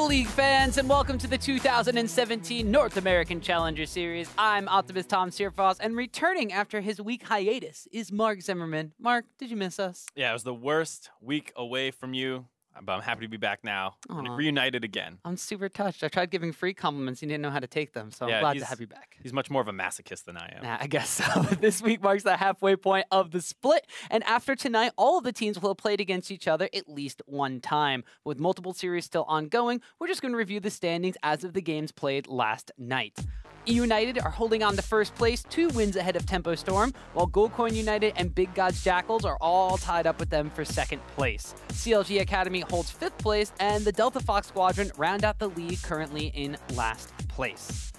League fans, and welcome to the 2017 North American Challenger Series. I'm Optimist Tom Searfoss, and returning after his week hiatus is Mark Zimmerman. Mark, did you miss us? Yeah, it was the worst week away from you, but I'm happy to be back now. Reunited again. I'm super touched. I tried giving free compliments. You didn't know how to take them, so I'm glad to have you back. He's much more of a masochist than I am. I guess so. This week marks the halfway point of the split, and after tonight, all of the teams will have played against each other at least one time. With multiple series still ongoing, we're just going to review the standings as of the games played last night. eUnited are holding on to first place, 2 wins ahead of Tempo Storm, while Goldcoin United and Big Gods Jackals are all tied up with them for second place. CLG Academy holds 5th place, and the Delta Fox Squadron round out the league currently in last place.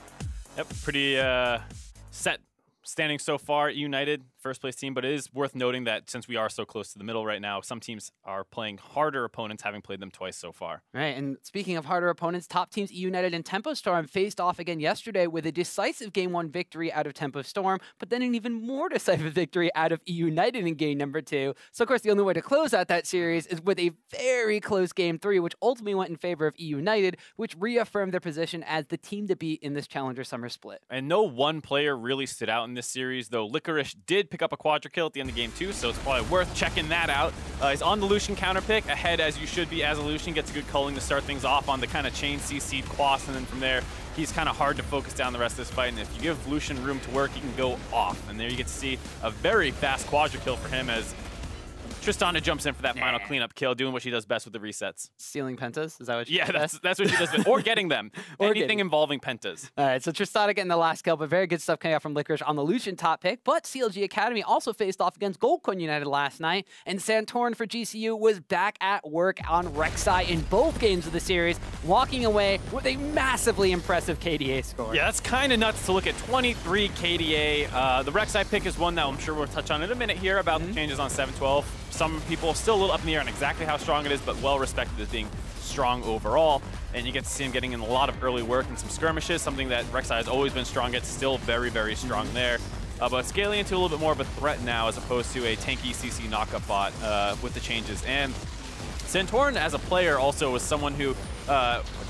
Yep, pretty set standing so far. United, first place team, but it is worth noting that since we are so close to the middle right now, some teams are playing harder opponents, having played them twice so far. Right, and speaking of harder opponents, top teams eUnited and Tempo Storm faced off again yesterday with a decisive Game 1 victory out of Tempo Storm, but then an even more decisive victory out of eUnited in Game number 2. So, of course, the only way to close out that series is with a very close Game 3, which ultimately went in favor of eUnited, which reaffirmed their position as the team to beat in this Challenger Summer Split. And no one player really stood out in this series, though Licorice did pick up a quadra kill at the end of Game 2, so it's probably worth checking that out. He's on the Lucian counter pick, ahead as you should be as a Lucian, gets a good culling to start things off on the kind of chain CC'd Quas, and then from there, he's kind of hard to focus down the rest of this fight, and if you give Lucian room to work, he can go off. And there you get to see a very fast quadra kill for him as Tristana jumps in for that final cleanup kill, doing what she does best with the resets. Stealing pentas? Is that what she does? Yeah, that's what she does best. Or getting them. Anything involving pentas. All right, so Tristana getting the last kill, but very good stuff coming out from Licorice on the Lucian top pick. But CLG Academy also faced off against Goldcoin United last night, and Santorin for GCU was back at work on Rek'Sai in both games of the series, walking away with a massively impressive KDA score. Yeah, that's kind of nuts to look at 23 KDA. The Rek'Sai pick is one that I'm sure we'll touch on in a minute here about the changes on 7-12. Some people still a little up in the air on exactly how strong it is, but well respected as being strong overall. And you get to see him getting in a lot of early work and some skirmishes, something that Rek'Sai has always been strong at, still very, very strong there. But scaling into a little bit more of a threat now as opposed to a tanky CC knockup bot with the changes. And Santorin as a player also was someone who,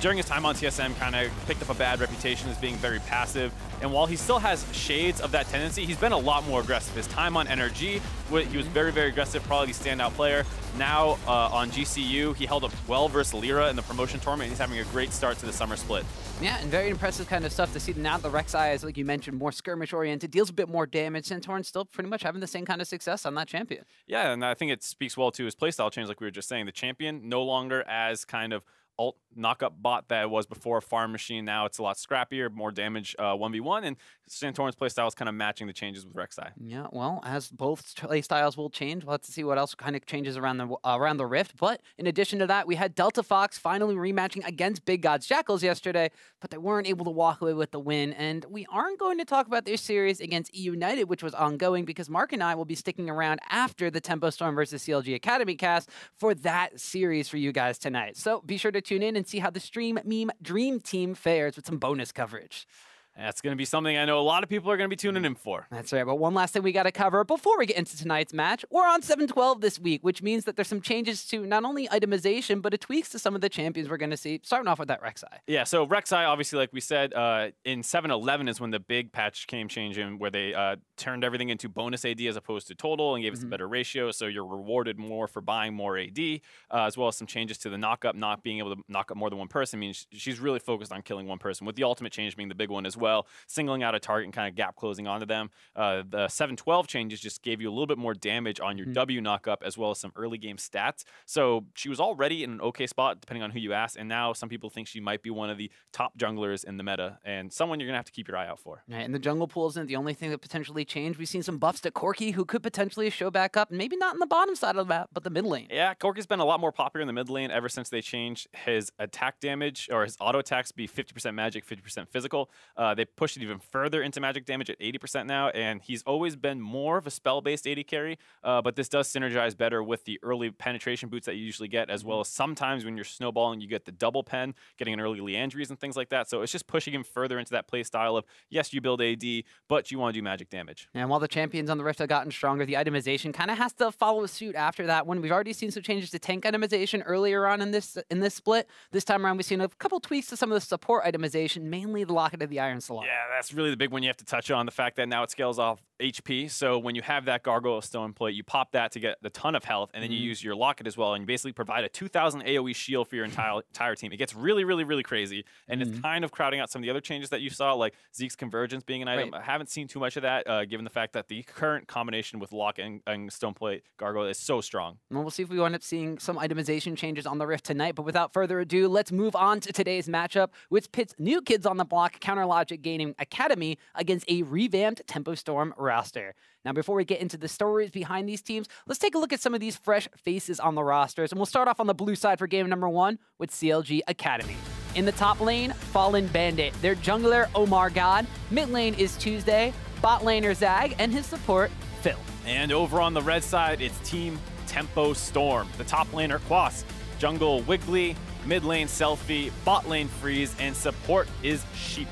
during his time on TSM, kind of picked up a bad reputation as being very passive. And while he still has shades of that tendency, he's been a lot more aggressive. His time on NRG, he was very, very aggressive, probably the standout player. Now on GCU, he held up well versus Lyra in the promotion tournament. He's having a great start to the summer split. Yeah, and very impressive kind of stuff to see now the Rek'Sai is, like you mentioned, more skirmish-oriented, deals a bit more damage. Santorin still pretty much having the same kind of success on that champion. Yeah, and I think it speaks well to his playstyle change, like we were just saying. The champion no longer as kind of ult knockup bot that it was before Farm Machine. Now it's a lot scrappier, more damage 1v1, and Santorin's playstyle is kind of matching the changes with Rek'Sai. Yeah, well, as both playstyles will change, we'll have to see what else kind of changes around the Rift. But in addition to that, we had Delta Fox finally rematching against Big Gods Jackals yesterday, but they weren't able to walk away with the win. And we aren't going to talk about their series against eUnited, which was ongoing, because Mark and I will be sticking around after the Tempo Storm versus CLG Academy cast for that series for you guys tonight. So be sure to tune in and see how the Stream Meme Dream Team fares with some bonus coverage. That's going to be something I know a lot of people are going to be tuning in for. That's right, but one last thing we got to cover before we get into tonight's match. We're on 7-12 this week, which means that there's some changes to not only itemization, but tweaks to some of the champions we're going to see, starting off with that Rek'Sai. Yeah, so Rek'Sai, obviously, like we said, in 7-11 is when the big patch came changing, where they turned everything into bonus AD as opposed to total and gave us a better ratio, so you're rewarded more for buying more AD, as well as some changes to the knockup, not being able to knock up more than one person means she's really focused on killing one person, with the ultimate change being the big one as well. Singling out a target and kind of gap closing onto them. The 7-12 changes just gave you a little bit more damage on your W knockup, as well as some early game stats. So she was already in an okay spot, depending on who you ask, and now some people think she might be one of the top junglers in the meta, and someone you're going to have to keep your eye out for. Right, and the jungle pool isn't the only thing that potentially changed. We've seen some buffs to Corki, who could potentially show back up, maybe not in the bottom side of the map, but the mid lane. Yeah, Corki's been a lot more popular in the mid lane ever since they changed his attack damage, or his auto attacks be 50% magic, 50% physical. They pushed it even further into magic damage at 80% now, and he's always been more of a spell-based AD carry, but this does synergize better with the early penetration boots that you usually get, as well as sometimes when you're snowballing, you get the double pen, getting an early Leandries and things like that. So it's just pushing him further into that play style of, yes, you build AD, but you want to do magic damage. And while the champions on the Rift have gotten stronger, the itemization kind of has to follow suit after that one. We've already seen some changes to tank itemization earlier on in this split. This time around, we've seen a couple tweaks to some of the support itemization, mainly the Locket of the Iron Salon. Yeah, that's really the big one you have to touch on, the fact that now it scales off HP. So when you have that Gargoyle Stone plate, you pop that to get a ton of health, and then you use your Locket as well, and you basically provide a 2,000 AoE shield for your entire team. It gets really, really, really crazy, and it's kind of crowding out some of the other changes that you saw, like Zeke's Convergence being an item. I haven't seen too much of that, given the fact that the current combination with Locket and Stone plate Gargoyle is so strong. Well, we'll see if we wind up seeing some itemization changes on the Rift tonight, but without further ado, let's move on to today's matchup, which pits new kids on the block, Counter Logic Gaming Academy, against a revamped Tempo Storm roster. Now, before we get into the stories behind these teams, let's take a look at some of these fresh faces on the rosters, and we'll start off on the blue side for game number 1 with CLG Academy. In the top lane, Fallen Bandit. Their jungler, Omar God. Mid lane is Tuesday. Bot laner, Zag, and his support, Phil. And over on the red side, it's Team Tempo Storm. The top laner, Quas. Jungle, Wiggly. Mid lane, Selfie. Bot lane, Freeze. And support is Sheep.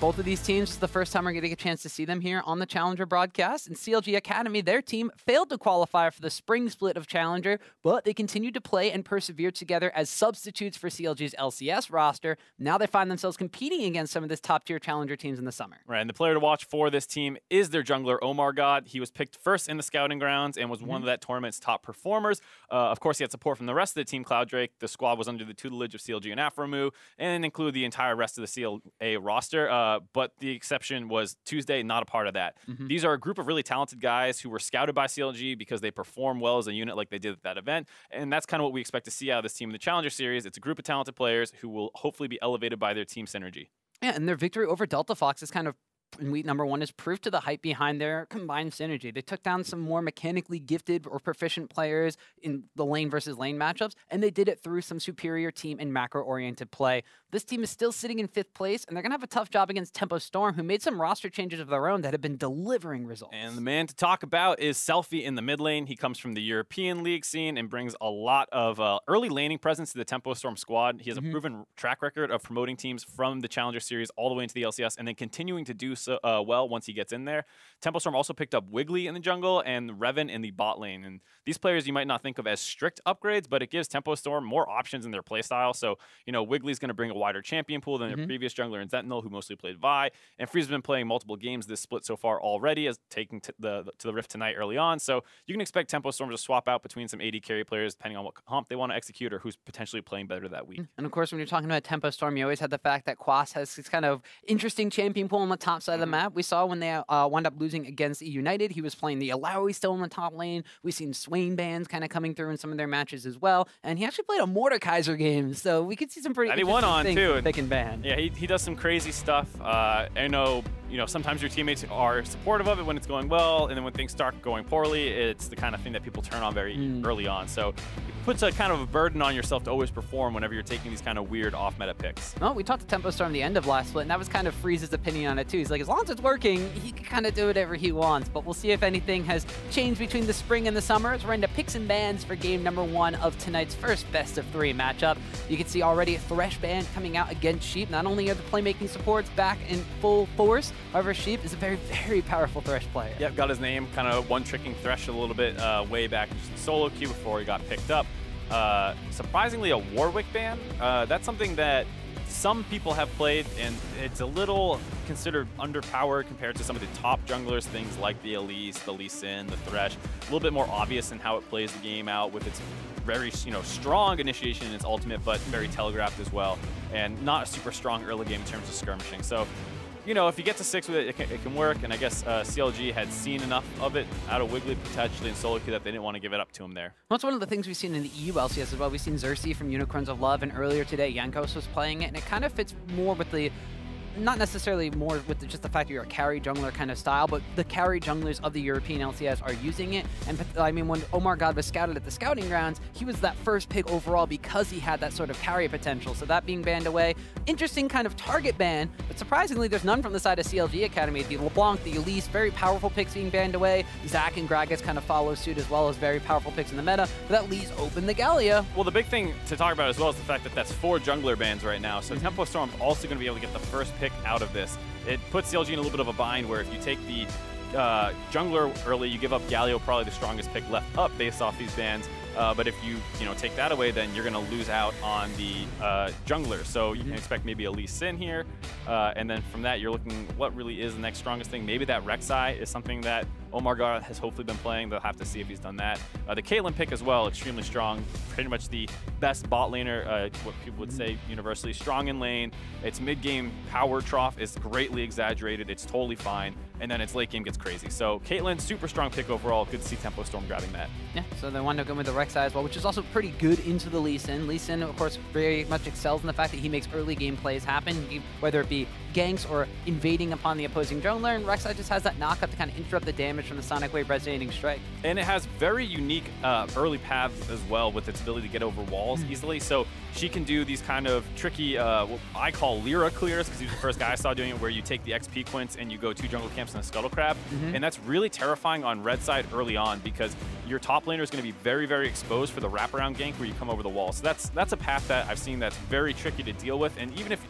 Both of these teams, this is the first time we're getting a chance to see them here on the Challenger broadcast. And CLG Academy, their team failed to qualify for the spring split of Challenger, but they continued to play and persevere together as substitutes for CLG's LCS roster. Now they find themselves competing against some of this top-tier Challenger teams in the summer. Right, and the player to watch for this team is their jungler, Omar God. He was picked first in the scouting grounds and was one of that tournament's top performers. Of course, he had support from the rest of the team, Cloud Drake. The squad was under the tutelage of CLG and Afromu, and included the entire rest of the CLA roster. But the exception was Tuesday, not a part of that. These are a group of really talented guys who were scouted by CLG because they perform well as a unit like they did at that event. And that's kind of what we expect to see out of this team in the Challenger Series. It's a group of talented players who will hopefully be elevated by their team synergy. Yeah, and their victory over Delta Fox is kind of in week number 1 is proof to the hype behind their combined synergy. They took down some more mechanically gifted or proficient players in the lane versus lane matchups, and they did it through some superior team and macro-oriented play. This team is still sitting in 5th place, and they're going to have a tough job against Tempo Storm, who made some roster changes of their own that have been delivering results. And the man to talk about is Selfie in the mid lane. He comes from the European League scene and brings a lot of early laning presence to the Tempo Storm squad. He has a proven track record of promoting teams from the Challenger Series all the way into the LCS, and then continuing to do so well once he gets in there. Tempo Storm also picked up Wiggly in the jungle and Revan in the bot lane. And these players you might not think of as strict upgrades, but it gives Tempo Storm more options in their playstyle. So, you know, Wiggly's going to bring a wider champion pool than their previous jungler in Sentinel, who mostly played Vi. And Freeze has been playing multiple games this split so far already, as taking to the Rift tonight early on. So you can expect Tempo Storm to swap out between some AD carry players depending on what comp they want to execute or who's potentially playing better that week. And of course, when you're talking about Tempo Storm, you always had the fact that Quas has this kind of interesting champion pool on the top side of the map. We saw when they wound up losing against eUnited, he was playing the Alawi still in the top lane. We've seen Swain bands kind of coming through in some of their matches as well. And he actually played a Mordekaiser game, so we could see some pretty interesting things too. Pick and ban. Yeah, he does some crazy stuff. I know, you know, sometimes your teammates are supportive of it when it's going well, and then when things start going poorly, it's the kind of thing that people turn on very early on. So it puts a kind of a burden on yourself to always perform whenever you're taking these kind of weird off-meta picks. Well, we talked to Tempo Storm the end of last split, and that was kind of Freeze's opinion on it too. He's like, as long as it's working, he can kind of do whatever he wants. But we'll see if anything has changed between the spring and the summer as we're into picks and bans for game number 1 of tonight's first best-of-3 matchup. You can see already a Thresh ban coming out against Sheep. Not only are the playmaking supports back in full force, however, Sheep is a very, very powerful Thresh player. Yep, got his name kind of one-tricking Thresh a little bit way back just in solo queue before he got picked up. Surprisingly, a Warwick ban. That's something that some people have played, and it's a little considered underpowered compared to some of the top junglers, things like the Elise, the Lee Sin, the Thresh. A little bit more obvious in how it plays the game out with its very, strong initiation in its ultimate, but very telegraphed as well, and not a super strong early game in terms of skirmishing. So, you know, if you get to 6 with it, it can work, and I guess CLG had seen enough of it out of Wiggly potentially in solo queue that they didn't want to give it up to him there. Well, it's one of the things we've seen in the EU LCS as well. We've seen Xerxes from Unicorns of Love, and earlier today, Yankos was playing it, and it kind of fits more with the not necessarily more with just the fact that you're a carry jungler kind of style, but the carry junglers of the European LCS are using it. And I mean, when Omar God was scouted at the scouting grounds, he was that first pick overall because he had that sort of carry potential. So that being banned away, interesting kind of target ban, but surprisingly, there's none from the side of CLG Academy. The LeBlanc, the Elise, very powerful picks being banned away. Zac and Gragas kind of follow suit as well as very powerful picks in the meta, but that leaves open the Galio. Well, the big thing to talk about as well is the fact that that's 4 jungler bans right now. So Tempo Storm's also going to be able to get the first pick out of this. It puts CLG in a little bit of a bind where if you take the jungler early, you give up Galio, probably the strongest pick left up based off these bans. But if you take that away, then you're going to lose out on the jungler. So you can expect maybe a Lee Sin here. And then from that, you're looking what really is the next strongest thing. Maybe that Rek'Sai is something that Omar God has hopefully been playing. They'll have to see if he's done that. The Caitlyn pick as well, extremely strong. Pretty much the best bot laner, what people would say universally. Strong in lane. Its mid-game power trough is greatly exaggerated. It's totally fine. And then its late game gets crazy. So Caitlyn, super strong pick overall. Good to see Tempo Storm grabbing that. Yeah, so they wind up going with the Rek'Sai as well, which is also pretty good into the Lee Sin. Lee Sin, of course, very much excels in the fact that he makes early game plays happen, whether it be ganks or invading upon the opposing jungler, and Rek'Sai just has that knockup to kind of interrupt the damage from the Sonic Wave Resonating Strike. And it has very unique early paths as well with its ability to get over walls easily. So she can do these kind of tricky, what I call Lyra clears, because he was the first guy I saw doing it, where you take the XP quints and you go 2 jungle camps and a Scuttle Crab. And that's really terrifying on red side early on because your top laner is going to be very, very exposed for the wraparound gank where you come over the wall. So that's a path that I've seen that's very tricky to deal with. And even if,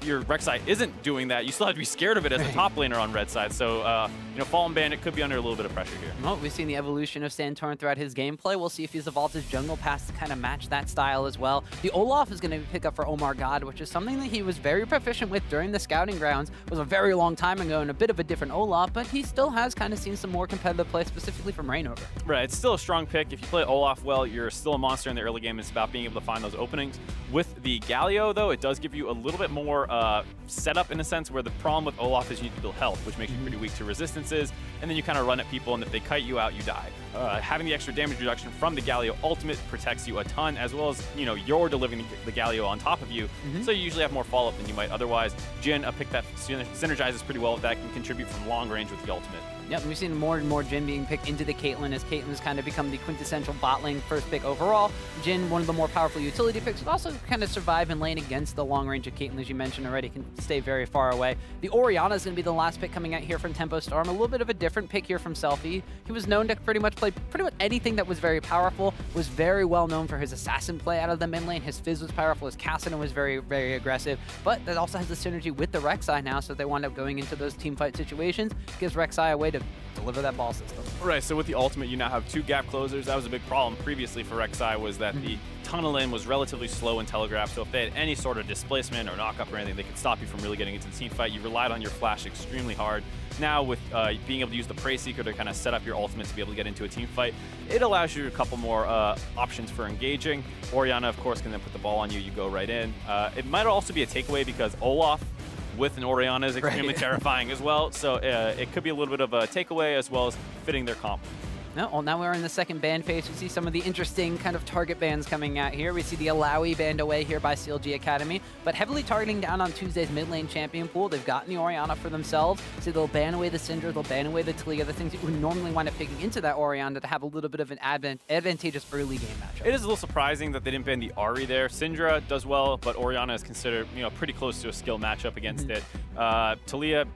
your Rek'Sai isn't doing that, you still have to be scared of it as a top laner on red side. So, Fallen Bandit could be under a little bit of pressure here. Well, we've seen the evolution of Santorin throughout his gameplay. We'll see if he's evolved his jungle pass to kind of match that style as well. The Olaf is going to pick up for Omar God, which is something that he was very proficient with during the scouting grounds. It was a very long time ago and a bit of a different Olaf, but he still has kind of seen some more competitive play, specifically from Reignover. Right, it's still a strong pick. If you play Olaf well, you're still a monster in the early game. It's about being able to find those openings. With the Galio, though, it does give you a little bit more setup in a sense, where the problem with Olaf is you need to build health, which makes you pretty weak to resistances, and then you kind of run at people, and if they kite you out, you die. Having the extra damage reduction from the Galio ultimate protects you a ton, as well as, you're delivering the Galio on top of you, so you usually have more follow-up than you might otherwise. Jhin, a pick that synergizes pretty well with that, can contribute from long range with the ultimate. Yep, we've seen more and more Jhin being picked into the Caitlyn as Caitlyn's kind of become the quintessential bot lane first pick overall. Jhin, one of the more powerful utility picks, but also kind of survive in lane against the long range of Caitlyn, as you mentioned already, can stay very far away. The Orianna is going to be the last pick coming out here from Tempo Storm. A little bit of a different pick here from Selfie. He was known to pretty much play anything that was very powerful, was very well known for his assassin play out of the mid lane. His Fizz was powerful, his Kassadin was very, very aggressive, but that also has the synergy with the Rek'Sai now, so they wind up going into those team fight situations. Gives Rek'Sai a way to deliver that ball system. Right, so with the ultimate, you now have 2 gap closers. That was a big problem previously for Rek'Sai, was that the tunnel in was relatively slow and telegraphed, so if they had any sort of displacement or knockup or anything, they could stop you from really getting into the team fight. You relied on your flash extremely hard. Now with being able to use the Prey Seeker to kind of set up your ultimate to be able to get into a team fight, it allows you a couple more options for engaging. Orianna, of course, can then put the ball on you, you go right in. It might also be a takeaway because Olaf with an Orianna is extremely terrifying as well, so it could be a little bit of a takeaway as well as fitting their comp. No, well, now we're in the second ban phase. We see some of the interesting kind of target bans coming out here. We see the Alawi banned away here by CLG Academy, but heavily targeting down on Tuesday's mid lane champion pool. They've gotten the Orianna for themselves, so they'll ban away the Syndra, they'll ban away the Talia, the things that you would normally wind up picking into that Orianna to have a little bit of an advantageous early game matchup. It is a little surprising that they didn't ban the Ahri there. Syndra does well, but Orianna is considered pretty close to a skill matchup against it. Talia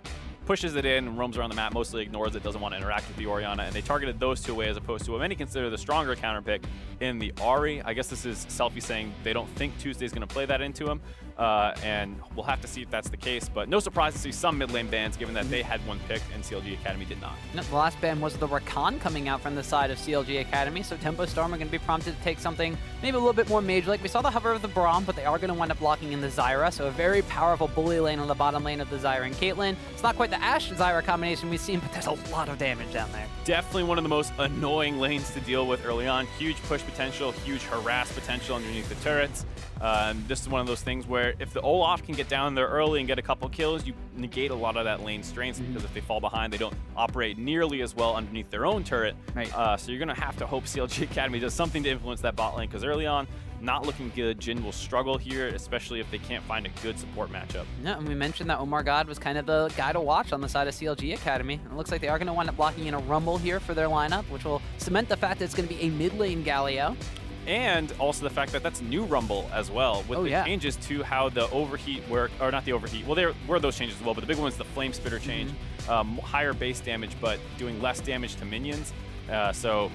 pushes it in, roams around the map, mostly ignores it, doesn't want to interact with the Orianna, and they targeted those 2 away as opposed to what many consider the stronger counter pick in the Ahri. I guess this is Selfie saying they don't think Tuesday's going to play that into him, and we'll have to see if that's the case, but no surprise to see some mid lane bans given that they had 1 pick and CLG Academy did not. No, the last ban was the Rakan coming out from the side of CLG Academy, so Tempo Storm are going to be prompted to take something maybe a little bit more major. Like we saw the hover of the Braum, but they are going to wind up blocking in the Zyra, so a very powerful bully lane on the bottom lane of the Zyra and Caitlyn. It's not quite the Ashe-Zyra combination we've seen, but there's a lot of damage down there. Definitely one of the most annoying lanes to deal with early on. Huge push potential, huge harass potential underneath the turrets. This is one of those things where if the Olaf can get down there early and get a couple kills, you negate a lot of that lane strength, because if they fall behind, they don't operate nearly as well underneath their own turret. Right. So you're going to have to hope CLG Academy does something to influence that bot lane, because early on, not looking good. Jin will struggle here, especially if they can't find a good support matchup. Yeah, and we mentioned that Omar God was kind of the guy to watch on the side of CLG Academy. And it looks like they are going to wind up blocking in a Rumble here for their lineup, which will cement the fact that it's going to be a mid-lane Galio. And also the fact that that's new Rumble as well, with the changes to how the overheat work, or not the overheat, well, there were those changes as well, but the big one is the Flame Spitter change. Higher base damage, but doing less damage to minions. So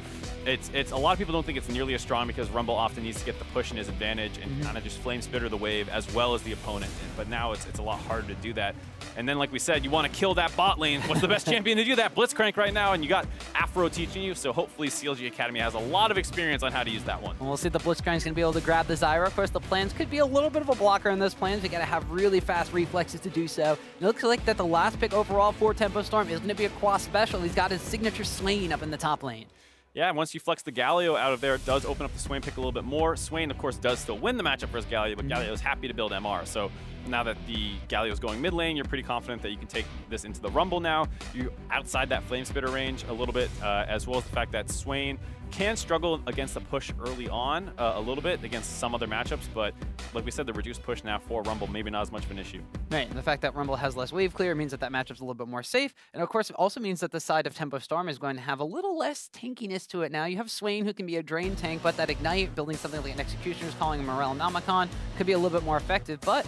it's a lot of people don't think it's nearly as strong because Rumble often needs to get the push in his advantage and kind of just Flame Spitter the wave as well as the opponent. But now it's a lot harder to do that. And then, like we said, you want to kill that bot lane. What's the best champion to do that? Blitzcrank right now, and you got Afro teaching you. So hopefully CLG Academy has a lot of experience on how to use that one. We'll see if the Blitzcrank's going to be able to grab the Zyra. Of course, the plans could be a little bit of a blocker in those plans. You got to have really fast reflexes to do so. It looks like that the last pick overall for Tempo Storm is going to be a Quas special. He's got his signature Swain up in the top lane. Yeah, once you flex the Galio out of there, it does open up the Swain pick a little bit more. Swain, of course, does still win the matchup versus Galio, but Galio is happy to build MR. So now that the Galio is going mid lane, you're pretty confident that you can take this into the Rumble now. You're outside that Flame Spitter range a little bit, as well as the fact that Swain can struggle against the push early on a little bit against some other matchups, but like we said, the reduced push now for Rumble, maybe not as much of an issue. Right, and the fact that Rumble has less wave clear means that that matchup's a little bit more safe, and of course it also means that the side of Tempo Storm is going to have a little less tankiness to it now. You have Swain, who can be a drain tank, but that Ignite, building something like an Executioner's Calling a Morellonomicon, could be a little bit more effective, but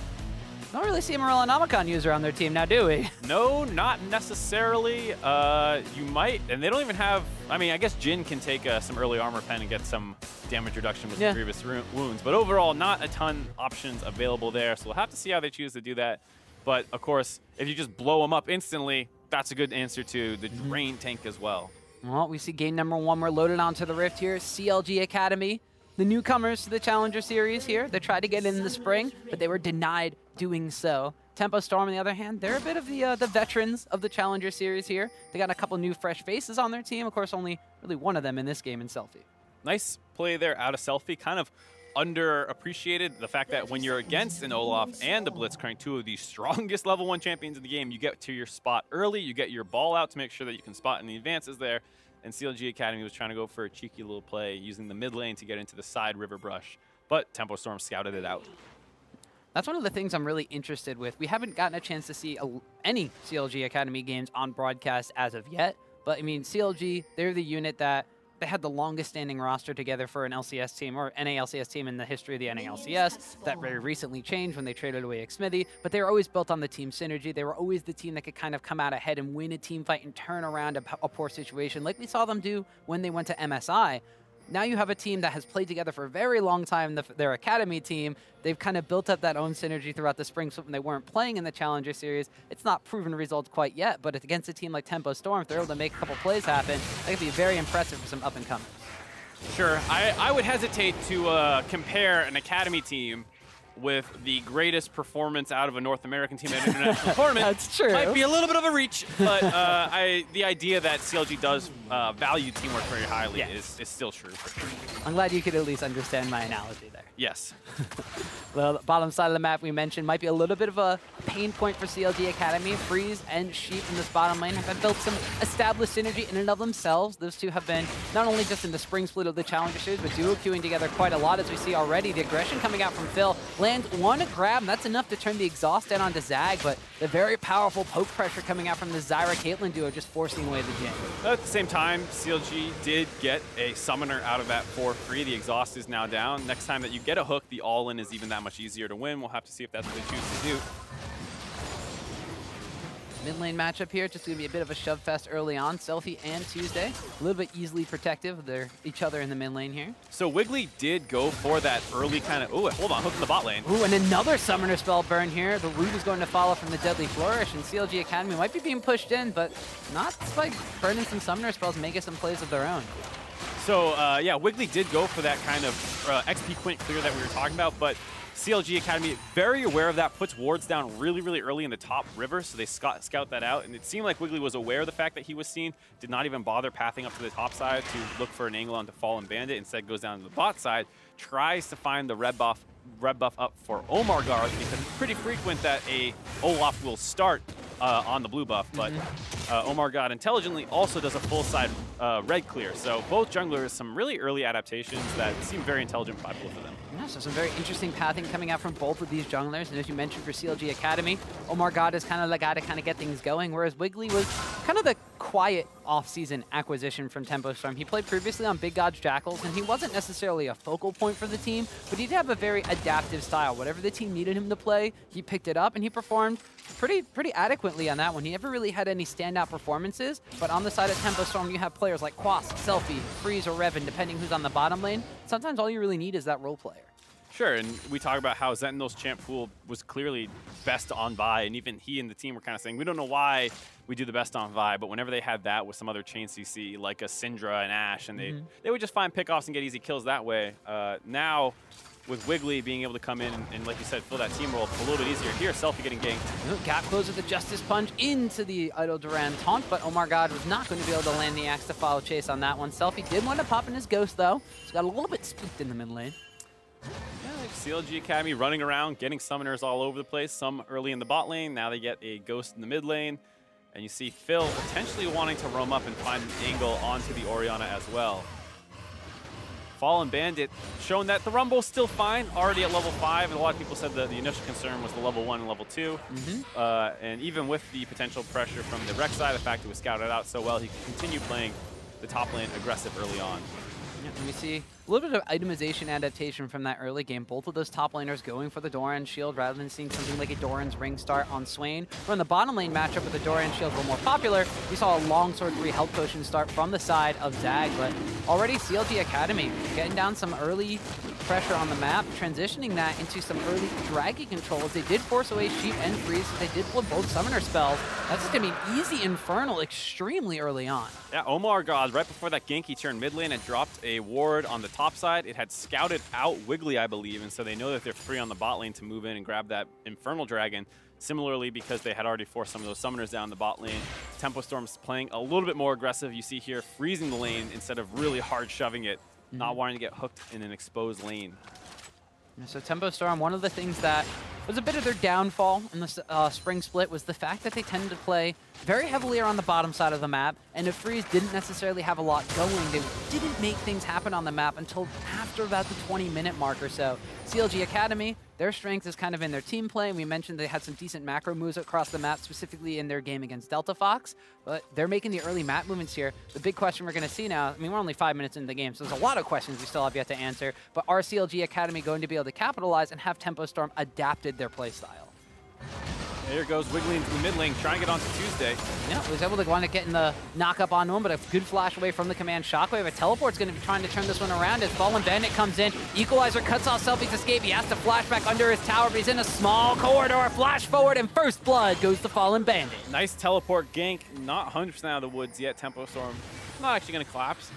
don't really see a Morellonomicon user on their team now, do we? No, not necessarily. You might, and they don't even have, I mean, I guess Jin can take some early armor pen and get some damage reduction with some previous wounds, but overall, not a ton options available there, so we'll have to see how they choose to do that. But of course, if you just blow them up instantly, that's a good answer to the drain tank as well. Well, we see game number 1. We're loaded onto the Rift here. CLG Academy, the newcomers to the Challenger Series here. They tried to get in the spring, but they were denied doing so. Tempo Storm, on the other hand, they're a bit of the veterans of the Challenger Series here. They got a couple new fresh faces on their team. Of course, only really one of them in this game in Selfie. Nice play there out of Selfie. Kind of underappreciated the fact that when you're against an Olaf and a Blitzcrank, two of the strongest level 1 champions in the game, you get to your spot early, you get your ball out to make sure that you can spot any advances there. And CLG Academy was trying to go for a cheeky little play using the mid lane to get into the side river brush, but Tempo Storm scouted it out. That's one of the things I'm really interested with. We haven't gotten a chance to see any CLG Academy games on broadcast as of yet, but I mean, CLG, they're the unit that they had the longest standing roster together for an LCS team or NALCS team in the history of the NALCS. That very recently changed when they traded away Xmithy, but they were always built on the team synergy. They were always the team that could kind of come out ahead and win a team fight and turn around a poor situation like we saw them do when they went to MSI. Now you have a team that has played together for a very long time, their academy team. They've kind of built up that own synergy throughout the spring, so when they weren't playing in the Challenger Series, it's not proven results quite yet, but against a team like Tempo Storm, if they're able to make a couple plays happen, that could be very impressive for some up-and-comers. Sure. I would hesitate to compare an academy team with the greatest performance out of a North American team at an international tournament. That's true. Might be a little bit of a reach, but the idea that CLG does value teamwork very highly is still true for sure. I'm glad you could at least understand my analogy there. Yes. The bottom side of the map we mentioned might be a little bit of a pain point for CLG Academy. Freeze and Sheep in this bottom lane have built some established synergy in and of themselves. Those two have been not only just in the spring split of the Challenger Series, but duo queuing together quite a lot, as we see already. The aggression coming out from Phil lands one grab, and that's enough to turn the exhaust down onto Zag, but the very powerful poke pressure coming out from the Zyra-Caitlyn duo just forcing away the Jin. At the same time, CLG did get a summoner out of that for free. The exhaust is now down. Next time that you get a hook, the all-in is even that much easier to win. We'll have to see if that's what they choose to do. Mid lane matchup here, just going to be a bit of a shove fest early on. Selfie and Tuesday, a little bit easily protective. They're each other in the mid lane here. So Wiggly did go for that early kind of, oh, hold on, hook in the bot lane. Ooh, and another summoner spell burn here. The root is going to follow from the Deadly Flourish, and CLG Academy might be being pushed in, but not despite burning some summoner spells, making some plays of their own. So, yeah, Wiggly did go for that kind of XP Quint clear that we were talking about, but CLG Academy, very aware of that, puts wards down really, really early in the top river, so they scout that out, and it seemed like Wiggly was aware of the fact that he was seen, did not even bother pathing up to the top side to look for an angle onto Fallen Bandit, instead goes down to the bot side, tries to find the red buff up for Omar Garth, because it's pretty frequent that a Olaf will start on the blue buff, but Omar God intelligently also does a full side red clear. So both junglers, some really early adaptations that seem very intelligent by both of them. Yeah, so some very interesting pathing coming out from both of these junglers. And as you mentioned for CLG Academy, Omar God is kind of the guy to kind of get things going, whereas Wiggly was kind of the quiet off-season acquisition from Tempo Storm. He played previously on Big God's Jackals, and he wasn't necessarily a focal point for the team, but he did have a very adaptive style. Whatever the team needed him to play, he picked it up, and he performed pretty adequately on that one. He never really had any standout performances, but on the side of Tempo Storm, you have players like Quas, Selfie, Freeze, or Revan, depending who's on the bottom lane. Sometimes all you really need is that role player. Sure, and we talk about how Sentinel's champ pool was clearly best on Vi, and even he and the team were kind of saying, we don't know why we do the best on Vi, but whenever they had that with some other chain CC, like a Syndra and Ashe, and they would just find pickoffs and get easy kills that way. Now, with Wiggly being able to come in and, like you said, fill that team role a little bit easier. Here, Selfie getting ganked. Gap close with the Justice Punch into the Idol Duran taunt, but Omar God was not going to be able to land the axe to follow chase on that one. Selfie did want to pop in his Ghost, though. He's got a little bit spooked in the mid lane. Yeah, like CLG Academy running around, getting summoners all over the place. Some early in the bot lane. Now they get a Ghost in the mid lane. And you see Phil potentially wanting to roam up and find an angle onto the Orianna as well. Fallen Bandit showing that the Rumble's still fine, already at level 5. And a lot of people said that the initial concern was the level 1 and level 2. And even with the potential pressure from the Rek'Sai, the fact it was scouted out so well, he could continue playing the top lane aggressive early on. Yeah, and we see a little bit of itemization adaptation from that early game. Both of those top laners going for the Doran shield rather than seeing something like a Doran's ring start on Swain. Where in the bottom lane matchup with the Doran shield were more popular, we saw a Longsword 3 health potion start from the side of Zag, but already CLG Academy getting down some early pressure on the map, transitioning that into some early dragging controls. They did force away Sheep and Freeze, so they did pull both summoner spells. That's just going to be an easy Infernal extremely early on. Yeah, Omar God, right before that gank, he turned mid lane and dropped a ward on the top side. It had scouted out Wiggly, I believe, and so they know that they're free on the bot lane to move in and grab that Infernal Dragon. Similarly, because they had already forced some of those summoners down the bot lane, Tempo Storm's playing a little bit more aggressive. You see here freezing the lane instead of really hard shoving it, not wanting to get hooked in an exposed lane. So Tempo Storm, one of the things that was a bit of their downfall in the spring split was the fact that they tended to play very heavily around the bottom side of the map, and if Freeze didn't necessarily have a lot going, they didn't make things happen on the map until after about the 20-minute mark or so. CLG Academy, their strength is kind of in their team play, and we mentioned they had some decent macro moves across the map, specifically in their game against Delta Fox, but they're making the early map movements here. The big question we're going to see now, I mean, we're only 5 minutes into the game, so there's a lot of questions we still have yet to answer, but are CLG Academy going to be able to capitalize and have Tempo Storm adapted their playstyle? There goes Wiggly into the mid lane, trying to get onto Tuesday. Yeah, was able to go on to get in the knock-up onto him, but a good flash away from the command shockwave. A teleport's going to be trying to turn this one around as Fallen Bandit comes in. Equalizer cuts off Selfie's escape. He has to flash back under his tower, but he's in a small corridor. Flash forward, and first blood goes to Fallen Bandit. Nice teleport gank, not 100% out of the woods yet. Tempo Storm not actually going to collapse.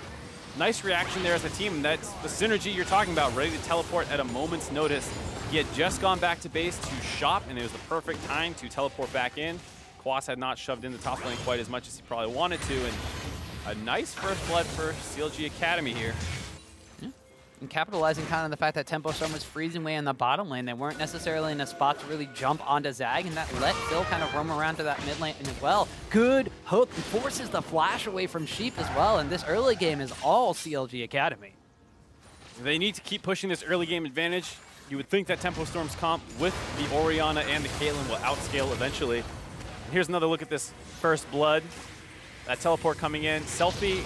Nice reaction there as a team. That's the synergy you're talking about, ready to teleport at a moment's notice. He had just gone back to base to shop, and it was the perfect time to teleport back in. Quas had not shoved in the top lane quite as much as he probably wanted to, and a nice first blood for CLG Academy here. Yeah. And capitalizing kind of the fact that Tempo Storm was freezing away in the bottom lane. They weren't necessarily in a spot to really jump onto Zag, and that let Phil kind of roam around to that mid lane as well. Good hook, forces the flash away from Sheep as well, and this early game is all CLG Academy. They need to keep pushing this early game advantage. You would think that Tempo Storm's comp with the Orianna and the Caitlyn will outscale eventually. And here's another look at this first blood. That teleport coming in. Selfie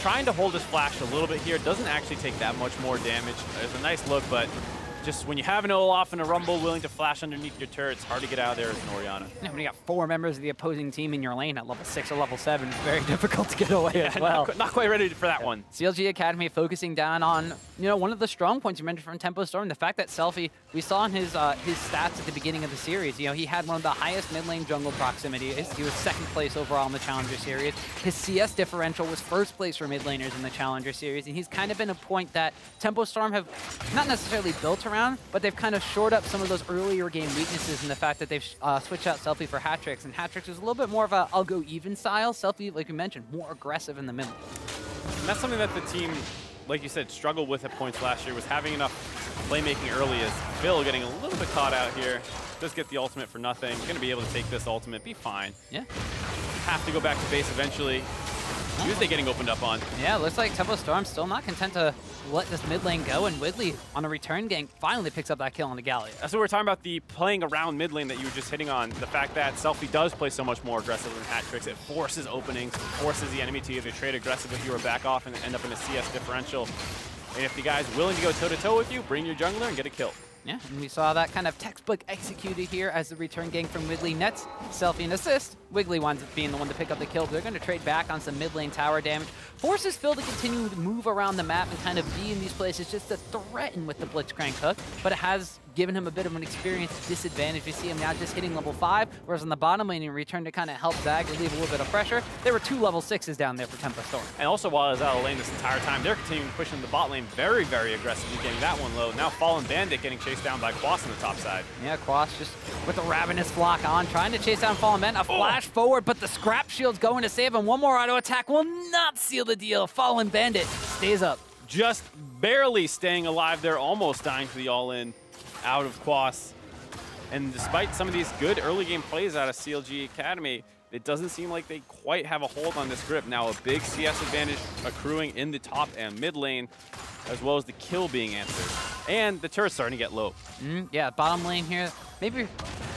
trying to hold his flash a little bit here. Doesn't actually take that much more damage. There's a nice look, but just when you have an Olaf and a Rumble willing to flash underneath your turret, it's hard to get out of there as an Orianna. Yeah, when you got 4 members of the opposing team in your lane at level 6 or level 7, it's very difficult to get away as well. Not quite ready for that one. CLG Academy focusing down on, you know, one of the strong points you mentioned from Tempo Storm, the fact that Selfie, we saw in his stats at the beginning of the series, you know, he had one of the highest mid lane jungle proximity. He was 2nd place overall in the Challenger Series. His CS differential was 1st place for mid laners in the Challenger Series, and he's kind of been a point that Tempo Storm have not necessarily built around, but they've kind of shored up some of those earlier game weaknesses in the fact that they've switched out Selfie for Hatrix, and Hatrix is a little bit more of a I'll go even style. Selfie, like you mentioned, more aggressive in the middle. And that's something that the team, like you said, struggled with at points last year, was having enough playmaking early, as Phil getting a little bit caught out here. Does get the ultimate for nothing. Going to be able to take this ultimate, be fine. Yeah. Have to go back to base eventually. Tuesday getting opened up on. Yeah, looks like Tempo Storm still not content to let this mid lane go, and Wiggly on a return gank finally picks up that kill on the Galio. That's what we're talking about, the playing around mid lane that you were just hitting on. The fact that Selfie does play so much more aggressive than Hat Tricks. It forces openings, forces the enemy to either trade aggressive with you or back off and end up in a CS differential. And if the guy's willing to go toe-to-toe with you, bring your jungler and get a kill. Yeah, and we saw that kind of textbook executed here as the return gank from Wiggly nets Selfie an assist. Wiggly winds up being the one to pick up the kill, but they're going to trade back on some mid lane tower damage. Forces Phil to continue to move around the map and kind of be in these places just to threaten with the Blitzcrank hook, but it has given him a bit of an experience disadvantage. We see him now just hitting level 5, whereas on the bottom lane, in return to kind of help Zag relieve a little bit of pressure, there were 2 level 6s down there for Tempo Storm. And also while I was out of lane this entire time, they're continuing pushing the bot lane very, very aggressively, getting that one low. Now Fallen Bandit getting chased down by Quas on the top side. Yeah, Quas just with the Ravenous Flock on, trying to chase down Fallen Bandit. A flash forward, but the Scrap Shield's going to save him. One more auto attack will not seal the deal. Fallen Bandit stays up. Just barely staying alive there, almost dying to the all-in out of Quas. And despite some of these good early game plays out of CLG Academy, it doesn't seem like they quite have a hold on this grip. Now a big CS advantage accruing in the top and mid lane, as well as the kill being answered. And the turret's starting to get low. Yeah, bottom lane here. Maybe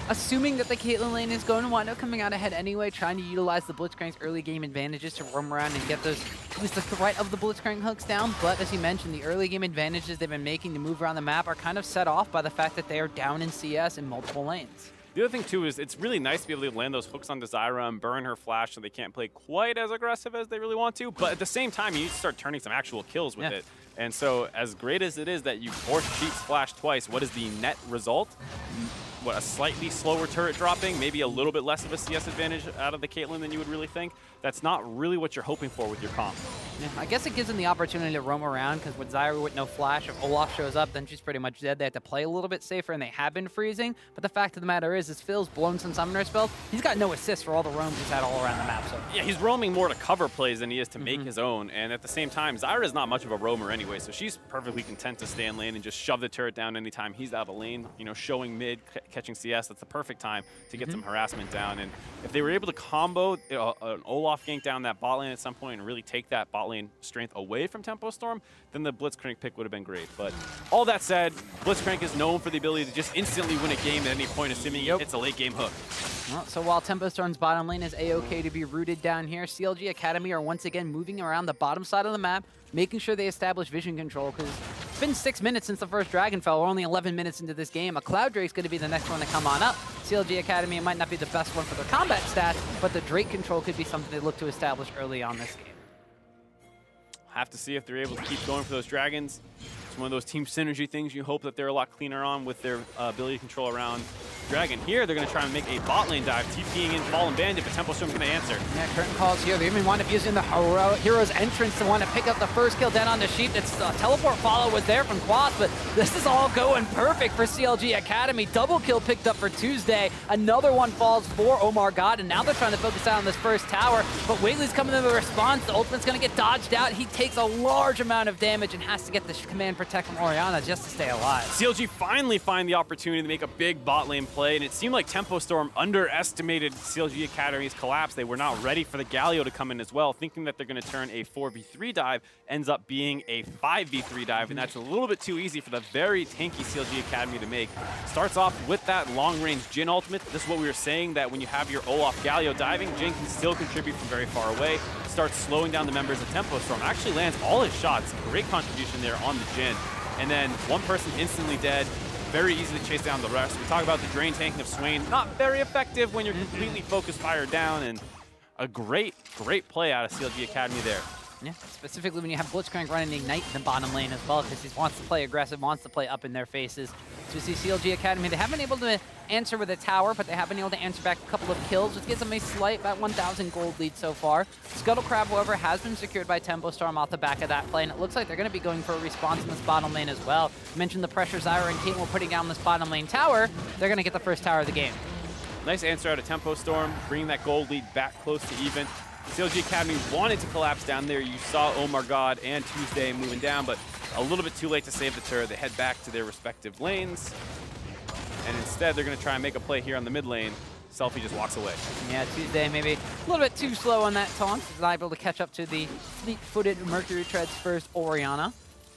assuming that the Caitlyn lane is going to wind up coming out ahead anyway, trying to utilize the Blitzcrank's early game advantages to roam around and get those, at least the threat of the Blitzcrank hooks down. But as you mentioned, the early game advantages they've been making to move around the map are kind of set off by the fact that they are down in CS in multiple lanes. The other thing, too, is it's really nice to be able to land those hooks on Desira and burn her flash so they can't play quite as aggressive as they really want to. But at the same time, you need to start turning some actual kills with it. And so as great as it is that you force Sheep's flash twice, what is the net result? What, a slightly slower turret dropping, maybe a little bit less of a CS advantage out of the Caitlyn than you would really think. That's not really what you're hoping for with your comp. Yeah, I guess it gives them the opportunity to roam around, because with Zyra with no flash, if Olaf shows up, then she's pretty much dead. They have to play a little bit safer, and they have been freezing. But the fact of the matter is Phil's blown some summoner spells. He's got no assists for all the roams he's had all around the map. So yeah, he's roaming more to cover plays than he is to make his own. And at the same time, Zyra is not much of a roamer anyway, so she's perfectly content to stay in lane and just shove the turret down anytime he's out of lane. You know, showing mid, catching CS, that's the perfect time to get some harassment down. And if they were able to combo an Olaf gank down that bot lane at some point and really take that bot lane strength away from Tempo Storm, then the Blitzcrank pick would have been great. But all that said, Blitzcrank is known for the ability to just instantly win a game at any point, assuming it's a late game hook. Well, so while Tempo Storm's bottom lane is A-OK to be rooted down here, CLG Academy are once again moving around the bottom side of the map, making sure they establish vision control, because it's been 6 minutes since the first Dragon fell. We're only 11 minutes into this game. A Cloud Drake's going to be the next one to come on up. CLG Academy might not be the best one for their combat stats, but the Drake control could be something they look to establish early on this game. Have to see if they're able to keep going for those Dragons. It's one of those team synergy things you hope that they're a lot cleaner on with their ability to control around Dragon. Here, they're going to try and make a bot lane dive, TPing in Fallen Bandit, but Tempo Storm's going to answer. Yeah, curtain calls here. They even wind up using the hero's entrance to want to pick up the first kill down on the Sheep. It's teleport follow was there from Quas, but this is all going perfect for CLG Academy. Double kill picked up for Tuesday. Another one falls for Omar God, and now they're trying to focus out on this first tower, but Wiggly's coming in with a response. The ultimate's going to get dodged out. He takes a large amount of damage and has to get the command protect from Orianna just to stay alive. CLG finally find the opportunity to make a big bot lane play, and it seemed like Tempo Storm underestimated CLG Academy's collapse. They were not ready for the Galio to come in as well, thinking that they're going to turn a 4v3 dive, ends up being a 5v3 dive, and that's a little bit too easy for the very tanky CLG Academy to make. Starts off with that long-range Jhin ultimate. This is what we were saying, that when you have your Olaf Galio diving, Jhin can still contribute from very far away. Starts slowing down the members of Tempo Storm. Actually lands all his shots. Great contribution there on the Jhin. And then one person instantly dead. Very easy to chase down the rest. We talk about the drain tanking of Swain. Not very effective when you're completely focused fire down, and a great play out of CLG Academy there. Yeah, specifically when you have Blitzcrank running Ignite in the bottom lane as well, because he wants to play aggressive, wants to play up in their faces. So you see CLG Academy, they haven't been able to answer with a tower, but they have been able to answer back a couple of kills, which gives them a slight, about 1,000 gold lead so far. Scuttle Crab, however, has been secured by Tempo Storm off the back of that play, and it looks like they're going to be going for a response in this bottom lane as well. You mentioned the pressure Zyra and Caitlyn were putting down this bottom lane tower. They're going to get the first tower of the game. Nice answer out of Tempo Storm, bringing that gold lead back close to even. CLG Academy wanted to collapse down there. You saw Omar God and Tuesday moving down, but a little bit too late to save the turret. They head back to their respective lanes. and instead they're going to try and make a play here on the mid lane. Selfie just walks away. Yeah, Tuesday maybe a little bit too slow on that taunt. He's not able to catch up to the fleet-footed Mercury Treads first Orianna.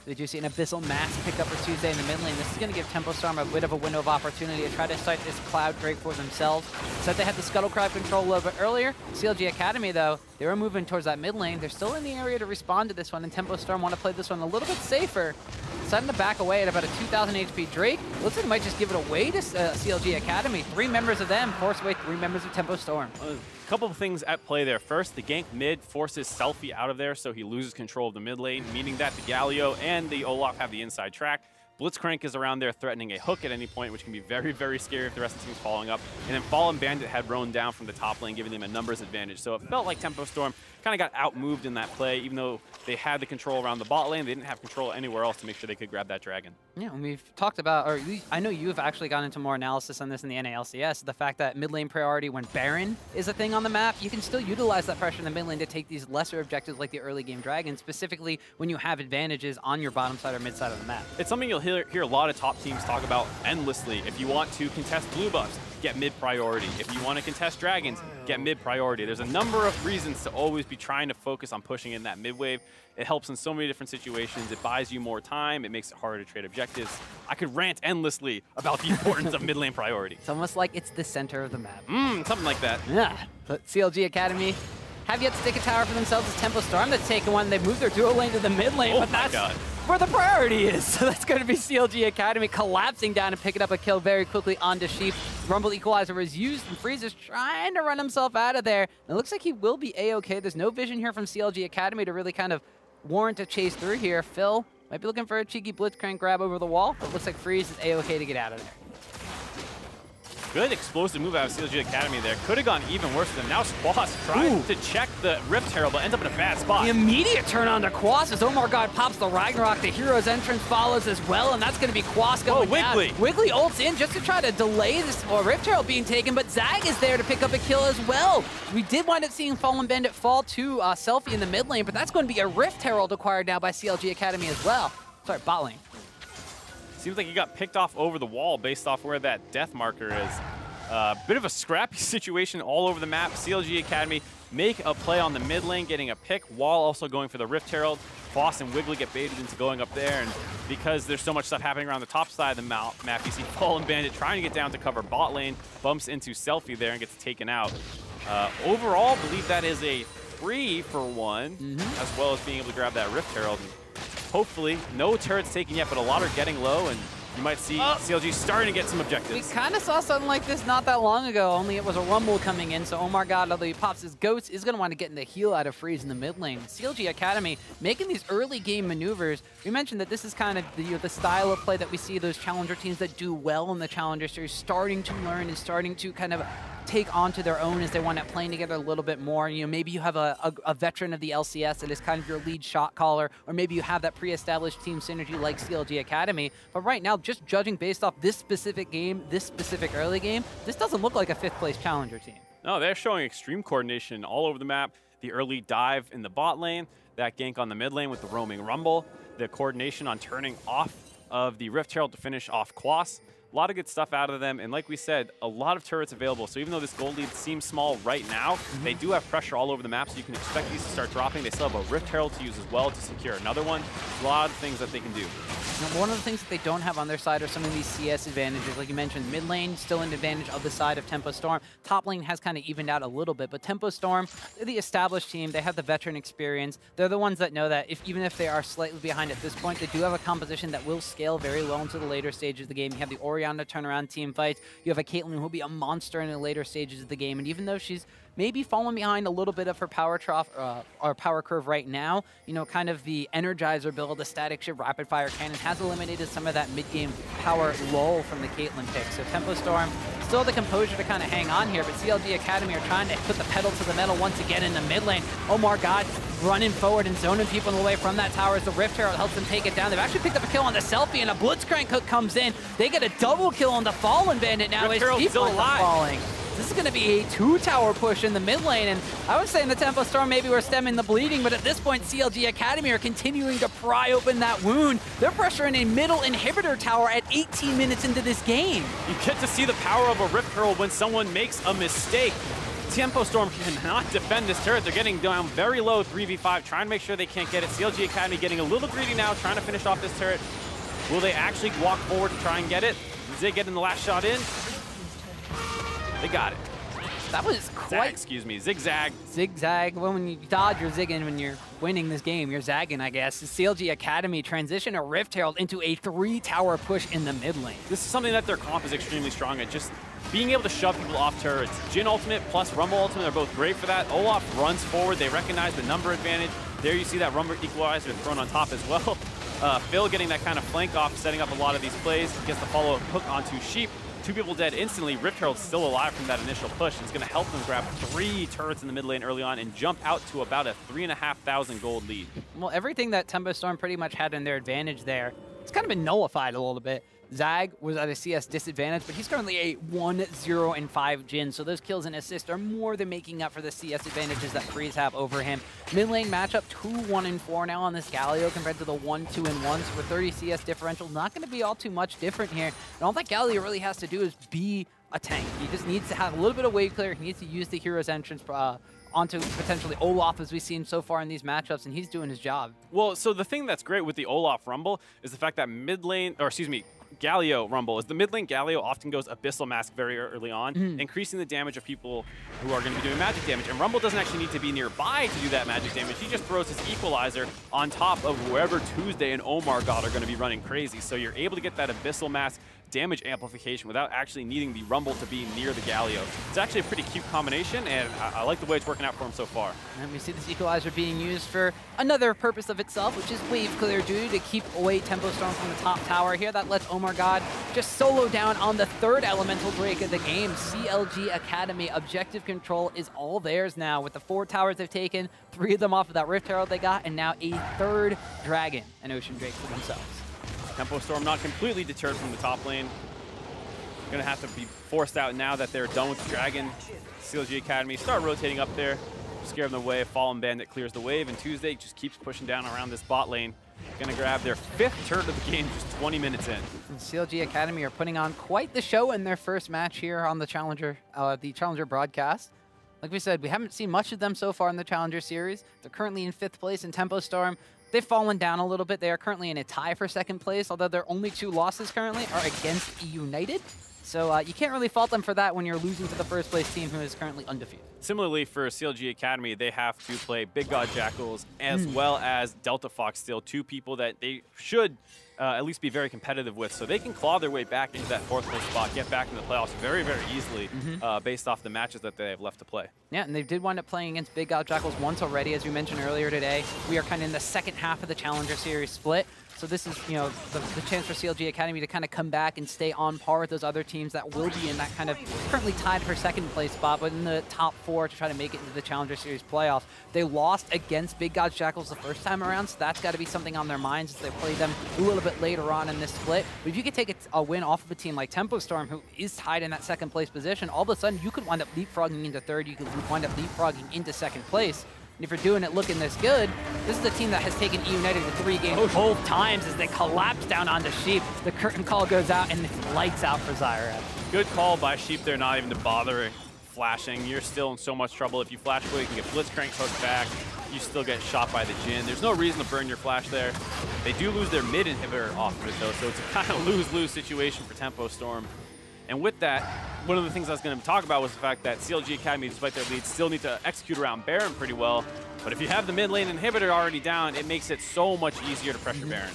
We do see an Abyssal Mass pick up for Tuesday in the mid lane. This is going to give Tempo Storm a bit of a window of opportunity to try to sight this Cloud Drake for themselves. Said they had the Scuttle Crab control a little bit earlier. CLG Academy, though, they were moving towards that mid lane. They're still in the area to respond to this one, and Tempo Storm want to play this one a little bit safer. Deciding to back away at about a 2,000 HP Drake. Looks like it might just give it away to CLG Academy. 3 members of them force away 3 members of Tempo Storm. A couple of things at play there. First, the gank mid forces Selfie out of there, so he loses control of the mid lane, meaning that the Galio and the Olaf have the inside track. Blitzcrank is around there threatening a hook at any point, which can be very, very scary if the rest of the team's following up. And then Fallen Bandit had roamed down from the top lane, giving them a numbers advantage. So it felt like Tempo Storm kind of got outmoved in that play, even though they had the control around the bot lane. They didn't have control anywhere else to make sure they could grab that dragon. Yeah, and we've talked about, or I know you've actually gone into more analysis on this in the NALCS, the fact that mid lane priority when Baron is a thing on the map, you can still utilize that pressure in the mid lane to take these lesser objectives like the early game dragon, specifically when you have advantages on your bottom side or mid side of the map. It's something you'll hear a lot of top teams talk about endlessly. If you want to contest blue buffs, get mid priority. If you want to contest dragons, get mid priority. There's a number of reasons to always be trying to focus on pushing in that mid wave. It helps in so many different situations. It buys you more time. It makes it harder to trade objectives. I could rant endlessly about the importance of mid lane priority. It's almost like it's the center of the map. Something like that. Yeah, but CLG Academy have yet to take a tower for themselves as Tempo Storm that's taken one. They've moved their dual lane to the mid lane, but that's where the priority is. So that's going to be CLG Academy collapsing down and picking up a kill very quickly onto Sheep. Rumble Equalizer was used, and Freeze is trying to run himself out of there. And it looks like he will be A-okay. There's no vision here from CLG Academy to really kind of warrant a chase through here. Phil might be looking for a cheeky Blitzcrank grab over the wall, but it looks like Freeze is A-okay to get out of there. Good explosive move out of CLG Academy there. Could have gone even worse than now. Squash tries to check the Rift Herald, but ends up in a bad spot. The immediate turn on to Quas as Omar God pops the Ragnarok. The hero's entrance follows as well, and that's going to be Quas going down. Wiggly ults in just to try to delay this Rift Herald being taken, but Zag is there to pick up a kill as well. We did wind up seeing Fallen Bandit fall to Selfie in the mid lane, but that's going to be a Rift Herald acquired now by CLG Academy as well. Sorry, bot lane. Seems like he got picked off over the wall based off where that death marker is. Bit of a scrappy situation all over the map. CLG Academy make a play on the mid lane, getting a pick while also going for the Rift Herald. Foss and Wiggly get baited into going up there, and because there's so much stuff happening around the top side of the map, you see Fallen Bandit trying to get down to cover bot lane, bumps into Selfie there and gets taken out. Overall, I believe that is a 3-for-1, as well as being able to grab that Rift Herald. And hopefully, no turrets taken yet, but a lot are getting low, and you might see CLG starting to get some objectives. We kind of saw something like this not that long ago, only it was a Rumble coming in, so Omar God, although he pops his Ghost, is going to want to get in the heal out of Freeze in the mid lane. CLG Academy making these early game maneuvers. We mentioned that this is kind of the style of play that we see those challenger teams that do well in the Challenger Series starting to learn and starting to kind of take onto their own as they wind up playing together a little bit more. You know, maybe you have a veteran of the LCS that is kind of your lead shot caller, or maybe you have that pre-established team synergy like CLG Academy. But right now, just judging based off this specific game, this specific early game, this doesn't look like a 5th place challenger team. No, they're showing extreme coordination all over the map. The early dive in the bot lane, that gank on the mid lane with the roaming Rumble, the coordination on turning off of the Rift Herald to finish off Quas. A lot of good stuff out of them, and like we said, a lot of turrets available. So even though this gold lead seems small right now, they do have pressure all over the map, so you can expect these to start dropping. They still have a Rift Herald to use as well to secure another one. A lot of things that they can do. Now, one of the things that they don't have on their side are some of these CS advantages. Like you mentioned, mid lane still an advantage of the side of Tempo Storm. Top lane has kind of evened out a little bit, but Tempo Storm, they're the established team. They have the veteran experience. They're the ones that know that even if they are slightly behind at this point, they do have a composition that will scale very well into the later stages of the game. You have the Orianna turnaround team fights. You have a Caitlyn who will be a monster in the later stages of the game, and even though she's maybe falling behind a little bit of her power trough or power curve right now, you know, kind of the Energizer build, the static ship rapid fire cannon has eliminated some of that mid-game power lull from the Caitlyn pick. So Tempo Storm still the composure to kind of hang on here, but CLG Academy are trying to put the pedal to the metal once again in the mid lane. Omar God running forward and zoning people away from that tower as the Rift Herald helps them take it down. They've actually picked up a kill on the Selfie, and a Blitzcrank hook comes in. They get a double kill on the Fallen Bandit now. Rift Herald's still alive. Falling. This is going to be a 2-tower push in the mid lane, and I was saying the Tempo Storm maybe were stemming the bleeding, but at this point, CLG Academy are continuing to pry open that wound. They're pressuring a middle inhibitor tower at 18 minutes into this game. You get to see the power of a Rift Herald when someone makes a mistake. Tempo Storm cannot defend this turret. They're getting down very low, 3v5, trying to make sure they can't get it. CLG Academy getting a little greedy now, trying to finish off this turret. Will they actually walk forward to try and get it? Zig getting the last shot in. They got it. That was quite... Zigzag. Zigzag. Well, when you dodge, you're zigging. When you're winning this game, you're zagging, I guess. The CLG Academy transition a Rift Herald into a 3-tower push in the mid lane. This is something that their comp is extremely strong at, just being able to shove people off turrets. Jhin ultimate plus Rumble ultimate are both great for that. Olaf runs forward. They recognize the number advantage. There you see that Rumble equalizer thrown on top as well. Phil getting that kind of flank off, setting up a lot of these plays. Gets the follow-up hook onto Sheep. 2 people dead instantly. Rift Herald's still alive from that initial push. It's going to help them grab 3 turrets in the mid lane early on and jump out to about a 3,500 gold lead. Well, everything that Tempo Storm pretty much had in their advantage there, it's kind of been nullified a little bit. Zag was at a CS disadvantage, but he's currently a 1-0-5 Jhin, so those kills and assists are more than making up for the CS advantages that Freeze have over him. Mid lane matchup 2-1-4 now on this Galio compared to the 1-2-1, so with 30 CS differential, not going to be all too much different here. And all that Galio really has to do is be a tank. He just needs to have a little bit of wave clear. He needs to use the hero's entrance onto potentially Olaf, as we've seen so far in these matchups, and he's doing his job. Well, so the thing that's great with the Olaf Rumble is the fact that Galio Rumble is the mid lane Galio often goes Abyssal Mask very early on, increasing the damage of people who are going to be doing magic damage. And Rumble doesn't actually need to be nearby to do that magic damage. He just throws his equalizer on top of whoever Tuesday and Omar God are going to be running crazy. So you're able to get that Abyssal Mask damage amplification without actually needing the Rumble to be near the Galio. It's actually a pretty cute combination, and I like the way it's working out for him so far. And we see this equalizer being used for another purpose of itself, which is wave clear duty to keep away Tempo Storm from the top tower here. That lets Omar God just solo down on the 3rd elemental break of the game. CLG Academy objective control is all theirs now with the 4 towers they've taken, 3 of them off of that Rift Herald they got, and now a 3rd Dragon and Ocean Drake for themselves. Tempo Storm not completely deterred from the top lane. Gonna have to be forced out now that they're done with the Dragon. CLG Academy start rotating up there, scare them away. Fallen Bandit clears the wave, and Tuesday just keeps pushing down around this bot lane. Gonna grab their 5th turret of the game just 20 minutes in. And CLG Academy are putting on quite the show in their first match here on the Challenger broadcast. Like we said, we haven't seen much of them so far in the Challenger series. They're currently in 5th place in Tempo Storm. They've fallen down a little bit. They are currently in a tie for 2nd place, although their only 2 losses currently are against eUnited. So you can't really fault them for that when you're losing to the 1st place team who is currently undefeated. Similarly for CLG Academy, they have to play Big God Jackals as well as Delta Fox, still 2 people that they should at least be very competitive with, so they can claw their way back into that 4th place spot, get back into the playoffs very, very easily based off the matches that they have left to play. Yeah, and they did wind up playing against Big God Jackals once already, as we mentioned earlier today. We are kind of in the 2nd half of the Challenger Series split. So this is, you know, the chance for CLG Academy to kind of come back and stay on par with those other teams that will be in that kind of currently tied for 2nd place spot, but in the top 4 to try to make it into the Challenger Series playoffs. They lost against Big God Jackals the first time around, so that's got to be something on their minds as they play them a little bit later on in this split. But if you could take a win off of a team like Tempo Storm, who is tied in that 2nd place position, all of a sudden you could wind up leapfrogging into 3rd, you could wind up leapfrogging into 2nd place. And if you're doing it looking this good, this is a team that has taken eUnited to 3 games both times as they collapse down onto Sheep. The curtain call goes out and it's lights out for Zyra. Good call by Sheep there, not even to bother flashing. You're still in so much trouble. If you flash away, you can get Blitzcrank hooked back. You still get shot by the Jhin. There's no reason to burn your flash there. They do lose their mid inhibitor off of it though, so it's a kind of lose-lose situation for Tempo Storm. And with that, one of the things I was going to talk about was the fact that CLG Academy, despite their lead, still need to execute around Baron pretty well. But if you have the mid lane inhibitor already down, it makes it so much easier to pressure Baron.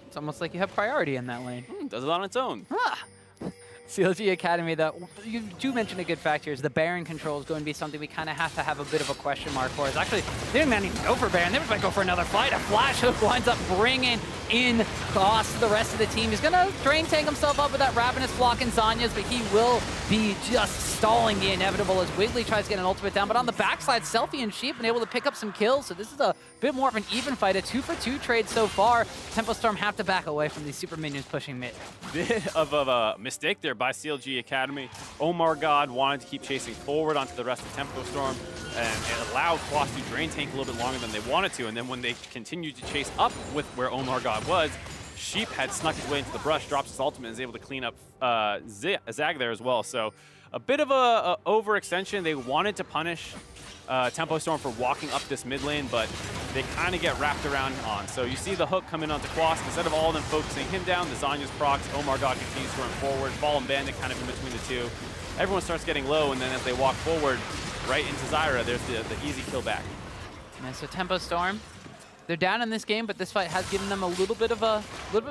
It's almost like you have priority in that lane. Does it on its own. CLG Academy, though, you do mention a good fact here, is the Baron control is going to be something we kind of have a bit of a question mark for. It's actually, they didn't even go for Baron. They might go for another fight. A flash hook winds up bringing in cost to the rest of the team. He's going to drain tank himself up with that Ravenous Flock and Zanya's, but he will be just stalling the inevitable as Wiggly tries to get an ultimate down. But on the backside, Selfie and Sheep been able to pick up some kills, so this is a bit more of an even fight. A 2-for-2 trade so far. Tempo Storm have to back away from these super minions pushing mid. Bit of a mistake there by CLG Academy. Omar God wanted to keep chasing forward onto the rest of Tempo Storm, and it allowed Quas to drain tank a little bit longer than they wanted to. And then when they continued to chase up with where Omar God was, Sheep had snuck his way into the brush, drops his ultimate, and is able to clean up Zag there as well. So a bit of a overextension. They wanted to punish Tempo Storm for walking up this mid lane, but they kind of get wrapped around on. So you see the hook coming onto Quas. Instead of all of them focusing him down, the Zanya's procs, Omar God continues to run forward, Fallen Bandit kind of in between the two. Everyone starts getting low, and then as they walk forward, right into Zyra, there's the easy kill back. Yeah, so Tempo Storm, they're down in this game, but this fight has given them a little bit of a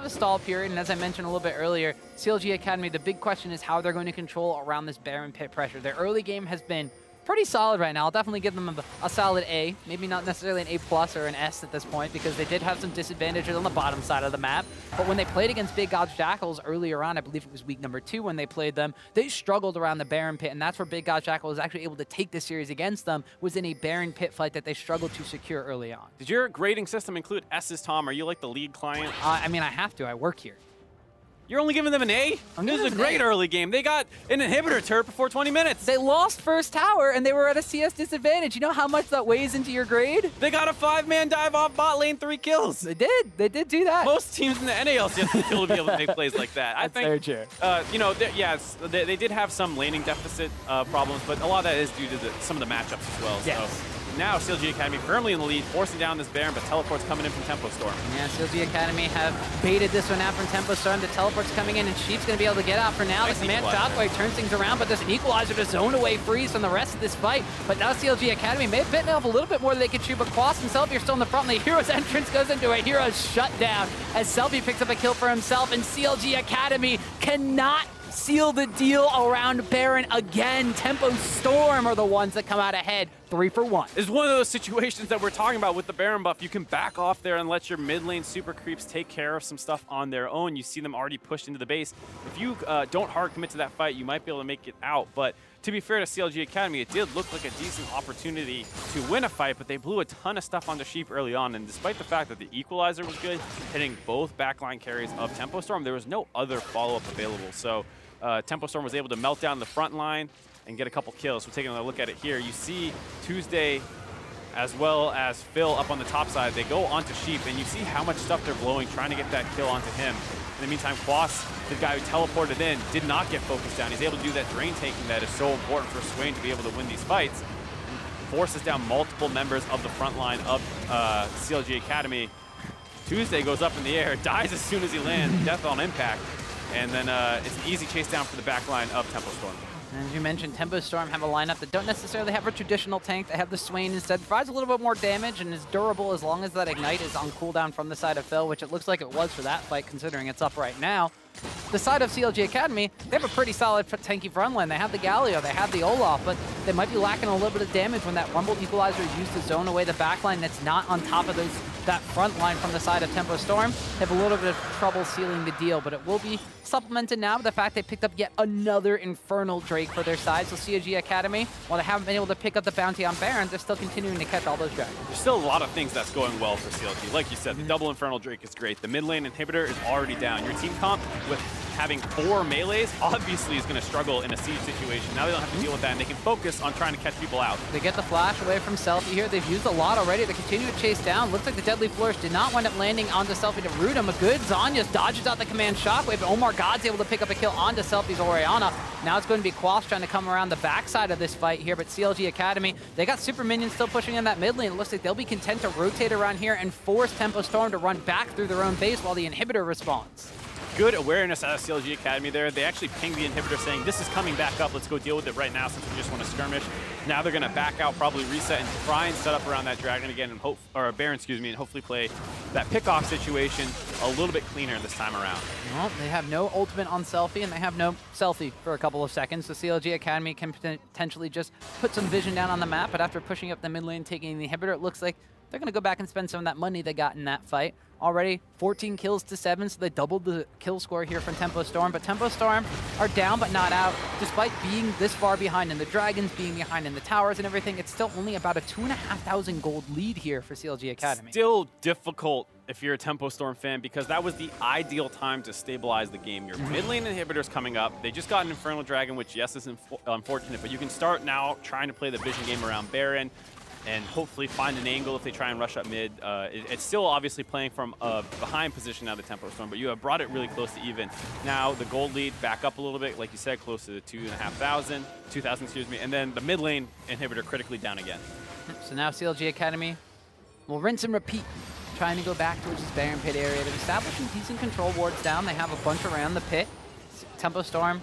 stall period. And as I mentioned a little bit earlier, CLG Academy, the big question is how they're going to control around this Baron pit pressure. Their early game has been pretty solid right now. I'll definitely give them a solid A, maybe not necessarily an A+ or an S at this point, because they did have some disadvantages on the bottom side of the map. But when they played against Big God's Jackals earlier on, I believe it was week number 2 when they played them, they struggled around the Baron pit, and that's where Big God's Jackal was actually able to take the series against them, was in a Baron pit fight that they struggled to secure early on. Did your grading system include S's, Tom? Are you like the lead client? I mean, I have to. I work here. You're only giving them an A? This is a great early game. They got an inhibitor turret before 20 minutes. They lost first tower, and they were at a CS disadvantage. You know how much that weighs into your grade? They got a 5-man dive off bot lane, 3 kills. They did. They did do that. Most teams in the NAL have to kill to be able to make plays like that. I think, very true. You know, they did have some laning deficit problems, but a lot of that is due to some of the matchups as well. Yes. So now CLG Academy firmly in the lead, forcing down this Baron, but teleport's coming in from Tempo Storm. Yeah, CLG Academy have baited this one out from Tempo Storm. The teleport's coming in, and Sheep's going to be able to get out for now. Nice the command shockwave turns things around, but there's an equalizer to zone away freeze from the rest of this fight. But now CLG Academy may have bitten off a little bit more than they could chew, but Quas himself here still in the front. And the Hero's entrance goes into a Hero's shutdown as Selfie picks up a kill for himself, and CLG Academy cannot seal the deal around Baron again. Tempo Storm are the ones that come out ahead 3-for-1. It's one of those situations that we're talking about with the Baron buff. You can back off there and let your mid lane super creeps take care of some stuff on their own. You see them already pushed into the base. If you don't hard commit to that fight, you might be able to make it out. But to be fair to CLG Academy, it did look like a decent opportunity to win a fight, but they blew a ton of stuff onto Sheep early on. And despite the fact that the equalizer was good, hitting both backline carries of Tempo Storm, there was no other follow-up available. So Tempo Storm was able to melt down the front line and get a couple kills. So taking a look at it here, you see Tuesday as well as Phil up on the top side. They go onto Sheep, and you see how much stuff they're blowing, trying to get that kill onto him. In the meantime, Quas, the guy who teleported in, did not get focused down. He's able to do that drain taking that is so important for Swain to be able to win these fights. Forces down multiple members of the front line of CLG Academy. Tuesday goes up in the air, dies as soon as he lands, death on impact. And then it's an easy chase down for the back line of Tempo Storm. As you mentioned, Tempo Storm have a lineup that don't necessarily have a traditional tank. They have the Swain instead. Provides a little bit more damage and is durable as long as that Ignite is on cooldown from the side of Phil, which it looks like it was for that fight, considering it's up right now. The side of CLG Academy, they have a pretty solid tanky front line. They have the Galio, they have the Olaf, but they might be lacking a little bit of damage when that Rumble Equalizer is used to zone away the back line that's not on top of that front line from the side of Tempo Storm. They have a little bit of trouble sealing the deal, but it will be supplemented now with the fact they picked up yet another Infernal Drake for their side. So CLG Academy, while they haven't been able to pick up the bounty on Baron, they're still continuing to catch all those dragons. There's still a lot of things that's going well for CLG. Like you said, the double Infernal Drake is great. The mid lane inhibitor is already down. Your team comp with having 4 melees obviously is going to struggle in a siege situation. Now they don't have to deal with that, and they can focus on trying to catch people out. They get the flash away from Selfie here. They've used a lot already to continue to chase down. Looks like the Deadly Flourish did not wind up landing onto Selfie to root him. A good Zanya's dodges out the command shockwave, but Omar God's able to pick up a kill onto Selfie's Orianna. Now it's going to be Quas trying to come around the backside of this fight here, but CLG Academy, they got super minions still pushing in that mid lane. It looks like they'll be content to rotate around here and force Tempo Storm to run back through their own base while the inhibitor responds. Good awareness out of CLG Academy there. They actually pinged the inhibitor saying, this is coming back up. Let's go deal with it right now since we just want to skirmish. Now they're going to back out, probably reset and try and set up around that dragon again and or Baron, excuse me, and hopefully play that pick-off situation a little bit cleaner this time around. Well, they have no ultimate on Selfie, and they have no Selfie for a couple of seconds. So CLG Academy can potentially just put some vision down on the map, but after pushing up the mid lane, taking the inhibitor, it looks like they're going to go back and spend some of that money they got in that fight already 14 kills to 7, so they doubled the kill score here from Tempo Storm. But Tempo Storm are down but not out. Despite being this far behind in the Dragons, being behind in the towers and everything, it's still only about a 2,500 gold lead here for CLG Academy. Still difficult if you're a Tempo Storm fan, because that was the ideal time to stabilize the game. Your mid lane inhibitor's coming up. They just got an Infernal Dragon, which, yes, is unfortunate, but you can start now trying to play the vision game around Baron and hopefully find an angle if they try and rush up mid. It's still obviously playing from a behind position now, the Tempo Storm, but you have brought it really close to even. Now the gold lead back up a little bit, like you said, close to the 2,000, excuse me, and then the mid lane inhibitor critically down again. So now CLG Academy will rinse and repeat, trying to go back towards this Baron Pit area. They've established some decent control wards down. They have a bunch around the pit. Tempo Storm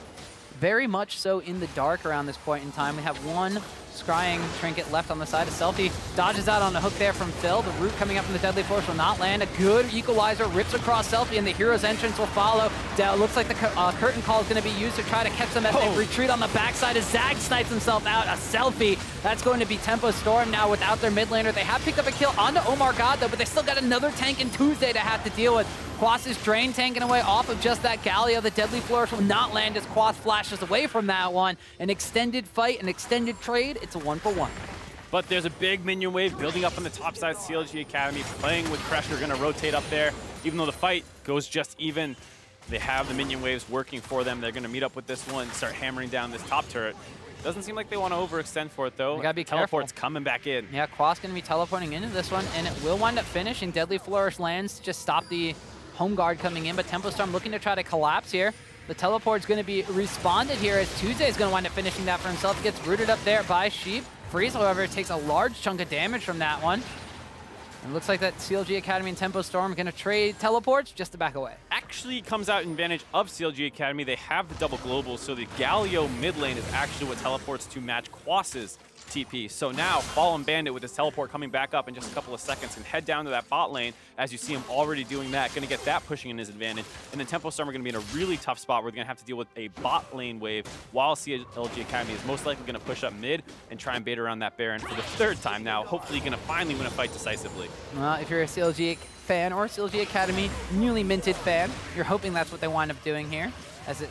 very much so in the dark around this point in time. We have one scrying trinket left on the side of Selfie. Dodges out on the hook there from Phil. The root coming up from the Deadly Force will not land. A good equalizer rips across Selfie, and the hero's entrance will follow. Looks like the curtain call is going to be used to try to catch them as they retreat on the backside as Zag snipes himself out. A Selfie. That's going to be Tempo Storm now without their mid laner. They have picked up a kill onto Omar God, though, but they still got another tank in Tuesday to have to deal with. Quas' Drain tanking away off of just that Galio. The Deadly Flourish will not land as Quas flashes away from that one. An extended fight, an extended trade. It's a 1-for-1. But there's a big minion wave building up on the top side of CLG Academy, playing with pressure, going to rotate up there. Even though the fight goes just even, they have the minion waves working for them. They're going to meet up with this one, start hammering down this top turret. Doesn't seem like they want to overextend for it, though. You gotta be Teleport's careful. coming back in. Yeah, Quas going to be teleporting into this one, and it will wind up finishing. Deadly Flourish lands to just stop the home guard coming in, but Tempo Storm looking to try to collapse here. The teleport's going to be responded here as Tuesday is going to wind up finishing that for himself. Gets rooted up there by Sheep. Freeze, however, takes a large chunk of damage from that one. And looks like that CLG Academy and Tempo Storm are going to trade teleports just to back away. Actually comes out in advantage of CLG Academy. They have the double global, so the Galio mid lane is actually what teleports to match Quas's TP. So now Fallen Bandit with his teleport coming back up in just a couple of seconds can head down to that bot lane as you see him already doing that. Going to get that pushing in his advantage. And then Tempo Storm are going to be in a really tough spot where they're going to have to deal with a bot lane wave while CLG Academy is most likely going to push up mid and try and bait around that Baron for the third time now. Hopefully going to finally win a fight decisively. Well, if you're a CLG fan or CLG Academy newly minted fan, you're hoping that's what they wind up doing here, as it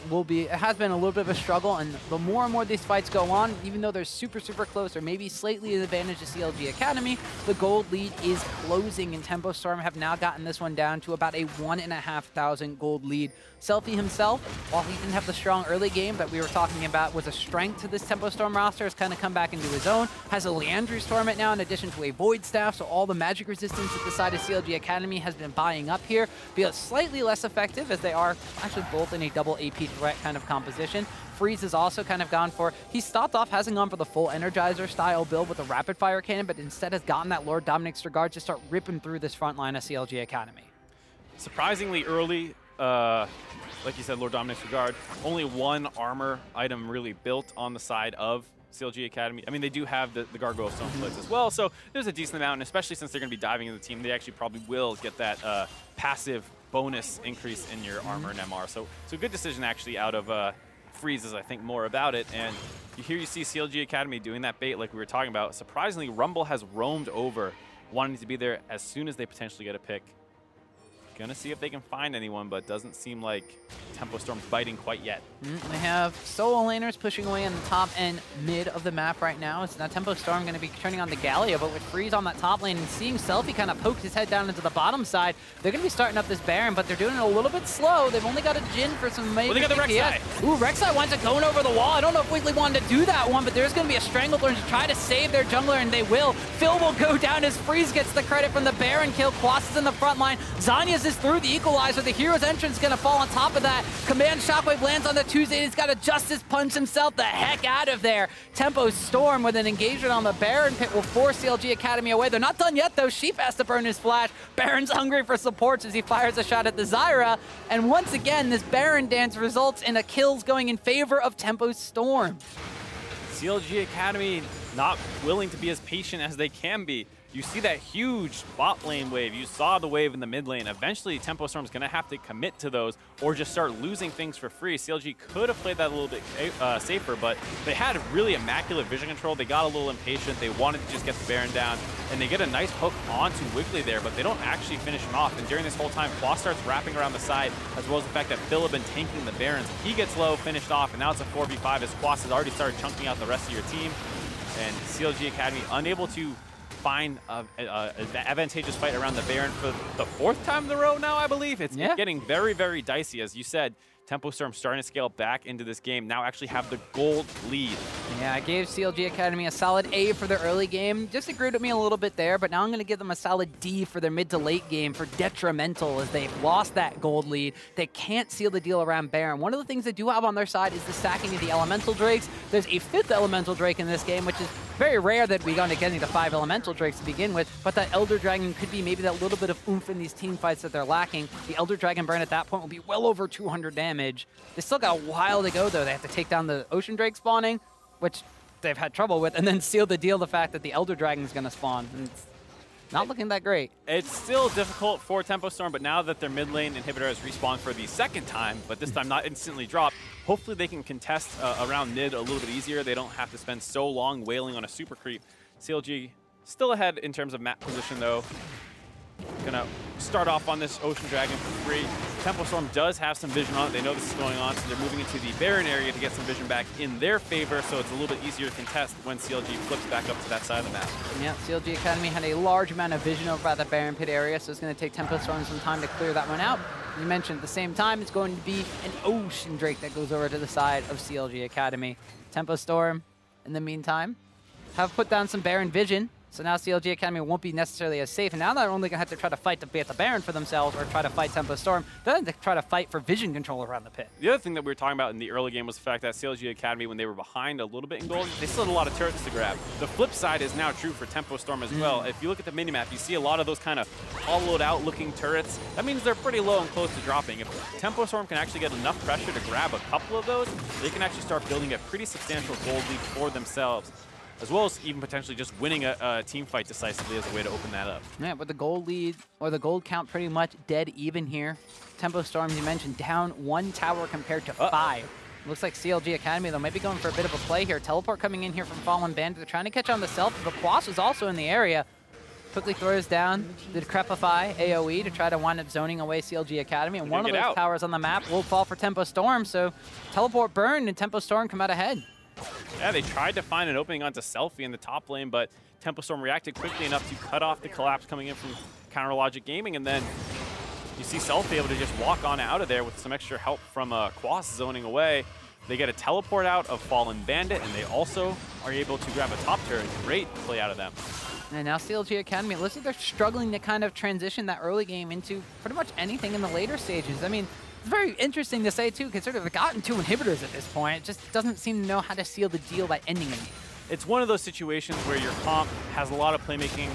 has been a little bit of a struggle, and the more and more these fights go on, even though they're super close or maybe slightly an advantage to CLG Academy, the gold lead is closing, and Tempo Storm have now gotten this one down to about a 1,500 gold lead. Selfie himself, while he didn't have the strong early game that we were talking about was a strength to this Tempo Storm roster, has kind of come back into his own, has a Leandry's Torment now in addition to a Void Staff, so all the magic resistance at the side of CLG Academy has been buying up here, be slightly less effective as they are actually both in a double AP threat kind of composition. Freeze has also kind of gone for, he stopped off, hasn't gone for the full Energizer style build with a rapid fire cannon, but instead has gotten that Lord Dominic's Regard to start ripping through this front line of CLG Academy. Surprisingly early, like you said, Lord Dominic's Regard, only one armor item really built on the side of CLG Academy. I mean, they do have the Gargoyle Stone Plates as well, so there's a decent amount, and especially since they're going to be diving into the team, they actually probably will get that passive bonus increase in your armor and MR. So good decision actually out of Freeze, as I think more about it. And here you see CLG Academy doing that bait like we were talking about. Surprisingly, Rumble has roamed over, wanting to be there as soon as they potentially get a pick. Gonna see if they can find anyone, but doesn't seem like Tempo Storm's biting quite yet. They have solo laners pushing away on the top and mid of the map right now. It's now Tempo Storm going to be turning on the Galio, but with Freeze on that top lane and seeing Selfie kind of poke his head down into the bottom side, they're going to be starting up this Baron, but they're doing it a little bit slow. They've only got a Jhin for some major they got the Rek'Sai. Ooh, Rek'Sai winds up going over the wall. I don't know if Wiggly wanted to do that one, but there's going to be a Stranglethorn to try to save their jungler, and they will. Phil will go down as Freeze gets the credit from the Baron kill. Quas is in the front line. Zanyas is through the equalizer. The hero's entrance is going to fall on top of that. Command Shockwave lands on the Tuesday, and he's got to Justice Punch himself the heck out of there. Tempo Storm with an engagement on the Baron pit will force CLG Academy away. They're not done yet, though. Sheep has to burn his flash. Baron's hungry for supports as he fires a shot at the Zyra. And once again, this Baron dance results in a kills going in favor of Tempo Storm. CLG Academy not willing to be as patient as they can be. you see that huge bot lane wave. You saw the wave in the mid lane. Eventually, Tempo Storm's going to have to commit to those or just start losing things for free. CLG could have played that a little bit safer, but they had really immaculate vision control. They got a little impatient. They wanted to just get the Baron down, and they get a nice hook onto Wiggly there, but they don't actually finish him off. And during this whole time, Quas starts wrapping around the side, as well as the fact that Phil had been tanking the Barons. He gets low, finished off, and now it's a 4v5 as Quas has already started chunking out the rest of your team. And CLG Academy unable to find an advantageous fight around the Baron for the 4th time in a row now, I believe. It's getting very, very dicey. As you said, Tempo Storm starting to scale back into this game, now actually have the gold lead. Yeah, I gave CLG Academy a solid A for their early game. Disagreed with me a little bit there, but now I'm going to give them a solid D for their mid to late game for detrimental as they've lost that gold lead. They can't seal the deal around Baron. One of the things they do have on their side is the stacking of the Elemental Drakes. There's a 5th Elemental Drake in this game, which is very rare that we got to getting to 5 Elemental Drakes to begin with, but that Elder Dragon could be maybe that little bit of oomph in these team fights that they're lacking. The Elder Dragon burn at that point will be well over 200 damage. They still got a while to go, though. They have to take down the Ocean Drake spawning, which they've had trouble with, and then seal the deal the fact that the Elder Dragon is going to spawn. And it's not looking that great. It's still difficult for Tempo Storm, but now that their mid lane inhibitor has respawned for the 2nd time, but this time not instantly dropped, hopefully they can contest around mid a little bit easier. They don't have to spend so long wailing on a super creep. CLG still ahead in terms of map position, though. Gonna start off on this Ocean Dragon for free. Tempo Storm does have some vision on it. They know this is going on, so they're moving into the Baron area to get some vision back in their favor, so it's a little bit easier to contest when CLG flips back up to that side of the map. Yeah, CLG Academy had a large amount of vision over at the Baron pit area, so it's going to take Tempo Storm some time to clear that one out. You mentioned at the same time, it's going to be an Ocean Drake that goes over to the side of CLG Academy. Tempo Storm, in the meantime, have put down some Baron vision. So now CLG Academy won't be necessarily as safe. And now they're only going to have to try to fight to get the Baron for themselves or try to fight Tempo Storm. They're going to try to fight for vision control around the pit. The other thing that we were talking about in the early game was the fact that CLG Academy, when they were behind a little bit in gold, they still had a lot of turrets to grab. The flip side is now true for Tempo Storm as well. If you look at the minimap, you see a lot of those kind of hollowed out looking turrets. That means they're pretty low and close to dropping. If Tempo Storm can actually get enough pressure to grab a couple of those, they can actually start building a pretty substantial gold lead for themselves, as well as even potentially just winning a team fight decisively as a way to open that up. Yeah, with the gold lead, or the gold count pretty much dead even here. Tempo Storm, you mentioned, down 1 tower compared to 5. Looks like CLG Academy, though, might be going for a bit of a play here. Teleport coming in here from Fallen Bandit. They're trying to catch on the self, but Quas is also in the area. Quickly throws down the Decrepify AoE to try to wind up zoning away CLG Academy, and one of those towers on the map will fall for Tempo Storm, so Teleport burn and Tempo Storm come out ahead. Yeah, they tried to find an opening onto Selfie in the top lane, but Tempo Storm reacted quickly enough to cut off the collapse coming in from Counter Logic Gaming, and then you see Selfie able to just walk on out of there with some extra help from Quas zoning away. They get a teleport out of Fallen Bandit, and they also are able to grab a top turret. Great play out of them. And now CLG Academy, it looks like they're struggling to kind of transition that early game into pretty much anything in the later stages. I mean, it's very interesting to say, too, considering they've gotten 2 inhibitors at this point. It just doesn't seem to know how to seal the deal by ending it. It's one of those situations where your comp has a lot of playmaking.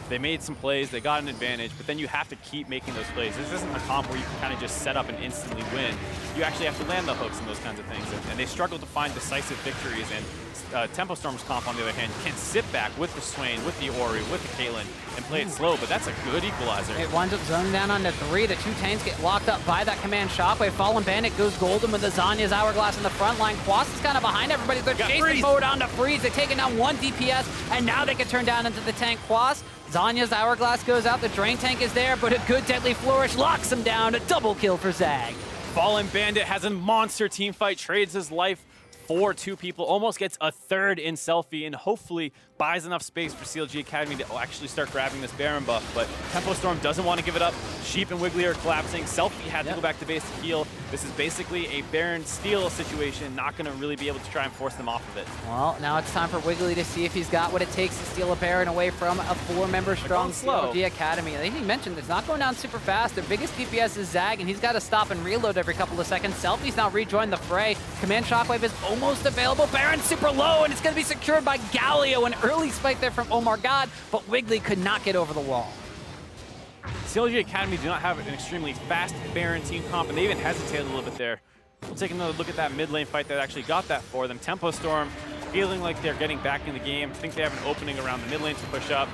They made some plays, they got an advantage, but then you have to keep making those plays. This isn't a comp where you can kind of just set up and instantly win. You actually have to land the hooks and those kinds of things, and they struggle to find decisive victories. And Tempo Storm's comp, on the other hand, can sit back with the Swain, with the Ori, with the Caitlyn, and play it slow, but that's a good equalizer. It winds up zoning down onto 3. The 2 tanks get locked up by that command shockwave. Fallen Bandit goes golden with the Zanya's Hourglass in the front line. Quas is kind of behind everybody. They're chasing forward onto Freeze. They're taking down 1 DPS, and now they can turn down into the tank. Quas, Zanya's Hourglass goes out. The Drain Tank is there, but a good Deadly Flourish locks him down. A double kill for Zag. Fallen Bandit has a monster team fight, trades his life for 2 people, almost gets a 3rd in Selfie, and hopefully buys enough space for CLG Academy to actually start grabbing this Baron buff. But Tempo Storm doesn't want to give it up. Sheep and Wiggly are collapsing. Selfie had to go back to base to heal. This is basically a Baron steal situation, not going to really be able to try and force them off of it. Well, now it's time for Wiggly to see if he's got what it takes to steal a Baron away from a 4-member strong CLG Academy. I think he mentioned it's not going down super fast. Their biggest DPS is Zag, and he's got to stop and reload every couple of seconds. Selfie's now rejoined the fray. Command Shockwave is almost available. Baron's super low, and it's going to be secured by Galio. An early spike there from Omar God, but Wiggly could not get over the wall. CLG Academy do not have an extremely fast Baron team comp, and they even hesitated a little bit there. We'll take another look at that mid lane fight that actually got that for them. Tempo Storm feeling like they're getting back in the game. I think they have an opening around the mid lane to push up.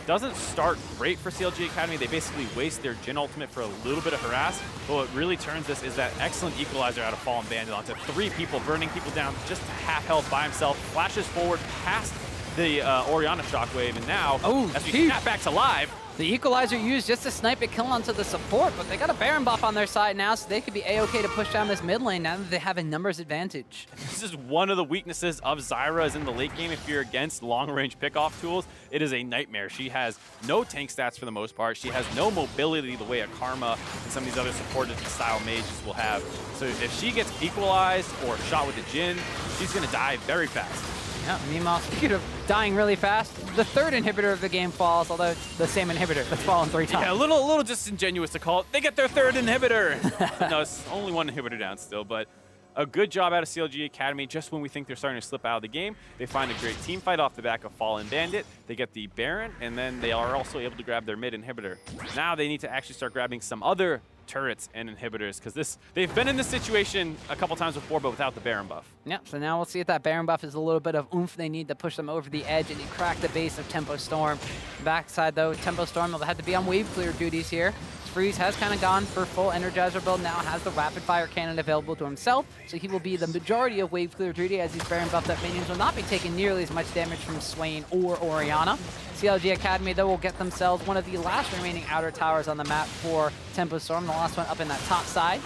doesn't start great for CLG Academy. They basically waste their Jhin ultimate for a little bit of harass, but what really turns this is that excellent equalizer out of Fallen Bandit onto 3 people, burning people down just to half health by himself, flashes forward past the Orianna shockwave, and now, as we snap back to live, the equalizer used just to snipe a kill onto the support, but they got a Baron buff on their side now, so they could be A-okay to push down this mid lane now that they have a numbers advantage. This is one of the weaknesses of Zyra is in the late game. If you're against long-range pickoff tools, it is a nightmare. She has no tank stats for the most part. She has no mobility the way a Karma and some of these other supported style mages will have. So if she gets equalized or shot with the Jhin, she's going to die very fast. Yeah, meanwhile, speaking of dying really fast, the 3rd inhibitor of the game falls, although it's the same inhibitor that's fallen 3 times. Yeah, a little disingenuous to call it. They get their 3rd inhibitor. No, it's only 1 inhibitor down still, but a good job out of CLG Academy. Just when we think they're starting to slip out of the game, they find a great team fight off the back of Fallen Bandit. They get the Baron, and then they are also able to grab their mid inhibitor. Now they need to actually start grabbing some other turrets and inhibitors, because they've been in this situation a couple times before, but without the Baron buff. Yep, so now we'll see if that Baron buff is a little bit of oomph they need to push them over the edge and crack the base of Tempo Storm. Backside though, Tempo Storm will have to be on wave clear duties here. Freeze has kind of gone for full Energizer build, now has the rapid fire cannon available to himself, so he will be the majority of wave clear duty as these Baron buffed up minions will not be taking nearly as much damage from Swain or Orianna. CLG Academy, though, will get themselves one of the last remaining outer towers on the map for Tempo Storm, the last one up in that top side.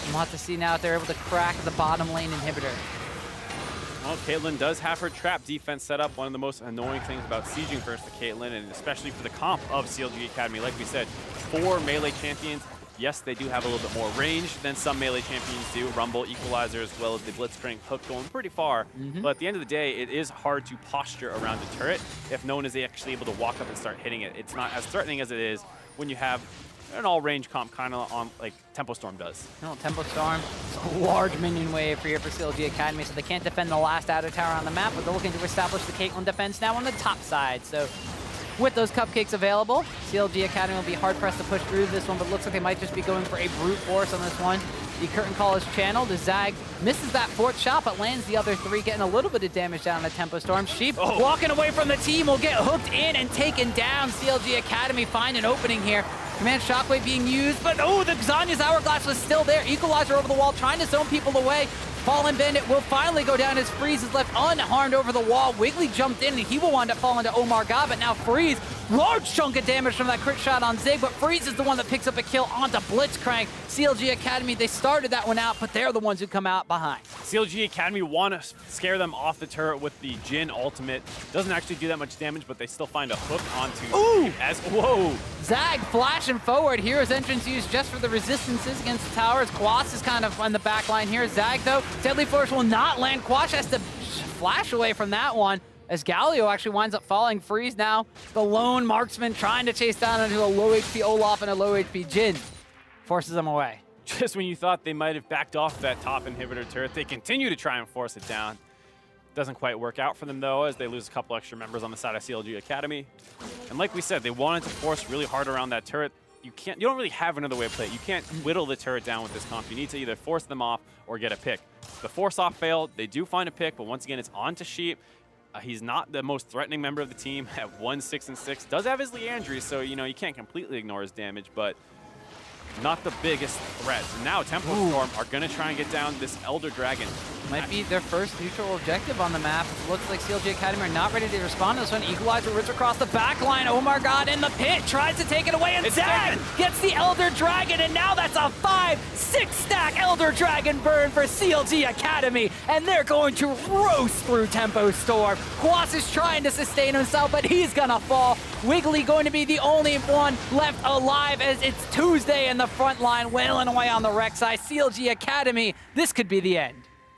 And we'll have to see now if they're able to crack the bottom lane inhibitor. Well, Caitlyn does have her trap defense set up. One of the most annoying things about sieging first to Caitlyn, and especially for the comp of CLG Academy. Like we said, 4 melee champions. Yes, they do have a little bit more range than some melee champions do. Rumble, Equalizer, as well as the Blitzcrank hook going pretty far. But at the end of the day, it is hard to posture around a turret if no one is actually able to walk up and start hitting it. It's not as threatening as it is when you have an all-range comp kind of on like Tempo Storm does. No, Tempo Storm, it's a large minion wave for here for CLG Academy, so they can't defend the last outer tower on the map, but they're looking to establish the Caitlyn defense now on the top side. So with those cupcakes available, CLG Academy will be hard-pressed to push through this one, but looks like they might just be going for a brute force on this one. The curtain call is channeled as Zag misses that 4th shot, but lands the other 3, getting a little bit of damage down on the Tempo Storm. Sheep walking away from the team will get hooked in and taken down. CLG Academy find an opening here. Command Shockwave being used, but the Xanya's Hourglass was still there. Equalizer over the wall, trying to zone people away. Fallen Bandit will finally go down as Freeze is left unharmed over the wall. Wiggly jumped in and he will wind up falling to Omar God, but now Freeze, large chunk of damage from that crit shot on Zig, but Freeze is the one that picks up a kill onto Blitzcrank. CLG Academy, they started that one out, but they're the ones who come out behind. CLG Academy want to scare them off the turret with the Jhin ultimate. Doesn't actually do that much damage, but they still find a hook onto whoa! Zag flashing forward. Hero's entrance used just for the resistances against the towers. Quas is kind of on the back line here. Zag, though, Deadly Flourish will not land. Quash has to flash away from that one as Galio actually winds up falling. Freeze now, the lone marksman trying to chase down into a low HP Olaf and a low HP Jhin. Forces them away. Just when you thought they might have backed off that top inhibitor turret, they continue to try and force it down. Doesn't quite work out for them, though, as they lose a couple extra members on the side of CLG Academy. And like we said, they wanted to force really hard around that turret. You don't really have another way to play it. You can't whittle the turret down with this comp. You need to either force them off or get a pick. The force off failed. They do find a pick, but once again, it's on to Sheep. He's not the most threatening member of the team at 1-6-6. Does have his Leandry, so you can't completely ignore his damage, but not the biggest threat. And now Tempo Storm are going to try and get down this Elder Dragon. Might be their first neutral objective on the map. It looks like CLG Academy are not ready to respond to this one. Equalizer rips across the back line. Omar God in the pit, tries to take it away, and Zag gets the Elder Dragon, and now that's a 5-6 stack Elder Dragon burn for CLG Academy, and they're going to roast through Tempo Storm. Quas is trying to sustain himself, but he's gonna fall. Wiggly going to be the only one left alive as it's Tuesday in the front line, wailing away on the wreck side. CLG Academy, this could be the end.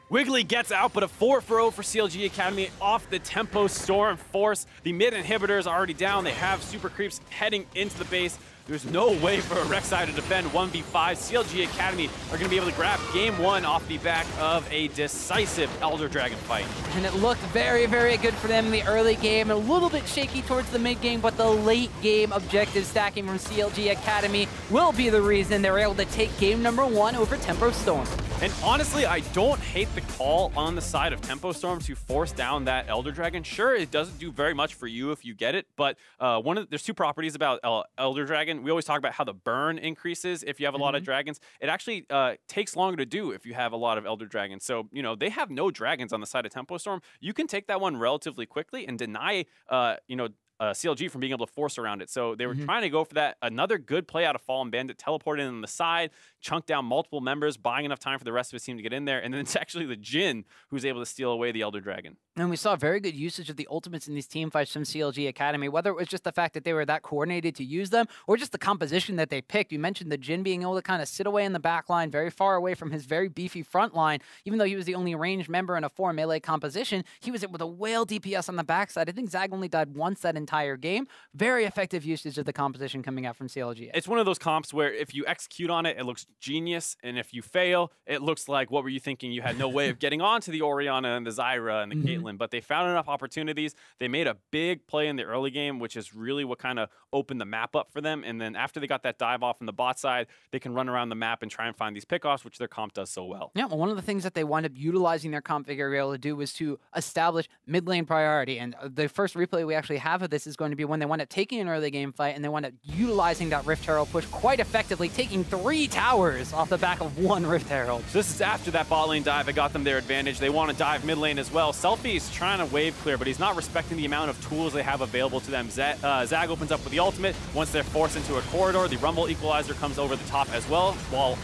Wiggly gets out, but a 4-0 for CLG Academy off the Tempo Storm force. The mid inhibitors are already down. They have super creeps heading into the base. There's no way for a Rek'Sai to defend 1v5. CLG Academy are going to be able to grab game 1 off the back of a decisive Elder Dragon fight. And it looked very, very good for them in the early game. A little bit shaky towards the mid game, but the late game objective stacking from CLG Academy will be the reason they were able to take game number 1 over Tempo Storm. And honestly, I don't hate the call on the side of Tempo Storm to force down that Elder Dragon. Sure, it doesn't do very much for you if you get it, but there's two properties about Elder Dragon. We always talk about how the burn increases if you have a lot of dragons. It actually takes longer to do if you have a lot of Elder Dragons. So, you know, they have no dragons on the side of Tempo Storm. You can take that one relatively quickly and deny, CLG from being able to force around it. So they were trying to go for that. Another good play out of Fallen Bandit, teleport in on the side, chunk down multiple members, buying enough time for the rest of his team to get in there. And then it's actually the Jhin who's able to steal away the Elder Dragon. And we saw very good usage of the ultimates in these team fights from CLG Academy, whether it was just the fact that they were that coordinated to use them or just the composition that they picked. You mentioned the Jhin being able to kind of sit away in the back line, very far away from his very beefy front line. Even though he was the only ranged member in a 4 melee composition, he was able to whale DPS on the backside. I think Zag only died once that entire game. Very effective usage of the composition coming out from CLG. It's one of those comps where if you execute on it, it looks genius. And if you fail, it looks like, what were you thinking? You had no way of getting onto the Orianna and the Zyra and the Caitlyn, but they found enough opportunities. They made a big play in the early game, which is really what kind of opened the map up for them. And then after they got that dive off on the bot side, they can run around the map and try and find these pickoffs, which their comp does so well. Yeah, well, one of the things that they wound up utilizing their comp figure to be able to do was to establish mid lane priority. And the first replay we actually have of this is going to be when they wound up taking an early game fight and they wound up utilizing that Rift Herald push quite effectively, taking 3 towers off the back of 1 Rift Herald. So this is after that bot lane dive. It got them their advantage. They want to dive mid lane as well. Selfie's trying to wave clear, but he's not respecting the amount of tools they have available to them. Zag opens up with the ultimate. Once they're forced into a corridor, the Rumble Equalizer comes over the top as well, while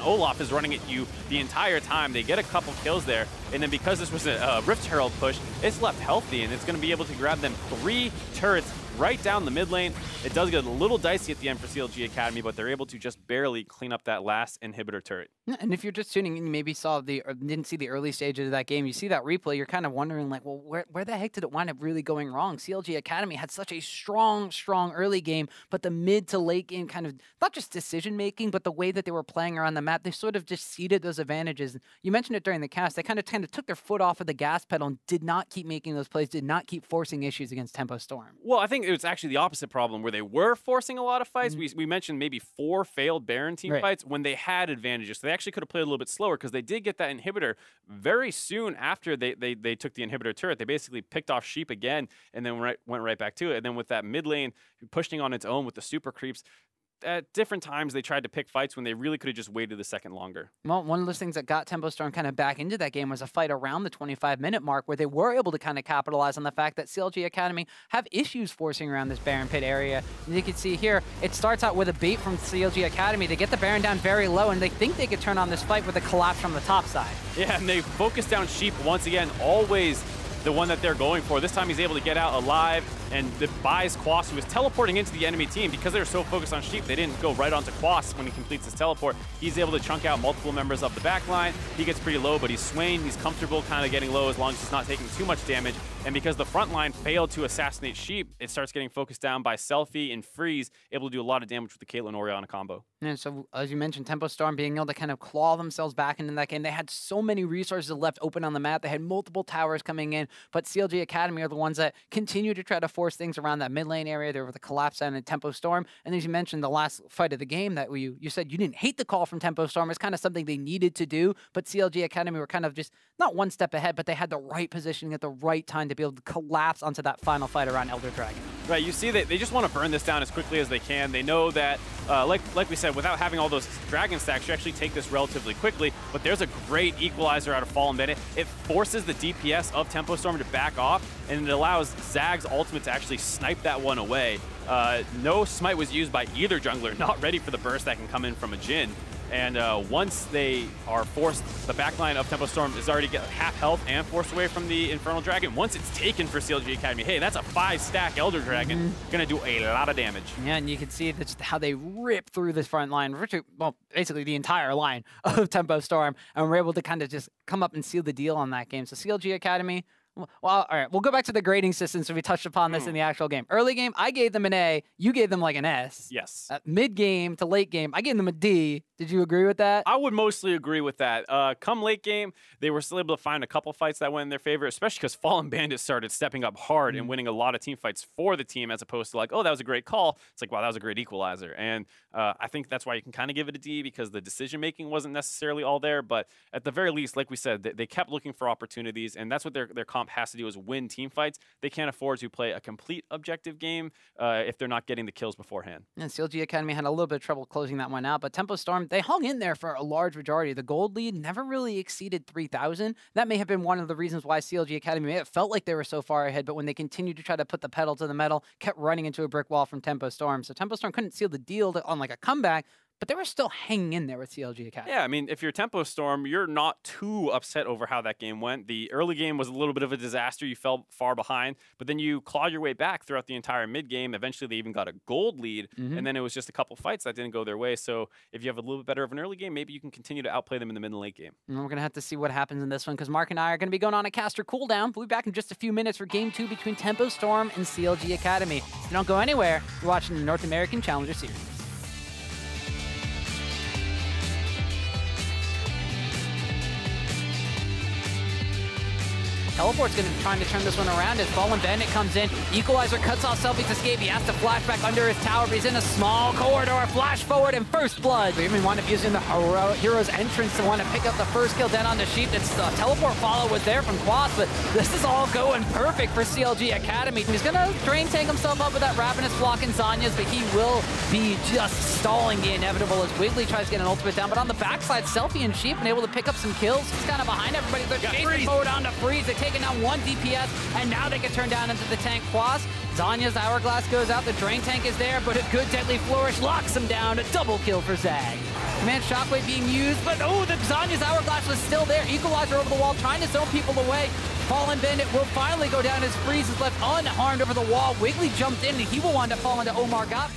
Olaf is running at you the entire time. They get a couple kills there, and then because this was a Rift Herald push, it's left healthy, and it's going to be able to grab them 3 turrets right down the mid lane. It does get a little dicey at the end for CLG Academy, but they're able to just barely clean up that last inhibitor turret. And if you're just tuning in, you maybe didn't see the early stages of that game, you see that replay, you're kind of wondering, like, well, where the heck did it wind up really going wrong? CLG Academy had such a strong early game, but the mid to late game kind of, not just decision-making, but the way that they were playing around the map, they sort of just ceded those advantages. You mentioned it during the cast, they kind of took their foot off of the gas pedal and did not keep making those plays, did not keep forcing issues against Tempo Storm. Well, I think it was actually the opposite problem where they were forcing a lot of fights. We mentioned maybe 4 failed Baron team fights when they had advantages. So they actually could have played a little bit slower because they did get that inhibitor very soon after they took the inhibitor turret. They basically picked off Sheep again and then went right back to it. And then with that mid lane pushing on its own with the super creeps, at different times, they tried to pick fights when they really could have just waited a second longer. Well, one of those things that got Tempo Storm kind of back into that game was a fight around the 25-minute mark where they were able to kind of capitalize on the fact that CLG Academy have issues forcing around this Baron pit area. And you can see here, it starts out with a bait from CLG Academy to get the Baron down very low, and they think they could turn on this fight with a collapse from the top side. Yeah, and they focus down Sheep once again, always the one that they're going for. This time he's able to get out alive and buys Quas, who is teleporting into the enemy team. Because they were so focused on Sheep, they didn't go right onto Quas when he completes his teleport. He's able to chunk out multiple members of the back line. He gets pretty low, but he's swaying. He's comfortable kind of getting low as long as he's not taking too much damage. And because the front line failed to assassinate Sheep, it starts getting focused down by Selfie and Freeze, able to do a lot of damage with the Caitlyn Orianna combo. And so, as you mentioned, Tempo Storm being able to kind of claw themselves back into that game. They had so many resources left open on the map. They had multiple towers coming in, but CLG Academy are the ones that continue to try to force things around that mid lane area. There was the collapse on a Tempo Storm. And as you mentioned, the last fight of the game that you said you didn't hate the call from Tempo Storm. It's kind of something they needed to do, but CLG Academy were kind of just not one step ahead, but they had the right positioning at the right time to be able to collapse onto that final fight around Elder Dragon. Right, you see that they just want to burn this down as quickly as they can. They know that, like we said, without having all those dragon stacks, you actually take this relatively quickly, but there's a great equalizer out of Fallen Bandit. It forces the DPS of Tempo Storm to back off, and it allows Zag's ultimate to actually snipe that one away. No smite was used by either jungler, not ready for the burst that can come in from a Jhin. And once they are forced, the backline of Tempo Storm is already get half health and forced away from the Infernal Dragon. Once it's taken for CLG Academy, hey, that's a 5-stack Elder Dragon. Gonna do a lot of damage. Yeah, and you can see that's how they rip through this front line, well, basically the entire line of Tempo Storm, and we're able to kind of just come up and seal the deal on that game. So CLG Academy, Well, all right. We'll go back to the grading system, so we touched upon this in the actual game. Early game, I gave them an A. You gave them like an S. Yes. Mid game to late game, I gave them a D. Did you agree with that? I would mostly agree with that. Come late game, they were still able to find a couple fights that went in their favor, especially because Fallen Bandits started stepping up hard and winning a lot of team fights for the team, as opposed to like, oh, that was a great call. It's like, wow, that was a great equalizer. And I think that's why you can kind of give it a D, because the decision-making wasn't necessarily all there. But at the very least, like we said, they kept looking for opportunities, and that's what their comp has to do, is win team fights. They can't afford to play a complete objective game if they're not getting the kills beforehand. And CLG Academy had a little bit of trouble closing that one out, but Tempo Storm, they hung in there for a large majority. The gold lead never really exceeded 3,000. That may have been one of the reasons why CLG Academy may have felt like they were so far ahead, but when they continued to try to put the pedal to the metal, kept running into a brick wall from Tempo Storm. So Tempo Storm couldn't seal the deal on like a comeback, but they were still hanging in there with CLG Academy. Yeah, I mean, if you're Tempo Storm, you're not too upset over how that game went. The early game was a little bit of a disaster. You fell far behind, but then you clawed your way back throughout the entire mid game. Eventually, they even got a gold lead, and then it was just a couple fights that didn't go their way. So if you have a little bit better of an early game, maybe you can continue to outplay them in the mid and late game. And we're going to have to see what happens in this one, because Mark and I are going to be going on a caster cooldown. We'll be back in just a few minutes for Game 2 between Tempo Storm and CLG Academy. So don't go anywhere. You're watching the North American Challenger Series. Teleport's going to be trying to turn this one around as Fallen Bandit comes in. Equalizer cuts off Selfie's escape. He has to flash back under his tower, but he's in a small corridor. Flash forward and first blood. They even wind up using the hero's entrance to want to pick up the first kill down on the Sheep. It's teleport follow was there from Quas, but this is all going perfect for CLG Academy. He's going to drain tank himself up with that Ravenous Flock and Zanya's, but he will be just stalling the inevitable as Wiggly tries to get an ultimate down. But on the backside, Selfie and Sheep been able to pick up some kills. He's kind of behind everybody. They're chasing forward on to Freeze. They taking down one DPS, and now they can turn down into the tank Quas. Zanya's Hourglass goes out, the Drain Tank is there, but a good Deadly Flourish locks him down. A double kill for Zag. Command Shockwave being used, but oh, the Zanya's Hourglass was still there. Equalizer over the wall, trying to zone people away. Fallen Bandit will finally go down as Freeze is left unharmed over the wall. Wiggly jumped in, and he will wind up falling to Omar Gop.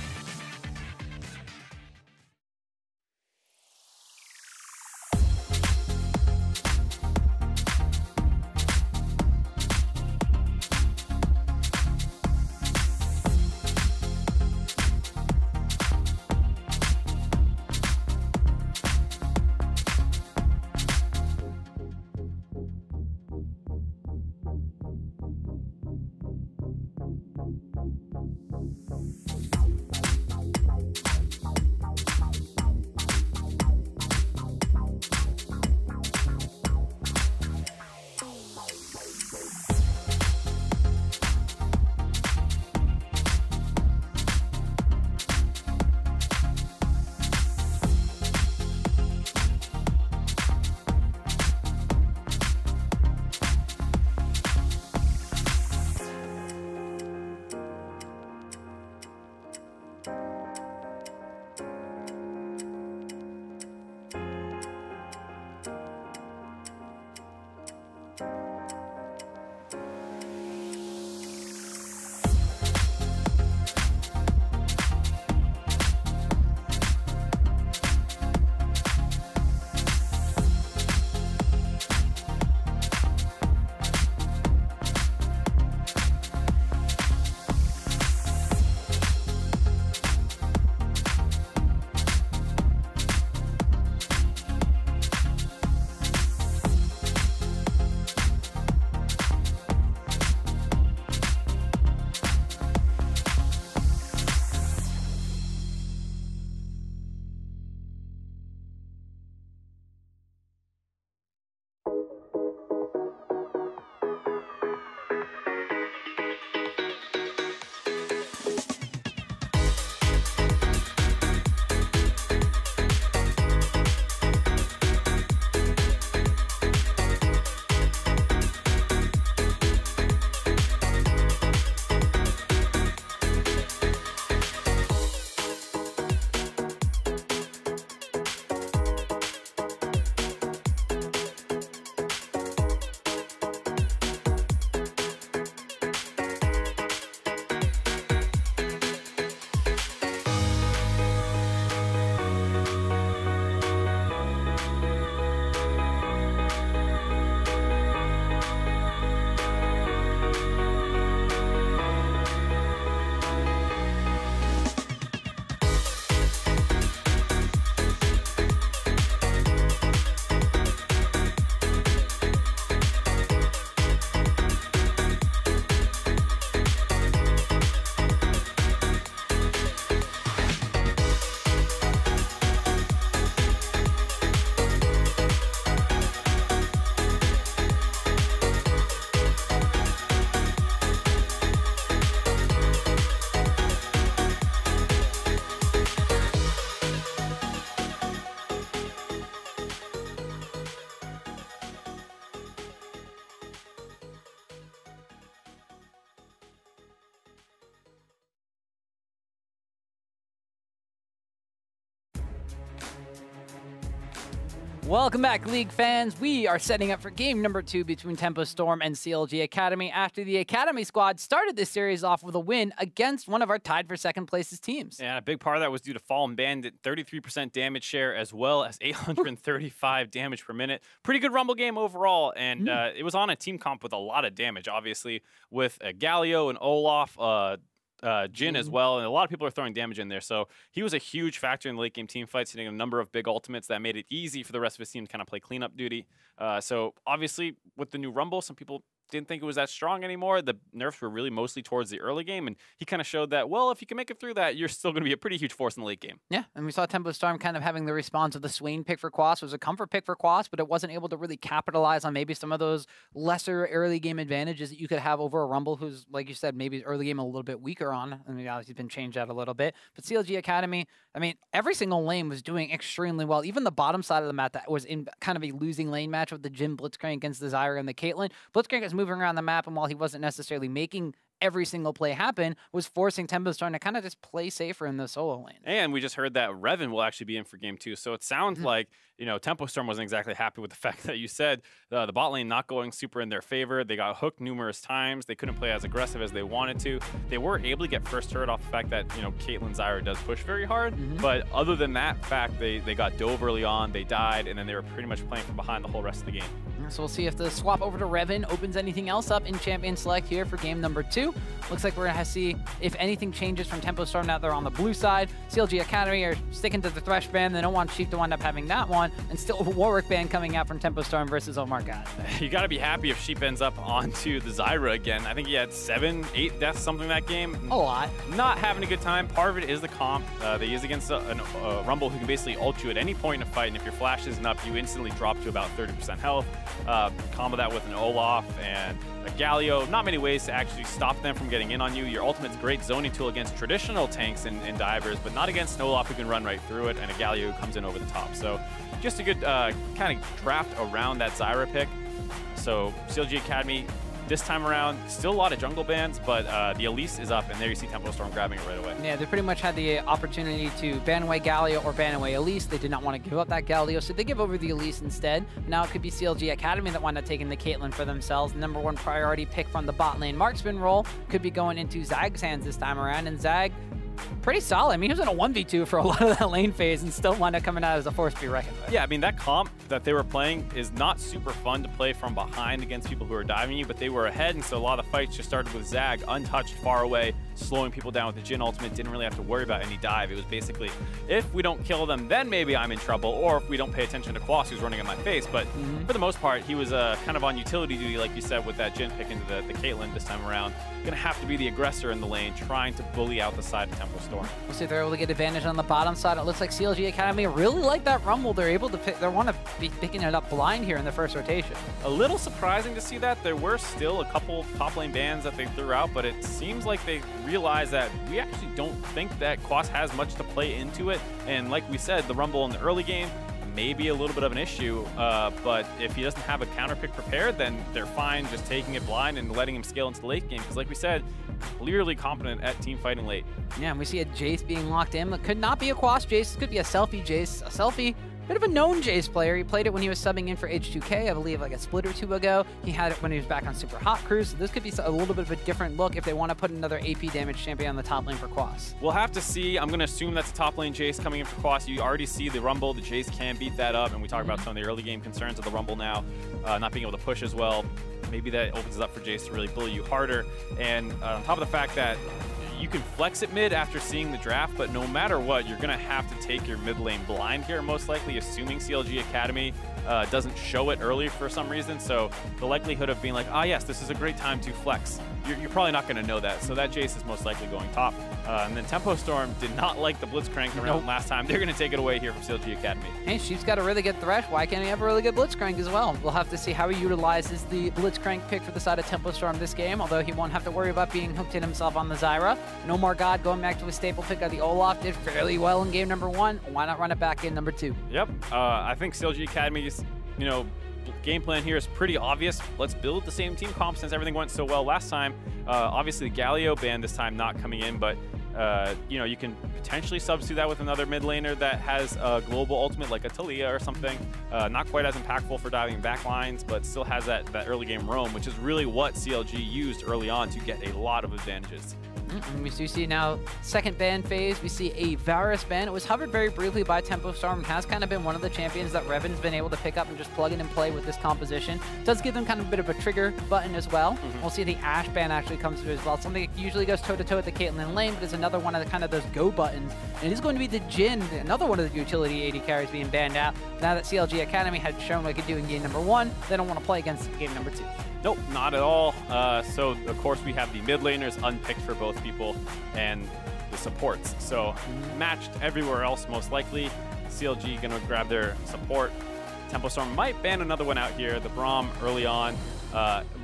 Welcome back, League fans. We are setting up for game number 2 between Tempo Storm and CLG Academy after the Academy squad started this series off with a win against one of our tied for second place's teams. Yeah, a big part of that was due to Fallen Bandit, 33% damage share as well as 835 damage per minute. Pretty good Rumble game overall, and it was on a team comp with a lot of damage, obviously, with Galio and Olaf, Jin as well, and a lot of people are throwing damage in there. So he was a huge factor in the late game team fights, hitting a number of big ultimates that made it easy for the rest of his team to kind of play cleanup duty. So obviously with the new Rumble, some people didn't think it was that strong anymore. The nerfs were really mostly towards the early game, and he kind of showed that, well, if you can make it through that, you're still going to be a pretty huge force in the late game. Yeah, and we saw Tempo Storm kind of having the response of the Swain pick for Quas. It was a comfort pick for Quas, but it wasn't able to really capitalize on maybe some of those lesser early game advantages that you could have over a Rumble who's, like you said, maybe early game a little bit weaker on. I mean, obviously he's been changed out a little bit. But CLG Academy, I mean, every single lane was doing extremely well. Even the bottom side of the map that was in kind of a losing lane match with the Jin Blitzcrank against the Zyra and the Caitlyn. Blitzcrank is moving around the map, and while he wasn't necessarily making every single play happen, was forcing Tempo Storm to kind of just play safer in the solo lane. And we just heard that Revan will actually be in for game 2. So it sounds like, you know, Tempo Storm wasn't exactly happy with the fact that you said the bot lane not going super in their favor. They got hooked numerous times. They couldn't play as aggressive as they wanted to. They were able to get first turret off the fact that, you know, Caitlyn Zyra does push very hard. But other than that fact, they got dove early on, they died, and then they were pretty much playing from behind the whole rest of the game. So we'll see if the swap over to Revan opens anything else up in Champion Select here for game number 2. Looks like we're going to see if anything changes from Tempo Storm now they're on the blue side. CLG Academy are sticking to the Thresh ban. They don't want Sheep to wind up having that one. And still a Warwick ban coming out from Tempo Storm versus Oh My God. You got to be happy if Sheep ends up onto the Zyra again. I think he had 7, 8 deaths, something that game. A lot. Not having a good time. Part of it is the comp. They use against a Rumble who can basically ult you at any point in a fight. And if your flash isn't up, you instantly drop to about 30% health. Combo that with an Olaf and a Galio. Not many ways to actually stop them from getting in on you. Your ultimate's a great zoning tool against traditional tanks and divers, but not against an Olaf who can run right through it and a Galio who comes in over the top. So just a good kind of draft around that Zyra pick. So CLG Academy this time around, still a lot of jungle bans, but the Elise is up, and there you see Tempo Storm grabbing it right away. Yeah, they pretty much had the opportunity to ban away Galio or ban away Elise. They did not want to give up that Galio, so they give over the Elise instead. Now it could be CLG Academy that wound up taking the Caitlyn for themselves. Number 1 priority pick from the bot lane marksman role could be going into Zag's hands this time around, and Zag, pretty solid. I mean, he was in a 1v2 for a lot of that lane phase and still wound up coming out as a force to be reckoned with. Yeah, I mean, that comp that they were playing is not super fun to play from behind against people who are diving you, but they were ahead, and so a lot of the fights just started with Zag untouched, far away, slowing people down with the Jin ultimate. Didn't really have to worry about any dive. It was basically, if we don't kill them, then maybe I'm in trouble, or if we don't pay attention to Quas, who's running in my face. But for the most part, he was kind of on utility duty, like you said, with that Jin pick into the Caitlyn this time around. Gonna have to be the aggressor in the lane, trying to bully out the side of Tempo Storm. We'll see if they're able to get advantage on the bottom side. It looks like CLG Academy really like that Rumble. They're able to pick, they want to be picking it up blind here in the first rotation. A little surprising to see that. There were still a couple top lane bans that they threw out, but it seems like they realized that we actually don't think that Quas has much to play into it. And like we said, the Rumble in the early game may be a little bit of an issue, but if he doesn't have a counter pick prepared, then they're fine just taking it blind and letting him scale into the late game. Because like we said, clearly competent at team fighting late. Yeah, and we see a Jace being locked in. It could not be a Quas Jace. It could be a Selfie Jace. A Selfie, bit of a known Jace player. He played it when he was subbing in for H2K, I believe like a split or 2 ago. He had it when he was back on Super Hot Cruise. So this could be a little bit of a different look if they want to put another AP damage champion on the top lane for Quas. We'll have to see. I'm going to assume that's a top lane Jace coming in for Quas. You already see the Rumble. The Jace can beat that up, and we talk about some of the early game concerns of the Rumble now, not being able to push as well. Maybe that opens it up for Jace to really bully you harder. And on top of the fact that you can flex it mid after seeing the draft, but no matter what, you're going to have to take your mid lane blind here, most likely, assuming CLG Academy doesn't show it early for some reason. So the likelihood of being like, ah, yes, this is a great time to flex, you're probably not going to know that. So that Jace is most likely going top. And then Tempo Storm did not like the Blitzcrank around last time. They're going to take it away here from CLG Academy. Hey, she's got a really good Thresh. Why can't he have a really good Blitzcrank as well? We'll have to see how he utilizes the Blitzcrank pick for the side of Tempo Storm this game, although he won't have to worry about being hooked in himself on the Zyra. No More God going back to his staple pick of the Olaf. Did fairly well in game number 1. Why not run it back in number 2? Yep. I think CLG Academy's, game plan here is pretty obvious. Let's build the same team comp since everything went so well last time. Obviously, Galio ban this time not coming in, but You know, you can potentially substitute that with another mid laner that has a global ultimate like a Talia or something. Not quite as impactful for diving back lines, but still has that early game roam, which is really what CLG used early on to get a lot of advantages. And we do see now second ban phase. We see a Varus ban. It was hovered very briefly by Tempo Storm and has kind of been one of the champions that Revan's been able to pick up and just plug in and play with this composition. Does give them kind of a bit of a trigger button as well. We'll see the Ashe ban actually comes through as well. Something that usually goes toe-to-toe with the Caitlyn lane, but is another one of the kind of those go buttons. And it is going to be the Jhin, another one of the utility AD carries being banned out. Now that CLG Academy had shown what it could do in game number 1, they don't want to play against game number 2. Nope, not at all. So, of course, we have the mid laners unpicked for both people and the supports. So, matched everywhere else, most likely. CLG going to grab their support. Tempo Storm might ban another one out here. The Braum early on.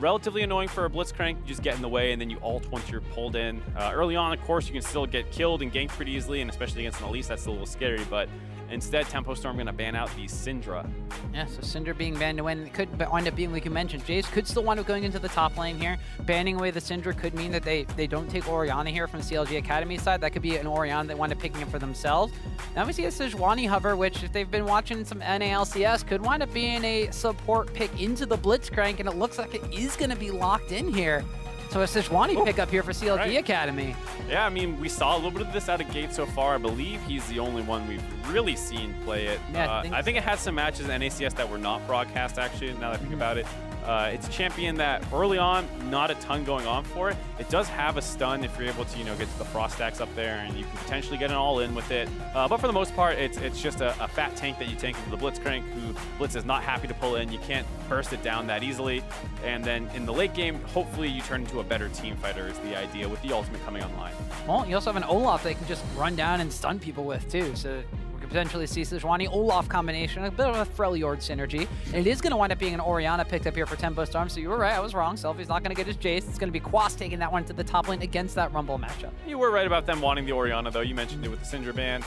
Relatively annoying for a Blitzcrank. You just get in the way, and then you ult once you're pulled in. Early on, of course, you can still get killed and ganked pretty easily, and especially against an Elise, that's a little scary. But instead, Tempo Storm going to ban out the Syndra. Yeah, so Syndra being banned to win. It could wind up being, like you mentioned, Jace could still wind up going into the top lane here. Banning away the Syndra could mean that they don't take Orianna here from CLG Academy side. That could be an Orianna they wind up picking up for themselves. Now we see a Sejuani hover, which if they've been watching some NALCS, could wind up being a support pick into the Blitzcrank, and it looks like it is going to be locked in here. So a Sejuani pickup here for CLG Academy. Yeah, I mean, we saw a little bit of this out of gate so far. I believe he's the only one we've really seen play it. Yeah, I think it had some matches in NACS that were not broadcast, actually, now that I think about it. It's a champion that early on, not a ton going on for it. It does have a stun if you're able to, you know, get to the frost stacks up there, and you can potentially get an all-in with it. But for the most part, it's just a fat tank that you tank into the Blitzcrank, who Blitz is not happy to pull in. You can't burst it down that easily. And then in the late game, hopefully you turn into a better team fighter is the idea with the ultimate coming online. Well, you also have an Olaf that can just run down and stun people with too. So we could potentially see Sejuani Olaf combination, a bit of a Freljord synergy. And it is going to wind up being an Orianna picked up here for Tempo Storm. So you were right, I was wrong. Selfie's not going to get his Jace. It's going to be Quas taking that one to the top lane against that Rumble matchup. You were right about them wanting the Orianna, though. You mentioned it with the Syndra ban.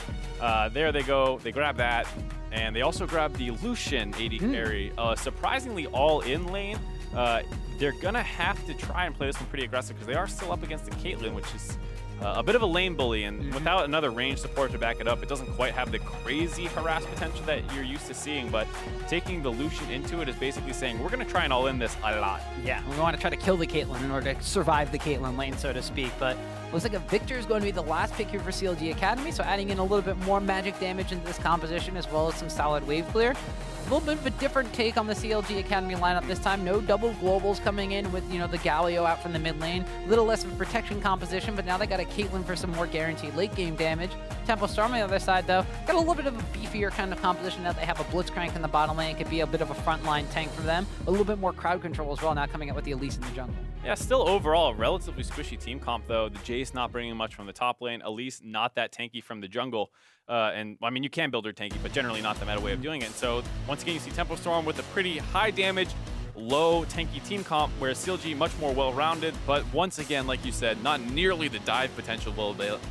There they go. They grab that. And they also grab the Lucian AD carry. Surprisingly all in lane. They're going to have to try and play this one pretty aggressive because they are still up against the Caitlyn, which is a bit of a lane bully. And without another range support to back it up, it doesn't quite have the crazy harass potential that you're used to seeing. But taking the Lucian into it is basically saying, we're going to try and all in this a lot. Yeah, we want to try to kill the Caitlyn in order to survive the Caitlyn lane, so to speak. But looks like a Victor is going to be the last pick here for CLG Academy, so adding in a little bit more magic damage into this composition as well as some solid wave clear. A little bit of a different take on the CLG Academy lineup this time. No double globals coming in with, you know, the Galio out from the mid lane. A little less of a protection composition, but now they got a Caitlyn for some more guaranteed late game damage. Tempo Storm on the other side, though, got a little bit of a beefier kind of composition now. They have a Blitzcrank in the bottom lane. It could be a bit of a frontline tank for them. A little bit more crowd control as well, now coming out with the Elise in the jungle. Yeah, still overall a relatively squishy team comp, though. The Jace not bringing much from the top lane. Elise not that tanky from the jungle. And, I mean, you can build her tanky, but generally not the meta way of doing it. And so, once again, you see Tempo Storm with a pretty high damage, low tanky team comp, where CLG much more well-rounded, but once again, like you said, not nearly the dive potential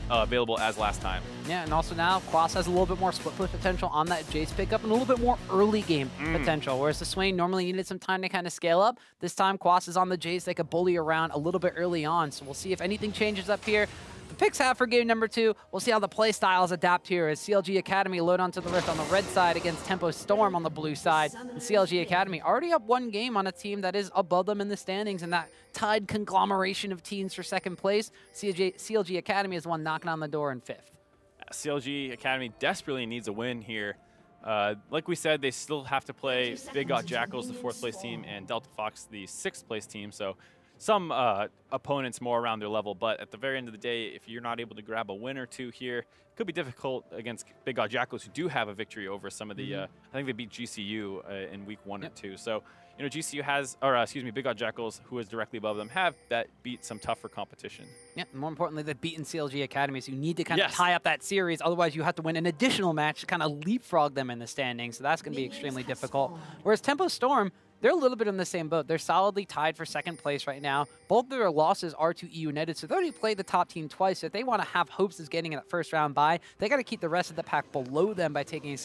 available as last time. Yeah, and also now Quas has a little bit more split push potential on that Jace pickup and a little bit more early game potential, whereas the Swain normally needed some time to kind of scale up. This time Quas is on the Jace. They could bully around a little bit early on, so we'll see if anything changes up here. The picks have for game number 2. We'll see how the play styles adapt here as CLG Academy load onto the Rift on the red side against Tempo Storm on the blue side. And CLG Academy already up one game on a team that is above them in the standings, and that tied conglomeration of teams for second place. CLG Academy is the one knocking on the door in 5th. CLG Academy desperately needs a win here. Like we said, they still have to play Big God Jackals, the 4th place team, and Delta Fox, the 6th place team. So some opponents more around their level, but at the very end of the day, if you're not able to grab a win or two here, it could be difficult against Big God Jackals, who do have a victory over some of the, I think they beat GCU in week 1 or 2. So, you know, GCU has, or excuse me, Big God Jackals, who is directly above them, have that beat some tougher competition. Yeah, more importantly, they've beaten CLG Academy, so you need to kind of tie up that series. Otherwise, you have to win an additional match to kind of leapfrog them in the standings. So that's going to be extremely difficult. Whereas Tempo Storm, they're a little bit in the same boat. They're solidly tied for second place right now. Both of their losses are to eUnited, so they already played the top team twice. So if they want to have hopes of getting in that first round bye, they got to keep the rest of the pack below them by taking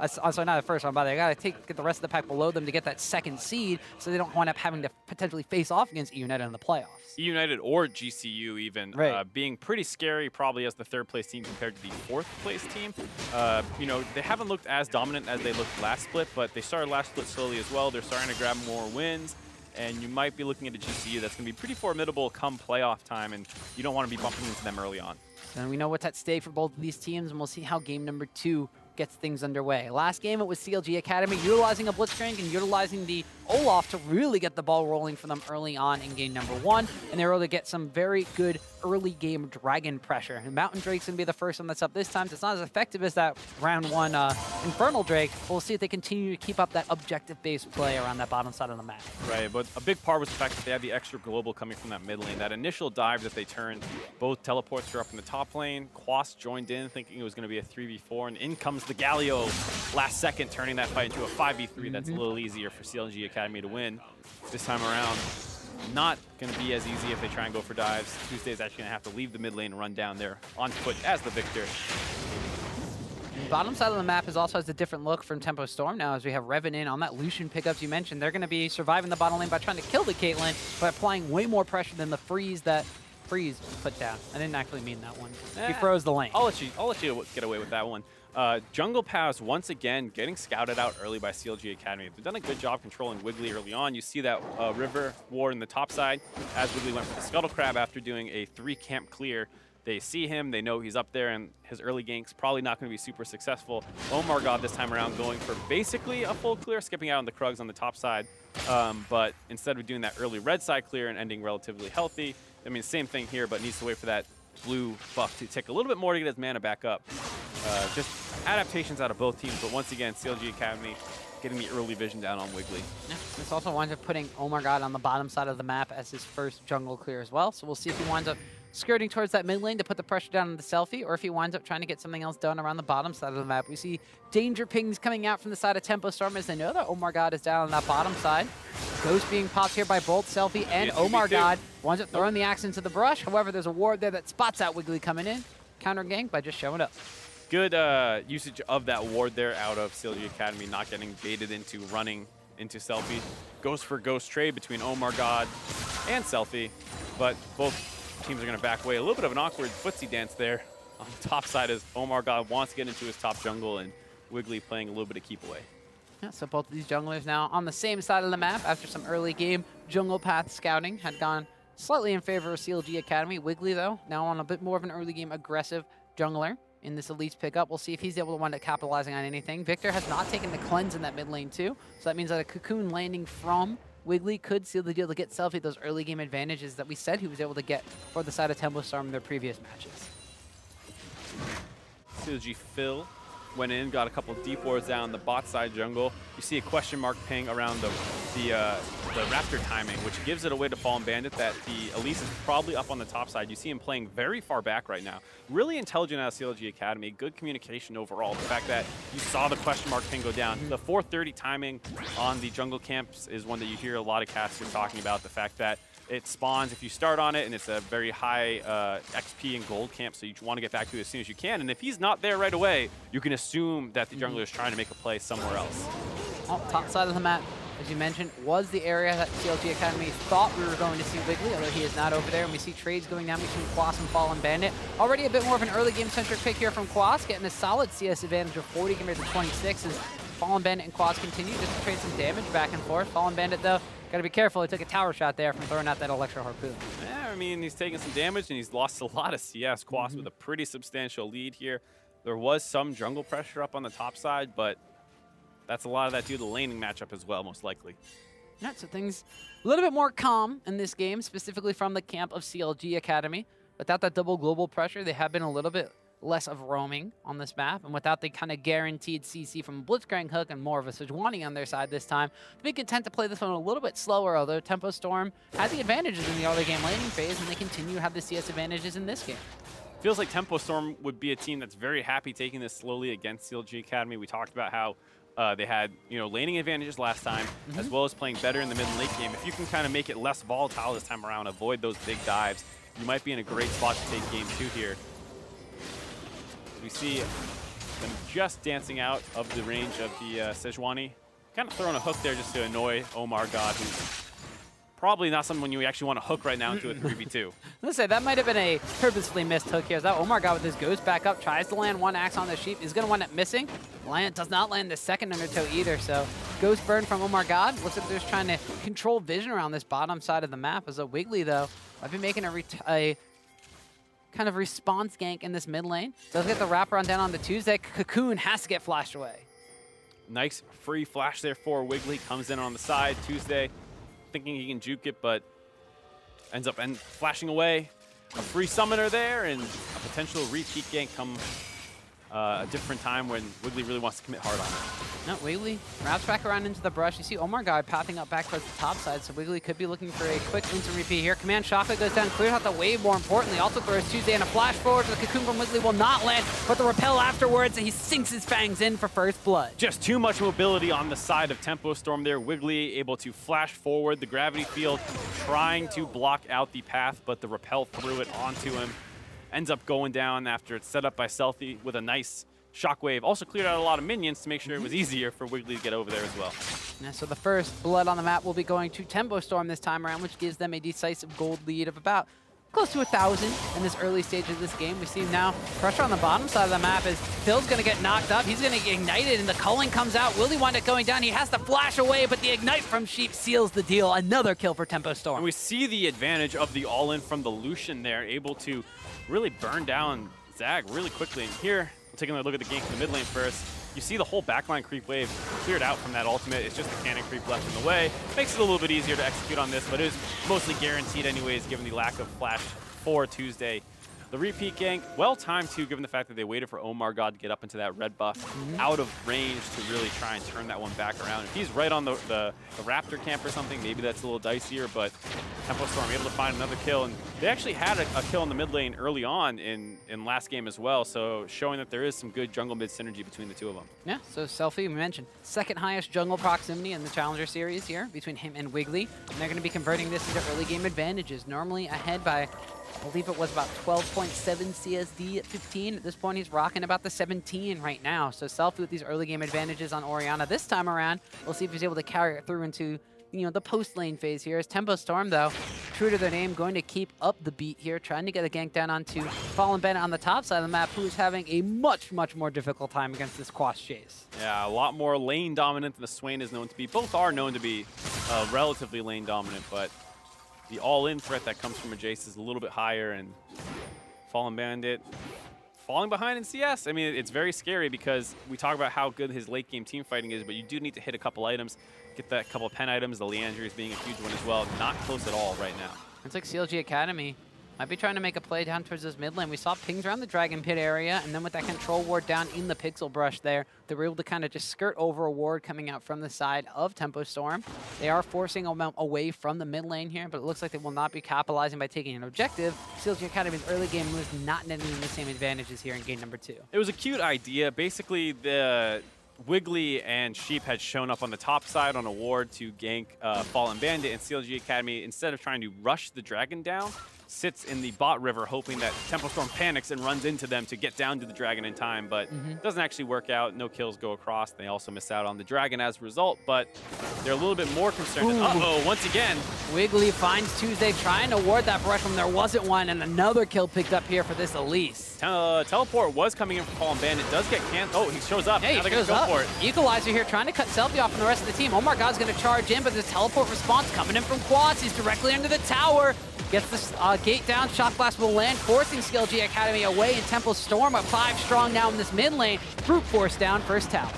sorry, not the first round, but they got to get the rest of the pack below them to get that second seed, so they don't wind up having to potentially face off against eUnited in the playoffs. eUnited or GCU even, being pretty scary probably as the third place team compared to the fourth place team. You know, they haven't looked as dominant as they looked last split, but they started last split slowly as well. They're starting to grab more wins, and you might be looking at a GCU that's going to be pretty formidable come playoff time, and you don't want to be bumping into them early on. And we know what's at stake for both of these teams, and we'll see how game number 2 gets things underway. Last game, it was CLG Academy utilizing a blitzcrank and utilizing the Olaf to really get the ball rolling for them early on in game number 1, and they were able to get some very good early game dragon pressure. And Mountain Drake's gonna be the first one that's up this time. So it's not as effective as that round 1 Infernal Drake, but we'll see if they continue to keep up that objective-based play around that bottom side of the map. Right, but a big part was the fact that they had the extra global coming from that mid lane. That initial dive that they turned, both teleports were up in the top lane. Quas joined in thinking it was gonna be a 3v4, and in comes the Galio last second, turning that fight into a 5v3. That's a little easier for CLG Academy to win this time around. Not going to be as easy if they try and go for dives. Tuesday's actually going to have to leave the mid lane and run down there on foot as the victor. The bottom side of the map is also has a different look from Tempo Storm now, as we have Revan in on that Lucian pickups you mentioned. They're going to be surviving the bottom lane by trying to kill the Caitlyn, but applying way more pressure than the freeze that Freeze put down. I didn't actually mean that one. He froze the lane. I'll let you get away with that one. Jungle Paths, once again, getting scouted out early by CLG Academy. They've done a good job controlling Wiggly early on. You see that river ward in the top side as Wiggly went for the Scuttle Crab after doing a 3-camp clear. They see him, they know he's up there, and his early gank's probably not going to be super successful. Omar God this time around going for basically a full clear, skipping out on the Krugs on the top side. But instead of doing that early red side clear and ending relatively healthy, I mean, same thing here, but needs to wait for that blue buff to take a little bit more to get his mana back up. Just adaptations out of both teams, but once again, CLG Academy getting the early vision down on Wiggly. Yeah, this also winds up putting Omar God on the bottom side of the map as his first jungle clear as well. So we'll see if he winds up skirting towards that mid lane to put the pressure down on the selfie, or if he winds up trying to get something else done around the bottom side of the map. We see danger pings coming out from the side of Tempo Storm as they know that Omar God is down on that bottom side. Ghost being popped here by both Selfie and Omar God. Winds up throwing the axe into the brush. However, there's a ward there that spots out Wiggly coming in. Counter gank by just showing up. Good usage of that ward there out of CLG Academy, not getting baited into running into Selfie. Ghost for ghost trade between Omar God and Selfie, but both teams are going to back away. A little bit of an awkward footsie dance there on the top side as Omar God wants to get into his top jungle and Wiggly playing a little bit of keep away. Yeah, so both of these junglers now on the same side of the map after some early game jungle path scouting had gone slightly in favor of CLG Academy. Wiggly, though, now on a bit more of an early game aggressive jungler in this Elites pickup. We'll see if he's able to wind up capitalizing on anything. Victor has not taken the cleanse in that mid lane, too, so that means that a cocoon landing from Wiggly could seal the deal to get Selfie those early game advantages that we said he was able to get for the side of Tempo Storm in their previous matches. CLG Phil went in, got a couple of deep wards down the bot side jungle. You see a question mark ping around the Raptor timing, which gives it away to Fallen Bandit that the Elise is probably up on the top side. You see him playing very far back right now. Really intelligent out of CLG Academy. Good communication overall. The fact that you saw the question mark ping go down. The 4:30 timing on the jungle camps is one that you hear a lot of casters talking about. The fact that it spawns if you start on it, and it's a very high XP and gold camp, so you want to get back to it as soon as you can. And if he's not there right away, you can assume that the jungler is trying to make a play somewhere else. Well, top side of the map, as you mentioned, was the area that CLG Academy thought we were going to see Wiggly, although he is not over there. And we see trades going down between Quas and Fallen Bandit. Already a bit more of an early game-centric pick here from Quas, getting a solid CS advantage of 40 compared to 26 as Fallen Bandit and Quas continue just to trade some damage back and forth. Fallen Bandit, though, got to be careful. He took a tower shot there from throwing out that Electro Harpoon. Yeah, I mean, he's taking some damage, and he's lost a lot of CS. Quas with a pretty substantial lead here. There was some jungle pressure up on the top side, but that's a lot of that due to the laning matchup as well, most likely. Yeah, so things a little bit more calm in this game, specifically from the camp of CLG Academy. Without that double global pressure, they have been a little bit less of roaming on this map, and without the kind of guaranteed CC from Blitzcrank Hook and more of a Sejuani on their side this time, they've been content to play this one a little bit slower, although Tempo Storm had the advantages in the early game laning phase, and they continue to have the CS advantages in this game. Feels like Tempo Storm would be a team that's very happy taking this slowly against CLG Academy. We talked about how they had, laning advantages last time, as well as playing better in the mid and late game. If you can kind of make it less volatile this time around, avoid those big dives, you might be in a great spot to take game 2 here. We see Them just dancing out of the range of the Sejuani. Kind of throwing a hook there just to annoy Omar God, who's probably not someone you actually want to hook right now into a 3v2. Let's say that might have been a purposefully missed hook here. As that Omar God with his ghost back up, tries to land one axe on the sheep, is going to wind up missing. Does not land the second undertow either, so ghost burn from Omar God. Looks like they're just trying to control vision around this bottom side of the map. As a Wiggly, though, I've been making a kind of response gank in this mid lane. Does get the wraparound down on the Tuesday. Cocoon has to get flashed away. Nice free flash there for Wiggly. Comes in on the side. Tuesday thinking he can juke it, but ends up flashing away. A free summoner there, and a potential repeat gank come a different time when Wiggly really wants to commit hard on it. No, Wiggly wraps back around into the brush. You see Omar God pathing up back towards the top side, so Wiggly could be looking for a quick instant repeat here. Command Shockwave goes down, clears out the wave, more importantly. Also throws Tuesday and a flash forward. The Cocoon from Wiggly will not land, but the repel afterwards, and he sinks his fangs in for first blood. Just too much mobility on the side of Tempo Storm there. Wiggly able to flash forward. The gravity field trying to block out the path, but the repel threw it onto him. Ends up going down after it's set up by Selfie with a nice Shockwave. Also cleared out a lot of minions to make sure it was easier for Wiggly to get over there as well. Yeah, so the first blood on the map will be going to Tempo Storm this time around, which gives them a decisive gold lead of about close to 1,000 in this early stage of this game. We see now pressure on the bottom side of the map as Phil's going to get knocked up. He's going to get ignited, and the culling comes out. Will he wind up going down? He has to flash away, but the ignite from Sheep seals the deal. Another kill for Tempo Storm. And we see the advantage of the all-in from the Lucian there, able to really burn down Zag really quickly. And here, we'll take another look at the gank in the mid lane first. You see the whole backline creep wave cleared out from that ultimate. It's just the cannon creep left in the way. Makes it a little bit easier to execute on this, but it is mostly guaranteed anyways, given the lack of flash for Tuesday. The repeat gank, well timed too, given the fact that they waited for Omar God to get up into that red buff out of range to really try and turn that one back around. If he's right on the Raptor camp or something, maybe that's a little dicier, but Tempo Storm able to find another kill, and they actually had a kill in the mid lane early on in last game as well, so showing that there is some good jungle mid synergy between the two of them. Yeah, so Selfie, we mentioned, second highest jungle proximity in the Challenger Series here between him and Wiggly, and they're going to be converting this into early game advantages, normally ahead by, I believe it was about 12.7 CSD at 15. At this point, he's rocking about the 17 right now. So Selfie with these early game advantages on Orianna this time around. We'll see if he's able to carry it through into, the post lane phase here. As Tempo Storm, though, true to their name, going to keep up the beat here, trying to get a gank down onto Fallen Bennett on the top side of the map, who is having a much, much more difficult time against this Quas chase. Yeah, a lot more lane dominant than the Swain is known to be. Both are known to be relatively lane dominant, but the all-in threat that comes from a Jace is a little bit higher, and Fallen Bandit falling behind in CS. I mean, it's very scary because we talk about how good his late game team fighting is, but you do need to hit a couple items, get that couple of pen items, the Leandri's being a huge one as well. Not close at all right now. It's like CLG Academy might be trying to make a play down towards this mid lane. We saw pings around the Dragon Pit area, and then with that control ward down in the Pixel Brush there, they were able to kind of just skirt over a ward coming out from the side of Tempo Storm. They are forcing them away from the mid lane here, but it looks like they will not be capitalizing by taking an objective. CLG Academy's early game moves not netting the same advantages here in game number 2. It was a cute idea. Basically, the Wiggly and Sheep had shown up on the top side on a ward to gank Fallen Bandit, and CLG Academy, instead of trying to rush the dragon down, sits in the bot river hoping that Tempo Storm panics and runs into them to get down to the dragon in time, but doesn't actually work out. No kills go across. They also miss out on the dragon as a result, but they're a little bit more concerned. Uh-oh, once again. Wiggly finds Tuesday trying to ward that brush when there wasn't one, and another kill picked up here for this Elise. Teleport was coming in from Fallen Bandit. Does get canceled. Oh, he shows up. Hey, now they're going to go for it. Equalizer here trying to cut Selfie off from the rest of the team. Omar God's going to charge in, but the teleport response coming in from Quads. He's directly under the tower. Gets the gate down, Shock Blast will land, forcing CLG Academy away, and Tempo Storm at 5 strong now in this mid lane. Brute force down, first tower.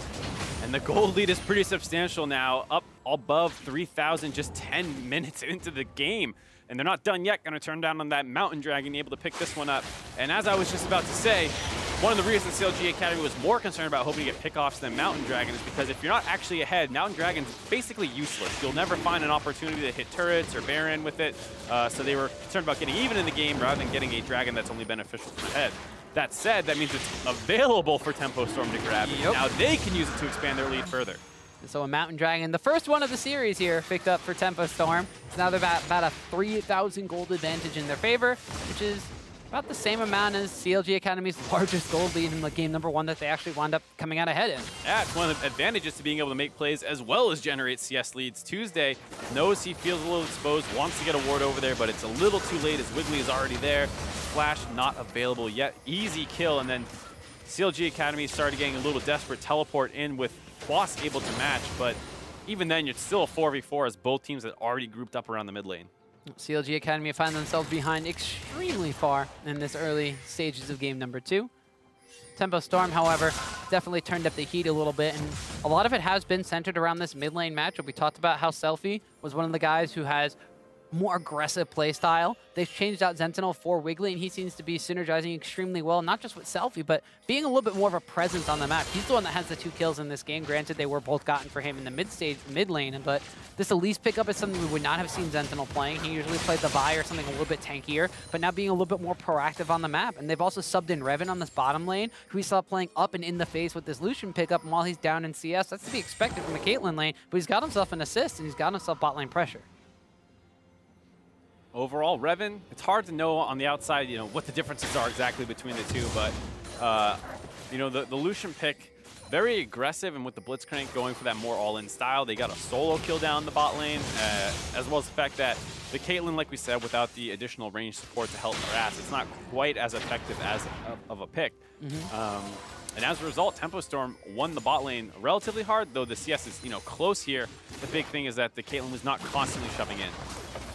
And the gold lead is pretty substantial now, up above 3,000 just 10 minutes into the game. And they're not done yet, gonna turn down on that Mountain Dragon, able to pick this one up. And as I was just about to say, one of the reasons CLG Academy was more concerned about hoping to get pickoffs than Mountain Dragon is because if you're not actually ahead, Mountain Dragon's basically useless. You'll never find an opportunity to hit turrets or Baron with it. So they were concerned about getting even in the game rather than getting a Dragon that's only beneficial to the head. That said, that means it's available for Tempo Storm to grab. Yep. Now they can use it to expand their lead further. So a Mountain Dragon, the first one of the series here, picked up for Tempo Storm. So now they're about a 3,000 gold advantage in their favor, which is About the same amount as CLG Academy's largest gold lead in the game number 1 that they actually wound up coming out ahead in. Yeah, it's one of the advantages to being able to make plays as well as generate CS leads. Tuesday knows he feels a little exposed, wants to get a ward over there, but it's a little too late as Wiggly is already there. Flash not available yet. Easy kill, and then CLG Academy started getting a little desperate. Teleport in with Quas able to match, but even then, you're still a 4v4 as both teams had already grouped up around the mid lane. CLG Academy find themselves behind extremely far in this early stages of game number 2. Tempo Storm, however, definitely turned up the heat a little bit, and a lot of it has been centered around this mid lane matchup. We talked about how Selfie was one of the guys who has more aggressive play style. They've changed out Sentinel for Wiggly, and he seems to be synergizing extremely well, not just with Selfie, but being a little bit more of a presence on the map. He's the one that has the 2 kills in this game. Granted, they were both gotten for him in the mid lane, but this Elise pickup is something we would not have seen Sentinel playing. He usually played the Vi or something a little bit tankier, but now being a little bit more proactive on the map. And they've also subbed in Revan on this bottom lane, who we saw playing up and in the face with this Lucian pickup, and while he's down in CS, that's to be expected from a Caitlyn lane, but he's got himself an assist, and he's got himself bot lane pressure. Overall, Revan, it's hard to know on the outside, what the differences are exactly between the two, but, the Lucian pick, very aggressive, and with the Blitzcrank going for that more all-in style, they got a solo kill down the bot lane, as well as the fact that the Caitlyn, like we said, without the additional range support to help harass, it's not quite as effective as of a pick. And as a result, Tempo Storm won the bot lane relatively hard, though the CS is, close here. The big thing is that the Caitlyn was not constantly shoving in.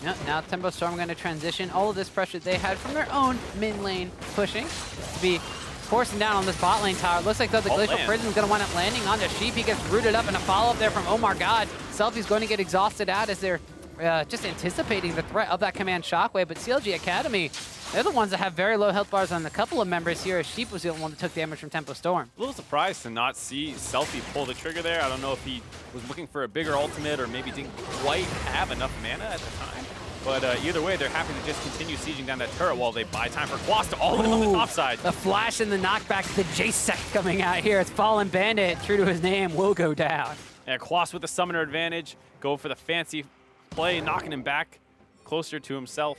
Yep, now Tempo Storm going to transition all of this pressure they had from their own mid lane pushing to be forcing down on this bot lane tower. Looks like though the Glacial Prison is going to wind up landing on the Sheep. He gets rooted up, and a follow-up there from Oh My God. Selfie's going to get exhausted out as they're just anticipating the threat of that command Shockwave, but CLG Academy, they're the ones that have very low health bars on a couple of members here, as Sheep was the only one that took damage from Tempo Storm. A little surprised to not see Selfie pull the trigger there. I don't know if he was looking for a bigger ultimate or maybe didn't quite have enough mana at the time. But either way, they're happy to just continue sieging down that turret while they buy time for Quas to all in on the top side. The flash and the knockback, the J-Sec coming out here. It's Fallen Bandit, true to his name, will go down. Yeah, Quas with the summoner advantage, go for the fancy play, knocking him back closer to himself.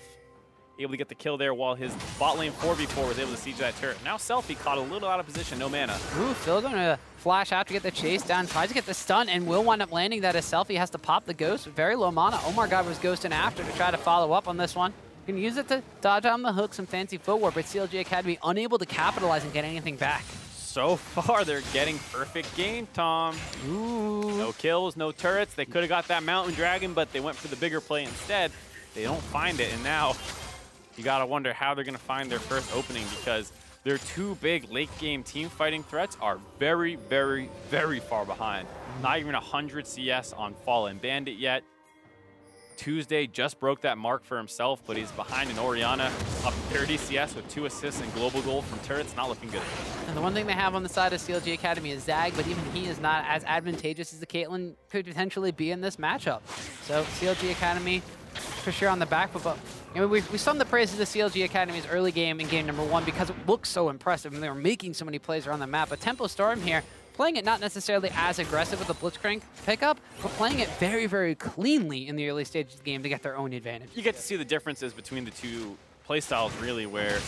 Able to get the kill there while his bot lane 4v4 was able to siege that turret. Now Selfie caught a little out of position, no mana. Ooh, Phil going to flash out to get the chase down, tries to get the stun, and will wind up landing that as Selfie has to pop the ghost with very low mana. Oh My God was ghosting after to try to follow up on this one. Can use it to dodge on the hook, some fancy footwork, but CLG Academy unable to capitalize and get anything back. So far, they're getting perfect game, Tom. Ooh. No kills, no turrets. They could have got that Mountain Dragon, but they went for the bigger play instead. They don't find it, and now you gotta wonder how they're gonna find their first opening, because their 2 big late game team fighting threats are very, very, very far behind. Not even 100 CS on Fallen Bandit yet. Tuesday just broke that mark for himself, but he's behind in Orianna, up 30 CS with 2 assists and global gold from turrets. Not looking good. And the one thing they have on the side of CLG Academy is Zag, but even he is not as advantageous as the Caitlyn could potentially be in this matchup. So CLG Academy for sure on the back foot, but we sung the praises of CLG Academy's early game in game number 1 because it looked so impressive and they were making so many plays around the map. But Tempo Storm here, playing it not necessarily as aggressive with the Blitzcrank pickup, but playing it very, very cleanly in the early stages of the game to get their own advantage. You get to see the differences between the 2 playstyles, really, where,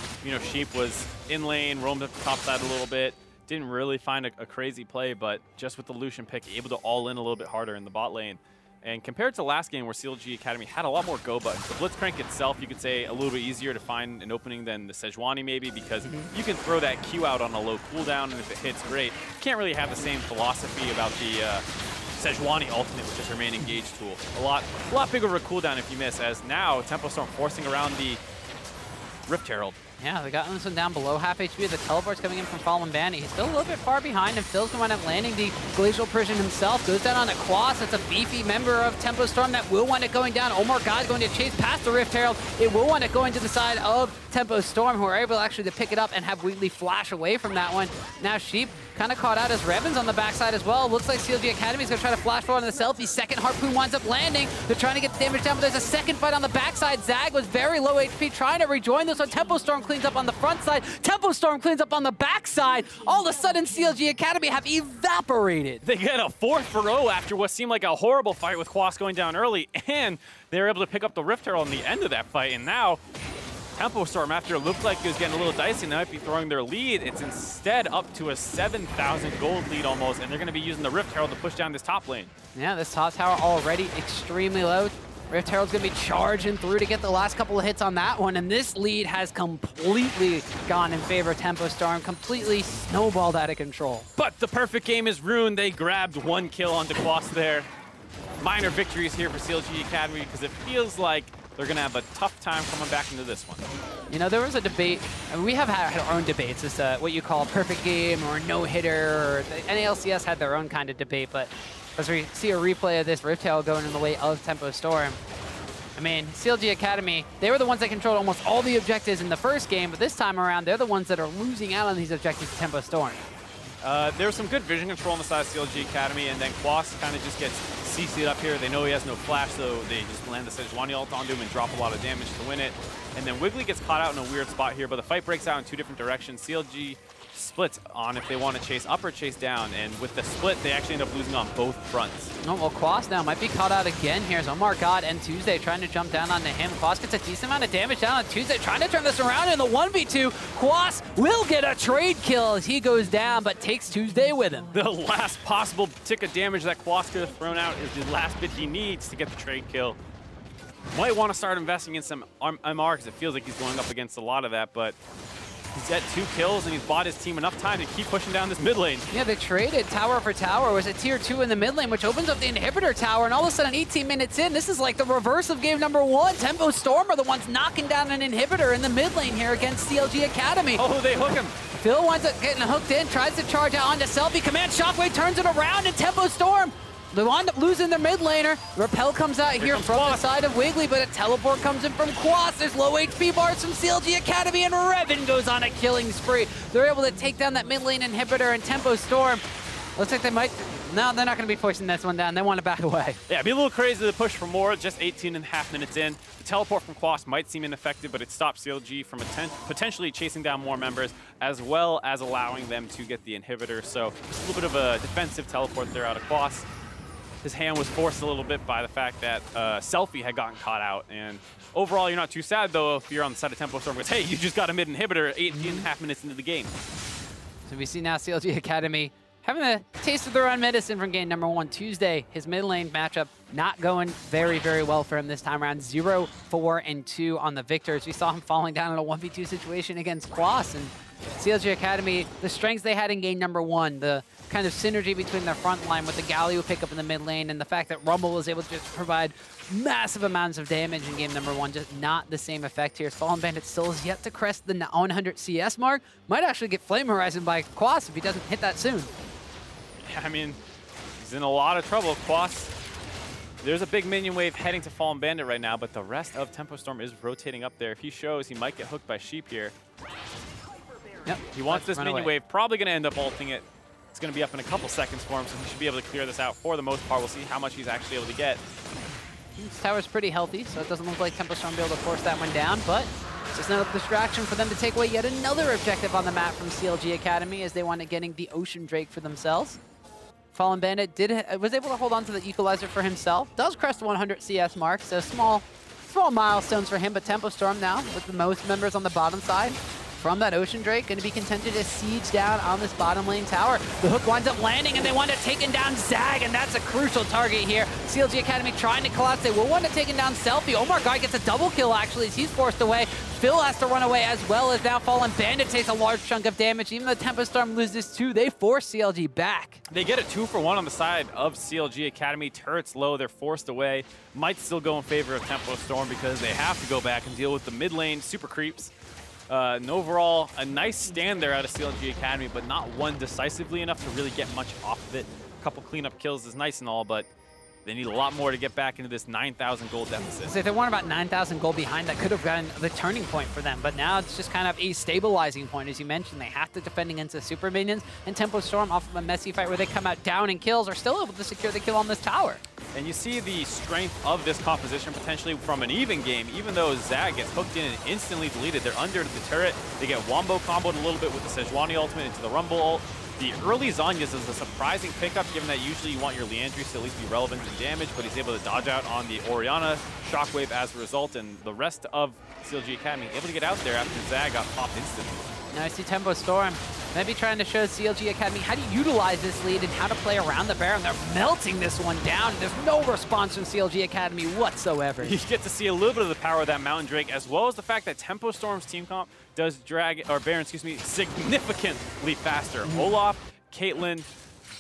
Sheep was in lane, roamed up the top side a little bit, didn't really find a crazy play, but just with the Lucian pick, able to all in a little bit harder in the bot lane. And compared to last game where CLG Academy had a lot more go buttons, the Blitzcrank itself, you could say, a little bit easier to find an opening than the Sejuani maybe, because you can throw that Q out on a low cooldown, and if it hits, great. You can't really have the same philosophy about the Sejuani ultimate, which is her main engage tool. A lot bigger of a cooldown if you miss, as now Tempo Storm forcing around the Rift Herald. Yeah, they got this one down below half HP. The teleport's coming in from Fallen Bandit. He's still a little bit far behind, and Phil's going to wind up landing the Glacial Prison himself. Goes down on a Quas. That's a beefy member of Tempo Storm that will wind up going down. Omar God going to chase past the Rift Herald. It will wind up going to the side of Tempo Storm, who are able actually to pick it up and have Wheatley flash away from that one. Now Sheep kind of caught out as Revan's on the backside as well. Looks like CLG Academy is going to try to flash forward on the Selfie. Second Harpoon winds up landing. They're trying to get the damage down, but there's a second fight on the backside. Zag was very low HP, trying to rejoin this one. Tempo Storm cleans up on the front side. Tempo Storm cleans up on the backside. All of a sudden, CLG Academy have evaporated. They get a 4th for 0 after what seemed like a horrible fight with Quas going down early, and they were able to pick up the Rift Herald in the end of that fight, and now Tempo Storm, after it looked like it was getting a little dicey, they might be throwing their lead. It's instead up to a 7,000 gold lead almost, and they're going to be using the Rift Herald to push down this top lane. Yeah, this top tower already extremely low. Rift Herald's going to be charging through to get the last couple of hits on that one, and this lead has completely gone in favor of Tempo Storm, completely snowballed out of control. But the perfect game is ruined. They grabbed 1 kill onto Quas there. Minor victories here for CLG Academy because it feels like they're going to have a tough time coming back into this one. You know, there was a debate, and we have had our own debates as to what you call a perfect game or a no-hitter, or the NALCS had their own kind of debate, but as we see a replay of this Rift Herald going in the way of Tempo Storm, I mean, CLG Academy, they were the ones that controlled almost all the objectives in the first game, but this time around, they're the ones that are losing out on these objectives to Tempo Storm. There was some good vision control on the side of CLG Academy, and then Quas kind of just gets CC'd up here. They know he has no flash, so they just land the Sejuani ult onto him and drop a lot of damage to win it. And then Wiggly gets caught out in a weird spot here, but the fight breaks out in 2 different directions. CLG splits on if they want to chase up or chase down, and with the split, they actually end up losing on both fronts. Oh, well, Quas now might be caught out again here. So Omar God and Tuesday trying to jump down onto him. Quas gets a decent amount of damage down on Tuesday, trying to turn this around in the 1v2. Quas will get a trade kill as he goes down, but takes Tuesday with him. The last possible tick of damage that Quas could have thrown out is the last bit he needs to get the trade kill. Might want to start investing in some MR because it feels like he's going up against a lot of that, but he's at 2 kills and he's bought his team enough time to keep pushing down this mid lane. Yeah, they traded tower for tower. It was a tier 2 in the mid lane, which opens up the inhibitor tower, and all of a sudden 18 minutes in, this is like the reverse of game number 1. Tempo Storm are the ones knocking down an inhibitor in the mid lane here against CLG Academy. Oh, they hook him. Phil winds up getting hooked in, tries to charge out onto Selfie. Command Shockwave turns it around, and Tempo Storm, they wind up losing their mid laner. Repel comes out here from the side of Wiggly, but a teleport comes in from Quas. There's low HP bars from CLG Academy, and Revan goes on a killing spree. They're able to take down that mid lane inhibitor, and Tempo Storm, looks like they might, no, they're not going to be pushing this one down. They want to back away. Yeah, it'd be a little crazy to push for more, just 18.5 minutes in. The teleport from Quas might seem ineffective, but it stops CLG from potentially chasing down more members, as well as allowing them to get the inhibitor. So just a little bit of a defensive teleport there out of Quas. His hand was forced a little bit by the fact that Selfie had gotten caught out. And overall, you're not too sad, though, if you're on the side of Tempo Storm, because, hey, you just got a mid inhibitor 18.5 minutes into the game. So we see now CLG Academy having a taste of their own medicine from game number 1. Tuesday, his mid lane matchup not going very, very well for him this time around. 0, 4, and 2 on the victors. We saw him falling down in a 1v2 situation against Quas, and CLG Academy, the strengths they had in game number 1, the kind of synergy between their front line with the Galio pickup in the mid lane, and the fact that Rumble was able to just provide massive amounts of damage in game number 1, just not the same effect here. Fallen Bandit still is yet to crest the 100 CS mark. Might actually get Flame Horizon by Quas if he doesn't hit that soon. Yeah, I mean, he's in a lot of trouble. Quas, there's a big minion wave heading to Fallen Bandit right now, but the rest of Tempo Storm is rotating up there. If he shows, he might get hooked by Sheep here. Yep. He wants this minion wave, probably going to end up ulting it. It's going to be up in a couple seconds for him, so he should be able to clear this out for the most part. We'll see how much he's actually able to get. This tower's pretty healthy, so it doesn't look like Tempo Storm will be able to force that one down, but it's just another distraction for them to take away yet another objective on the map from CLG Academy as they wind up getting the Ocean Drake for themselves. Fallen Bandit was able to hold on to the equalizer for himself. Does crest 100 CS mark, so small milestones for him, but Tempo Storm now with the most members on the bottom side from that Ocean Drake, going to be contented to siege down on this bottom lane tower. The hook winds up landing, and they wind up taking down Zag, and that's a crucial target here. CLG Academy trying to collapse. They will wind up taking down Selfie. Omar Guy gets a double kill, actually, as he's forced away. Phil has to run away, as well as now Fallen Bandit takes a large chunk of damage. Even though Tempo Storm loses 2, they force CLG back. They get a 2-for-1 on the side of CLG Academy. Turrets low, they're forced away. Might still go in favor of Tempo Storm because they have to go back and deal with the mid lane super creeps. And overall, a nice stand there out of CLG Academy, but not one decisively enough to really get much off of it. A couple cleanup kills is nice and all, but they need a lot more to get back into this 9,000 gold deficit. So if they weren't about 9,000 gold behind, that could have gotten the turning point for them. But now it's just kind of a stabilizing point. As you mentioned, they have to defend against the super minions, and Tempo Storm, off of a messy fight where they come out down in kills, are still able to secure the kill on this tower. And you see the strength of this composition potentially from an even game, even though Zag gets hooked in and instantly deleted. They're under the turret. They get wombo comboed a little bit with the Sejuani ultimate into the Rumble ult. The early Zanyas is a surprising pickup, given that usually you want your Leandries to at least be relevant in damage, but he's able to dodge out on the Orianna Shockwave as a result, and the rest of CLG Academy able to get out there after Zag got popped instantly. Now I see Tempo Storm maybe trying to show CLG Academy how to utilize this lead and how to play around the Baron. They're melting this one down. There's no response from CLG Academy whatsoever. You get to see a little bit of the power of that Mountain Drake, as well as the fact that Tempo Storm's team comp does drag, or Baron, excuse me, significantly faster. Olaf, Caitlyn,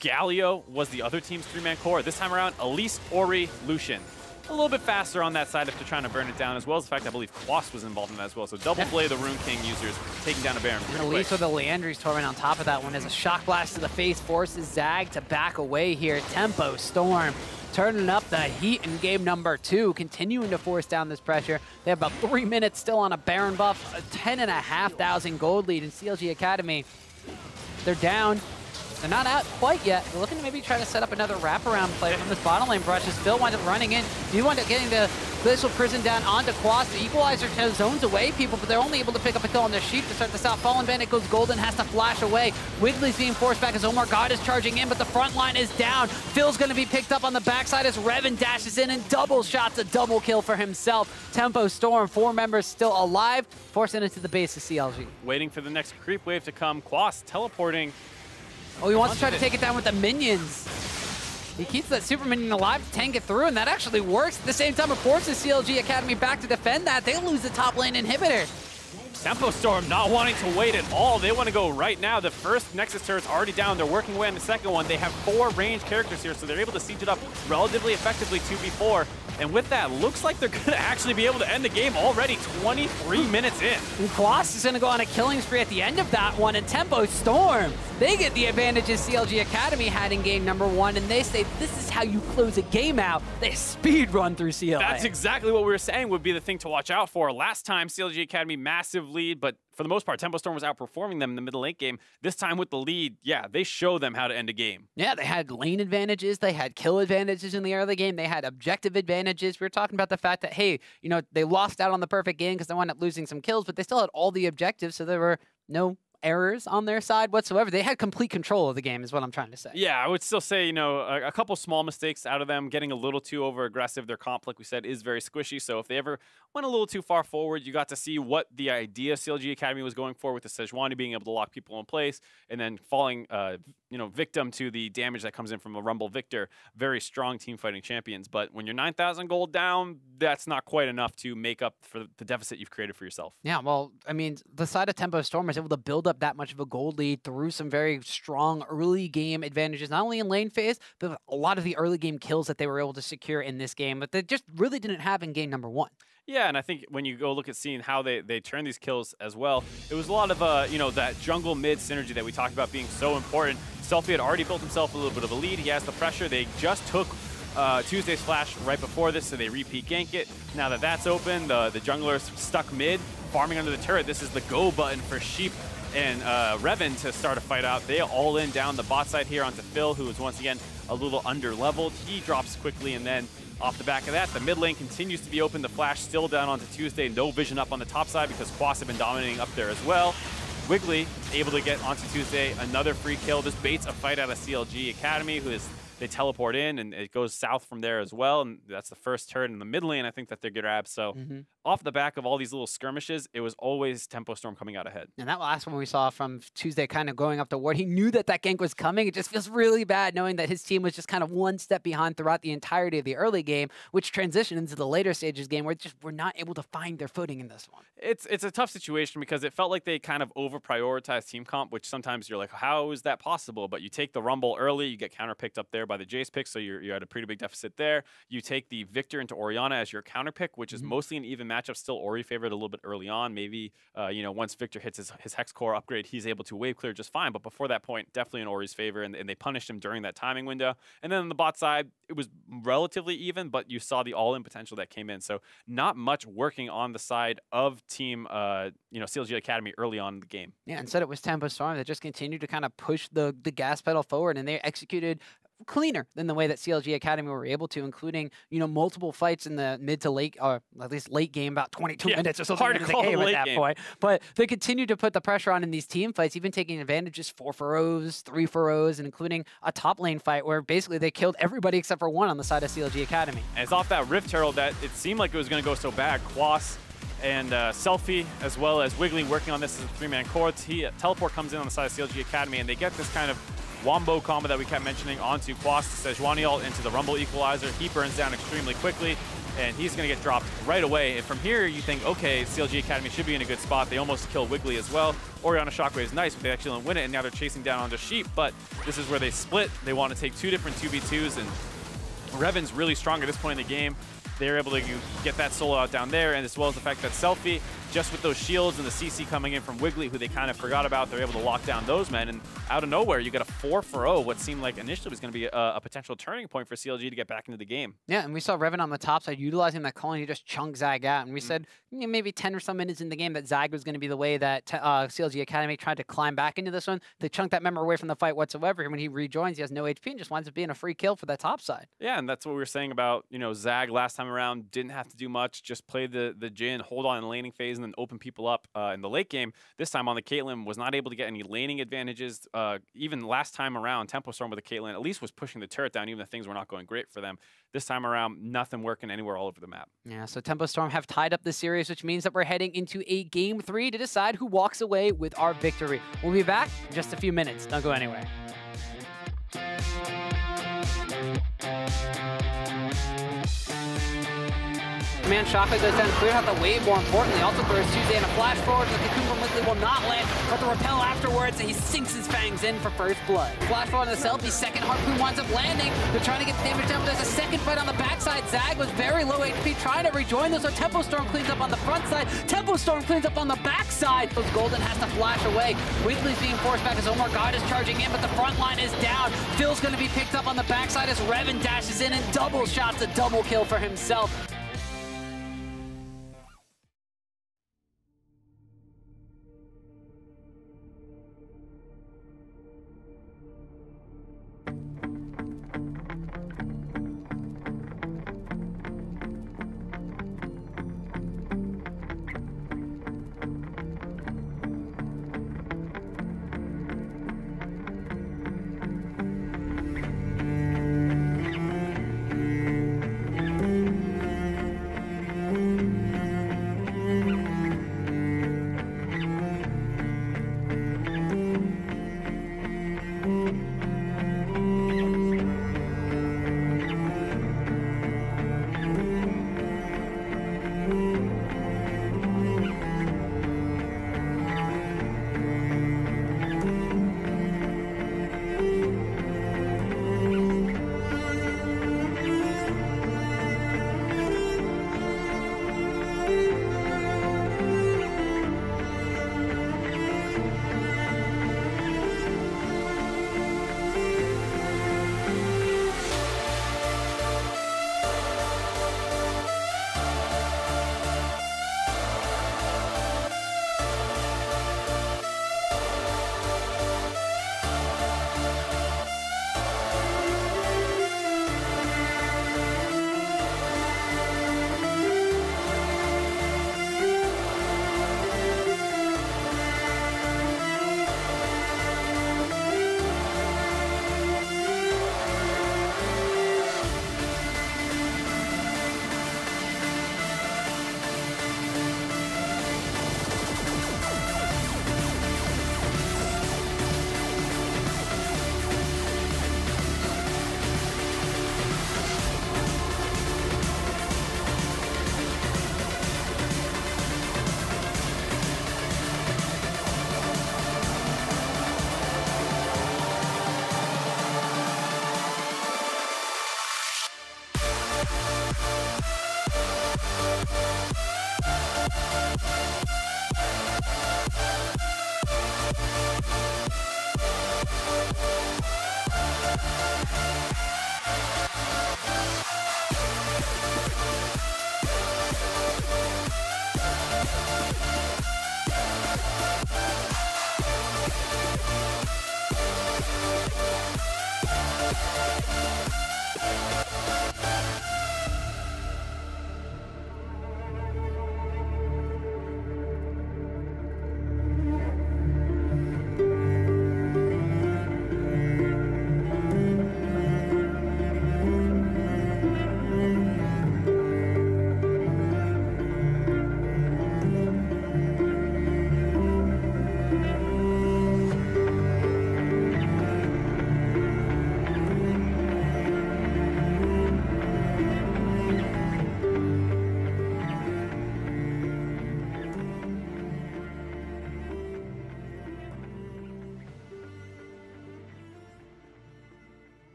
Galio was the other team's 3-man core. This time around, Elise, Ori, Lucian. A little bit faster on that side if they're trying to burn it down, as well as the fact I believe Quas was involved in that as well. So double play the Rune King users taking down a Baron. And Elise with the Leandries Torment on top of that one as a shock blast to the face forces Zag to back away here. Tempo Storm turning up the heat in game number 2, continuing to force down this pressure. They have about 3 minutes still on a Baron buff, a 10,500 gold lead in CLG Academy. They're down. They're not out quite yet. They're looking to maybe try to set up another wraparound play from this bottom lane brush. As Phil winds up running in. You wind up getting the Glacial Prison down onto Quas. The Equalizer zones away people, but they're only able to pick up a kill on their sheep to start this out. Fallen Bandit goes golden, has to flash away. Wiggly's being forced back as Omar God is charging in, but the front line is down. Phil's going to be picked up on the backside as Revan dashes in and double shots, a double kill for himself. Tempo Storm, 4 members still alive, forcing into the base of CLG. Waiting for the next creep wave to come. Quas teleporting. Oh, he wants to try to take it down with the minions. He keeps that super minion alive to tank it through, and that actually works. At the same time, it forces CLG Academy back to defend that. They lose the top lane inhibitor. Tempo Storm not wanting to wait at all. They want to go right now. The first Nexus turret's already down. They're working away on the second one. They have 4 ranged characters here, so they're able to siege it up relatively effectively 2v4. And with that, looks like they're going to actually be able to end the game already 23 minutes in. And Quas is going to go on a killing spree at the end of that one, and Tempo Storm, they get the advantages CLG Academy had in game number 1, and they say this is how you close a game out. They speed run through CLA. That's exactly what we were saying would be the thing to watch out for. Last time, CLG Academy, massive lead, but for the most part, Tempo Storm was outperforming them in the middle late game. This time with the lead, yeah, they show them how to end a game. Yeah, they had lane advantages. They had kill advantages in the early game. They had objective advantages. We were talking about the fact that, hey, you know, they lost out on the perfect game because they wound up losing some kills, but they still had all the objectives, so there were no errors on their side whatsoever. They had complete control of the game is what I'm trying to say. Yeah, I would still say, you know, a couple small mistakes out of them, getting a little too over aggressive. Their comp, like we said, is very squishy. So if they ever went a little too far forward, you got to see what the idea CLG Academy was going for with the Sejuani being able to lock people in place and then falling, you know, victim to the damage that comes in from a Rumble Victor. Very strong team fighting champions. But when you're 9,000 gold down, that's not quite enough to make up for the deficit you've created for yourself. Yeah, well, I mean, the side of Tempo Storm is able to build up that much of a gold lead through some very strong early game advantages, not only in lane phase, but a lot of the early game kills that they were able to secure in this game, but they just really didn't have in game number 1. Yeah, and I think when you go look at seeing how they turn these kills as well, it was a lot of, you know, that jungle mid synergy that we talked about being so important. Selfie had already built himself a little bit of a lead. He has the pressure. They just took Tuesday's flash right before this, so they repeat gank it. Now that that's open, the jungler's stuck mid, farming under the turret. This is the go button for Sheep and Revan to start a fight out. They all in down the bot side here onto Phil, who is once again a little under-leveled. He drops quickly, and then off the back of that, the mid lane continues to be open. The flash still down onto Tuesday. No vision up on the top side because Quas have been dominating up there as well. Wiggly able to get onto Tuesday. Another free kill. This baits a fight out of CLG Academy, who is... They teleport in, and it goes south from there as well, and that's the first turret in the mid lane, I think, that they grab. So off the back of all these little skirmishes, it was always Tempo Storm coming out ahead. And that last one we saw from Tuesday kind of going up the ward, he knew that that gank was coming. It just feels really bad knowing that his team was just kind of one step behind throughout the entirety of the early game, which transitioned into the later stages game where just were not able to find their footing in this one. It's a tough situation because it felt like they kind of over-prioritized team comp, which sometimes you're like, how is that possible? But you take the Rumble early, you get counter-picked up there by the Jace pick, so you're at a pretty big deficit there. You take the Victor into Orianna as your counter pick, which is mostly an even matchup. Still Ori favored a little bit early on. Maybe, you know, once Victor hits his Hex Core upgrade, he's able to wave clear just fine. But before that point, definitely in Ori's favor, and they punished him during that timing window. And then on the bot side, it was relatively even, but you saw the all-in potential that came in. So not much working on the side of team, you know, CLG Academy early on in the game. Yeah, instead it was Tempo Storm that just continued to kind of push the gas pedal forward, and they executed cleaner than the way that CLG Academy were able to, including, multiple fights in the mid to late, or at least late game, about 22 minutes or something hard to into the call game the at late that game. point. But they continued to put the pressure on in these team fights, even taking advantages 4-4-0s, 3-4-0s, and including a top lane fight where basically they killed everybody except for one on the side of CLG Academy. And it's off that Rift Herald that it seemed like it was going to go so bad. Quas and Selfie, as well as Wiggly, working on this as a three-man core. Teleport comes in on the side of CLG Academy, and they get this kind of wombo combo that we kept mentioning onto Quas, Sejuani ult into the Rumble Equalizer. He burns down extremely quickly, and he's going to get dropped right away. And from here, you think, okay, CLG Academy should be in a good spot. They almost kill Wiggly as well. Orianna Shockwave is nice, but they actually don't win it, and now they're chasing down onto Sheep. But this is where they split. They want to take two different 2v2s, and Revan's really strong at this point in the game. They're able to get that solo out down there, and as well as the fact that Selfie, just with those shields and the CC coming in from Wiggly, who they kind of forgot about, they're able to lock down those men, and out of nowhere, you get a 4-0, what seemed like initially was going to be a potential turning point for CLG to get back into the game. Yeah, and we saw Revan on the top side utilizing that call, and he just chunked Zag out, and we said maybe 10 or so minutes in the game that Zag was going to be the way that CLG Academy tried to climb back into this one. They chunked that member away from the fight whatsoever, and when he rejoins, he has no HP and just winds up being a free kill for that top side. Yeah, and that's what we were saying about, Zag last time around, didn't have to do much, just play the Jhin, hold on in the laning phase, and then open people up in the late game. This time on the Caitlyn, was not able to get any laning advantages. Even last time around, Tempo Storm with the Caitlyn at least was pushing the turret down, even if things were not going great for them. This time around, nothing working anywhere all over the map. Yeah, so Tempo Storm have tied up the series, which means that we're heading into a Game 3 to decide who walks away with our victory. We'll be back in just a few minutes. Don't go anywhere. Man, Shaka goes down to clear out the wave, more importantly. Also throws Tuesday and a flash forward. The Cocoon from Wiggly will not land, but the repel afterwards, and he sinks his fangs in for first blood. Flash forward on the Selfie, second Harpoon winds up landing. They're trying to get the damage down, but there's a second fight on the backside. Zag was very low HP, trying to rejoin this, so Tempo Storm cleans up on the front side. Tempo Storm cleans up on the backside. Golden has to flash away. Wiggly's being forced back as Omar God is charging in, but the front line is down. Phil's going to be picked up on the backside as Revan dashes in and double shots, a double kill for himself.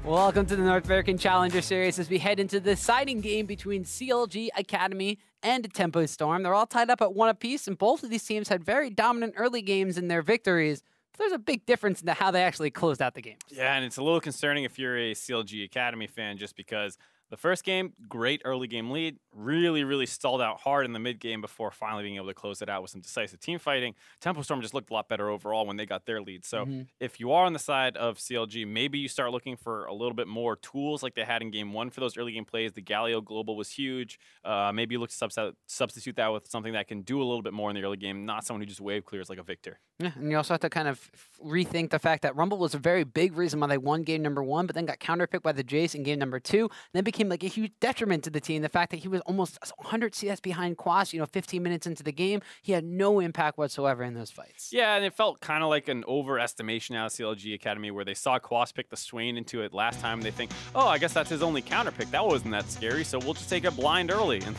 Welcome to the North American Challenger Series as we head into the deciding game between CLG Academy and Tempo Storm. They're all tied up at 1 apiece, and both of these teams had very dominant early games in their victories. But there's a big difference in how they actually closed out the games. Yeah, and it's a little concerning if you're a CLG Academy fan, just because the first game, great early game lead, really stalled out hard in the mid game before finally being able to close it out with some decisive team fighting. Tempo Storm just looked a lot better overall when they got their lead. So if you are on the side of CLG, maybe you start looking for a little bit more tools like they had in game 1 for those early game plays. The Galio Global was huge. Maybe you look to substitute that with something that can do a little bit more in the early game, not someone who just wave clears like a Victor. Yeah, and you also have to kind of rethink the fact that Rumble was a very big reason why they won game number 1, but then got counterpicked by the Jace in game number 2, and then became like a huge detriment to the team. The fact that he was almost 100 CS behind Quas, 15 minutes into the game, he had no impact whatsoever in those fights. Yeah, and it felt kind of like an overestimation out of CLG Academy where they saw Quas pick the Swain into it last time. They think, oh, I guess that's his only counterpick. That wasn't that scary, so we'll just take it blind early. And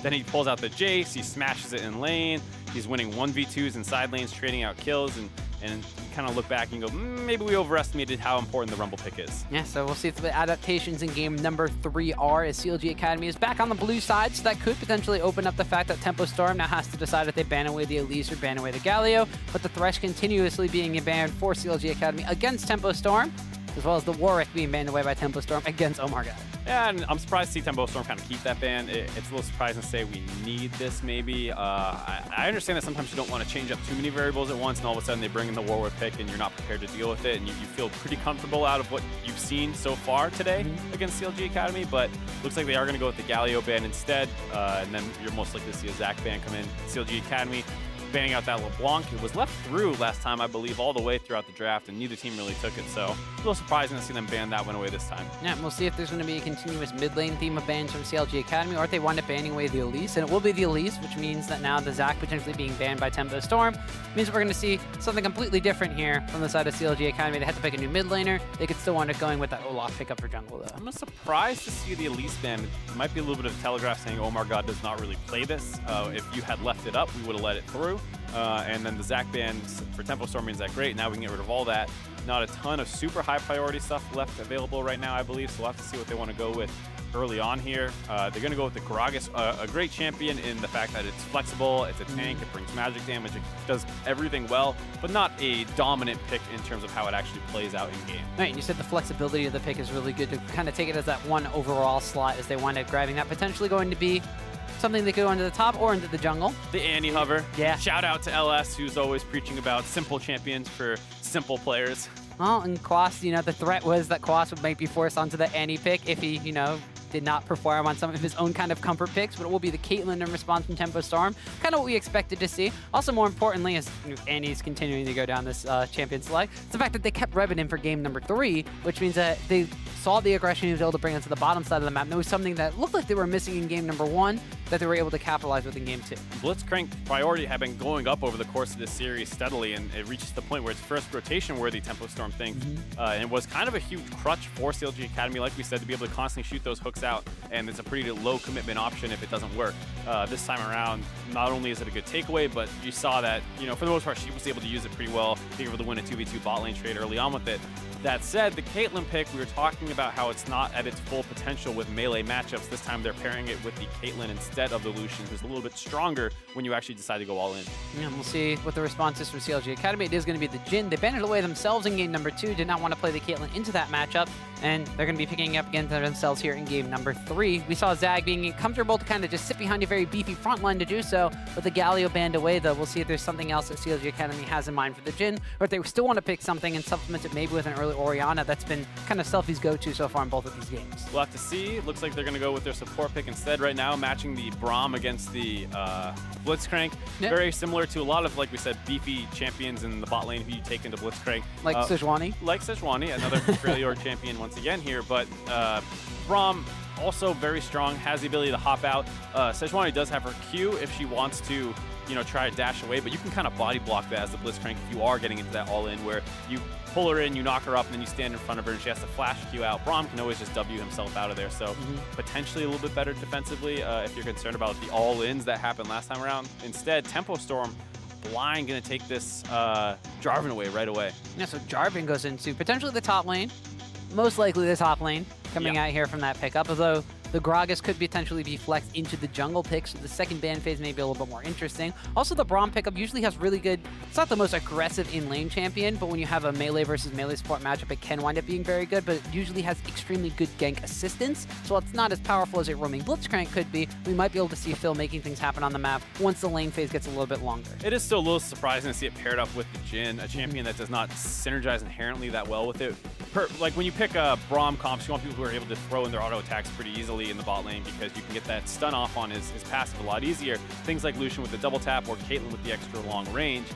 then he pulls out the Jace, he smashes it in lane, he's winning 1v2s in side lanes, trading out kills, and kind of look back and go, maybe we overestimated how important the Rumble pick is. Yeah, so we'll see if the adaptations in game number 3 are, as CLG Academy is back on the blue side, so that could potentially open up the fact that Tempo Storm now has to decide if they ban away the Elise or ban away the Galio, but the Thresh continuously being banned for CLG Academy against Tempo Storm, as well as the Warwick being banned away by Tempo Storm against Omar Guy. Yeah, and I'm surprised to see Tempo Storm kind of keep that ban. It's a little surprising to say we need this maybe. I understand that sometimes you don't want to change up too many variables at once, and all of a sudden they bring in the Warwick pick and you're not prepared to deal with it, and you feel pretty comfortable out of what you've seen so far today against CLG Academy, but looks like they are going to go with the Galio ban instead, and then you're most likely to see a Zac ban come in. CLG Academy banning out that LeBlanc. It was left through last time, I believe, all the way throughout the draft, and neither team really took it, so a little surprising to see them ban that one away this time. Yeah, we'll see if there's going to be a continuous mid-lane theme of bans from CLG Academy, or if they wind up banning away the Elise, and it will be the Elise, which means that now the Zac potentially being banned by Tempo Storm means we're going to see something completely different here from the side of CLG Academy. They had to pick a new mid laner. They could still wind up going with that Olaf pickup for jungle, though. I'm surprised to see the Elise ban. It might be a little bit of a telegraph saying, oh my god, does not really play this. If you had left it up, we would have let it through. And then the Zac ban for Tempo Storm means that great. Now we can get rid of all that. Not a ton of super high priority stuff left available right now, I believe. So we'll have to see what they want to go with early on here. They're going to go with the Karagas, a great champion in the fact that it's flexible, it's a tank, it brings magic damage, it does everything well, but not a dominant pick in terms of how it actually plays out in game. Right, and you said the flexibility of the pick is really good to kind of take it as that one overall slot as they wind up grabbing that, potentially going to be something that could go into the top or into the jungle. The Annie hover. Yeah. Shout out to LS, who's always preaching about simple champions for simple players. Well, and Quas, the threat was that Quas might be forced onto the Annie pick if he, did not perform on some of his own kind of comfort picks, but it will be the Caitlyn in response from Tempo Storm. Kind of what we expected to see. Also, more importantly, as Annie's continuing to go down this champion select, it's the fact that they kept Revan in for game number 3, which means that they saw the aggression he was able to bring into the bottom side of the map. And it was something that looked like they were missing in game number 1 that they were able to capitalize with in game 2. Blitzcrank priority had been going up over the course of this series steadily, and it reaches the point where it's first rotation-worthy Tempo Storm thing. And it was kind of a huge crutch for CLG Academy, like we said, to be able to constantly shoot those hooks out, and it's a pretty low commitment option if it doesn't work. This time around, not only is it a good takeaway, but you saw that, for the most part, she was able to use it pretty well, being able to win a 2v2 bot lane trade early on with it. That said, the Caitlyn pick, we were talking about how it's not at its full potential with melee matchups. This time they're pairing it with the Caitlyn instead of the Lucian, who's a little bit stronger when you actually decide to go all in. Yeah, we'll see what the response is from CLG Academy. It is going to be the Jhin. They banded away themselves in game number 2, did not want to play the Caitlyn into that matchup, and they're going to be picking up against themselves here in game number 3. We saw Zag being comfortable to kind of just sit behind a very beefy front line to do so, with the Galio banned away, though. We'll see if there's something else that CLG Academy has in mind for the Jhin, or if they still want to pick something and supplement it maybe with an early Orianna. That's been kind of Selfie's go-to so far in both of these games. We'll have to see. Looks like they're going to go with their support pick instead right now, matching the Braum against the Blitzcrank. Yep. Very similar to a lot of, like we said, beefy champions in the bot lane who you take into Blitzcrank. Like Sejuani. Like Sejuani, another Freljord champion once again here. But Braum, also very strong, has the ability to hop out. Sejuani does have her Q if she wants to, you know, try to dash away, but you can kind of body block that as the Blitzcrank if you are getting into that all-in where you pull her in, you knock her up, and then you stand in front of her and she has to flash Q out. Braum can always just W himself out of there, so potentially a little bit better defensively if you're concerned about the all-ins that happened last time around. Instead, Tempo Storm, blind, going to take this Jarvan away right away. Yeah, so Jarvan goes into potentially the top lane, most likely the top lane coming out here from that pickup, although the Gragas could potentially be flexed into the jungle pick, so the second ban phase may be a little bit more interesting. Also, the Braum pickup usually has really good, it's not the most aggressive in-lane champion, but when you have a melee versus melee support matchup, it can wind up being very good, but it usually has extremely good gank assistance, so it's not as powerful as a roaming Blitzcrank could be. We might be able to see Phil making things happen on the map once the lane phase gets a little bit longer. It is still a little surprising to see it paired up with the Jhin, a champion that does not synergize inherently that well with it. Like when you pick a Braum comps, you want people who are able to throw in their auto attacks pretty easily in the bot lane because you can get that stun off on his passive a lot easier. Things like Lucian with the double tap or Caitlyn with the extra long range.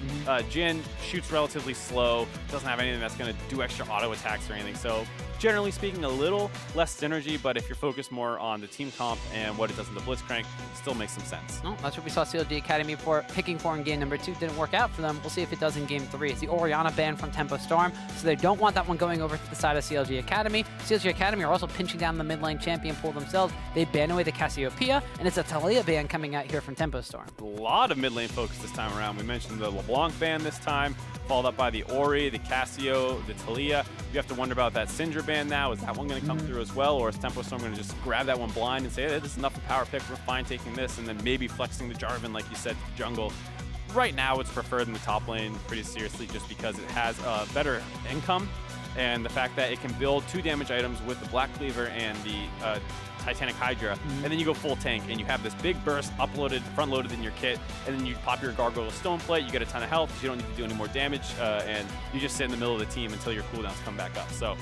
Jhin shoots relatively slow, doesn't have anything that's going to do extra auto attacks or anything. So generally speaking, a little less synergy, but if you're focused more on the team comp and what it does in the Blitzcrank, still makes some sense. No, that's what we saw CLG Academy picking for in game number 2. Didn't work out for them. We'll see if it does in game 3. It's the Orianna ban from Tempo Storm, so they don't want that one going over to the side of CLG Academy. CLG Academy are also pinching down the mid lane champion pool themselves. They ban away the Cassiopeia, and it's a Taliyah ban coming out here from Tempo Storm. A lot of mid lane focus this time around. We mentioned the LeBlanc ban this time, followed up by the Ori, the Cassio, the Taliyah. You have to wonder about that Syndra ban now. Is that one going to come through as well, or is Tempo Storm going to just grab that one blind and say, hey, this is enough of a power pick, we're fine taking this, and then maybe flexing the Jarvan, like you said, to the jungle? Right now, it's preferred in the top lane pretty seriously just because it has better income, and the fact that it can build 2 damage items with the Black Cleaver and the Titanic Hydra, and then you go full tank, and you have this big burst uploaded, front-loaded in your kit, and then you pop your Gargoyle Stone Plate, you get a ton of health, you don't need to do any more damage, and you just sit in the middle of the team until your cooldowns come back up. So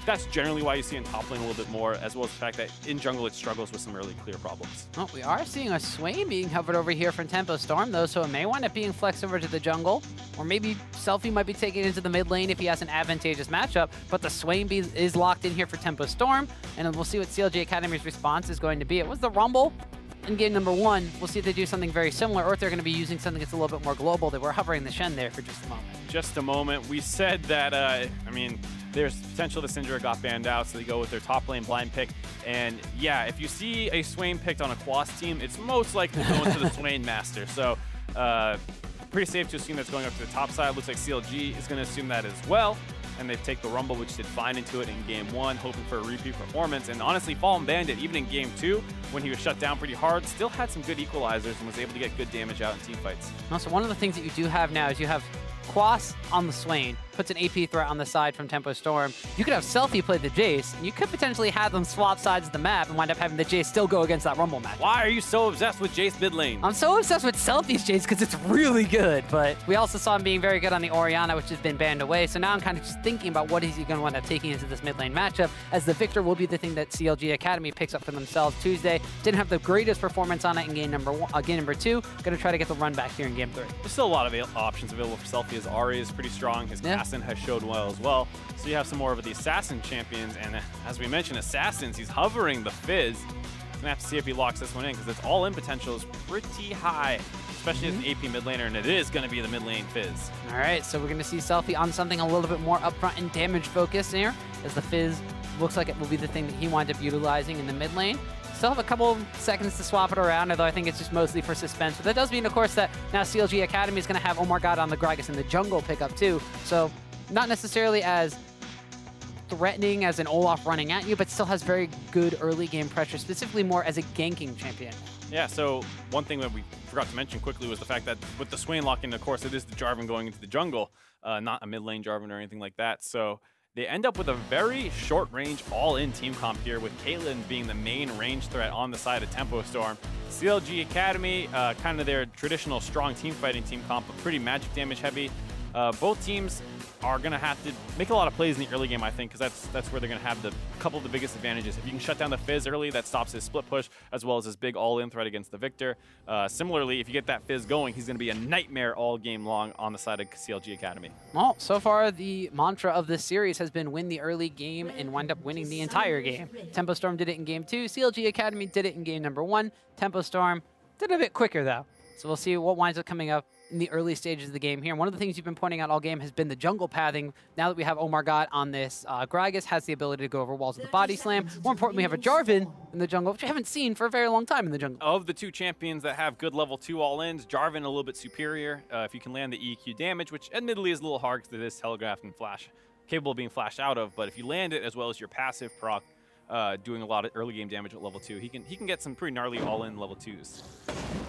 that's generally why you see in top lane a little bit more, as well as the fact that in jungle it struggles with some early clear problems. Well, we are seeing a Swain being hovered over here from Tempo Storm, though, so it may wind up being flexed over to the jungle, or maybe Selfie might be taking it into the mid lane if he has an advantageous matchup, but the Swain is locked in here for Tempo Storm, and we'll see what CLG Academy's response is going to be. It was the Rumble in game number 1. We'll see if they do something very similar, or if they're going to be using something that's a little bit more global. They were hovering the Shen there for just a moment. Just a moment. We said that, I mean, there's potential the Syndra got banned out, so they go with their top lane blind pick. And yeah, if you see a Swain picked on a Quas team, it's most likely going to the Swain Master. So pretty safe to assume that's going up to the top side. Looks like CLG is going to assume that as well. And they take the Rumble, which did fine into it in game 1, hoping for a repeat performance. And honestly, Fallen Bandit, even in game 2, when he was shut down pretty hard, still had some good equalizers and was able to get good damage out in team fights. Also, one of the things that you do have now is you have Quas on the Swain, puts an AP threat on the side from Tempo Storm. You could have Selfie play the Jace, and you could potentially have them swap sides of the map and wind up having the Jace still go against that Rumble match. Why are you so obsessed with Jace mid lane? I'm so obsessed with Selfie's Jace because it's really good, but we also saw him being very good on the Orianna, which has been banned away, so now I'm kind of just thinking about what is he going to wind up taking into this mid lane matchup, as the Victor will be the thing that CLG Academy picks up for themselves Tuesday. Didn't have the greatest performance on it in game number 2. Going to try to get the run back here in game 3. There's still a lot of options available for Selfie. His Ahri is pretty strong. His Cassin has showed well as well. So you have some more of the Assassin champions, and as we mentioned, Assassins, he's hovering the Fizz. He's gonna have to see if he locks this one in, because its all-in potential is pretty high, especially as an AP mid laner, and it is gonna be the mid lane Fizz. All right, so we're gonna see Selfie on something a little bit more upfront and damage focused here, as the Fizz looks like it will be the thing that he winds up utilizing in the mid lane. Still have a couple seconds to swap it around, although I think it's just mostly for suspense. But that does mean, of course, that now CLG Academy is going to have Omar God on the Gragas in the jungle pickup too. So not necessarily as threatening as an Olaf running at you, but still has very good early game pressure, specifically more as a ganking champion. Yeah, so one thing that we forgot to mention quickly was the fact that with the Swain locking, of course, it is the Jarvan going into the jungle, not a mid lane Jarvan or anything like that. So they end up with a very short-range all-in team comp here, with Caitlyn being the main range threat on the side of Tempo Storm. CLG Academy, kind of their traditional strong team fighting team comp, but pretty magic damage heavy. Both teams are going to have to make a lot of plays in the early game, I think, because that's where they're going to have the couple of the biggest advantages. If you can shut down the Fizz early, that stops his split push, as well as his big all-in threat against the Victor. Similarly, if you get that Fizz going, he's going to be a nightmare all game long on the side of CLG Academy. Well, so far the mantra of this series has been win the early game and wind up winning the entire game. Tempo Storm did it in game 2. CLG Academy did it in game number 1. Tempo Storm did it a bit quicker, though. So we'll see what winds up coming up in the early stages of the game here. And one of the things you've been pointing out all game has been the jungle pathing. Now that we have Omar God on this, Gragas has the ability to go over walls with a body slam. More importantly, we have a Jarvan in the jungle, which we haven't seen for a very long time in the jungle. Of the two champions that have good level 2 all-ins, Jarvan a little bit superior. If you can land the EQ damage, which admittedly is a little hard because it is telegraphed and flash, capable of being flashed out of, but if you land it as well as your passive proc, doing a lot of early game damage at level 2, he can get some pretty gnarly all-in level 2s.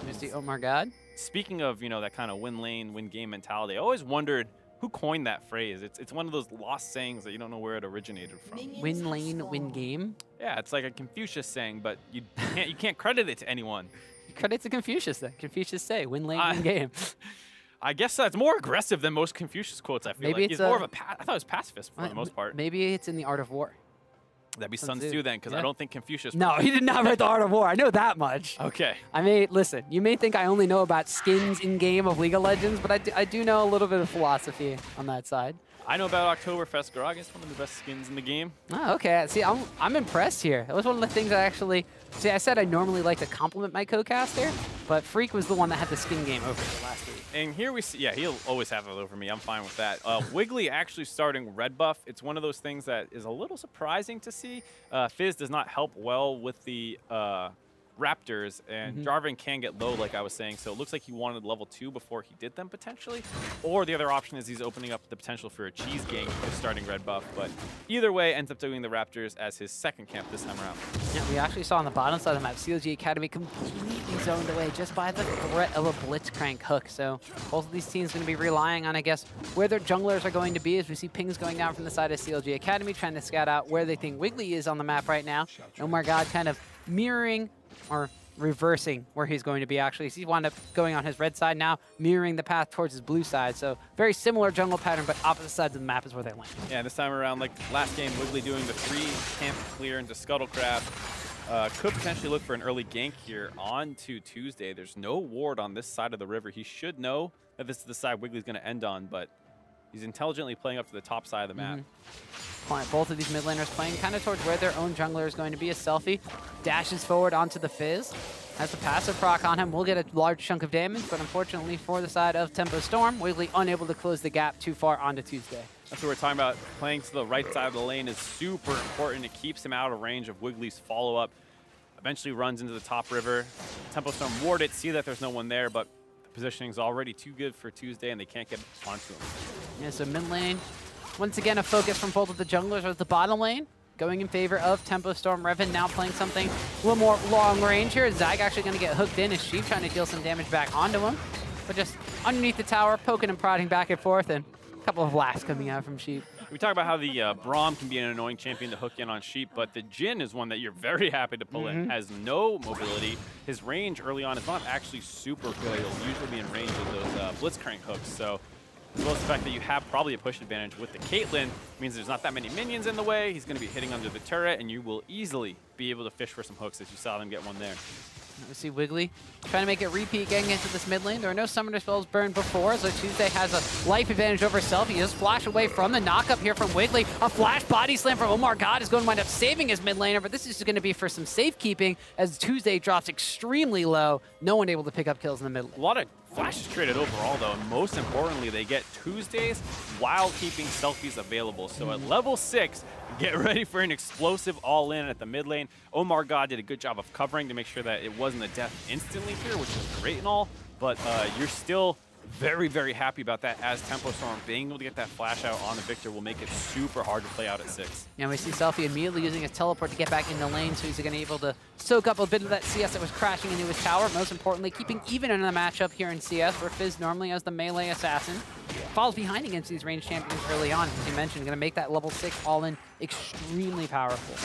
Mr. Omar God. Speaking of, you know, that kind of win lane, win game mentality, I always wondered who coined that phrase. It's one of those lost sayings that you don't know where it originated from. Win lane, win game? Yeah, it's like a Confucius saying, but you can't credit it to anyone. Credit to Confucius then. Confucius say, win lane, win game. I guess that's more aggressive than most Confucius quotes, I feel Maybe like. It's He's more of a I thought it was pacifist for the most part. Maybe it's in the Art of War. That'd be Sun Tzu then, because I don't think Confucius... No, he did not write the Art of War. I know that much. Okay. I mean, listen, you may think I only know about skins in-game of League of Legends, but I do know a little bit of philosophy on that side. I know about Oktoberfest Gragas, one of the best skins in the game. Oh, okay. See, I'm impressed here. That was one of the things I actually... See, I said I normally like to compliment my co-caster, but Freak was the one that had the skin game over the last week. And here we see, yeah, he'll always have it over me. I'm fine with that. Wiggly actually starting red buff. It's one of those things that is a little surprising to see. Fizz does not help well with the Raptors, and Jarvan can get low, like I was saying, so it looks like he wanted level 2 before he did them, potentially. Or the other option is he's opening up the potential for a cheese gang with starting red buff, but either way, ends up doing the Raptors as his second camp this time around. Yeah, we actually saw on the bottom side of the map, CLG Academy completely zoned away just by the threat of a Blitzcrank hook, so both of these teams going to be relying on, I guess, where their junglers are going to be, as we see pings going down from the side of CLG Academy, trying to scout out where they think Wiggly is on the map right now. Oh my God, kind of mirroring or reversing where he's going to be, actually. So he wound up going on his red side now, mirroring the path towards his blue side. So very similar jungle pattern, but opposite sides of the map is where they land. Yeah, this time around, like last game, Wiggly doing the 3 camp clear into Scuttle Crab. Could potentially look for an early gank here on to Tuesday. There's no ward on this side of the river. He should know that this is the side Wiggly's going to end on, but he's intelligently playing up to the top side of the map. Both of these mid laners playing kind of towards where their own jungler is going to be. A Selfie dashes forward onto the Fizz. Has the passive proc on him. Will get a large chunk of damage, but unfortunately for the side of Tempo Storm, Wiggly unable to close the gap too far onto Tuesday. That's what we're talking about. Playing to the right side of the lane is super important. It keeps him out of range of Wiggly's follow-up. Eventually runs into the top river. Tempo Storm ward it, see that there's no one there, but the positioning is already too good for Tuesday, and they can't get onto him. Yeah, so mid lane, once again, a focus from both of the junglers as the bottom lane, going in favor of Tempo Storm. Revan now playing something a little more long range here. Zyg actually going to get hooked in as Sheep trying to deal some damage back onto him. But just underneath the tower, poking and prodding back and forth, and a couple of blasts coming out from Sheep. We talk about how the Braum can be an annoying champion to hook in on Sheep, but the Jhin is one that you're very happy to pull in. Has no mobility. His range early on is not actually super good. He'll usually be in range of those Blitzcrank hooks. So, as well as the fact that you have probably a push advantage with the Caitlyn, means there's not that many minions in the way. He's going to be hitting under the turret, and you will easily be able to fish for some hooks, as you saw them get one there. We see Wiggly trying to make it repeat getting into this mid lane. There are no summoner spells burned before, so Tuesday has a life advantage over Self. He just flash away from the knock-up here from Wiggly. A flash body slam from Omar God is going to wind up saving his mid laner, but this is going to be for some safekeeping as Tuesday drops extremely low. No one able to pick up kills in the mid lane. A lot of flashes traded overall, though, and most importantly, they get Tuesdays while keeping selfies available. So at level 6, get ready for an explosive all-in at the mid lane. Omar God did a good job of covering to make sure that it wasn't a death instantly here, which is great and all, but you're still very, very happy about that, as Tempo Storm being able to get that flash out on the Victor will make it super hard to play out at 6. Yeah, we see Selfie immediately using his teleport to get back into lane, so he's going to be able to soak up a bit of that CS that was crashing into his tower. Most importantly, keeping even in the matchup here in CS, where Fizz normally as the melee assassin falls behind against these ranged champions early on. As you mentioned, going to make that level 6 all-in extremely powerful.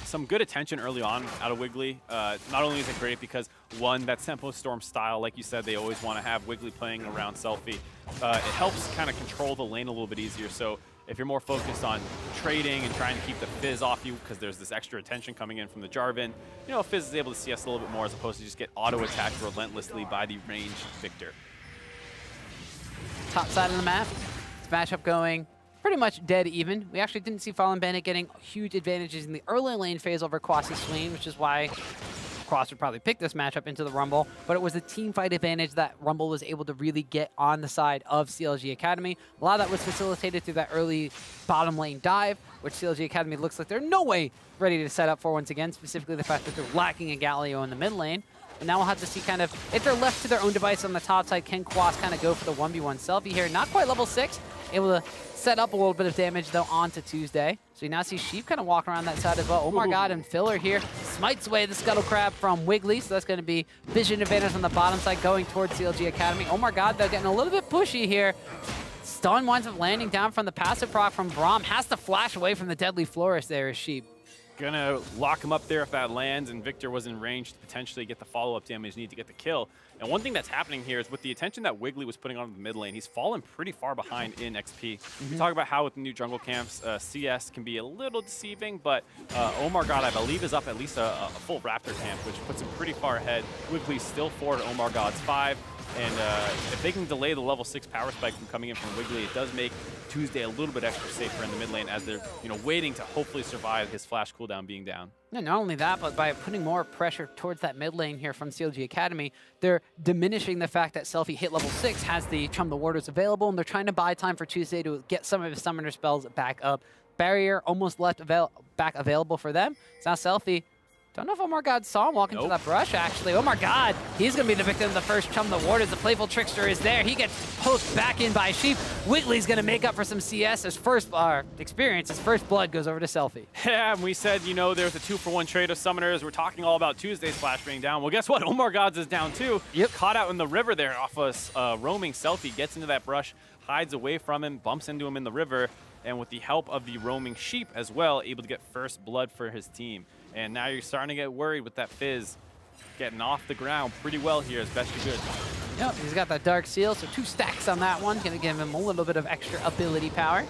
Some good attention early on out of Wiggly. Not only is it great because, one, that Tempo Storm style, like you said, they always want to have Wiggly playing around Selfie. It helps kind of control the lane a little bit easier. So if you're more focused on trading and trying to keep the Fizz off you because there's this extra attention coming in from the Jarvan, you know, Fizz is able to CS a little bit more as opposed to just get auto-attacked relentlessly by the ranged Victor. Top side of the map, this matchup going pretty much dead even. We actually didn't see Fallen Bandit getting huge advantages in the early lane phase over Kwasi Sween, which is why Cross would probably pick this matchup into the Rumble, but it was the team fight advantage that Rumble was able to really get on the side of CLG Academy. A lot of that was facilitated through that early bottom lane dive, which CLG Academy looks like they're no way ready to set up for once again, specifically the fact that they're lacking a Galio in the mid lane. But now we'll have to see kind of, if they're left to their own device on the top side, can Quas kind of go for the 1v1 Selfie here? Not quite level 6, able to set up a little bit of damage though onto Tuesday. So you now see Sheep kind of walk around that side as well. Oh my god, and Filler here smites away the Scuttle Crab from Wiggly, so that's going to be vision advantage on the bottom side going towards CLG Academy. Oh my god, they're getting a little bit pushy here. Stun winds up landing down from the passive proc from Braum. Has to flash away from the Deadly Flourish there as Sheep. Gonna lock him up there if that lands, and Victor was in range to potentially get the follow-up damage needed to get the kill. And one thing that's happening here is with the attention that Wiggly was putting on the mid lane, he's fallen pretty far behind in XP. We talk about how with the new jungle camps, CS can be a little deceiving, but Omar God, I believe, is up at least a full Raptor camp, which puts him pretty far ahead. Wiggly's still 4 to Omar God's 5. And if they can delay the level 6 power spike from coming in from Wiggly, it does make Tuesday a little bit extra safer in the mid lane as they're waiting to hopefully survive his flash cooldown being down. Yeah, not only that, but by putting more pressure towards that mid lane here from CLG Academy, they're diminishing the fact that Selfie hit level 6, has the Chum the Warders available, and they're trying to buy time for Tuesday to get some of his summoner spells back up. Barrier almost left back available for them. So now Selfie, don't know if Omar God saw him walk into that brush, actually. Oh my god, he's going to be the victim of the first Chum the Warders. The Playful Trickster is there. He gets poked back in by Sheep. Wiggly's going to make up for some CS. His first experience, his first blood goes over to Selfie. Yeah, and we said, there's a 2-for-1 trade of summoners. We're talking all about Tuesday's flash being down. Well, guess what? Omar God's is down too. Yep. Caught out in the river there off a roaming Selfie. Gets into that brush, hides away from him, bumps into him in the river. And with the help of the roaming Sheep as well, able to get first blood for his team. And now you're starting to get worried with that Fizz getting off the ground pretty well here as best you could. Yep, he's got that Dark Seal, so 2 stacks on that one. Gonna give him a little bit of extra ability power.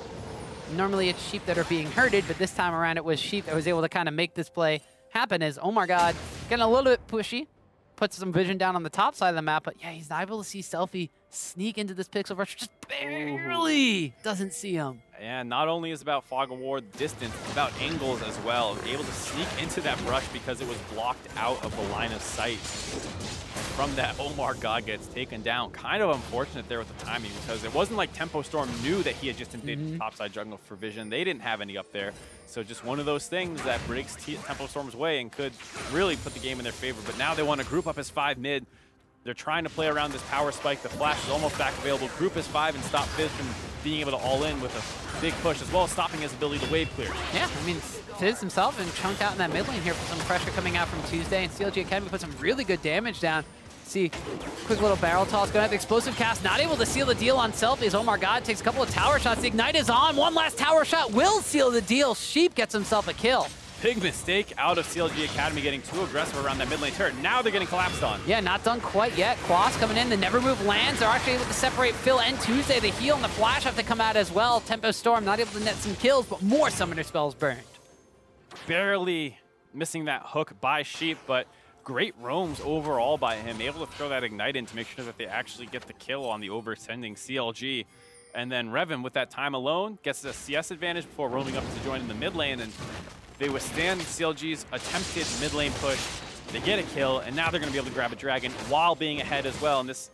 Normally it's Sheep that are being herded, but this time around it was Sheep that was able to kind of make this play happen as, oh my god, getting a little bit pushy. Puts some vision down on the top side of the map, but yeah, he's not able to see Selfie sneak into this pixel rush, just barely doesn't see him. And not only is it about Fog of War distance, it's about angles as well. Able to sneak into that brush because it was blocked out of the line of sight. From that, Omar God gets taken down. Kind of unfortunate there with the timing because it wasn't like Tempo Storm knew that he had just invaded the topside jungle for vision. They didn't have any up there. So just one of those things that breaks Tempo Storm's way and could really put the game in their favor. But now they want to group up as 5 mid. They're trying to play around this power spike. The flash is almost back available. Group as 5 and stop Fizz from being able to all in with a big push, as well as stopping his ability to wave clear. Yeah, I mean, Fizz himself and chunked out in that mid lane here for some pressure coming out from Tuesday, and CLG Academy put some really good damage down. See, quick little barrel toss going at the explosive cast, not able to seal the deal on Selfie as Omar God takes a couple of tower shots. The Ignite is on, one last tower shot will seal the deal. Sheep gets himself a kill. Big mistake out of CLG Academy getting too aggressive around that mid lane turret. Now they're getting collapsed on. Yeah, not done quite yet. Quas coming in, the Never Move lands. They're actually able to separate Phil and Tuesday. The heal and the flash have to come out as well. Tempo Storm not able to net some kills, but more summoner spells burned. Barely missing that hook by Sheep, but great roams overall by him. Able to throw that Ignite in to make sure that they actually get the kill on the overextending CLG. And then Revan, with that time alone, gets the CS advantage before roaming up to join in the mid lane. And they withstand CLG's attempted mid lane push. They get a kill, and now they're going to be able to grab a dragon while being ahead as well. And this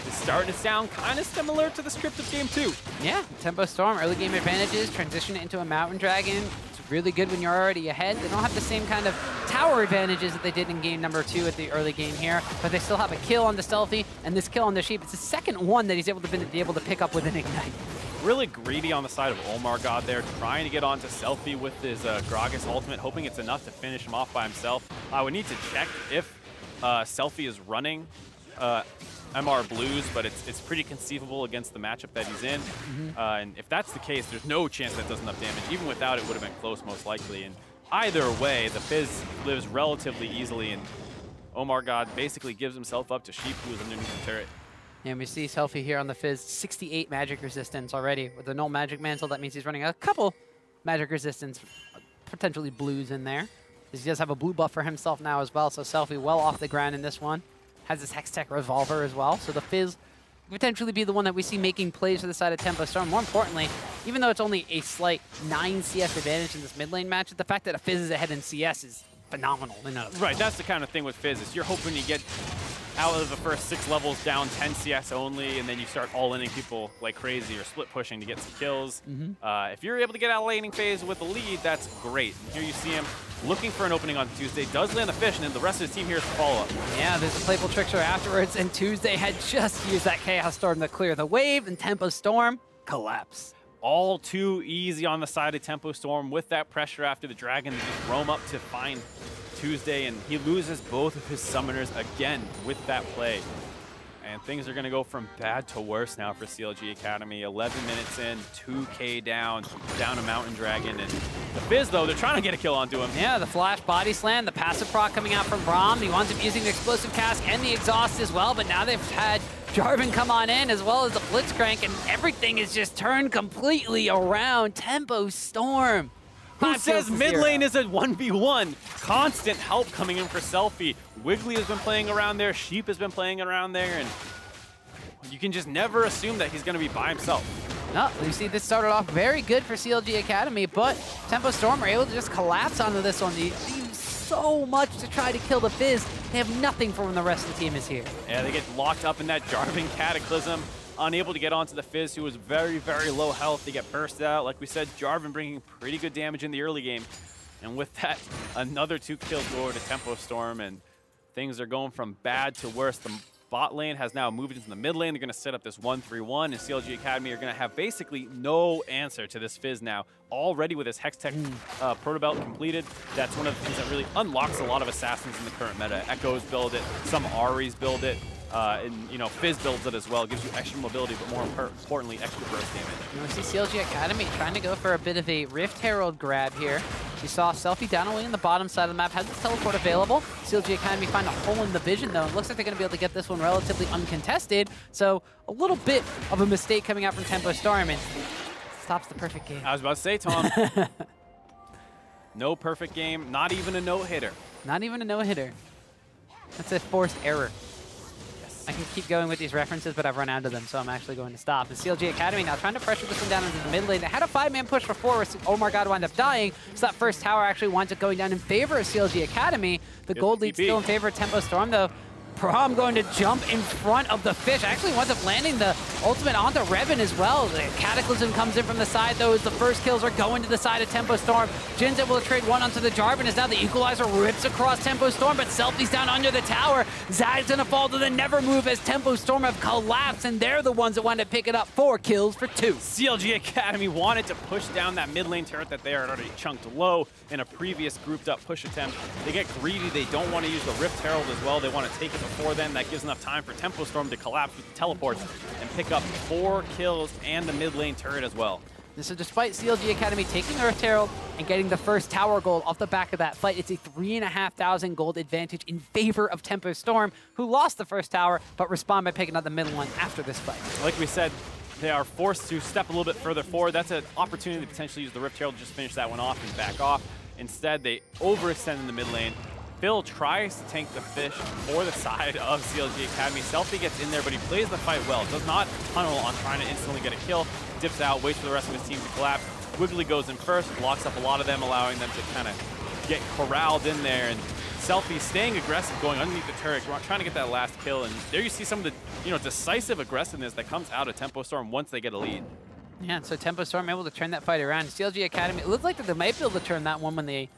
is starting to sound kind of similar to the script of Game 2. Yeah, Tempo Storm, early game advantages, transition it into a Mountain Dragon. It's really good when you're already ahead. They don't have the same kind of tower advantages that they did in game number 2 at the early game here, but they still have a kill on the Selfie and this kill on the Sheep. It's the second one that he's able to pick up with an Ignite. Really greedy on the side of Omar God there, trying to get onto Selfie with his Gragas ultimate, hoping it's enough to finish him off by himself. I would need to check if Selfie is running MR Blues, but it's pretty conceivable against the matchup that he's in. And if that's the case, there's no chance that does enough damage. Even without it, would have been close most likely. And either way, the Fizz lives relatively easily, and Omar God basically gives himself up to Sheep, who is underneath the turret. And we see Selfie here on the Fizz, 68 magic resistance already. With the null magic mantle, that means he's running a couple magic resistance, potentially blues in there. He does have a blue buff for himself now as well, so Selfie well off the ground in this one. Has his Hextech revolver as well, so the Fizz potentially be the one that we see making plays for the side of Tempo Storm. More importantly, even though it's only a slight 9 CS advantage in this mid lane match, the fact that a Fizz is ahead in CS is phenomenal. Right, that's the kind of thing with Fizz, is you're hoping you get out of the first 6 levels down 10 CS only, and then you start all-inning people like crazy or split pushing to get some kills. If you're able to get out of laning phase with a lead, that's great. Here you see him looking for an opening on Tuesday, does land the fish, and then the rest of the team here is to follow up. Yeah, there's a playful trickster afterwards, and Tuesday had just used that Chaos Storm to clear the wave, and Tempo Storm collapse. All too easy on the side of Tempo Storm with that pressure after the Dragon to just roam up to find Tuesday, and he loses both of his summoners again with that play. And things are going to go from bad to worse now for CLG Academy. 11 minutes in, 2K down a Mountain Dragon. And the Fizz, though, they're trying to get a kill onto him. Yeah, the flash body slam, the passive proc coming out from Braum. He winds up using the explosive cask and the exhaust as well, but now they've had Jarvan come on in as well as the Blitzcrank, and everything is just turned completely around. Tempo Storm. Who says mid lane is a 1v1? Constant help coming in for Selfie. Wiggly has been playing around there. Sheep has been playing around there. And you can just never assume that he's going to be by himself. No, you see this started off very good for CLG Academy, but Tempo Storm are able to just collapse onto this one. They use so much to try to kill the Fizz. They have nothing for when the rest of the team is here. Yeah, they get locked up in that Jarvan Cataclysm. Unable to get onto the Fizz, who was very, very low health. They get bursted out. Like we said, Jarvan bringing pretty good damage in the early game. And with that, another 2 kills go over to Tempo Storm, and things are going from bad to worse. The bot lane has now moved into the mid lane. They're going to set up this 1-3-1, and CLG Academy are going to have basically no answer to this Fizz now. Already with his Hextech Proto Belt completed, that's one of the things that really unlocks a lot of assassins in the current meta. Echoes build it, some Aries build it. And you know, Fizz builds it as well. It gives you extra mobility, but more importantly, extra burst damage. You see CLG Academy trying to go for a bit of a Rift Herald grab here. You saw Selfie down away in the bottom side of the map, has the teleport available. CLG Academy find a hole in the vision though. It looks like they're going to be able to get this one relatively uncontested. So a little bit of a mistake coming out from Tempo Storm, and stops the perfect game. I was about to say, Tom. No perfect game, not even a no-hitter. Not even a no-hitter. That's a forced error. I can keep going with these references, but I've run out of them, so I'm actually going to stop. The CLG Academy now trying to pressure this one down into the mid lane. They had a 5-man push before where Omar God wound up dying, so that first tower actually winds up going down in favor of CLG Academy. The gold lead still in favor of Tempo Storm, though. Braum going to jump in front of the fish. Actually winds up landing the ultimate onto Revan as well. The Cataclysm comes in from the side, though, as the first kills are going to the side of Tempo Storm. Jin's able to trade one onto the Jarvan, as now the Equalizer rips across Tempo Storm, but Selfie's down under the tower. Zag's gonna fall to the Never Move as Tempo Storm have collapsed, and they're the ones that wind up picking up 4 kills for 2. CLG Academy wanted to push down that mid lane turret that they had already chunked low in a previous grouped up push attempt. They get greedy. They don't want to use the Rift Herald as well. They want to take it before then. That gives enough time for Tempo Storm to collapse with the teleports and pick up 4 kills and the mid lane turret as well. So despite CLG Academy taking Earth Herald and getting the first tower gold off the back of that fight, it's a 3,500 gold advantage in favor of Tempo Storm, who lost the first tower, but respond by picking up the middle one after this fight. Like we said, they are forced to step a little bit further forward. That's an opportunity to potentially use the Rift Herald to just finish that one off and back off. Instead, they overextend in the mid lane. Phil tries to tank the fish for the side of CLG Academy. Selfie gets in there, but he plays the fight well. Does not tunnel on trying to instantly get a kill. Dips out, waits for the rest of his team to collapse. Wiggly goes in first, blocks up a lot of them, allowing them to kind of get corralled in there. And Selfie staying aggressive, going underneath the turret, trying to get that last kill. And there you see some of the decisive aggressiveness that comes out of Tempo Storm once they get a lead. Yeah, so Tempo Storm able to turn that fight around. CLG Academy, it looked like that they might be able to turn that one when the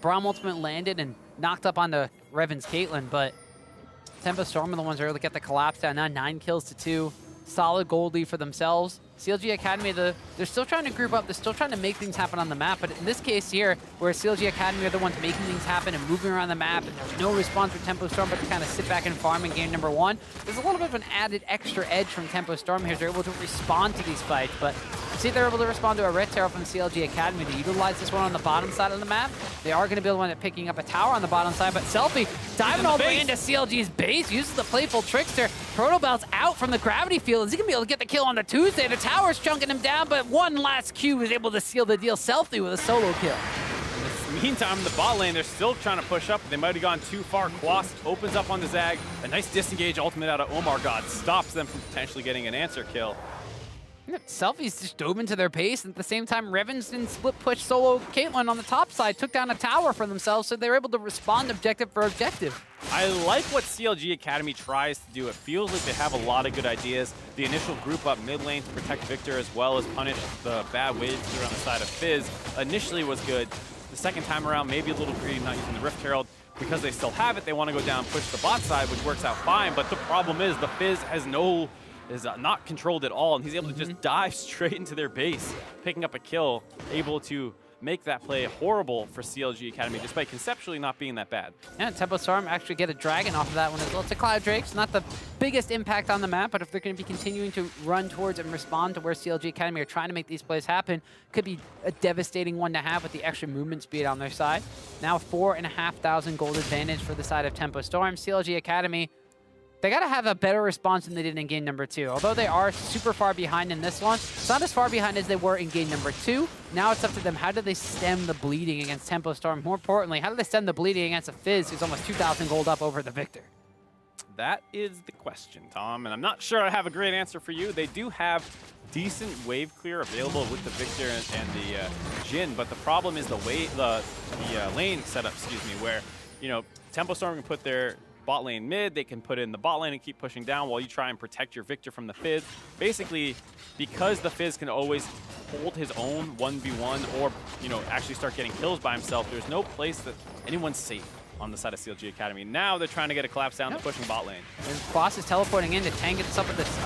Braum ultimate landed and knocked up onto Revan's Caitlyn, but Tempo Storm are the ones who are able to get the collapse down. Now 9 kills to 2. Solid gold lead for themselves. CLG Academy, they're still trying to group up. They're still trying to make things happen on the map. But in this case here, where CLG Academy are the ones making things happen and moving around the map, and there's no response from Tempo Storm but to kind of sit back and farm in game number 1, there's a little bit of an added extra edge from Tempo Storm here. They're able to respond to these fights. But see, they're able to respond to a Red Terror from CLG Academy to utilize this one on the bottom side of the map. They are going to be able to end up picking up a tower on the bottom side, but Selfie diving all the way into CLG's base, uses the Playful Trickster. Protobelt's out from the gravity field. Is he going to be able to get the kill on the Tuesday? The tower's chunking him down, but one last Q is able to seal the deal. Selfie with a solo kill. In the meantime, the bot lane, they're still trying to push up. They might have gone too far. Quas opens up on the Zag. A nice disengage ultimate out of Omar God stops them from potentially getting an answer kill. Selfies just dove into their base, and at the same time, Revens didn't split push solo Caitlyn on the top side, took down a tower for themselves, so they were able to respond objective for objective. I like what CLG Academy tries to do. It feels like they have a lot of good ideas. The initial group up mid lane to protect Victor as well as punish the bad waves that are on the side of Fizz initially was good. The second time around, maybe a little greedy not using the Rift Herald. Because they still have it, they want to go down and push the bot side, which works out fine, but the problem is the Fizz has is not controlled at all, and he's able to just dive straight into their base, picking up a kill, able to make that play horrible for CLG Academy, despite conceptually not being that bad. Yeah, Tempo Storm actually get a dragon off of that one as well. It's a Cloud Drake, so not the biggest impact on the map, but if they're going to be continuing to run towards and respond to where CLG Academy are trying to make these plays happen, could be a devastating one to have with the extra movement speed on their side. Now 4,500 gold advantage for the side of Tempo Storm. CLG Academy, they got to have a better response than they did in game number 2. Although they are super far behind in this one, it's not as far behind as they were in game number 2. Now it's up to them. How do they stem the bleeding against Tempo Storm? More importantly, how do they stem the bleeding against a Fizz who's almost 2,000 gold up over the Victor? That is the question, Tom, and I'm not sure I have a great answer for you. They do have decent wave clear available with the Victor and the Jhin, but the problem is the lane setup, where, you know, Tempo Storm can put their bot lane mid, they can put in the bot lane and keep pushing down while you try and protect your Victor from the Fizz. Basically, because the Fizz can always hold his own 1v1 or, you know, actually start getting kills by himself, there's no place that anyone's safe on the side of CLG Academy. Now they're trying to get a collapse down to pushing bot lane. And Quas is teleporting in to tank this up with this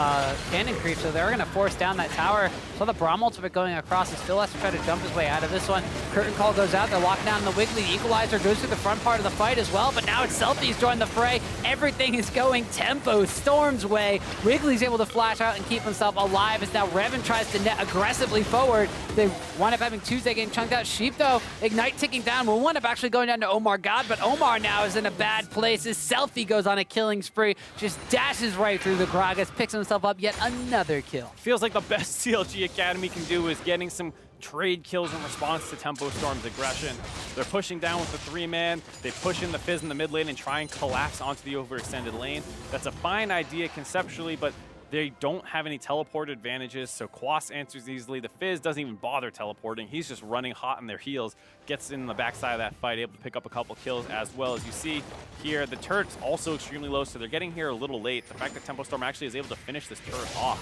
cannon creep, so they're going to force down that tower. So the Braum ultimate going across, he still has to try to jump his way out of this one. Curtain Call goes out, they're locking down the Wiggly. The Equalizer goes through the front part of the fight as well, but now it's Selfie's joined the fray. Everything is going Tempo Storm's way. Wiggly's able to flash out and keep himself alive as now Revan tries to net aggressively forward. They wind up having Tuesday getting chunked out. Sheep, though, Ignite ticking down. Will wind up actually going down to Omar God, but Omar now is in a bad place. His Selfie goes on a killing spree, just dashes right through the Gragas, picks himself up yet another kill. Feels like the best CLG Academy can do is getting some trade kills in response to Tempo Storm's aggression. They're pushing down with the 3-man. They push in the Fizz in the mid lane and try and collapse onto the overextended lane. That's a fine idea conceptually, but they don't have any teleport advantages, so Quas answers easily. The Fizz doesn't even bother teleporting. He's just running hot on their heels, gets in the backside of that fight, able to pick up a couple kills as well. As you see here, the turret's also extremely low, so they're getting here a little late. The fact that Tempo Storm actually is able to finish this turret off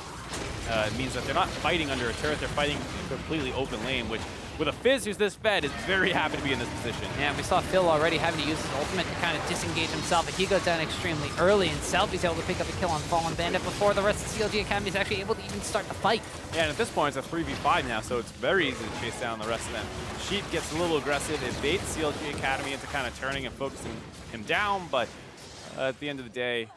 means that they're not fighting under a turret, they're fighting a completely open lane, which with a Fizz who's this fed is very happy to be in this position. Yeah, we saw Phil already having to use his ultimate to kind of disengage himself, but he goes down extremely early, and Selfie's able to pick up a kill on Fallen Bandit before the rest of CLG Academy is actually able to even start the fight. Yeah, and at this point it's a 3v5 now, so it's very easy to chase down the rest of them. Sheep gets a little aggressive, it baits CLG Academy into kind of turning and focusing him down, but at the end of the day,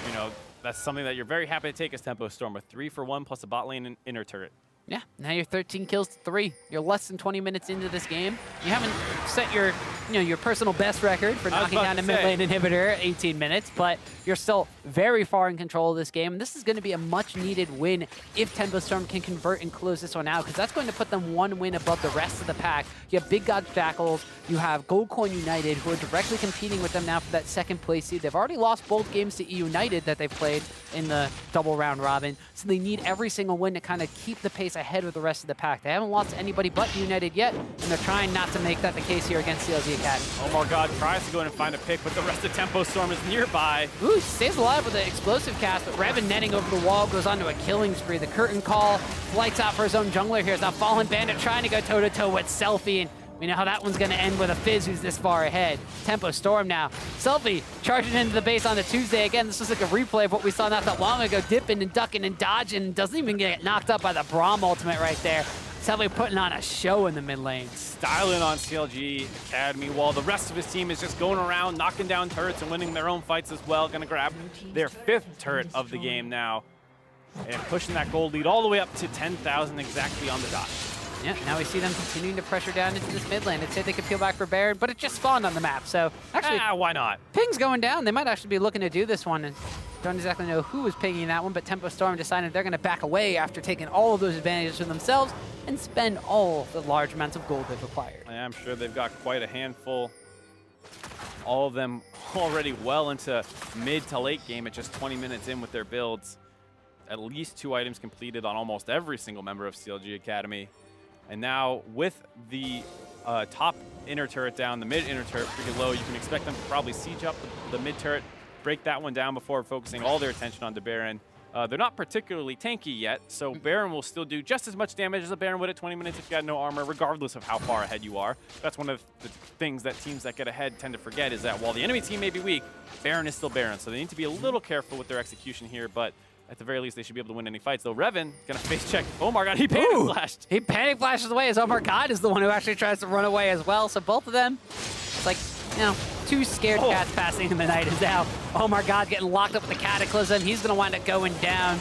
you know, that's something that you're very happy to take as Tempo Storm, with 3-for-1 plus a bot lane inner turret. Yeah, now you're 13 kills to 3. You're less than 20 minutes into this game. You haven't set your, your personal best record for knocking down a mid lane inhibitor at 18 minutes, but you're still very far in control of this game. And this is going to be a much needed win if Tempo Storm can convert and close this one out, because that's going to put them one win above the rest of the pack. You have Big God Jackals, you have Goldcoin United, who are directly competing with them now for that second place seed. They've already lost both games to eUnited that they've played in the double round robin, so they need every single win to kind of keep the pace ahead of the rest of the pack. They haven't lost to anybody but United yet, and they're trying not to make that the case here against CLG Academy. Oh my God, tries to go in and find a pick, but the rest of Tempo Storm is nearby. Ooh, stays alive with the explosive cast, but Revan netting over the wall goes onto a killing spree. The curtain call, lights out for his own jungler here. It's now Fallen Bandit trying to go toe-to-toe with Selfie, and we know how that one's going to end with a Fizz who's this far ahead. Tempo Storm now. Selfie charging into the base on the Tuesday. Again, this was like a replay of what we saw not that long ago, dipping and ducking and dodging. Doesn't even get knocked up by the Braum ultimate right there. Selfie putting on a show in the mid lane. Styling on CLG Academy while the rest of his team is just going around, knocking down turrets and winning their own fights as well. Gonna grab their 5th turret of the game now and pushing that gold lead all the way up to 10,000 exactly on the dot. Yeah, now we see them continuing to pressure down into this mid lane. I'd say they could peel back for Baron, but it just spawned on the map. So actually, why not? ping's going down. They might actually be looking to do this one. And don't exactly know who was pinging that one, but Tempo Storm decided they're going to back away after taking all of those advantages for themselves and spend all the large amounts of gold they've acquired. I'm sure they've got quite a handful. All of them already well into mid to late game at just 20 minutes in with their builds. At least 2 items completed on almost every single member of CLG Academy. And now with the top inner turret down, the mid inner turret pretty low, you can expect them to probably siege up the mid turret, break that one down before focusing all their attention onto Baron. They're not particularly tanky yet, so Baron will still do just as much damage as a Baron would at 20 minutes if you got no armor, regardless of how far ahead you are. That's one of the things that teams that get ahead tend to forget, is that while the enemy team may be weak, Baron is still Baron, so they need to be a little careful with their execution here, but at the very least, they should be able to win any fights. Though Revan gonna face check. Oh my God, he panic flashed. He panic flashes away as Oh my God is the one who actually tries to run away as well. So both of them, it's like, you know, 2 scared cats passing in the night is now. Oh my God getting locked up with the Cataclysm. He's gonna wind up going down.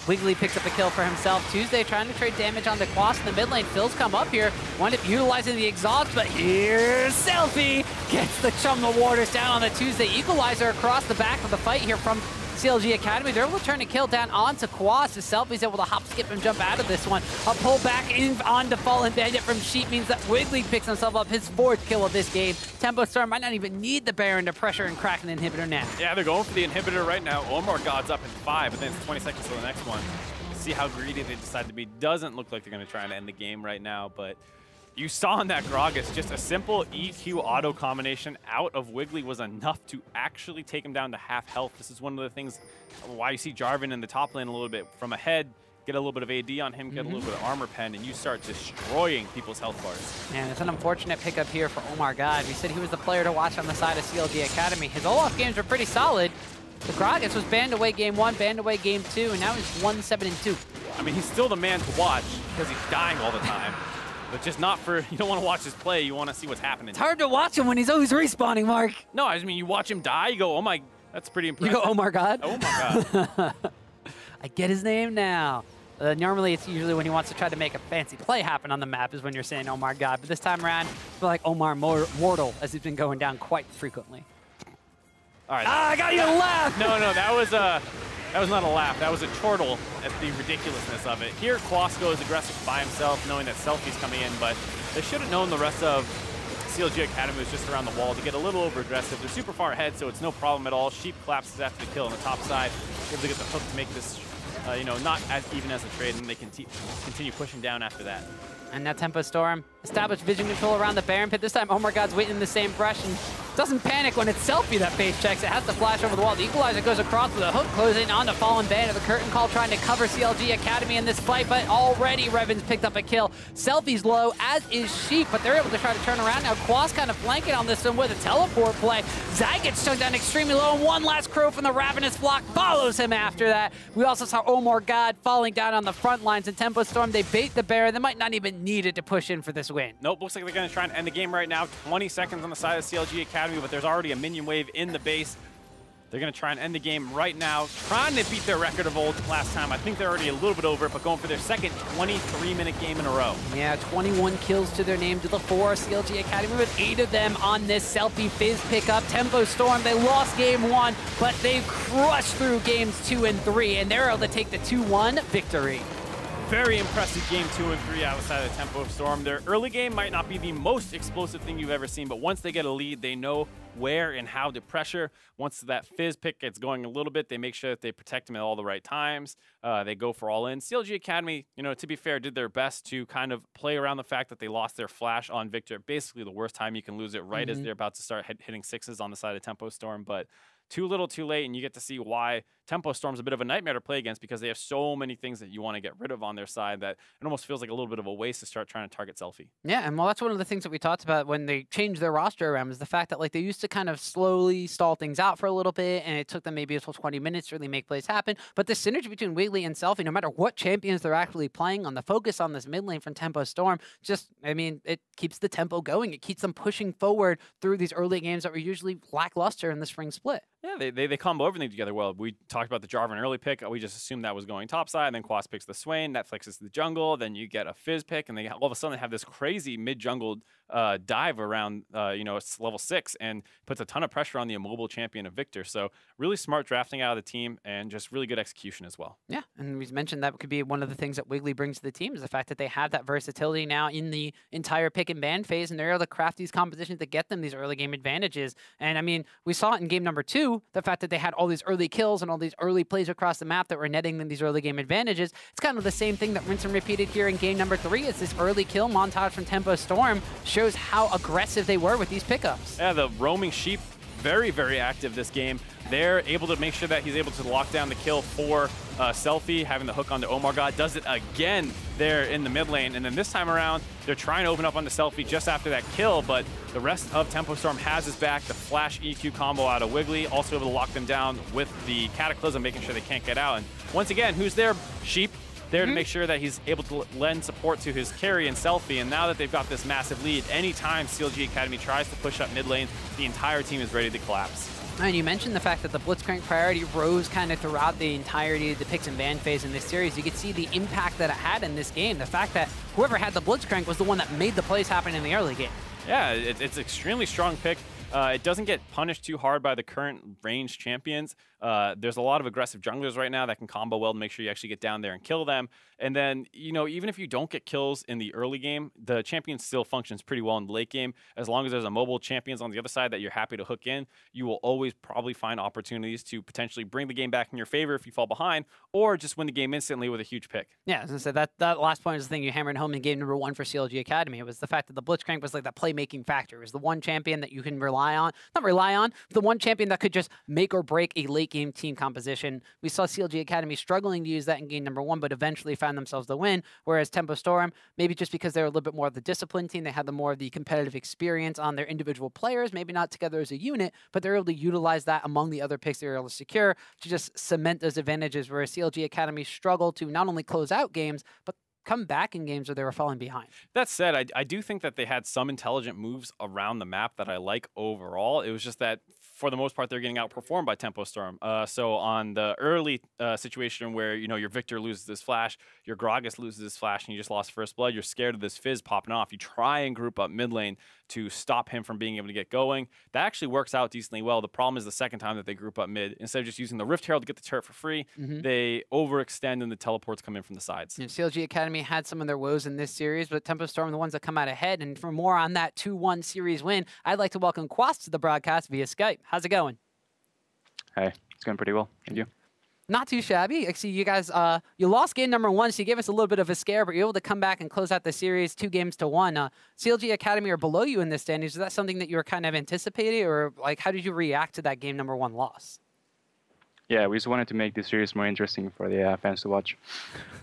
Wiggly picks up a kill for himself. Tuesday trying to trade damage on the Quas in the mid lane. Phil's come up here, wind up utilizing the exhaust, but here's Selfie. Gets the Chumma Warders down on the Tuesday. Equalizer across the back of the fight here from CLG Academy. They're able to turn a kill down onto Quas. The Selfie's able to hop, skip, and jump out of this one. A pull back in onto Fallen Bandit from Sheep means that Wiggly picks himself up his 4th kill of this game. Tempo Storm might not even need the Baron to pressure and crack an inhibitor now. Yeah, they're going for the inhibitor right now. Omar God's up in 5, but then it's 20 seconds to the next one. See how greedy they decide to be. Doesn't look like they're going to try and end the game right now, but you saw in that Gragas, just a simple EQ auto combination out of Wiggly was enough to actually take him down to half health. This is one of the things why you see Jarvan in the top lane a little bit from ahead, get a little bit of AD on him, get a little bit of armor pen, and you start destroying people's health bars. And it's an unfortunate pickup here for Omar God. We said he was the player to watch on the side of CLG Academy. His Olaf games were pretty solid. The Gragas was banned away game 1, banned away game 2, and now he's 1-7-2. I mean, he's still the man to watch because he's dying all the time. But just not for, you don't want to watch his play, you want to see what's happening. It's hard to watch him when he's always respawning, Mark. No, I mean, you watch him die, you go, oh my, that's pretty impressive. You go, Omar God? Oh my God. I get his name now. Normally, it's usually when he wants to try to make a fancy play happen on the map is when you're saying Omar God. But this time around, I feel like Omar Mortal, as he's been going down quite frequently. All right. I got you to laugh! No, that was not a laugh. That was a chortle at the ridiculousness of it. Here, Quasco is aggressive by himself, knowing that Selfie's coming in, but they should have known the rest of CLG Academy was just around the wall to get a little over-aggressive. They're super far ahead, so it's no problem at all. Sheep collapses after the kill on the top side, able to get the hook to make this, you know, not as even as a trade, and they can continue pushing down after that. And now Tempo Storm established vision control around the Baron pit. This time Omar God's waiting in the same brush and doesn't panic when it's Selfie that face checks. It has to flash over the wall. The Equalizer goes across with a hook closing on the Fallen Bandit. The curtain call trying to cover CLG Academy in this fight, but already Revan's picked up a kill. Selfie's low, as is Sheep, but they're able to try to turn around. Now Quas kind of flanking on this one with a teleport play. Zag gets chunked down extremely low, and one last crow from the Ravenous Flock follows him after that. We also saw Omar God falling down on the front lines, and Tempo Storm, they bait the Baron. They might not even need it to push in for this win. Nope, looks like they're going to try and end the game right now. 20 seconds on the side of CLG Academy, but there's already a minion wave in the base. They're going to try and end the game right now, trying to beat their record of old last time. I think they're already a little bit over it, but going for their second 23-minute game in a row. Yeah, 21 kills to their name to the 4. CLG Academy with 8 of them on this Selfie Fizz pickup. Tempo Storm, they lost game 1, but they've crushed through games 2 and 3, and they're able to take the 2-1 victory. Very impressive game 2 and 3 outside of Tempo Storm. Their early game might not be the most explosive thing you've ever seen, but once they get a lead, they know where and how to pressure. Once that Fizz pick gets going a little bit, they make sure that they protect him at all the right times. They go for all in. CLG Academy, you know, to be fair, did their best to kind of play around the fact that they lost their flash on Victor. Basically, the worst time you can lose it, right as they're about to start hitting sixes on the side of Tempo Storm. But too little, too late, and you get to see why Tempo Storm's a bit of a nightmare to play against, because they have so many things that you want to get rid of on their side that it almost feels like a little bit of a waste to start trying to target Selfie. Yeah, and well, that's one of the things that we talked about when they changed their roster around, is the fact that like they used to kind of slowly stall things out for a little bit, and it took them maybe until 20 minutes to really make plays happen. But the synergy between Wiggly and Selfie, no matter what champions they're actually playing on, the focus on this mid lane from Tempo Storm, just, I mean, it keeps the tempo going. It keeps them pushing forward through these early games that were usually lackluster in the spring split. Yeah, they combo everything together well. We talked about the Jarvan early pick. We just assumed that was going topside. Then Quas picks the Swain. Netflix is the jungle. Then you get a Fizz pick, and they all of a sudden have this crazy mid-jungle dive around, you know, it's level 6, and puts a ton of pressure on the immobile champion of Victor. So really smart drafting out of the team, and just really good execution as well. Yeah, and we mentioned that could be one of the things that Wiggly brings to the team, is the fact that they have that versatility now in the entire pick and ban phase, and they're able to craft these compositions that get them these early game advantages. And I mean, we saw it in game number 2, the fact that they had all these early kills and all these early plays across the map that were netting them these early game advantages. It's kind of the same thing that rinse and repeated here in game number 3, is this early kill montage from Tempo Storm shows how aggressive they were with these pickups. Yeah, the roaming sheep, very, very active this game. They're able to make sure that he's able to lock down the kill for Selfie, having the hook onto Omar God. Does it again there in the mid lane. And then this time around, they're trying to open up onto Selfie just after that kill, but the rest of Tempo Storm has his back. The flash EQ combo out of Wiggly, also able to lock them down with the Cataclysm, making sure they can't get out. And once again, who's there? Sheep. There to make sure that he's able to lend support to his carry and Selfie. And now that they've got this massive lead, anytime CLG Academy tries to push up mid lane, the entire team is ready to collapse. And you mentioned the fact that the Blitzcrank priority rose kind of throughout the entirety of the picks and ban phase in this series. You could see the impact that it had in this game. The fact that whoever had the Blitzcrank was the one that made the plays happen in the early game. Yeah, it's an extremely strong pick. It doesn't get punished too hard by the current range champions. There's a lot of aggressive junglers right now that can combo well to make sure you actually get down there and kill them. And then, you know, even if you don't get kills in the early game, the champion still functions pretty well in the late game. As long as there's a mobile champions on the other side that you're happy to hook in, you will always probably find opportunities to potentially bring the game back in your favor if you fall behind, or just win the game instantly with a huge pick. Yeah, as I said, that last point is the thing you hammered home in game number 1 for CLG Academy. It was the fact that the Blitzcrank was like that playmaking factor. It was the one champion that you can not rely on, the one champion that could just make or break a late game team composition. We saw CLG Academy struggling to use that in game number 1, but eventually found themselves the win, whereas Tempo Storm, maybe just because they're a little bit more of the disciplined team, they had the more of the competitive experience on their individual players, maybe not together as a unit, but they're able to utilize that among the other picks they were able to secure to just cement those advantages, whereas CLG Academy struggled to not only close out games, but come back in games where they were falling behind. That said, I do think that they had some intelligent moves around the map that I like overall. It was just that for the most part, they're getting outperformed by Tempo Storm. So on the early situation where, you know, your Victor loses his flash, your Gragas loses his flash, and you just lost first blood, you're scared of this Fizz popping off. You try and group up mid lane to stop him from being able to get going. That actually works out decently well. The problem is the second time that they group up mid, instead of just using the Rift Herald to get the turret for free, they overextend and the teleports come in from the sides. And CLG Academy had some of their woes in this series, but Tempo Storm the ones that come out ahead. And for more on that 2-1 series win, I'd like to welcome Quas to the broadcast via Skype. How's it going? Hey, it's going pretty well. Thank you. Not too shabby. I see you guys, you lost game number 1, so you gave us a little bit of a scare, but you're able to come back and close out the series 2-1. CLG Academy are below you in this standings. Is that something that you were kind of anticipating, or like how did you react to that game number 1 loss? Yeah, we just wanted to make this series more interesting for the fans to watch.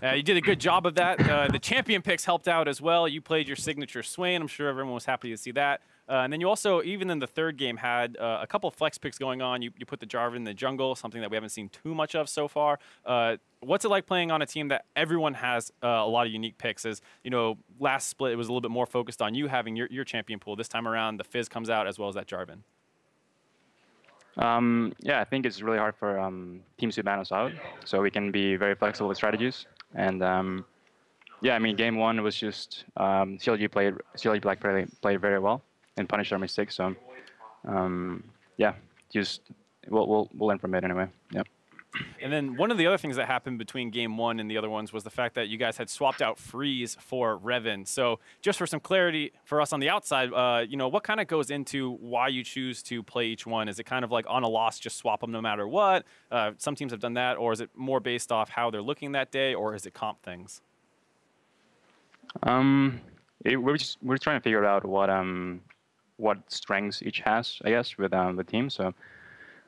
You did a good job of that. The champion picks helped out as well. You played your signature Swain. I'm sure everyone was happy to see that. And then you also, even in the third game, had a couple of flex picks going on. You put the Jarvan in the jungle, something that we haven't seen too much of so far. What's it like playing on a team that everyone has a lot of unique picks? As you know, last split it was a little bit more focused on you having your champion pool. This time around, the Fizz comes out as well as that Jarvan. Yeah, I think it's really hard for teams to ban us out, so we can be very flexible with strategies. And yeah, I mean, game 1 was just CLG Black played very well and punished our mistakes. So yeah, just we'll learn from it anyway. Yeah. And then one of the other things that happened between game 1 and the other ones was the fact that you guys had swapped out Freeze for Revan. So just for some clarity for us on the outside, you know, what kind of goes into why you choose to play each one? Is it kind of like on a loss, just swap them no matter what? Some teams have done that, or is it more based off how they're looking that day, or is it comp things? We're trying to figure out what strengths each has, I guess, with the team. So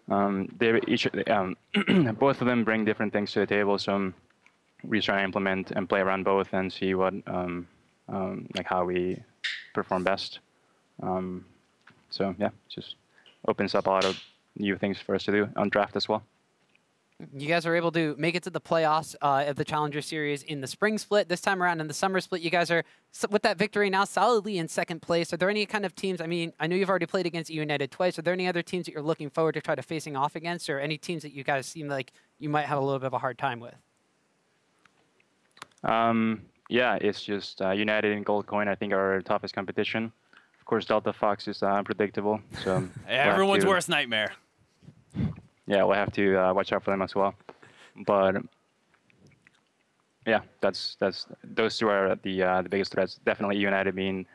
they each both of them bring different things to the table. So we try to implement and play around both and see what like how we perform best. So yeah, just opens up a lot of new things for us to do on draft as well. You guys are able to make it to the playoffs of the Challenger Series in the spring split. This time around in the summer split, you guys are, with that victory now, solidly in second place. Are there any kind of teams, I mean, I know you've already played against eUnited twice. Are there any other teams that you're looking forward to try to facing off against, or any teams that you guys seem like you might have a little bit of a hard time with? Yeah, it's just United and Gold Coin, I think, are our toughest competition. Of course, Delta Fox is unpredictable. So everyone's worst nightmare. Yeah, we'll have to watch out for them as well. But yeah, that's those two are the biggest threats. Definitely eUnited being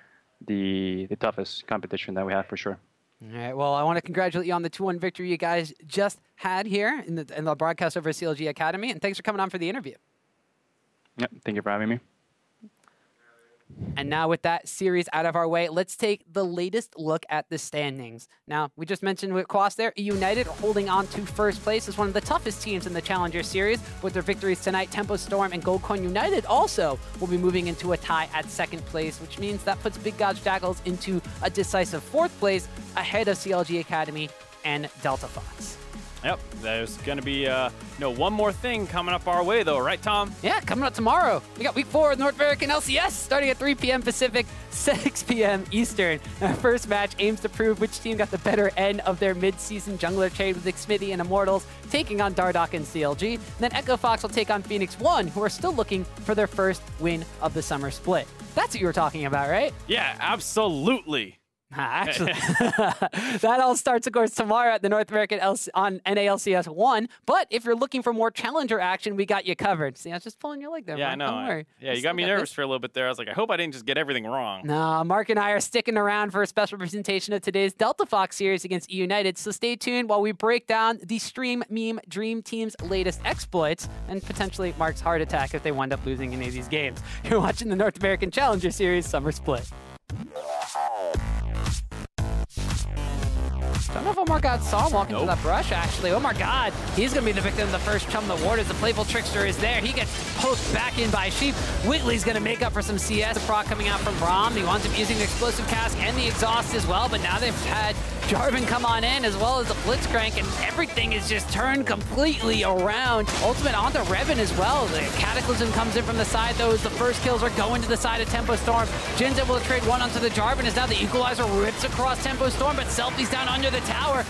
the toughest competition that we have for sure. All right. Well, I want to congratulate you on the 2-1 victory you guys just had here in the broadcast over at CLG Academy, and thanks for coming on for the interview. Yep. Thank you for having me. And now with that series out of our way, let's take the latest look at the standings. Now, we just mentioned with Quas there, eUnited holding on to first place as one of the toughest teams in the Challenger Series. With their victories tonight, Tempo Storm and Gold Coin United also will be moving into a tie at second place, which means that puts Big God's Jackals into a decisive fourth place ahead of CLG Academy and Delta Fox. Yep, there's going to be one more thing coming up our way, though, right, Tom? Yeah, coming up tomorrow. We got Week 4 of North American LCS starting at 3 p.m. Pacific, 6 p.m. Eastern. Our first match aims to prove which team got the better end of their mid-season jungler trade with Xfinity and Immortals taking on Dardoch and CLG. And then Echo Fox will take on Phoenix One, who are still looking for their first win of the summer split. That's what you were talking about, right? Yeah, absolutely. Actually, that all starts, of course, tomorrow at the North American on NALCS 1. But if you're looking for more challenger action, we got you covered. See, I was just pulling your leg there. Yeah, man. I know. Don't worry. Yeah, you got me nervous for a little bit there. I was like, I hope I didn't just get everything wrong. No, Mark and I are sticking around for a special presentation of today's Delta Fox series against eUnited. So stay tuned while we break down the Stream Meme Dream Team's latest exploits and potentially Mark's heart attack if they wind up losing any of these games. You're watching the North American Challenger Series Summer Split. Don't know if Omar God saw him walking through that brush, actually. Oh my God, he's going to be the victim of the first chum the ward as the Playful Trickster is there. He gets poked back in by Sheep. Whitley's going to make up for some CS. The proc coming out from Braum. He winds up using the Explosive Cask and the Exhaust as well, but now they've had Jarvan come on in as well as the Blitzcrank, and everything is just turned completely around. Ultimate onto Revan as well. The Cataclysm comes in from the side, though, as the first kills are going to the side of Tempo Storm. Jin's able to trade one onto the Jarvan as now the Equalizer rips across Tempo Storm, but Selfie's down under the tower.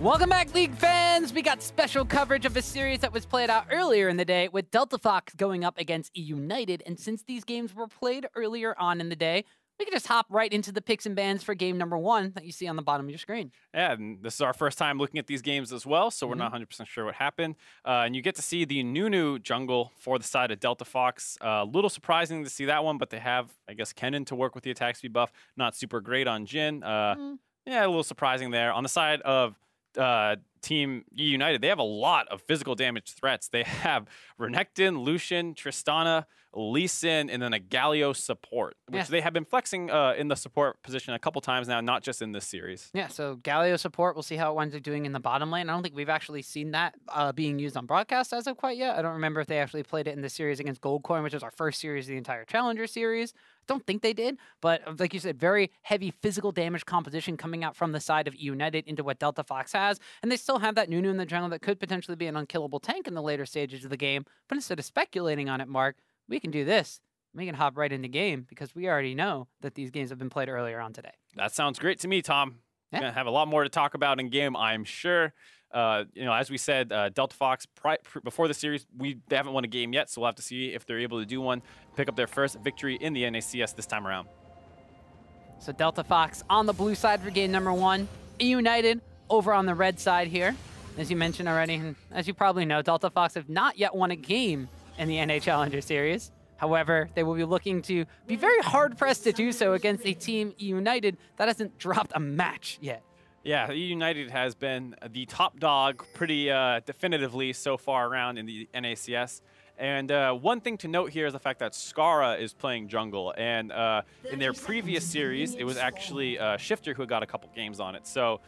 Welcome back, League fans! We got special coverage of a series that was played out earlier in the day with Delta Fox going up against eUnited, and since these games were played earlier on in the day, we can just hop right into the picks and bans for game number 1 that you see on the bottom of your screen. Yeah, and this is our first time looking at these games as well, so we're not 100% sure what happened. And you get to see the Nunu jungle for the side of Delta Fox. A little surprising to see that one, but they have, I guess, Kennen to work with the attack speed buff. Not super great on Jhin. Yeah, a little surprising there. On the side of Team eUnited, they have a lot of physical damage threats. They have Renekton, Lucian, Tristana, Lee Sin, and then a Galio support, which they have been flexing in the support position a couple times now, not just in this series. Yeah, so Galio support, we'll see how it winds up doing in the bottom lane. I don't think we've actually seen that being used on broadcast as of quite yet. I don't remember if they actually played it in the series against Goldcoin, which was our first series of the entire Challenger series. Don't think they did, but like you said, very heavy physical damage composition coming out from the side of eUnited into what Delta Fox has, and they still have that Nunu in the jungle that could potentially be an unkillable tank in the later stages of the game. But instead of speculating on it, Mark, we can do this. We can hop right into game because we already know that these games have been played earlier on today. That sounds great to me, Tom. We're gonna have a lot more to talk about in game, I'm sure. You know, as we said, Delta Fox, before the series, they haven't won a game yet, so we'll have to see if they're able to do one, pick up their first victory in the NACS this time around. So Delta Fox on the blue side for game number 1. eUnited over on the red side here. As you mentioned already, and as you probably know, Delta Fox have not yet won a game in the NA Challenger Series. However, they will be looking to be very hard-pressed to do so against a team eUnited that hasn't dropped a match yet. Yeah, eUnited has been the top dog pretty definitively so far around in the NACS. And one thing to note here is the fact that Skara is playing jungle. And in their previous series, it was actually Shifter who got a couple games on it. So,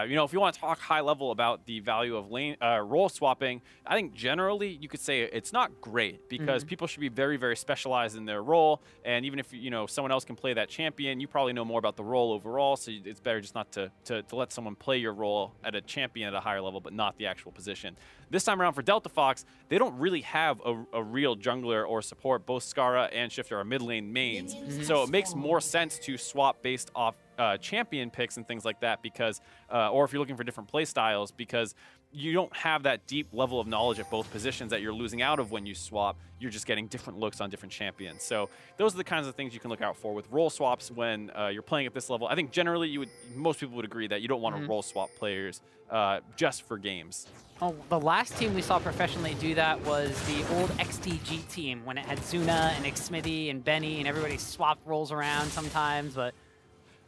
you know, if you want to talk high level about the value of lane role swapping, I think generally you could say it's not great because people should be very, very specialized in their role. And even if, you know, someone else can play that champion, you probably know more about the role overall. So it's better just not to let someone play your role at a champion at a higher level, but not the actual position. This time around for Delta Fox, they don't really have a real jungler or support. Both Skara and Shifter are mid lane mains. So it makes more sense to swap based off champion picks and things like that because, or if you're looking for different play styles, because you don't have that deep level of knowledge at both positions that you're losing out of when you swap. You're just getting different looks on different champions. So those are the kinds of things you can look out for with role swaps when you're playing at this level. I think generally most people would agree that you don't want to role swap players just for games. Oh, the last team we saw professionally do that was the old XTG team when it had Zuna and Xmithy and Benny and everybody swapped roles around sometimes, but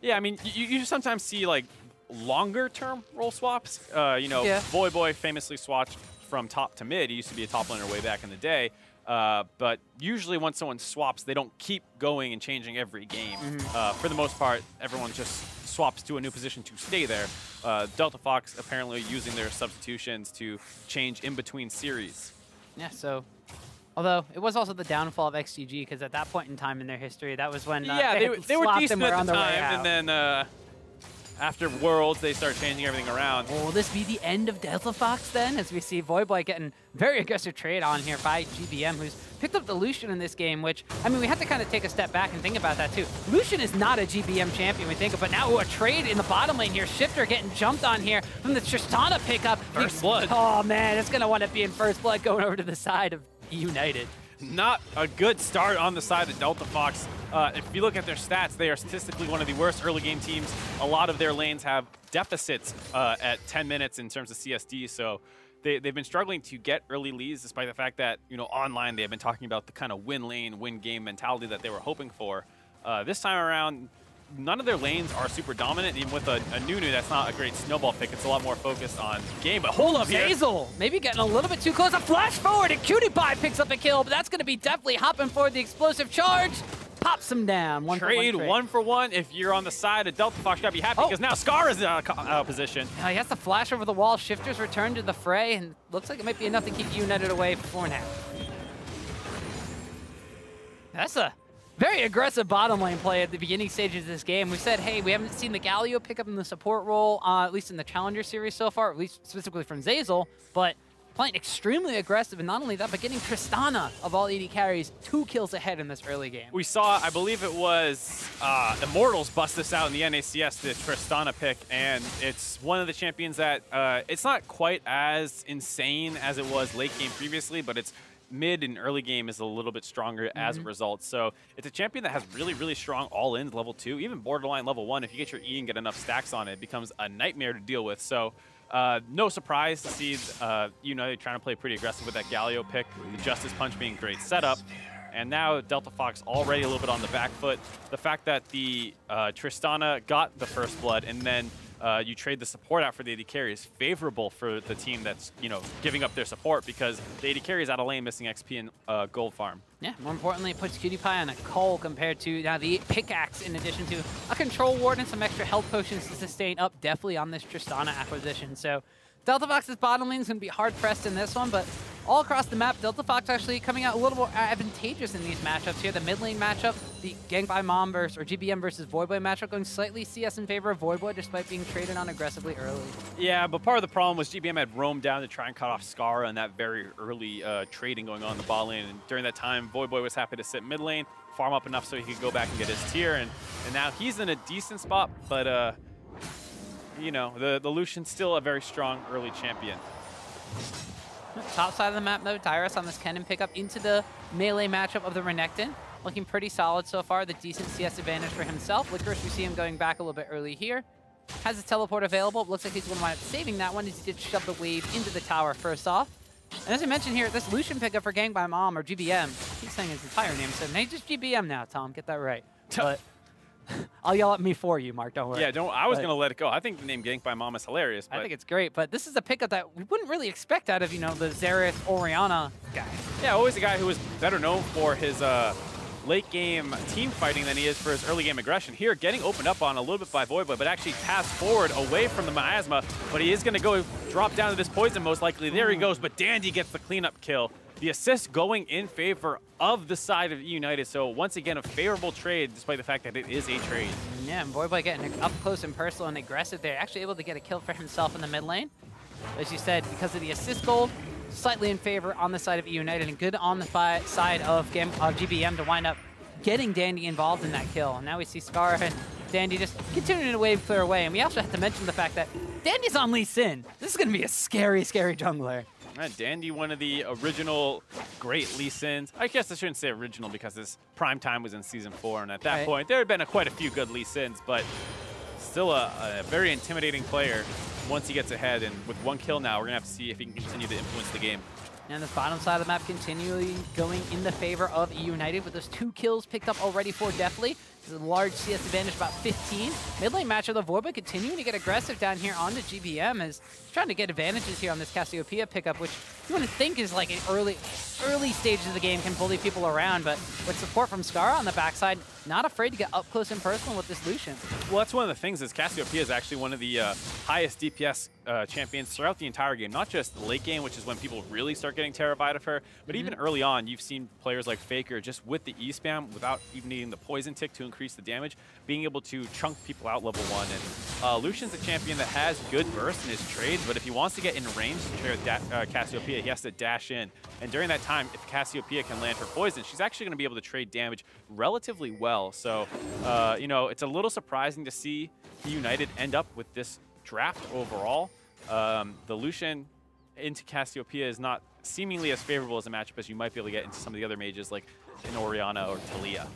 yeah, I mean, you sometimes see like longer-term role swaps. You know, Boy famously swatched from top to mid. He used to be a top laner way back in the day. But usually once someone swaps, they don't keep going and changing every game. For the most part, everyone just swaps to a new position to stay there. Delta Fox apparently using their substitutions to change in between series. Yeah, so although it was also the downfall of XTG because at that point in time in their history, that was when they were decent at the time, and then after Worlds, they start changing everything around. Will this be the end of Delta Fox then? As we see Voyboy getting very aggressive trade on here by GBM, who's picked up the Lucian in this game, which, I mean, we have to kind of take a step back and think about that too. Lucian is not a GBM champion, we think of, but now a trade in the bottom lane here. Shifter getting jumped on here from the Tristana pickup. First blood. Oh man, it's going to wind up being first blood going over to the side of eUnited. Not a good start on the side of Delta Fox. If you look at their stats, they are statistically one of the worst early game teams. A lot of their lanes have deficits at 10 minutes in terms of CSD, so they've been struggling to get early leads despite the fact that, you know, online they have been talking about the kind of win lane, win game mentality that they were hoping for. This time around, none of their lanes are super dominant. Even with a Nunu, that's not a great snowball pick. It's a lot more focused on game. But hold up here. Zazel maybe getting a little bit too close. A flash forward, and Cutie Pie picks up a kill, but that's going to be definitely hopping for the explosive charge. Pops him down. Trade one for one. If you're on the side of Delta Fox, you got to be happy because now Scar is out of position. He has to flash over the wall. Shifters return to the fray, and looks like it might be enough to keep eUnited away for now. That's a very aggressive bottom lane play at the beginning stages of this game. We said, hey, we haven't seen the Galio pick up in the support role, at least in the Challenger series so far, at least specifically from Zazel, but playing extremely aggressive, and not only that, but getting Tristana of all AD carries 2 kills ahead in this early game. We saw, I believe it was Immortals bust this out in the NACS, the Tristana pick, and it's one of the champions that it's not quite as insane as it was late game previously, but it's mid and early game is a little bit stronger as a result. So it's a champion that has really, really strong all-ins level 2, even borderline level 1. If you get your E and get enough stacks on it, it becomes a nightmare to deal with. So no surprise to see eUnited trying to play pretty aggressive with that Galio pick, the Justice Punch being a great setup. And now Delta Fox already a little bit on the back foot. The fact that the Tristana got the first blood and then you trade the support out for the AD carry is favorable for the team that's, giving up their support, because the AD carry is out of lane missing XP and gold farm. Yeah, more importantly, it puts Cutie Pie on a Cull compared to now the pickaxe, in addition to a control ward and some extra health potions to sustain up definitely on this Tristana acquisition. So Delta Fox's bottom lane is going to be hard-pressed in this one, but all across the map, Delta Fox actually coming out a little more advantageous in these matchups here. The mid lane matchup, the Gang by Mom versus, or GBM versus Voyboy matchup, going slightly CS in favor of Voyboy despite being traded on aggressively early. Yeah, but part of the problem was GBM had roamed down to try and cut off Scara and that very early trading going on in the bot lane. And during that time, Voyboy was happy to sit mid lane, farm up enough so he could go back and get his tier. And now he's in a decent spot, but the Lucian's still a very strong early champion. Top side of the map, though, Tyrus on this Kennen pickup into the melee matchup of the Renekton. Looking pretty solid so far. The decent CS advantage for himself. Licorice, we see him going back a little bit early here. Has his teleport available. Looks like he's going to wind up saving that one as he did shove the wave into the tower first off. And as I mentioned here, this Lucian pickup for Gang by Mom, or GBM, he's saying his entire name, so he's just GBM now, Tom. Get that right. But I'll yell at me for you, Mark. Don't worry. Yeah, I was going to let it go. I think the name Gank by Mom is hilarious. But I think it's great, but this is a pickup that we wouldn't really expect out of, the Xerath Orianna guy. Yeah, always a guy who was better known for his late game team fighting than he is for his early game aggression. Here, getting opened up on a little bit by Voyboy, but actually passed forward away from the miasma, but he is going to go drop down to this poison most likely. There he goes, but Dandy gets the cleanup kill. The assist going in favor of the side of eUnited, so once again, a favorable trade, despite the fact that it is a trade. Yeah, and Voyboy getting up close and personal and aggressive there, actually able to get a kill for himself in the mid lane. As you said, because of the assist gold, slightly in favor on the side of eUnited, and good on the side of GBM to wind up getting Dandy involved in that kill. And now we see Scar and Dandy just continuing to wave clear away, and we also have to mention the fact that Dandy's on Lee Sin. This is going to be a scary, scary jungler. Dandy, one of the original great Lee Sins. I guess I shouldn't say original because his prime time was in Season 4, and at that point, there had been quite a few good Lee Sins, but still a very intimidating player once he gets ahead. And with 1 kill now, we're going to have to see if he can continue to influence the game. And the bottom side of the map continually going in the favor of eUnited with those 2 kills picked up already for Deathly. This is a large CS advantage, about 15. Mid lane matchup, the Voyboy continuing to get aggressive down here onto GBM, as trying to get advantages here on this Cassiopeia pickup, which you wouldn't think is like an early stages of the game, can bully people around, but with support from Scara on the backside, not afraid to get up close and personal with this Lucian. Well, that's one of the things is Cassiopeia is actually one of the highest DPS champions throughout the entire game, not just the late game, which is when people really start getting terrified of her, but even early on, you've seen players like Faker just with the E-spam, without even needing the poison tick to increase the damage, being able to chunk people out level 1. And Lucian's a champion that has good burst in his trades, but if he wants to get in range to trade with Cassiopeia, he has to dash in. And during that time, if Cassiopeia can land her poison, she's actually going to be able to trade damage relatively well. So, it's a little surprising to see eUnited end up with this draft overall. The Lucian into Cassiopeia is not seemingly as favorable as a matchup as you might be able to get into some of the other mages like in Orianna or Talia.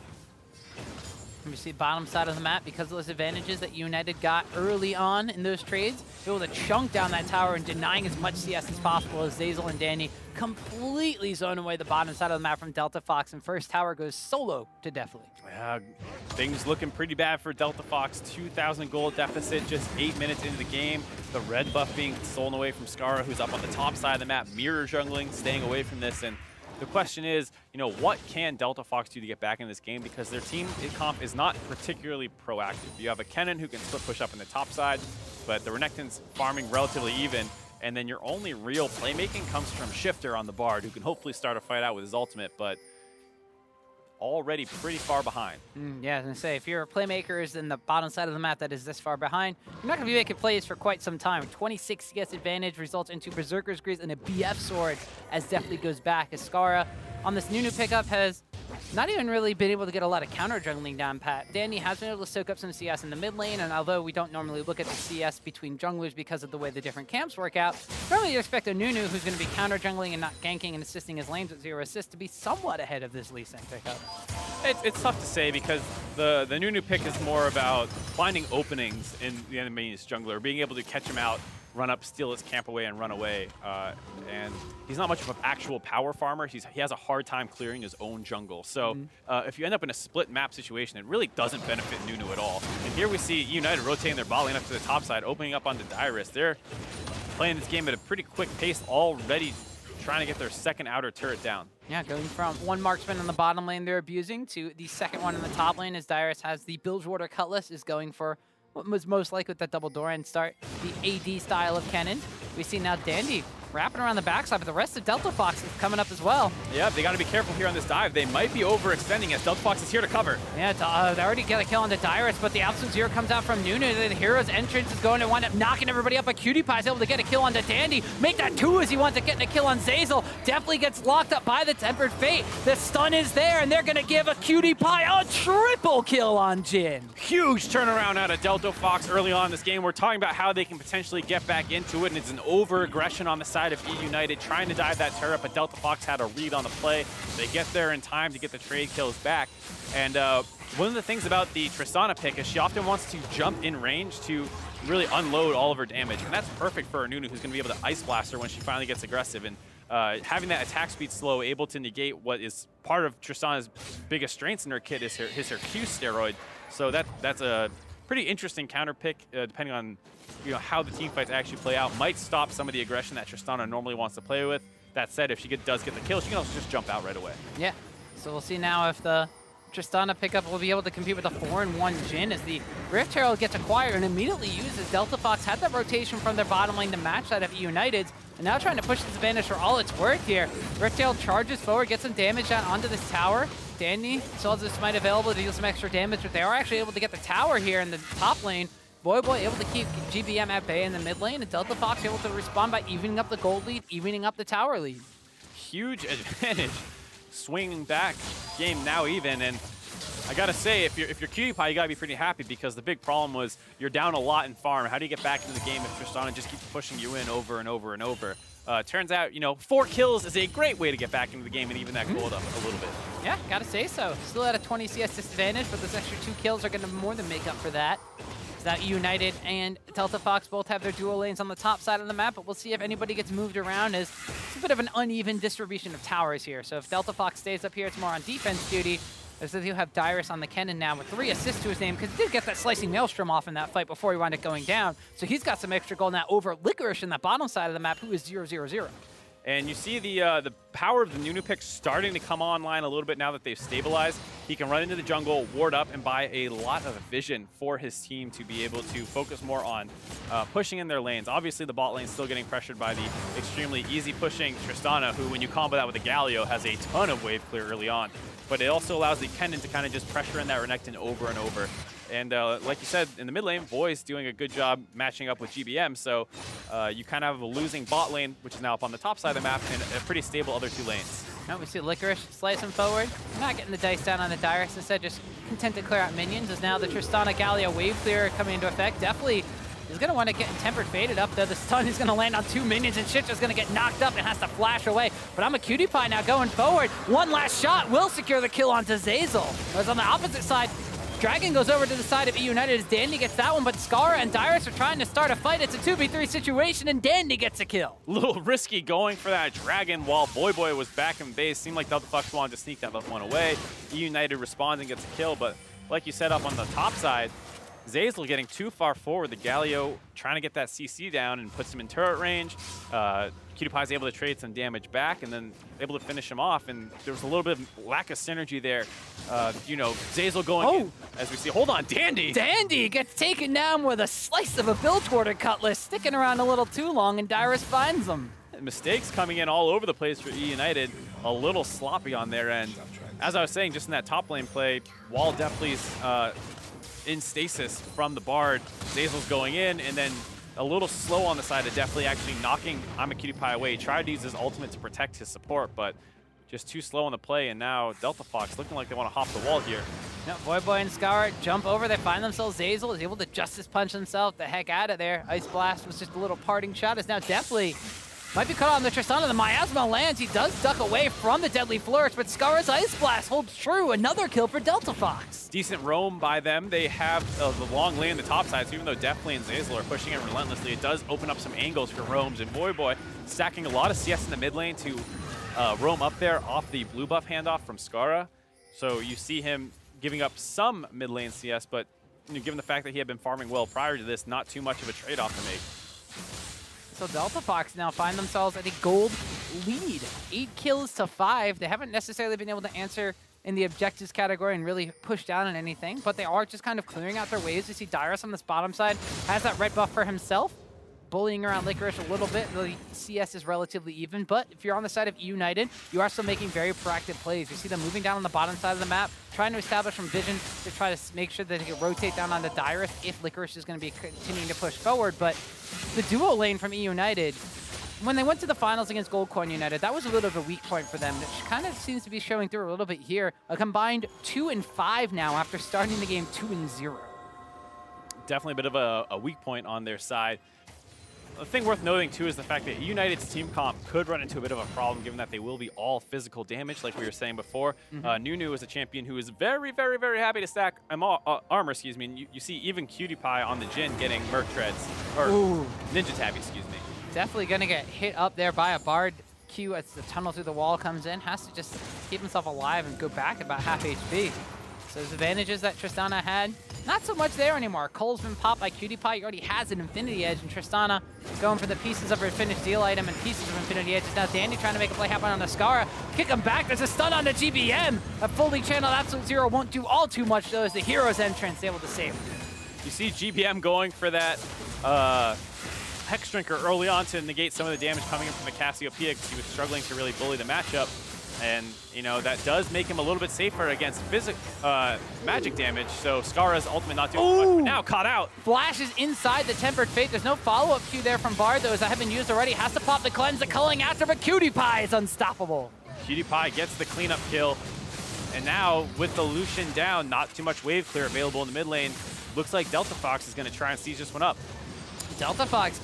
We see bottom side of the map, because of those advantages that eUnited got early on in those trades, able to chunk down that tower and denying as much CS as possible, as Zeyzal and Danny completely zone away the bottom side of the map from Delta Fox, and first tower goes solo to Deathly. Yeah, things looking pretty bad for Delta Fox. 2,000 gold deficit just 8 minutes into the game. The red buff being stolen away from Scara, who's up on the top side of the map, mirror jungling, staying away from this. And the question is, what can Delta Fox do to get back in this game? Because their team comp is not particularly proactive. You have a Kennen who can split push up in the top side, but the Renekton's farming relatively even. And then your only real playmaking comes from Shifter on the Bard, who can hopefully start a fight out with his ultimate. But already pretty far behind. Yeah, I was going to say, if your playmaker is in the bottom side of the map that is this far behind, you're not going to be making plays for quite some time. 26 CS advantage results into Berserker's Grease and a BF sword as definitely goes back. Ascara on this Nunu pickup has not even really been able to get a lot of counter jungling down pat. Danny has been able to soak up some CS in the mid lane, and although we don't normally look at the CS between junglers because of the way the different camps work out, normally you expect a Nunu who's going to be counter jungling and not ganking and assisting his lanes with 0 assist to be somewhat ahead of this Lee Sin pickup. It's tough to say because the Nunu pick is more about finding openings in the enemy's jungler, being able to catch him out, run up, steal his camp away, and run away. And he's not much of an actual power farmer. He has a hard time clearing his own jungle. So if you end up in a split map situation, it really doesn't benefit Nunu at all. And here we see eUnited rotating their bot lane up to the top side, opening up onto Dyrus. They're playing this game at a pretty quick pace, already trying to get their second outer turret down. Yeah, going from one marksman on the bottom lane they're abusing to the second one in the top lane as Dyrus has the Bilgewater Cutlass, is going for what was most likely with that double door and start the AD style of Kennen. We see now Dandy wrapping around the backside, but the rest of Delta Fox is coming up as well. Yeah, they got to be careful here on this dive. They might be overextending as Delta Fox is here to cover. Yeah, they already get a kill on the Dyrus, but the Absolute Zero comes out from Nunu. The hero's entrance is going to wind up knocking everybody up, but Cutie Pie is able to get a kill on the Dandy. Make that 2 as he wants to get a kill on Zazel. Definitely gets locked up by the Tempered Fate. The stun is there, and they're going to give a Cutie Pie a triple kill on Jin. Huge turnaround out of Delta Fox early on in this game. We're talking about how they can potentially get back into it, and it's an over-aggression on the side of eUnited, trying to dive that turret, but Delta Fox had a read on the play. They get there in time to get the trade kills back. And one of the things about the Tristana pick is she often wants to jump in range to really unload all of her damage, and that's perfect for Nunu, who's going to be able to Ice Blast her when she finally gets aggressive. And having that attack speed slow, able to negate what is part of Tristana's biggest strengths in her kit is her Q steroid. So that's a pretty interesting counter pick, depending on how the team fights actually play out. Might stop some of the aggression that Tristana normally wants to play with. That said, if she does get the kill, she can also just jump out right away. Yeah, so we'll see now if the Tristana pickup will be able to compete with a 4-1 Jin as the Rift Herald gets acquired and immediately uses. Delta Fox had that rotation from their bottom lane to match that of eUnited's, and now trying to push this advantage for all it's worth here. Rift Herald charges forward, gets some damage down onto this tower. Dandy still has this smite available to deal some extra damage, but they are actually able to get the tower here in the top lane. Boy able to keep GBM at bay in the mid lane, and Delta Fox able to respond by evening up the gold lead, evening up the tower lead. Huge advantage. Swinging back, game now even, and I gotta say, if you're Cutie Pie, you gotta be pretty happy because the big problem was you're down a lot in farm. How do you get back into the game if Tristana just keeps pushing you in over and over and over? Turns out, 4 kills is a great way to get back into the game and even that gold up a little bit. Yeah, gotta say so. Still at a 20 CS disadvantage, but those extra 2 kills are gonna more than make up for that. So now eUnited and Delta Fox both have their dual lanes on the top side of the map, but we'll see if anybody gets moved around, as it's a bit of an uneven distribution of towers here. So if Delta Fox stays up here, it's more on defense duty. As you have Dyrus on the Kennen now with 3 assists to his name, because he did get that slicing maelstrom off in that fight before he wound up going down. So he's got some extra gold now over Licorice in that bottom side of the map, who is 0-0-0. And you see the power of the Nunu pick starting to come online a little bit now that they've stabilized. He can run into the jungle, ward up, and buy a lot of vision for his team to be able to focus more on pushing in their lanes. Obviously, the bot lane's still getting pressured by the extremely easy pushing Tristana, who, when you combo that with the Galio, has a ton of wave clear early on. But it also allows the Kennen to kind of just pressure in that Renekton over and over. And like you said, in the mid lane, Boy's doing a good job matching up with GBM, so you kind of have a losing bot lane, which is now up on the top side of the map, and a pretty stable other 2 lanes. Now we see Licorice slicing forward, not getting the dice down on the Dyrus, instead just content to clear out minions, as now the Tristana Galio wave clear coming into effect. Definitely is going to want to get Tempered Faded up there. The stun is going to land on 2 minions, and shit's just going to get knocked up and has to flash away. But I'm a Cutie Pie now going forward. One last shot will secure the kill onto Zazel. Whereas on the opposite side, Dragon goes over to the side of eUnited as Dandy gets that one, but Skara and Dyrus are trying to start a fight. It's a 2v3 situation, and Dandy gets a kill. A little risky going for that Dragon while Boy was back in base. Seemed like Delta Fox wanted to sneak that one away. eUnited responds and gets a kill, but like you said, up on the top side, Zazel getting too far forward. The Galio trying to get that CC down and puts him in turret range. Cutie Pie's able to trade some damage back and then able to finish him off. And there was a little bit of lack of synergy there. Zazel going in, as we see. Hold on, Dandy! Dandy gets taken down with a slice of a Bilgewater Cutlass, sticking around a little too long, and Dyrus finds him. mistakes coming in all over the place for eUnited. A little sloppy on their end. As I was saying, just in that top lane play, Wall definitely's in stasis from the Bard. Zeyzal's going in, and then a little slow on the side of Deathly actually knocking I'mACutiePie away. He tried to use his ultimate to protect his support, but just too slow on the play, and now Delta Fox looking like they want to hop the wall here. No, Voyboy and Scour jump over. They find themselves. Zeyzal is able to Justice Punch himself the heck out of there. Ice Blast was just a little parting shot. As now Deathly might be caught on the Tristana. The Miasma lands. He does duck away from the Deadly Flourish, but Scour's Ice Blast holds true. Another kill for Delta Fox. Decent roam by them. They have the long lane on the top side, so even though Deathly and Zeyzal are pushing it relentlessly, it does open up some angles for roams, and Voyboy stacking a lot of CS in the mid lane to roam up there off the blue buff handoff from Skara. So you see him giving up some mid lane CS, but given the fact that he had been farming well prior to this, not too much of a trade-off to make. So Delta Fox now find themselves at a gold lead. 8 kills to 5. They haven't necessarily been able to answer in the objectives category and really push down on anything, but they are just kind of clearing out their waves. You see Dyrus on this bottom side has that red buff for himself, bullying around Licorice a little bit. The CS is relatively even, but if you're on the side of eUnited, you are still making very proactive plays. You see them moving down on the bottom side of the map, trying to establish some vision to try to make sure that they can rotate down onto Dyrus if Licorice is going to be continuing to push forward. But the duo lane from eUnited, when they went to the finals against Goldcorn United, that was a little bit of a weak point for them, which kind of seems to be showing through a little bit here. A combined 2-5 now after starting the game 2-0. Definitely a bit of a weak point on their side. The thing worth noting, too, is the fact that eUnited's team comp could run into a bit of a problem, given that they will be all physical damage, like we were saying before. Nunu is a champion who is very, very, very happy to stack armor, excuse me. And you see even CutiePie on the Jhin getting Merc Treads, or Ninja Tabby, excuse me. Definitely going to get hit up there by a Bard Q as the tunnel through the wall comes in. Has to just keep himself alive and go back at about half HP. So those advantages that Tristana had, not so much there anymore. Cole's been popped by CutiePie. He already has an Infinity Edge, and Tristana going for the pieces of her finished deal item and pieces of Infinity Edge. Now Dandy trying to make a play happen on the Skara. Kick him back. There's a stun on the GBM. A fully channeled Absolute Zero won't do all too much, though, as the hero's entrance able to save him. You see GBM going for that Hex Drinker early on to negate some of the damage coming in from the Cassiopeia, because he was struggling to really bully the matchup. And, you know, that does make him a little bit safer against magic damage. So Skara's ultimate not doing much, but now caught out. Flash is inside the Tempered Fate. There's no follow-up Q there from Bard, though, as that have been used already. Has to pop the cleanse, the culling after, but CutiePie is unstoppable. CutiePie gets the cleanup kill. And now, with the Lucian down, not too much wave clear available in the mid lane. Looks like Delta Fox is going to try and seize this one up. Delta Fox,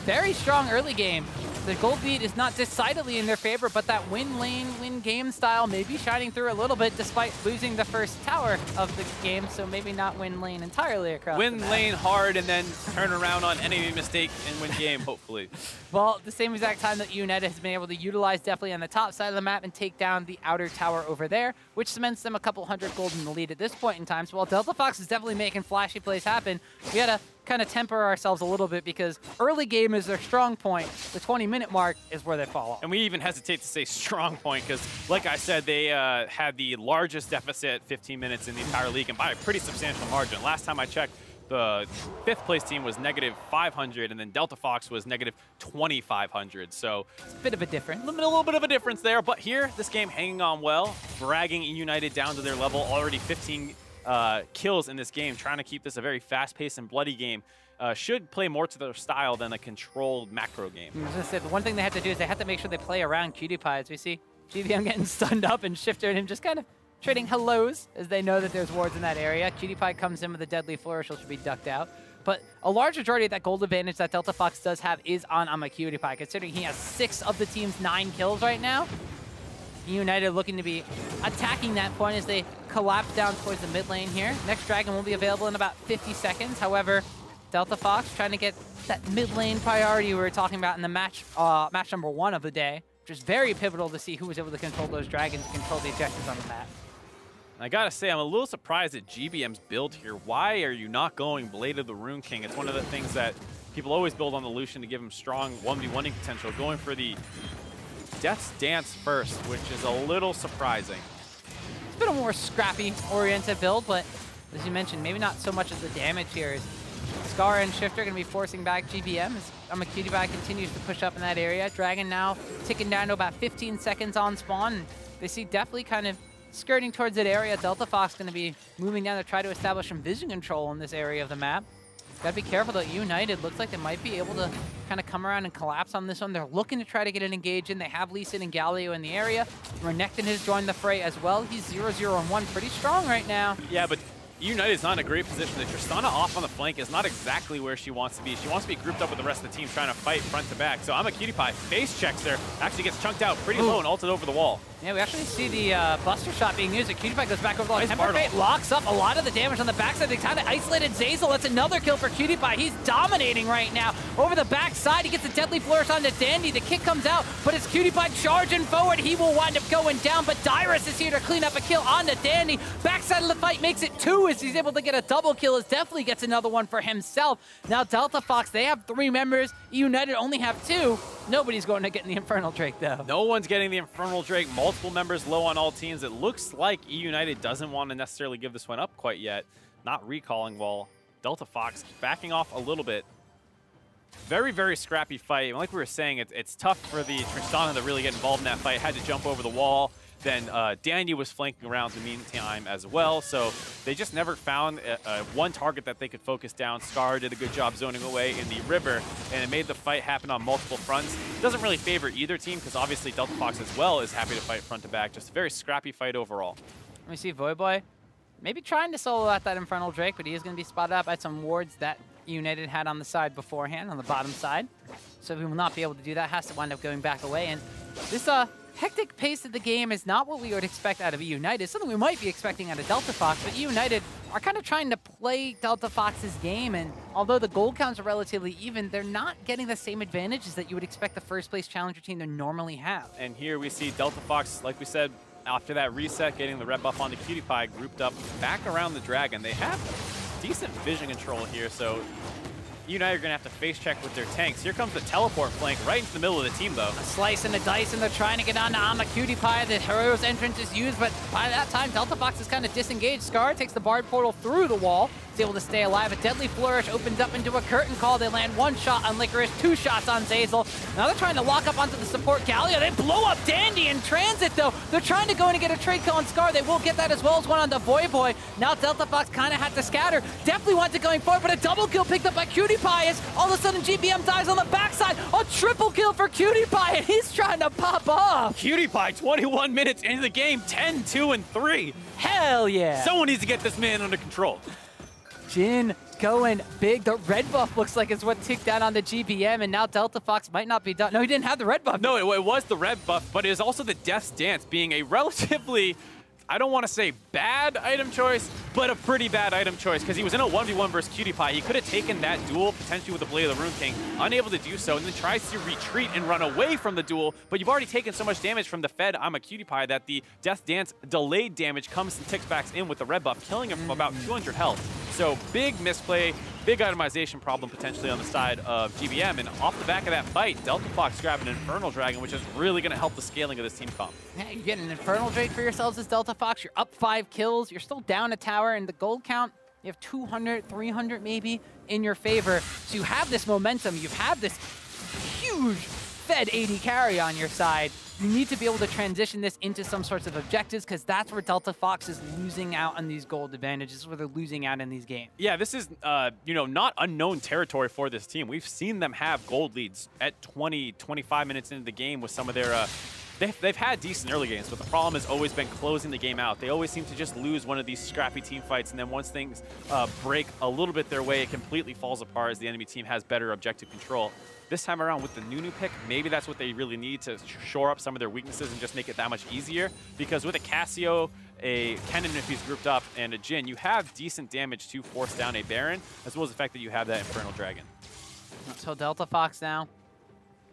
very strong early game. The gold lead is not decidedly in their favor, but that win lane, win game style may be shining through a little bit despite losing the first tower of the game, so maybe not win lane entirely across Win the map. lane hard and then turn around on enemy mistake and win game, hopefully. Well, the same exact time that eUnited has been able to utilize definitely on the top side of the map and take down the outer tower over there, which cements them a couple hundred gold in the lead at this point in time. So while Delta Fox is definitely making flashy plays happen, we gotta kind of temper ourselves a little bit because early game is their strong point. The 20-minute mark is where they fall off. And we even hesitate to say strong point because, like I said, they had the largest deficit 15 minutes in the entire league and by a pretty substantial margin. Last time I checked, the 5th place team was -500, and then Delta Fox was -2500. So it's a bit of a difference. A little bit of a difference there. But here, this game hanging on well, dragging eUnited down to their level. Already 15 kills in this game, trying to keep this a very fast-paced and bloody game. Should play more to their style than a controlled macro game. I was gonna say, the one thing they have to do is they have to make sure they play around CutiePie. As we see GBM getting stunned up and Shifter and him just kind of trading hellos as they know that there's wards in that area. CutiePie comes in with a deadly flourish, which should be ducked out. But a large majority of that gold advantage that Delta Fox does have is on eUnited, considering he has 6 of the team's 9 kills right now. eUnited looking to be attacking that point as they collapse down towards the mid lane here. Next Dragon will be available in about 50 seconds. However, Delta Fox trying to get that mid lane priority we were talking about in the match number 1 of the day, which is very pivotal to see who was able to control those dragons and control the objectives on the map. I gotta say, I'm a little surprised at GBM's build here. Why are you not going Blade of the Rune King? It's one of the things that people always build on the Lucian to give him strong 1v1ing potential. Going for the Death's Dance first, which is a little surprising. It's been a more scrappy-oriented build, but as you mentioned, maybe not so much as the damage here. Scar and Shifter going to be forcing back GBM as Cutie continues to push up in that area. Dragon now ticking down to about 15 seconds on spawn. They see definitely kind of skirting towards that area. Delta Fox going to be moving down to try to establish some vision control in this area of the map. Gotta be careful though. eUnited looks like they might be able to kind of come around and collapse on this one. They're looking to try to get an engage in. They have Lee Sin and Galio in the area. Renekton has joined the fray as well. He's 0-0-1, pretty strong right now. Yeah, but eUnited is not in a great position. The Tristana off on the flank is not exactly where she wants to be. She wants to be grouped up with the rest of the team trying to fight front to back. So Cutie face checks her, actually gets chunked out pretty low and ulted over the wall. Yeah, we actually see the Buster Shot being used. Cutie goes back over the line. Temperfate locks up a lot of the damage on the backside. They kind of isolated Zeyzal. That's another kill for Cutie. He's dominating right now. Over the backside, he gets a deadly flourish onto Dandy. The kick comes out, but it's Cutie charging forward. He will wind up going down, but Dyrus is here to clean up a kill onto Dandy. Backside of the fight makes it 2 as he's able to get a double kill. As definitely gets another one for himself. Now Delta Fox, they have 3 members. eUnited only have 2. Nobody's going to get in the Infernal Drake, though. No one's getting the Infernal Drake. Multiple members low on all teams. It looks like eUnited doesn't want to necessarily give this one up quite yet. Not recalling while Delta Fox backing off a little bit. Very, very scrappy fight. And like we were saying, it's tough for the Tristana to really get involved in that fight. Had to jump over the wall. Then Dandy was flanking around in the meantime as well, so they just never found one target that they could focus down. Scar did a good job zoning away in the river, and it made the fight happen on multiple fronts. Doesn't really favor either team, because obviously Delta Fox as well is happy to fight front to back. Just a very scrappy fight overall. Let me see Voyboy maybe trying to solo out that Infernal Drake, but he is going to be spotted up by some wards that eUnited had on the side beforehand, on the bottom side. So he will not be able to do that, has to wind up going back away. And this hectic pace of the game is not what we would expect out of eUnited. Something we might be expecting out of Delta Fox, but eUnited are kind of trying to play Delta Fox's game, and although the gold counts are relatively even, they're not getting the same advantages that you would expect the first place challenger team to normally have. And here we see Delta Fox, like we said, after that reset, getting the red buff onto Cutie grouped up back around the Dragon. They have decent vision control here, so eUnited are going to have to face check with their tanks. Here comes the teleport flank right into the middle of the team, though. A slice and a dice, and they're trying to get on to Cutie. The hero's entrance is used, but by that time, Delta Fox is kind of disengaged. Scar takes the Bard portal through the wall. Is able to stay alive. A deadly flourish opens up into a curtain call. They land 1 shot on Licorice, 2 shots on Zeyzal. Now they're trying to lock up onto the support Galio. They blow up Dandy in transit, though. They're trying to go in and get a trade kill on Scar. They will get that as well as one on the Voyboy. Now Delta Fox kind of had to scatter. Definitely wants it going forward, but a double kill picked up by Cutie as all of a sudden GBM dies on the backside. A triple kill for Cutie and he's trying to pop off. Cutie 21 minutes into the game, 10, 2, and 3. Hell yeah. Someone needs to get this man under control. Jin going big. The red buff looks like it's what ticked down on the GBM, and now Delta Fox might not be done. No, he didn't have the red buff. No, it was the red buff, but it is also the Death's Dance being a relatively, I don't want to say bad item choice, but a pretty bad item choice, because he was in a 1v1 versus Cutie He could have taken that duel, potentially with the Blade of the Rune King, unable to do so, and then tries to retreat and run away from the duel, but you've already taken so much damage from the Fed Cutie that the Death Dance delayed damage comes and ticks back in with the red buff, killing him from about 200 health. So big misplay, big itemization problem potentially on the side of GBM, and off the back of that fight, Delta Fox grabbing an Infernal Dragon, which is really going to help the scaling of this team comp. Yeah, you get an Infernal Drake for yourselves as Delta Fox, you're up 5 kills, you're still down a tower, and the gold count, you have 200, 300 maybe in your favor. So you have this momentum, you have this huge Fed 80 carry on your side. You need to be able to transition this into some sorts of objectives, because that's where Delta Fox is losing out on these gold advantages. This is where they're losing out in these games. Yeah, this is, not unknown territory for this team. We've seen them have gold leads at 20, 25 minutes into the game with some of their... They've had decent early games, but the problem has always been closing the game out. They always seem to just lose one of these scrappy team fights, and then once things break a little bit their way, it completely falls apart as the enemy team has better objective control. This time around with the Nunu pick, maybe that's what they really need to shore up some of their weaknesses and just make it that much easier, because with a Cassio, a Kennen if he's grouped up, and a Jin, you have decent damage to force down a Baron, as well as the fact that you have that Infernal Dragon. So Delta Fox now,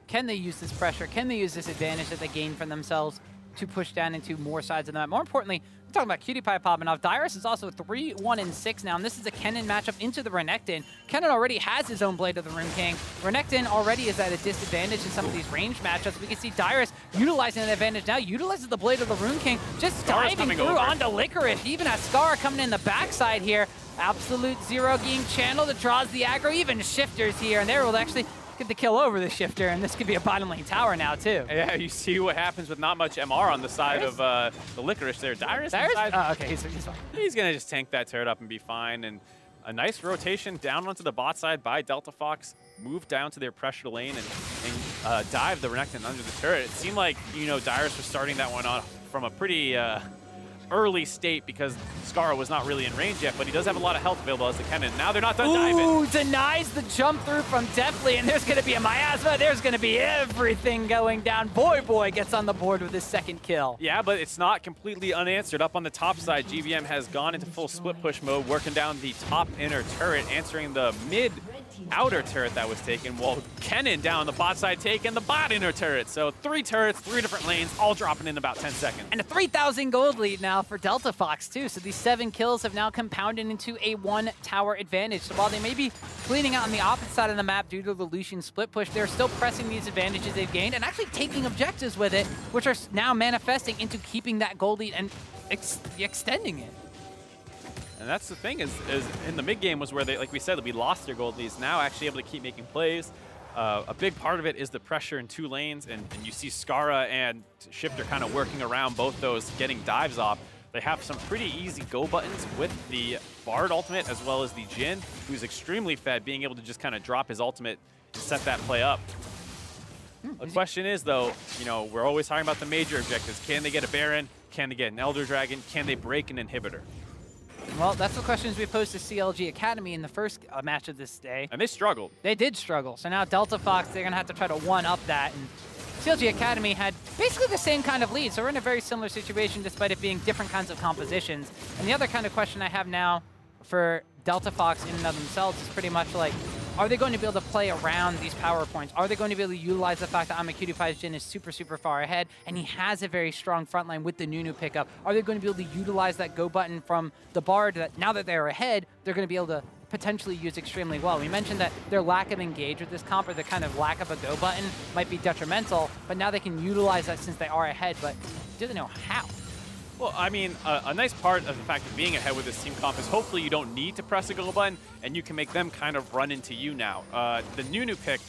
can they use this pressure? Can they use this advantage that they gain for themselves to push down into more sides of the map? More importantly, we're talking about Cutie popping off. Dyrus is also 3-1-6 now, and this is a Kennen matchup into the Renekton. Kennen already has his own Blade of the Rune King. Renekton already is at a disadvantage in some of these ranged matchups. We can see Dyrus utilizing that advantage now, utilizes the Blade of the Rune King, just diving through onto Licorice. Even has Scar coming in the backside here. Absolute zero game channel that draws the aggro, even Shifters here, and they will actually get the kill over the Shifter, and this could be a bottom lane tower now, too. Yeah, you see what happens with not much MR on the side of the Licorice there. Dyrus? Oh, okay, he's fine. He's going to just tank that turret up and be fine, and a nice rotation down onto the bot side by Delta Fox, move down to their pressure lane and dive the Renekton under the turret. It seemed like, you know, Dyrus was starting that one off from a pretty early state because Skara was not really in range yet, but he does have a lot of health available as the Kennen. Now they're not done diving. Ooh, denies the jump through from Deftly, and there's going to be a miasma. There's going to be everything going down. Boy gets on the board with his second kill. Yeah, but it's not completely unanswered. Up on the top side, GVM has gone into full split push mode, working down the top inner turret, answering the mid outer turret that was taken, while Kennen down the bot side taking the bot inner turret. So 3 turrets, 3 different lanes, all dropping in about 10 seconds. And a 3,000 gold lead now for Delta Fox, too. So these 7 kills have now compounded into a 1 tower advantage. So while they may be bleeding out on the opposite side of the map due to the Lucian split push, they're still pressing these advantages they've gained and actually taking objectives with it, which are now manifesting into keeping that gold lead and extending it. And that's the thing is in the mid game was where they, like we said, we lost their gold leads. Now actually able to keep making plays. A big part of it is the pressure in 2 lanes, and you see Skara and Shifter kind of working around both those, getting dives off. They have some pretty easy go buttons with the Bard ultimate as well as the Jhin, who's extremely fed, being able to just kind of drop his ultimate and set that play up. The question is, though, you know, we're always talking about the major objectives. Can they get a Baron? Can they get an Elder Dragon? Can they break an inhibitor? Well, that's the questions we posed to CLG Academy in the first match of this day. And they struggled. They did struggle. So now Delta Fox, they're going to have to try to one-up that. And CLG Academy had basically the same kind of lead. So we're in a very similar situation despite it being different kinds of compositions. And the other kind of question I have now for Delta Fox in and of themselves is pretty much like, are they going to be able to play around these power points? Are they going to be able to utilize the fact that AmaQtiePie's Jhin is super, super far ahead, and he has a very strong front line with the Nunu pickup? Are they going to be able to utilize that go button from the Bard that now that they're ahead, they're going to be able to potentially use extremely well? We mentioned that their lack of engage with this comp, or the kind of lack of a go button, might be detrimental, but now they can utilize that since they are ahead, but do they know how? Well, I mean, a nice part of the fact of being ahead with this team comp is hopefully you don't need to press a go button, and you can make them kind of run into you now. The Nunu pick,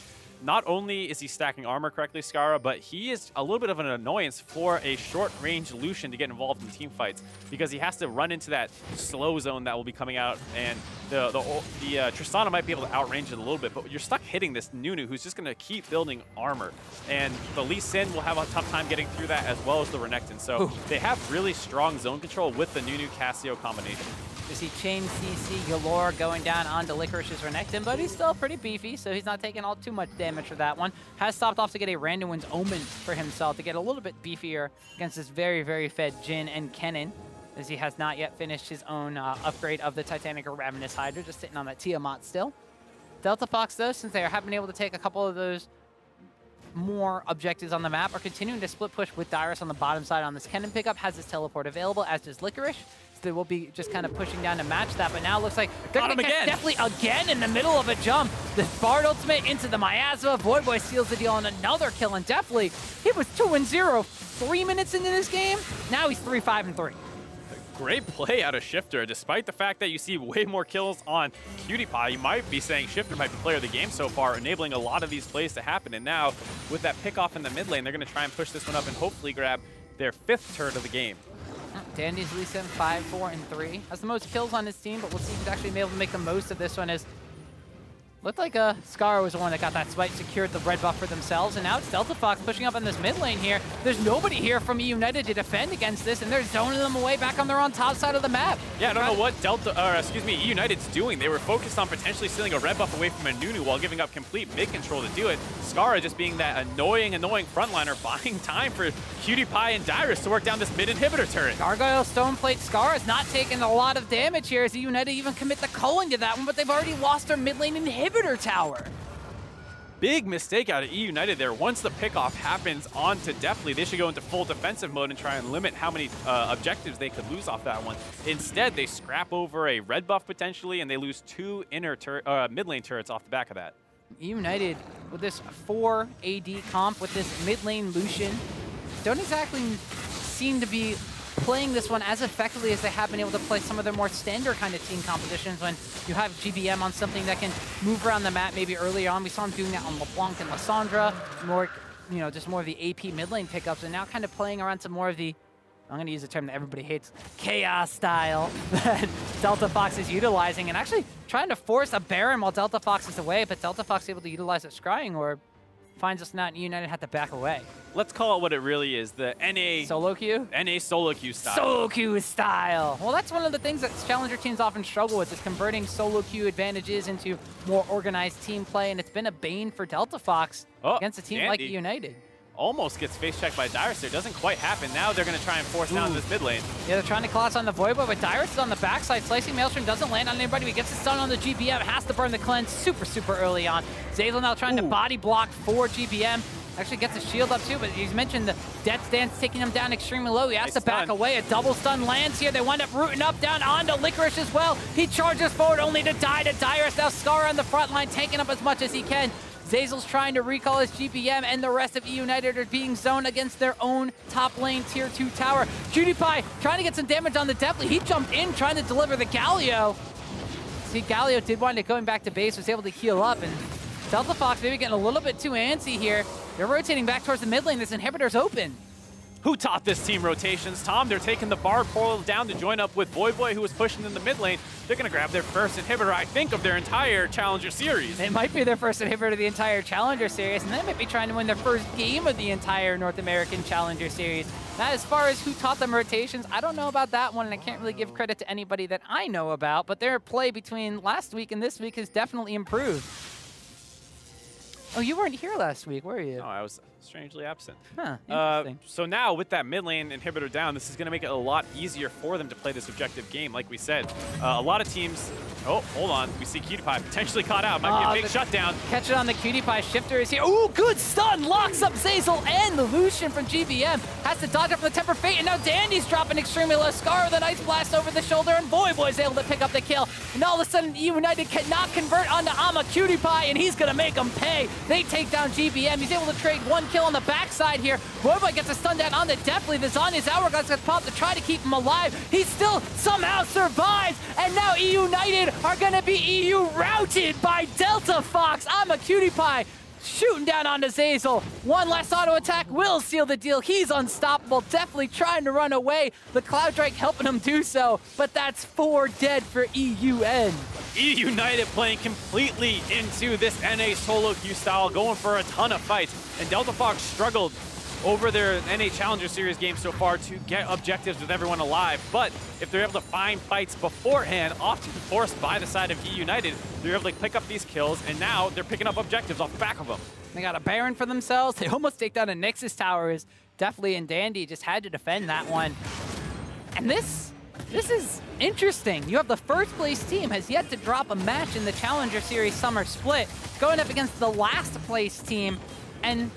not only is he stacking armor correctly, Skara, but he is a little bit of an annoyance for a short-range Lucian to get involved in team fights, because he has to run into that slow zone that will be coming out, and the Tristana might be able to outrange it a little bit, but you're stuck hitting this Nunu who's just going to keep building armor, and the Lee Sin will have a tough time getting through that, as well as the Renekton. So they have really strong zone control with the Nunu Cassio combination. You see chain CC galore going down onto Licorice's Renekton, but he's still pretty beefy, so he's not taking all too much damage for that one. Has stopped off to get a Random Winds Omen for himself to get a little bit beefier against this very, very fed Jhin and Kennen, as he has not yet finished his own upgrade of the Titanic or Ravenous Hydra, just sitting on that Tiamat still. Delta Fox, though, since they have been able to take a couple of those more objectives on the map, are continuing to split push with Dyrus on the bottom side on this Kennen pickup, has his teleport available, as does Licorice. They will be just kind of pushing down to match that, but now it looks like they're going to get Deftly again in the middle of a jump. The Bard ultimate into the miasma. Voidboy seals the deal on another kill, and Deftly, he was 2-0 3 minutes into this game. Now he's 3-5-3. Great play out of Shifter, despite the fact that you see way more kills on QtPie. You might be saying Shifter might be player of the game so far, enabling a lot of these plays to happen. And now, with that pick off in the mid lane, they're going to try and push this one up and hopefully grab their 5th turret of the game. Dandy's Lee Sin 5-4-3. Has the most kills on his team, but we'll see if he's actually able to make the most of this one. As looked like Skara was the one that got that spike, secured the red buff for themselves, and now it's Delta Fox pushing up in this mid lane here. There's nobody here from eUnited to defend against this, and they're zoning them away back on their own top side of the map. Yeah, I don't know what eUnited's doing. They were focused on potentially stealing a red buff away from a Nunu while giving up complete mid control to do it. Skara just being that annoying frontliner, buying time for QtPie and Dyrus to work down this mid inhibitor turret. Gargoyle Stoneplate Skara is not taking a lot of damage here as eUnited even commit the culling to that one, but they've already lost their mid lane inhibitor tower. Big mistake out of eUnited there. Once the pickoff happens onto Deftly, they should go into full defensive mode and try and limit how many objectives they could lose off that one. Instead, they scrap over a red buff potentially, and they lose 2 mid lane turrets off the back of that. eUnited, with this 4 AD comp, with this mid lane Lucian, don't exactly seem to be playing this one as effectively as they have been able to play some of their more standard kind of team competitions when you have GBM on something that can move around the map maybe early on. We saw him doing that on LeBlanc and Lissandra, more, you know, just more of the AP mid lane pickups, and now kind of playing around some more of the, I'm going to use a term that everybody hates, chaos style that Delta Fox is utilizing, and actually trying to force a Baron while Delta Fox is away, but Delta Fox is able to utilize a Scrying Orb, finds us not, and eUnited had to back away. Let's call it what it really is, the NA solo queue? NA solo queue style. Solo queue style. Well, that's one of the things that challenger teams often struggle with, is converting solo queue advantages into more organized team play, and it's been a bane for Delta Fox against a team like eUnited. Almost gets face checked by Dyrus there. Doesn't quite happen. Now they're going to try and force down this mid lane. Yeah, they're trying to collapse on the Voidboy, but Dyrus is on the backside. Slicing Maelstrom doesn't land on anybody. He gets the stun on the GBM. Has to burn the cleanse super early on. Zeyzal now trying to body block for GBM. Actually gets a shield up too, but he's mentioned the Death Dance taking him down extremely low. He has to back away. A double stun lands here. They wind up rooting up down onto Licorice as well. He charges forward only to die to Dyrus. Now Scar on the front line, taking up as much as he can. Zeyzal's trying to recall his GBM, and the rest of eUnited are being zoned against their own top lane tier 2 tower. PewDiePie trying to get some damage on the Deathly. He jumped in trying to deliver the Galio. See, Galio did wind up going back to base, was able to heal up, and Delta Fox maybe getting a little bit too antsy here. They're rotating back towards the mid lane. This inhibitor's open. Who taught this team rotations? Tom, they're taking the Bard portal down to join up with Voidboy, who was pushing in the mid lane. They're going to grab their first inhibitor, I think, of their entire Challenger Series. It might be their first inhibitor of the entire Challenger Series, and they might be trying to win their first game of the entire North American Challenger Series. Now, as far as who taught them rotations, I don't know about that one, and I can't really give credit to anybody that I know about, but their play between last week and this week has definitely improved. Oh, you weren't here last week, were you? No, I was strangely absent. Huh, interesting. So now, with that mid lane inhibitor down, this is going to make it a lot easier for them to play this objective game, like we said. A lot of teams... Oh, hold on. We see PewDiePie potentially caught out. Might be a big shutdown. Catch it on the PewDiePie. Shifter is here. Ooh, good stun! Locks up Zeyzal and the Lucian from GBM. Has to dodge up from the Temper Fate, and now Dandy's dropping extremely low. Scar with a nice blast over the shoulder, and Voidboy's able to pick up the kill. And all of a sudden, eUnited cannot convert onto PewDiePie, and he's going to make them pay. They take down GBM. He's able to trade one kill on the backside here. Voidboy gets a stun down on the Deathly. The Zanya's Hourglass gets popped to try to keep him alive. He still somehow survives, and now eUnited are going to be EU routed by Delta Fox. PewDiePie shooting down onto Zeyzal. One last auto attack will seal the deal. He's unstoppable, definitely trying to run away. The Cloud Drake helping him do so, but that's 4 dead for EUN. eUnited playing completely into this NA solo queue style, going for a ton of fights. And Delta Fox struggled over their NA Challenger Series game so far to get objectives with everyone alive. But if they're able to find fights beforehand, often forced by the side of eUnited, they're able to pick up these kills, and now they're picking up objectives off the back of them. They got a Baron for themselves. They almost take down a Nexus Tower, as Deathly and Dandy just had to defend that one. And this is interesting. You have the first place team has yet to drop a match in the Challenger Series Summer Split, going up against the last place team. And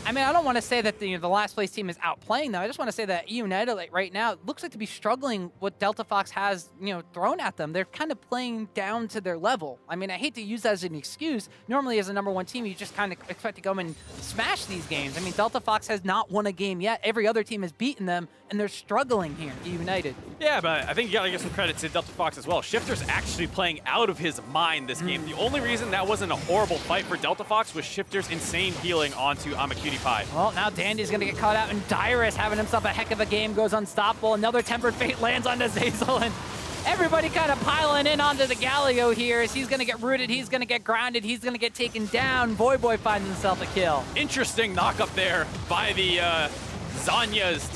I mean, I don't want to say that the last place team is outplaying them. I just want to say that eUnited, like right now, looks like to be struggling what Delta Fox has, thrown at them. They're kind of playing down to their level. I mean, I hate to use that as an excuse. Normally, as a #1 team, you just kind of expect to go and smash these games. I mean, Delta Fox has not won a game yet. Every other team has beaten them, and they're struggling here, eUnited. Yeah, but I think you got to give some credit to Delta Fox as well. Shifter's actually playing out of his mind this game. The only reason that wasn't a horrible fight for Delta Fox was Shifter's insane healing onto PewDiePie. Well, now Dandy's going to get caught out, and Dyrus having himself a heck of a game, goes unstoppable. Another Tempered Fate lands onto Zeyzal, and everybody kind of piling in onto the Galio here as he's going to get rooted, he's going to get grounded, he's going to get taken down. Voidboy finds himself a kill. Interesting knock up there by the Zanya's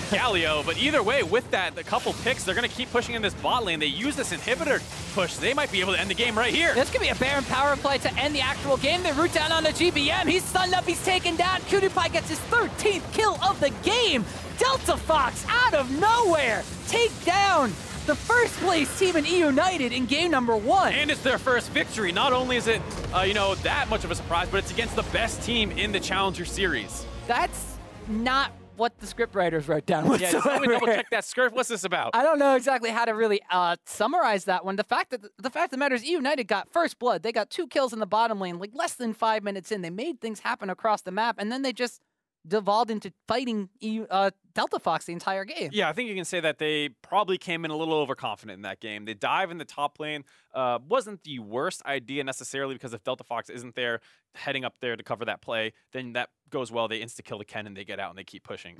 Galio, but either way, with that, the couple picks, they're going to keep pushing in this bot lane. They use this inhibitor push. They might be able to end the game right here. This could be a Baron power play to end the actual game. They root down on the GBM. He's stunned up. He's taken down. PewDiePie gets his 13th kill of the game. Delta Fox, out of nowhere, take down the first place team in eUnited in game #1. And it's their first victory. Not only is it, that much of a surprise, but it's against the best team in the Challenger Series. That's not what the script writers wrote down whatsoever. Yeah, let me double check that script. What's this about? I don't know exactly how to really summarize that one. The fact of the matter is, eUnited got first blood. They got 2 kills in the bottom lane, like less than 5 minutes in. They made things happen across the map, and then they just devolved into fighting Delta Fox the entire game. Yeah, I think you can say that they probably came in a little overconfident in that game. They dive in the top lane. Wasn't the worst idea necessarily, because if Delta Fox isn't there, heading up there to cover that play, then that goes well. They insta-kill the Ken and they get out and they keep pushing.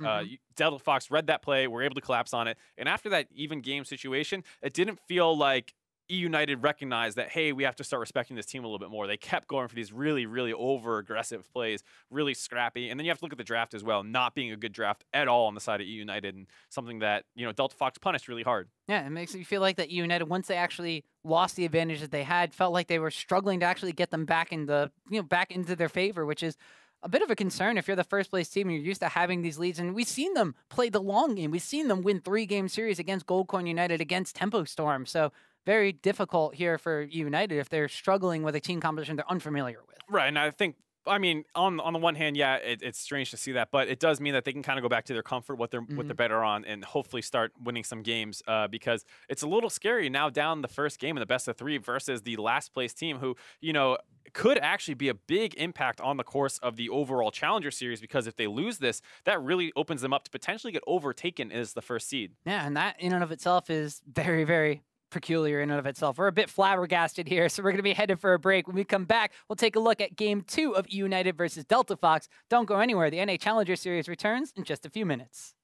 Delta Fox read that play, were able to collapse on it. And after that even game situation, it didn't feel like eUnited recognized that, hey, we have to start respecting this team a little bit more. They kept going for these really, really over-aggressive plays, really scrappy. And then you have to look at the draft as well, not being a good draft at all on the side of eUnited, and something that, you know, Delta Fox punished really hard. Yeah, it makes me feel like that eUnited, once they actually lost the advantage that they had, felt like they were struggling to actually get them back in the, back into their favor, which is a bit of a concern if you're the first place team and you're used to having these leads. And we've seen them play the long game. We've seen them win 3-game series against Goldcorn United, against Tempo Storm. So very difficult here for eUnited if they're struggling with a team composition they're unfamiliar with. Right, and I think, I mean, on the one hand, yeah, it's strange to see that, but it does mean that they can kind of go back to their comfort, what they're better on, and hopefully start winning some games. Because it's a little scary now, down the first game in the best of 3 versus the last place team, who, you know, could actually be a big impact on the course of the overall Challenger Series, because if they lose this, that really opens them up to potentially get overtaken as the first seed. Yeah, and that in and of itself is very, very peculiar in and of itself. We're a bit flabbergasted here, so we're going to be headed for a break. When we come back, we'll take a look at Game 2 of eUnited versus Delta Fox. Don't go anywhere. The NA Challenger Series returns in just a few minutes.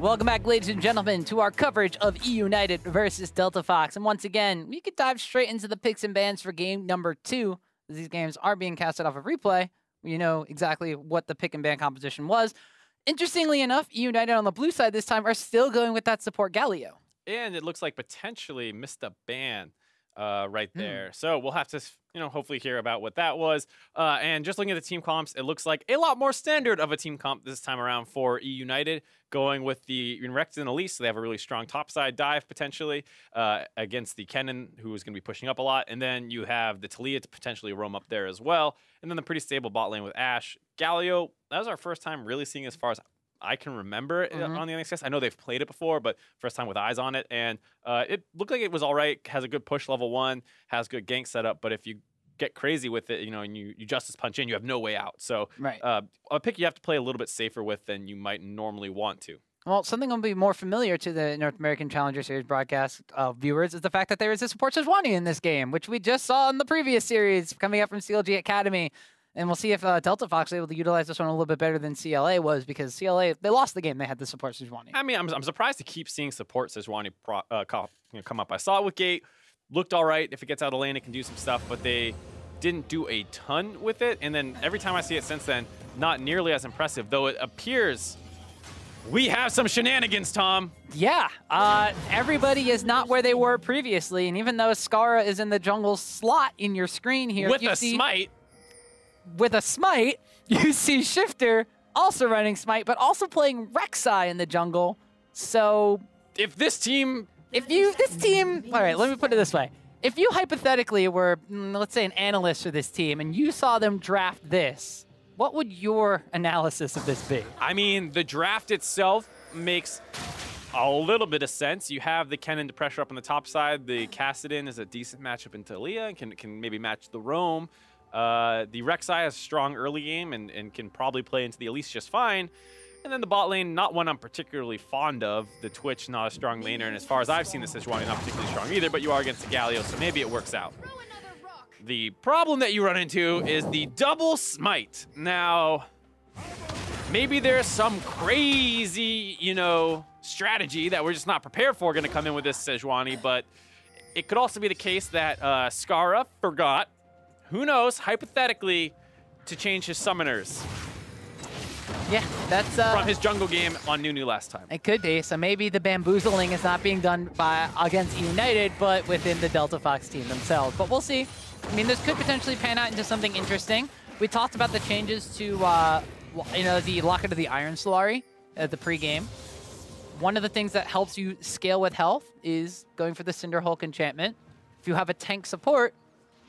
Welcome back, ladies and gentlemen, to our coverage of eUnited versus Delta Fox. And once again, we could dive straight into the picks and bans for game number 2. These games are being casted off of replay. You know exactly what the pick and ban composition was. Interestingly enough, eUnited on the blue side this time are still going with that support Galio. And it looks like potentially missed a ban right there. So we'll have to, hopefully hear about what that was. And just looking at the team comps, it looks like a lot more standard of a team comp this time around for eUnited, going with the Rex and Elise. So they have a really strong topside dive potentially against the Kennen, who is going to be pushing up a lot. And then you have the Talia to potentially roam up there as well. And then the pretty stable bot lane with Ashe. Galio, that was our first time really seeing as far as I can remember on the NXS. I know they've played it before, but first time with eyes on it. And it looked like it was all right. Has a good push level 1, has good gank setup. But if you get crazy with it, and you justice punch in, you have no way out. So a pick you have to play a little bit safer with than you might normally want to. Well, something will be more familiar to the North American Challenger Series broadcast viewers is the fact that there is a support Sejuani in this game, which we just saw in the previous series coming up from CLG Academy. And we'll see if Delta Fox is able to utilize this one a little bit better than CLA was, because CLA, they lost the game. They had the support Sejuani. I mean, I'm surprised to keep seeing support Sejuani come up. I saw it with Gate. Looked all right. If it gets out of lane, it can do some stuff, but they didn't do a ton with it. And then every time I see it since then, not nearly as impressive, though it appears we have some shenanigans, Tom. Yeah, everybody is not where they were previously. And even though Skara is in the jungle slot in your screen here, with a smite. With a smite, you see Shifter also running smite, but also playing Rek'Sai in the jungle. So if this team, all right, let me put it this way. If you hypothetically were, let's say, an analyst for this team, and you saw them draft this, what would your analysis of this be? I mean, the draft itself makes a little bit of sense. You have the Kennen to pressure up on the top side. The Kassadin is a decent matchup in Talia and can maybe match the Roam. The Rek'Sai has a strong early game and can probably play into the Elise just fine. And then the bot lane, not one I'm particularly fond of. The Twitch, not a strong laner. And as far as I've seen, the Sejuani not particularly strong either, but you are against the Galio, so maybe it works out. The problem that you run into is the double smite. Now, maybe there's some crazy, strategy that we're just not prepared for going to come in with this Sejuani, but it could also be the case that Skara forgot, who knows, hypothetically, to change his summoners. Yeah, that's from his jungle game on Nunu last time. It could be. So maybe the bamboozling is not being done against eUnited, but within the Delta Fox team themselves. But we'll see. I mean, this could potentially pan out into something interesting. We talked about the changes to, the Locket of the Iron Solari at the pregame. One of the things that helps you scale with health is going for the Cinder Hulk enchantment. If you have a tank support,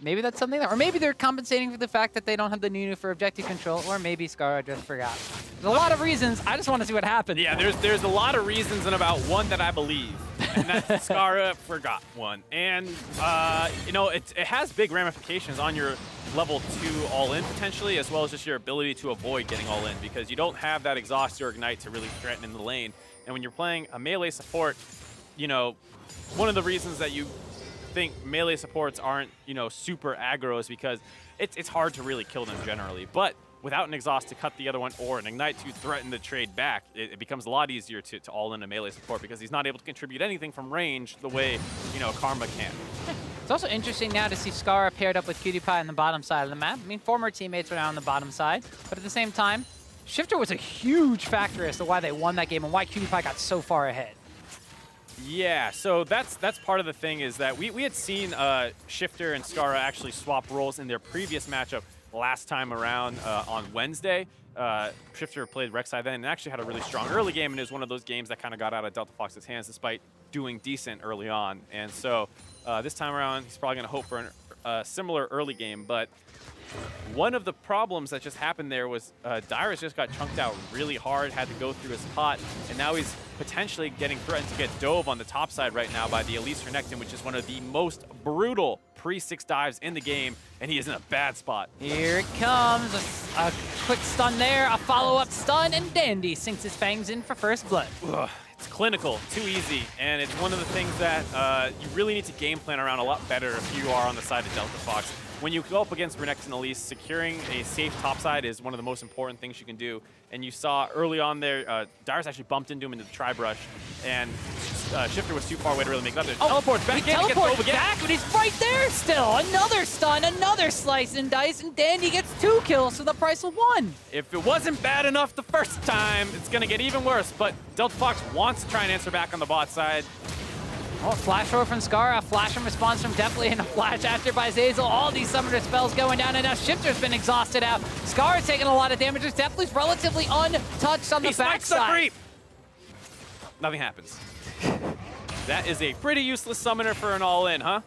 maybe that's something that, or maybe they're compensating for the fact that they don't have the Nunu for objective control, or maybe Skara just forgot. There's a lot of reasons. I just want to see what happens. Yeah, there's a lot of reasons and about one that I believe, and that's Skara forgot one. And, it has big ramifications on your level 2 all-in potentially, as well as just your ability to avoid getting all-in, because you don't have that exhaust or ignite to really threaten in the lane. And when you're playing a melee support, one of the reasons that you think melee supports aren't, super aggro is because it's hard to really kill them generally. But without an exhaust to cut the other one or an ignite to threaten the trade back, it becomes a lot easier to all in a melee support because he's not able to contribute anything from range the way, Karma can. It's also interesting now to see Skara paired up with PewDiePie on the bottom side of the map. I mean, former teammates were now on the bottom side, but at the same time, Shifter was a huge factor as to why they won that game and why PewDiePie got so far ahead. Yeah, so that's part of the thing is that we had seen Shifter and Skara actually swap roles in their previous matchup last time around on Wednesday. Shifter played Rek'Sai then and actually had a really strong early game, and it was one of those games that kind of got out of Delta Fox's hands despite doing decent early on. And so this time around, he's probably going to hope for a similar early game, but one of the problems that just happened there was Dyrus just got chunked out really hard, had to go through his pot, and now he's potentially getting threatened to get dove on the top side right now by the Elise Renekton, which is one of the most brutal pre-6 dives in the game, and he is in a bad spot. Here it comes, a quick stun there, a follow-up stun, and Dandy sinks his fangs in for first blood. Ugh, it's clinical, too easy, and it's one of the things that you really need to game plan around a lot better if you are on the side of Delta Fox. when you go up against Renekton Elise, securing a safe topside is one of the most important things you can do. And you saw early on there, Darius actually bumped into him into the tri-brush, and Shifter was too far away to really make it up there. Teleports back in, teleports back, but he's right there still. Another stun, another slice and dice, and Dandy gets 2 kills for the price of 1. If it wasn't bad enough the first time, it's going to get even worse. But Delta Fox wants to try and answer back on the bot side. Oh, flash throw from Scar, a flash and response from Definitely, and a flash after by Zeyzal. All these summoner spells going down, and now Shifter's been exhausted out. Scar is taking a lot of damage. Definitely's relatively untouched on the backside. Nothing happens. That is a pretty useless summoner for an all-in, huh?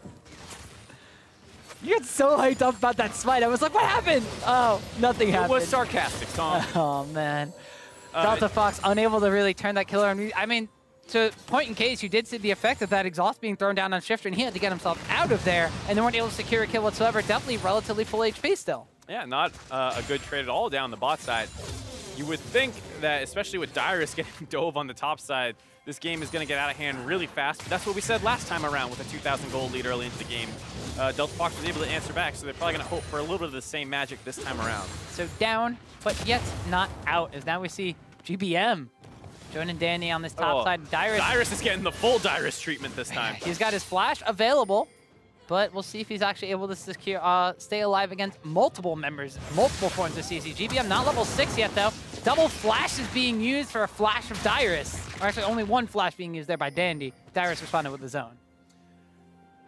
You get so hyped up about that smite. I was like, what happened? Oh, nothing happened. It was sarcastic, Tom. Oh, man. Delta Fox unable to really turn that killer. I mean, to point in case, you did see the effect of that exhaust being thrown down on Shifter, and he had to get himself out of there, and they weren't able to secure a kill whatsoever. Definitely relatively full HP still. Yeah, not a good trade at all down the bot side. You would think that, especially with Dyrus getting dove on the top side, this game is going to get out of hand really fast. But that's what we said last time around with a 2,000 gold lead early into the game. Delta Fox was able to answer back, so they're probably going to hope for a little bit of the same magic this time around. So down, but yet not out, as now we see GBM joining Danny on this top side. Dyrus is getting the full Dyrus treatment this time. He's got his flash available, but we'll see if he's actually able to secure, stay alive against multiple members, multiple forms of CC. GBM not level 6 yet, though. Double flash is being used for a flash of Dyrus. Or actually, only one flash being used there by Dandy. Dyrus responded with his own.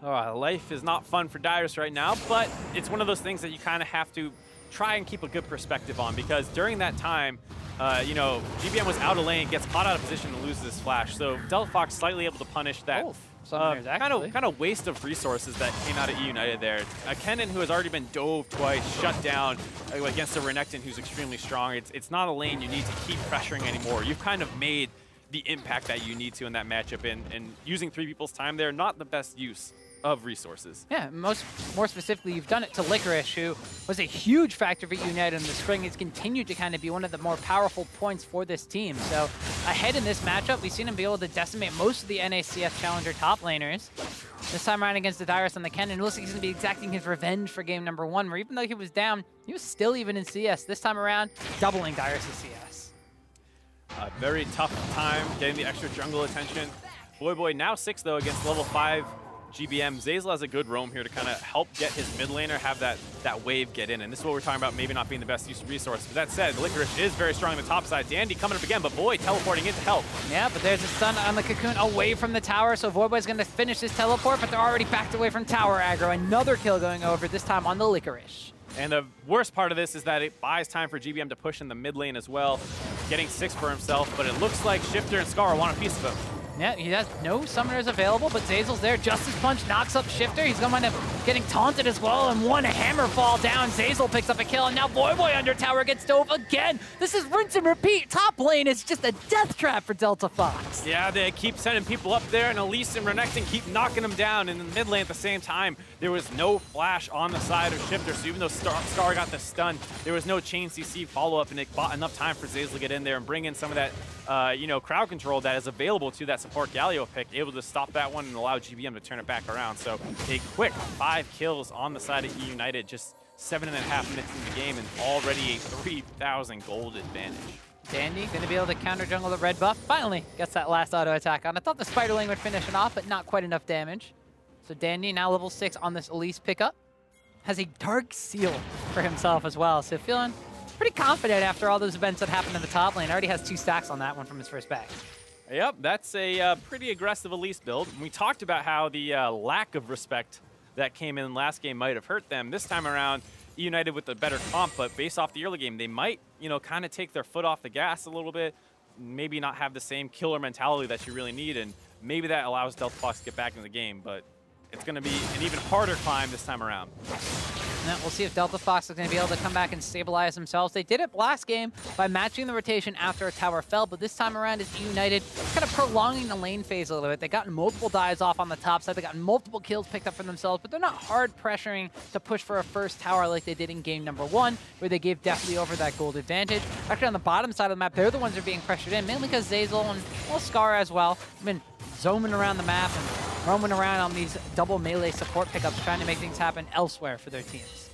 Life is not fun for Dyrus right now, but it's one of those things that you kind of have to try and keep a good perspective on, because during that time, you know, GBM was out of lane, gets caught out of position and loses his flash. So Delta Fox slightly able to punish that kind of waste of resources that came out of eUnited there. Kennen, who has already been dove twice, shut down against a Renekton who's extremely strong. It's not a lane you need to keep pressuring anymore. You've kind of made the impact that you need to in that matchup, and using 3 people's time there, not the best use of resources. Yeah, more specifically, you've done it to Licorice, who was a huge factor for eUnited in the spring. He's continued to kind of be one of the more powerful points for this team. So ahead in this matchup, we've seen him be able to decimate most of the NACS Challenger top laners. This time around against the Dyrus and the Kennen, it looks like he's going to be exacting his revenge for game number 1, where even though he was down, he was still even in CS. This time around, doubling Dyrus' CS. A very tough time getting the extra jungle attention. Boy now 6, though, against level 5 GBM. Zeyzal has a good roam here to kind of help get his mid laner have that wave get in. And this is what we're talking about, maybe not being the best use of resource. But that said, Licorice is very strong on the top side. Dandy coming up again, but Boy teleporting in to help. Yeah, but there's a stun on the Cocoon away from the tower, so Voyboy's going to finish his teleport, but they're already backed away from tower aggro. Another kill going over, this time on the Licorice. And the worst part of this is that it buys time for GBM to push in the mid lane as well, getting 6 for himself, but it looks like Shifter and Scar want a piece of him. Yeah, he has no summoners available, but Zeyzal's there. Justice Punch knocks up Shifter. He's going to wind up getting taunted as well, and one hammer fall down. Zeyzal picks up a kill, and now Voyboy under tower gets dove again. This is rinse and repeat. Top lane is just a death trap for Delta Fox. Yeah, they keep sending people up there, and Elise and Renekton keep knocking them down in the mid lane at the same time. There was no flash on the side of Shifter, so even though Scar got the stun, there was no chain CC follow-up, and it bought enough time for Zeyzal to get in there and bring in some of that you know, crowd control that is available to that support Galio pick, able to stop that one and allow GBM to turn it back around. So a quick 5 kills on the side of eUnited, just 7.5 minutes in the game, and already a 3,000 gold advantage. Dandy going to be able to counter jungle the red buff. Finally gets that last auto attack on. I thought the Spiderling would finish it off, but not quite enough damage. So Dandy now level 6 on this Elise pickup. Has a Dark Seal for himself as well. So feeling pretty confident after all those events that happened in the top lane. Already has 2 stacks on that one from his first bag. Yep, that's a pretty aggressive Elise build. We talked about how the lack of respect that came in last game might have hurt them. This time around, eUnited with the better comp, but based off the early game, they might, you know, kind of take their foot off the gas a little bit, maybe not have the same killer mentality that you really need, and maybe that allows Delta Fox to get back in the game, but it's going to be an even harder climb this time around. Now, we'll see if Delta Fox is going to be able to come back and stabilize themselves. They did it last game by matching the rotation after a tower fell, but this time around it's eUnited kind of prolonging the lane phase a little bit. They got multiple dives off on the top side. They got multiple kills picked up for themselves, but they're not hard pressuring to push for a first tower like they did in game number 1, where they gave Definitely over that gold advantage. Actually, on the bottom side of the map, they're the ones that are being pressured in, mainly because Zeyzal and, well, Scar as well have been zooming around the map and roaming around on these double melee support pickups, trying to make things happen elsewhere for their teams.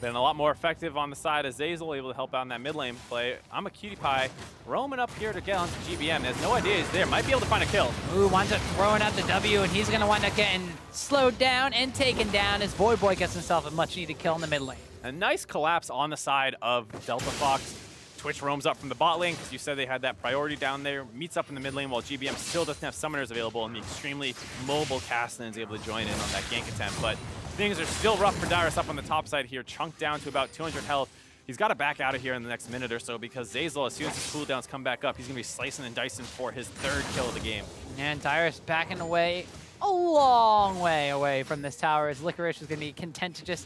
Been a lot more effective on the side of Zeyzal, able to help out in that mid lane play. I'm a cutie pie, roaming up here to get onto GBM. There's no idea he's there. Might be able to find a kill. Ooh, winds up throwing out the W, and he's going to wind up getting slowed down and taken down as Voyboy gets himself a much-needed kill in the mid lane. A nice collapse on the side of Delta Fox. Twitch roams up from the bot lane, because you said they had that priority down there, meets up in the mid lane while GBM still doesn't have summoners available, and the extremely mobile Castellan is able to join in on that gank attempt. But things are still rough for Dyrus up on the top side here, chunked down to about 200 health. He's got to back out of here in the next minute or so, because Zeyzal, as soon as his cooldowns come back up, he's going to be slicing and dicing for his 3rd kill of the game. And Dyrus backing away a long way away from this tower, as Licorice is going to be content to just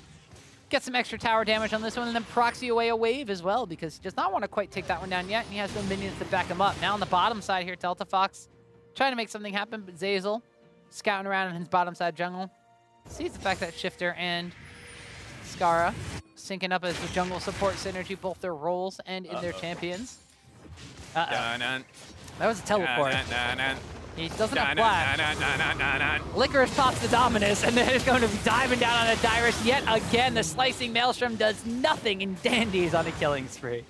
get some extra tower damage on this one and then proxy away a wave as well, because he does not want to quite take that one down yet, and he has no minions to back him up. Now on the bottom side here, Delta Fox trying to make something happen, but Zeyzal scouting around in his bottom side jungle sees the fact that Shifter and Skara syncing up as the jungle support synergy, both their roles and in their champions. That was a teleport. He doesn't have flash. Licorice pops the Dominus, and then it's going to be diving down on a Dyrus yet again. The slicing Maelstrom does nothing, and Dandy's on a killing spree.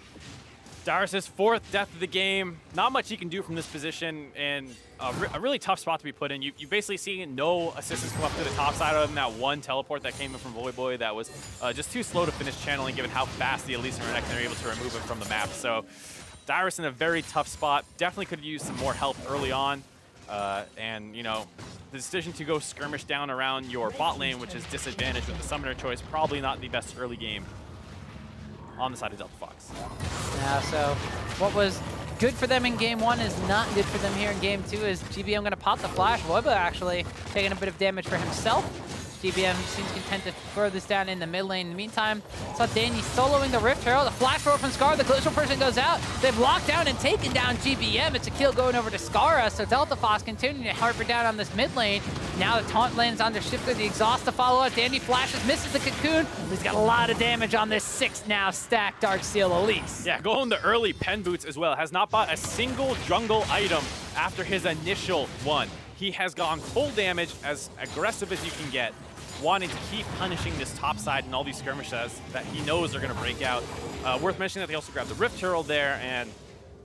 Dyrus' 4th death of the game. Not much he can do from this position, and a really tough spot to be put in. You basically see no assistance come up to the top side other than that one teleport that came in from Voyboy that was just too slow to finish channeling, given how fast the Elise and Renekton are able to remove it from the map. So Dyrus in a very tough spot. Definitely could have used some more help early on. And, you know, the decision to go skirmish down around your bot lane, which is disadvantaged with the summoner choice, probably not the best early game on the side of Delta Fox. Yeah, so what was good for them in game 1 is not good for them here in game 2, is GBM going to pop the flash. Voyboy actually taking a bit of damage for himself. GBM seems content to throw this down in the mid lane. In the meantime, saw Danny soloing the Rift Herald. The flash throw from Scar. The Glacial person goes out. They've locked down and taken down GBM. It's a kill going over to Skara. So Delta Fox continuing to harper down on this mid lane. Now the taunt lane's on the Shifter. The exhaust to follow up. Danny flashes, misses the cocoon. He's got a lot of damage on this 6 now stacked Darksteel Elise. Yeah, going the early pen boots as well. Has not bought a single jungle item after his initial one. He has gone full damage, as aggressive as you can get, wanting to keep punishing this top side and all these skirmishes that he knows are going to break out. Worth mentioning that they also grabbed the Rift Herald there, and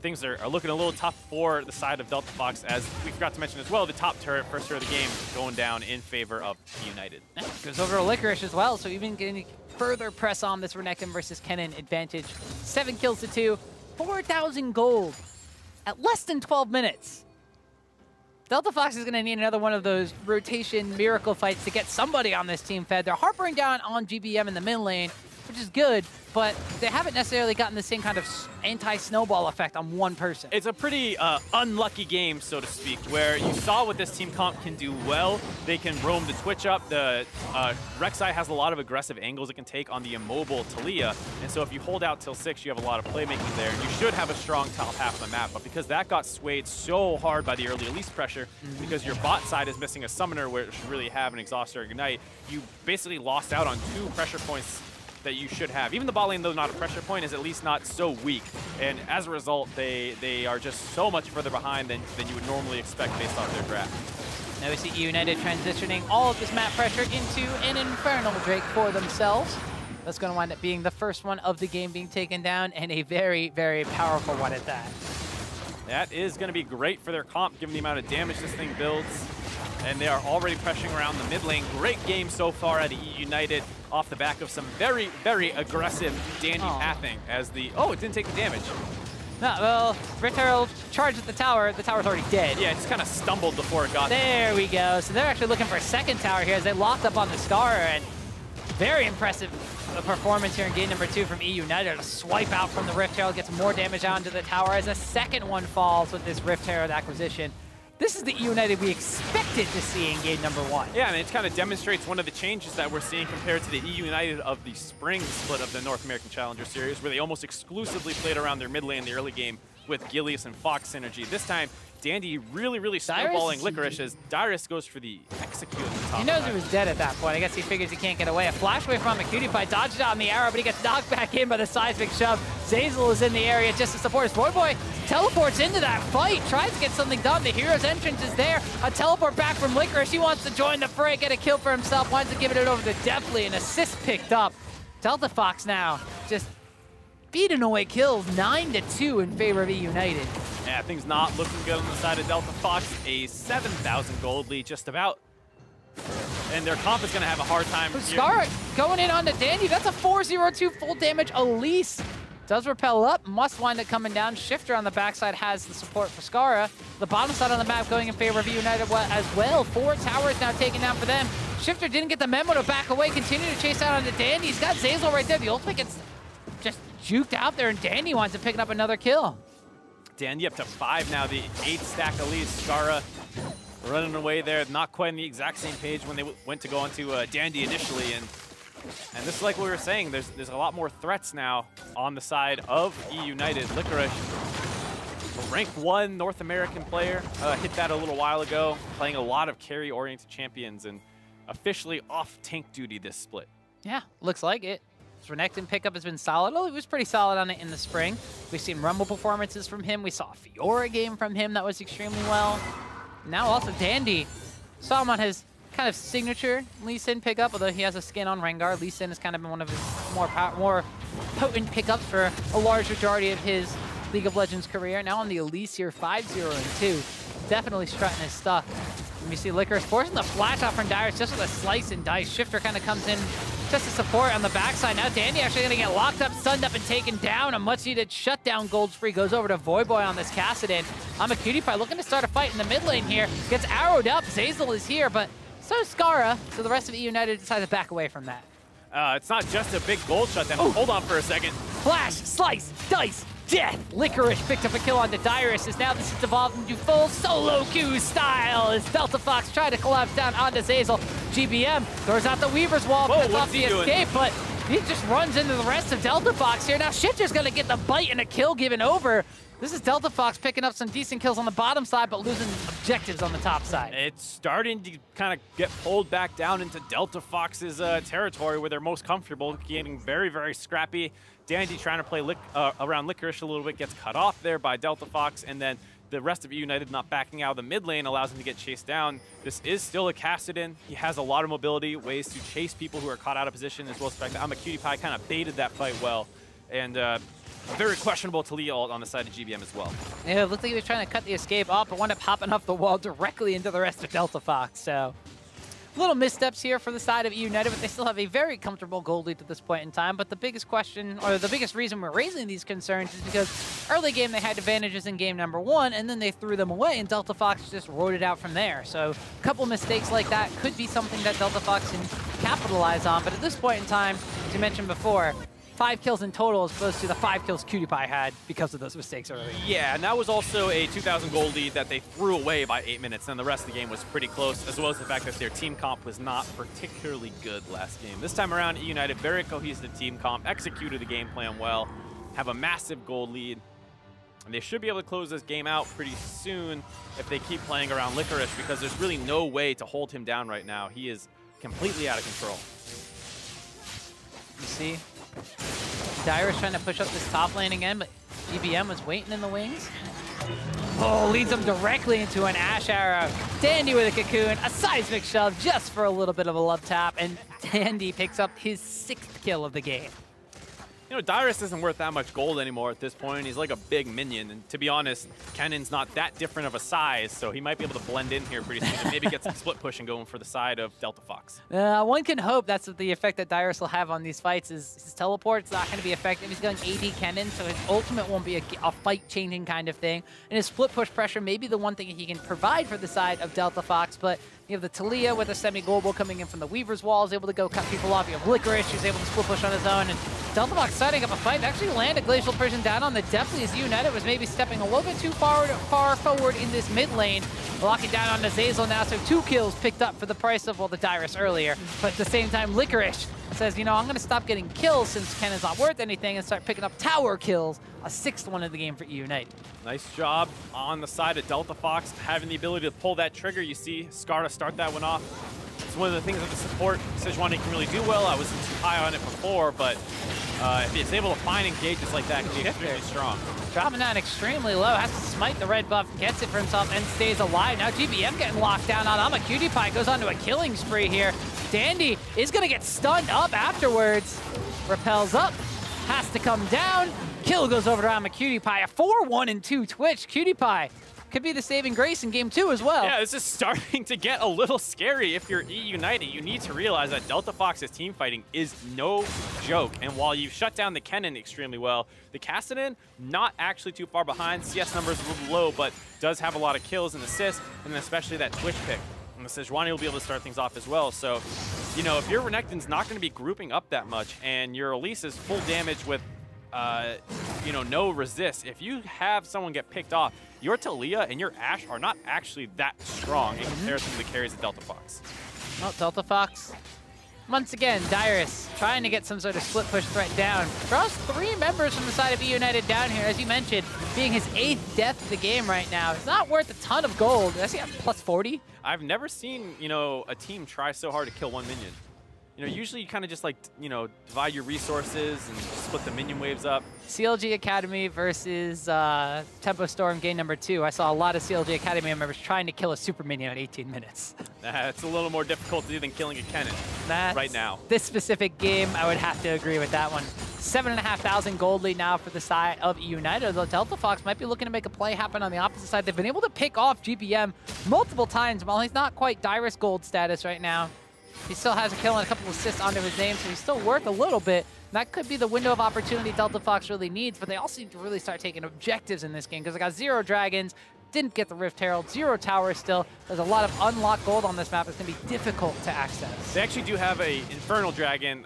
things are looking a little tough for the side of Delta Fox, as we forgot to mention as well, the top turret, first turret of the game, going down in favor of eUnited. Goes over to Licorice as well, so even getting further press on this Renekton versus Kennen advantage. 7 kills to 2, 4,000 gold at less than 12 minutes. Delta Fox is going to need another one of those rotation miracle fights to get somebody on this team fed. They're harpering down on GBM in the mid lane, which is good, but they haven't necessarily gotten the same kind of anti-snowball effect on one person. It's a pretty unlucky game, so to speak, where you saw what this team comp can do well. They can roam the Twitch up. The Rek'Sai has a lot of aggressive angles it can take on the immobile Taliyah, and so if you hold out till 6, you have a lot of playmaking there. You should have a strong top half of the map, but because that got swayed so hard by the early Elise pressure, because your bot side is missing a summoner where it should really have an exhaust or ignite, you basically lost out on 2 pressure points that you should have. Even the bot lane, though not a pressure point, is at least not so weak. And as a result, they are just so much further behind than you would normally expect based off their draft. Now we see eUnited transitioning all of this map pressure into an Infernal Drake for themselves. That's going to wind up being the first one of the game being taken down, and a very, very powerful one at that. That is going to be great for their comp, given the amount of damage this thing builds. And they are already pressuring around the mid lane. Great game so far at eUnited, off the back of some very, very aggressive Dandy pathing as the... Oh, it didn't take the damage. No, well, Rift Herald charged at the tower. The tower's already dead. Yeah, it just kind of stumbled before it got there. We go. So they're actually looking for a second tower here as they locked up on the Scar, and very impressive performance here in game number 2 from eUnited. A swipe out from the Rift Herald, gets more damage onto the tower as a second one falls with this Rift Herald acquisition. This is the eUnited we expected to see in game number 1. Yeah, and it kind of demonstrates one of the changes that we're seeing compared to the eUnited of the spring split of the North American Challenger Series, where they almost exclusively played around their mid lane in the early game with Gilius and Fox synergy. This time, Dandy really snowballing Licorice as Dyrus goes for the execute at the top. He knows he was dead at that point. I guess he figures he can't get away. A flash away from Cutie Pie, dodged out on the arrow, but he gets knocked back in by the seismic shove. Zeyzal is in the area just to support his Voyboy. Teleports into that fight, tries to get something done. The hero's entrance is there. A teleport back from Licorice. He wants to join the fray, get a kill for himself, winds up giving it over to Deathly. An assist picked up. Delta Fox now just beating away kills, 9-2 in favor of eUnited. Yeah, things not looking good on the side of Delta Fox. A 7,000 gold lead just about. And their comp is going to have a hard time. Scar going in on the Dandy. That's a 402 full damage. Elise does repel up, must wind up coming down. Shifter on the backside has the support for Skara. The bottom side on the map going in favor of eUnited as well. 4 towers now taken down for them. Shifter didn't get the memo to back away, continue to chase out on the Dandy. He's got Zeyzal right there. The ultimate gets just juked out there, and Dandy winds up picking up another kill. Dandy up to 5 now, the 8 stack Elise. Skara running away there, not quite on the exact same page when they went to go onto Dandy initially. And this is like what we were saying, there's a lot more threats now on the side of eUnited. Licorice, rank 1 North American player, hit that a little while ago, playing a lot of carry-oriented champions and officially off tank duty this split. Yeah, looks like it. His Renekton pickup has been solid. Oh, he was pretty solid on it in the spring. We've seen Rumble performances from him. We saw a Fiora game from him that was extremely well. Now also Dandy. Saw him on his kind of signature Lee Sin pickup, although he has a skin on Rengar. Lee Sin has kind of been one of his more potent pickups for a large majority of his League of Legends career. Now on the Elise here, 5-0-2. Definitely strutting his stuff. And we see Licorice forcing the flash off from Dyrus just with a slice and dice. Shifter kind of comes in just to support on the backside. Now Dandy actually going to get locked up, stunned up, and taken down. A much-needed shutdown gold spree goes over to Voyboy on this Kassadin. Cutie-Pie looking to start a fight in the mid lane here. Gets arrowed up. Zeyzal is here, but so is Skara. So the rest of eUnited decides to back away from that. It's not just a big gold shutdown. Ooh. Hold on for a second. Flash, slice, dice, death. Licorice picked up a kill onto Dyrus, as now this has evolved into full solo queue style as Delta Fox tried to collapse down onto Zeyzal. GBM throws out the Weaver's Wall, cuts off the escape, but he just runs into the rest of Delta Fox here. Now Shifter's gonna get the bite and a kill given over. This is Delta Fox picking up some decent kills on the bottom side, but losing objectives on the top side. It's starting to kind of get pulled back down into Delta Fox's territory where they're most comfortable, getting very, very scrappy. Dandy trying to play around Licorice a little bit, gets cut off there by Delta Fox, and then the rest of eUnited not backing out of the mid lane allows him to get chased down. This is still a Kassadin. He has a lot of mobility, ways to chase people who are caught out of position, as well as the fact that Cutie-Pie kind of baited that fight well. And very questionable to lead on the side of GBM as well. Yeah, it looked like he was trying to cut the escape off, but wound up hopping off the wall directly into the rest of Delta Fox. So little missteps here for the side of eUnited, but they still have a very comfortable gold lead at this point in time. But the biggest question, or the biggest reason we're raising these concerns, is because early game they had advantages in game number 1, and then they threw them away, and Delta Fox just rode it out from there. So a couple mistakes like that could be something that Delta Fox can capitalize on. But at this point in time, as you mentioned before, 5 kills in total as opposed to the 5 kills Cutie-Pie had because of those mistakes earlier. Yeah, and that was also a 2,000 gold lead that they threw away by 8 minutes, and the rest of the game was pretty close, as well as the fact that their team comp was not particularly good eUnited game. This time around, eUnited, very cohesive team comp, executed the game plan well, have a massive gold lead, and they should be able to close this game out pretty soon if they keep playing around Licorice, because there's really no way to hold him down right now. He is completely out of control. You see Dyrus trying to push up this top lane again, but GBM was waiting in the wings. Oh, leads him directly into an Ash Arrow. Dandy with a cocoon, a seismic shove just for a little bit of a love tap, and Dandy picks up his 6th kill of the game. You know, Dyrus isn't worth that much gold anymore at this point. He's like a big minion, and to be honest, Kennen's not that different of a size, so he might be able to blend in here pretty soon and maybe get some split pushing going for the side of Delta Fox. One can hope that's the effect that Dyrus will have on these fights. Is his teleport's not going to be effective. He's going AD Kennen, so his ultimate won't be a fight-changing kind of thing. And his split push pressure may be the one thing he can provide for the side of Delta Fox, but you have the Talia with a semi-global coming in from the Weaver's Wall, is able to go cut people off. You have Licorice, who's able to split push on his own, and Delta Fox setting up a fight, actually land a Glacial Prison down on the Deathly as eUnited was maybe stepping a little bit too far forward in this mid lane. Locking down onto Zeyzal now, so 2 kills picked up for the price of, well, the Dyrus earlier. But at the same time, Licorice says, you know, I'm going to stop getting kills since Kennen's not worth anything and start picking up tower kills. A 6th one of the game for eUnited. Nice job on the side of Delta Fox, having the ability to pull that trigger. You see Skara start that one off. It's one of the things that the support Sejuani can really do well. I wasn't too high on it before, but if he's able to find engages like that, it can be extremely strong. Dropping down extremely low, has to smite the red buff, gets it for himself, and stays alive. Now GBM getting locked down on Cutie-Pie, goes on to a killing spree here. Dandy is going to get stunned up afterwards. Repels up, has to come down. Kill goes over to AmaCutiePie. A 4-1-2 Twitch. CutiePie could be the saving grace in game 2 as well. Yeah, this is starting to get a little scary. If you're eUnited, you need to realize that Delta Fox's team fighting is no joke. And while you've shut down the Kennen extremely well, the Cassidy, not actually too far behind. CS numbers a little low, but does have a lot of kills and assists, and then especially that Twitch pick. And the Sejuani will be able to start things off as well. So, you know, if your Renekton's not going to be grouping up that much, and your Elise is full damage with, you know, no resist, if you have someone get picked off, your Talia and your Ashe are not actually that strong in comparison to the carries of Delta Fox. Well, Delta Fox, once again, Dyrus trying to get some sort of split push threat down. Draws 3 members from the side of eUnited down here, as you mentioned, being his 8th death of the game right now. It's not worth a ton of gold. Does he have plus 40? I've never seen, you know, a team try so hard to kill one minion. You know, usually you kind of just like, you know, divide your resources and split the minion waves up. CLG Academy versus Tempo Storm game number 2. I saw a lot of CLG Academy members trying to kill a super minion in 18 minutes. It's a little more difficult to do than killing a Kennen right now. This specific game, I would have to agree with that one. 7,500 gold lead now for the side of eUnited, although Delta Fox might be looking to make a play happen on the opposite side. They've been able to pick off GBM multiple times while he's not quite Dyrus gold status right now. He still has a kill and a couple assists onto his name, so he's still worth a little bit. That could be the window of opportunity Delta Fox really needs, but they also need to really start taking objectives in this game because they got 0 dragons, didn't get the Rift Herald, 0 towers still. There's a lot of unlocked gold on this map. It's going to be difficult to access. They actually do have a Infernal Dragon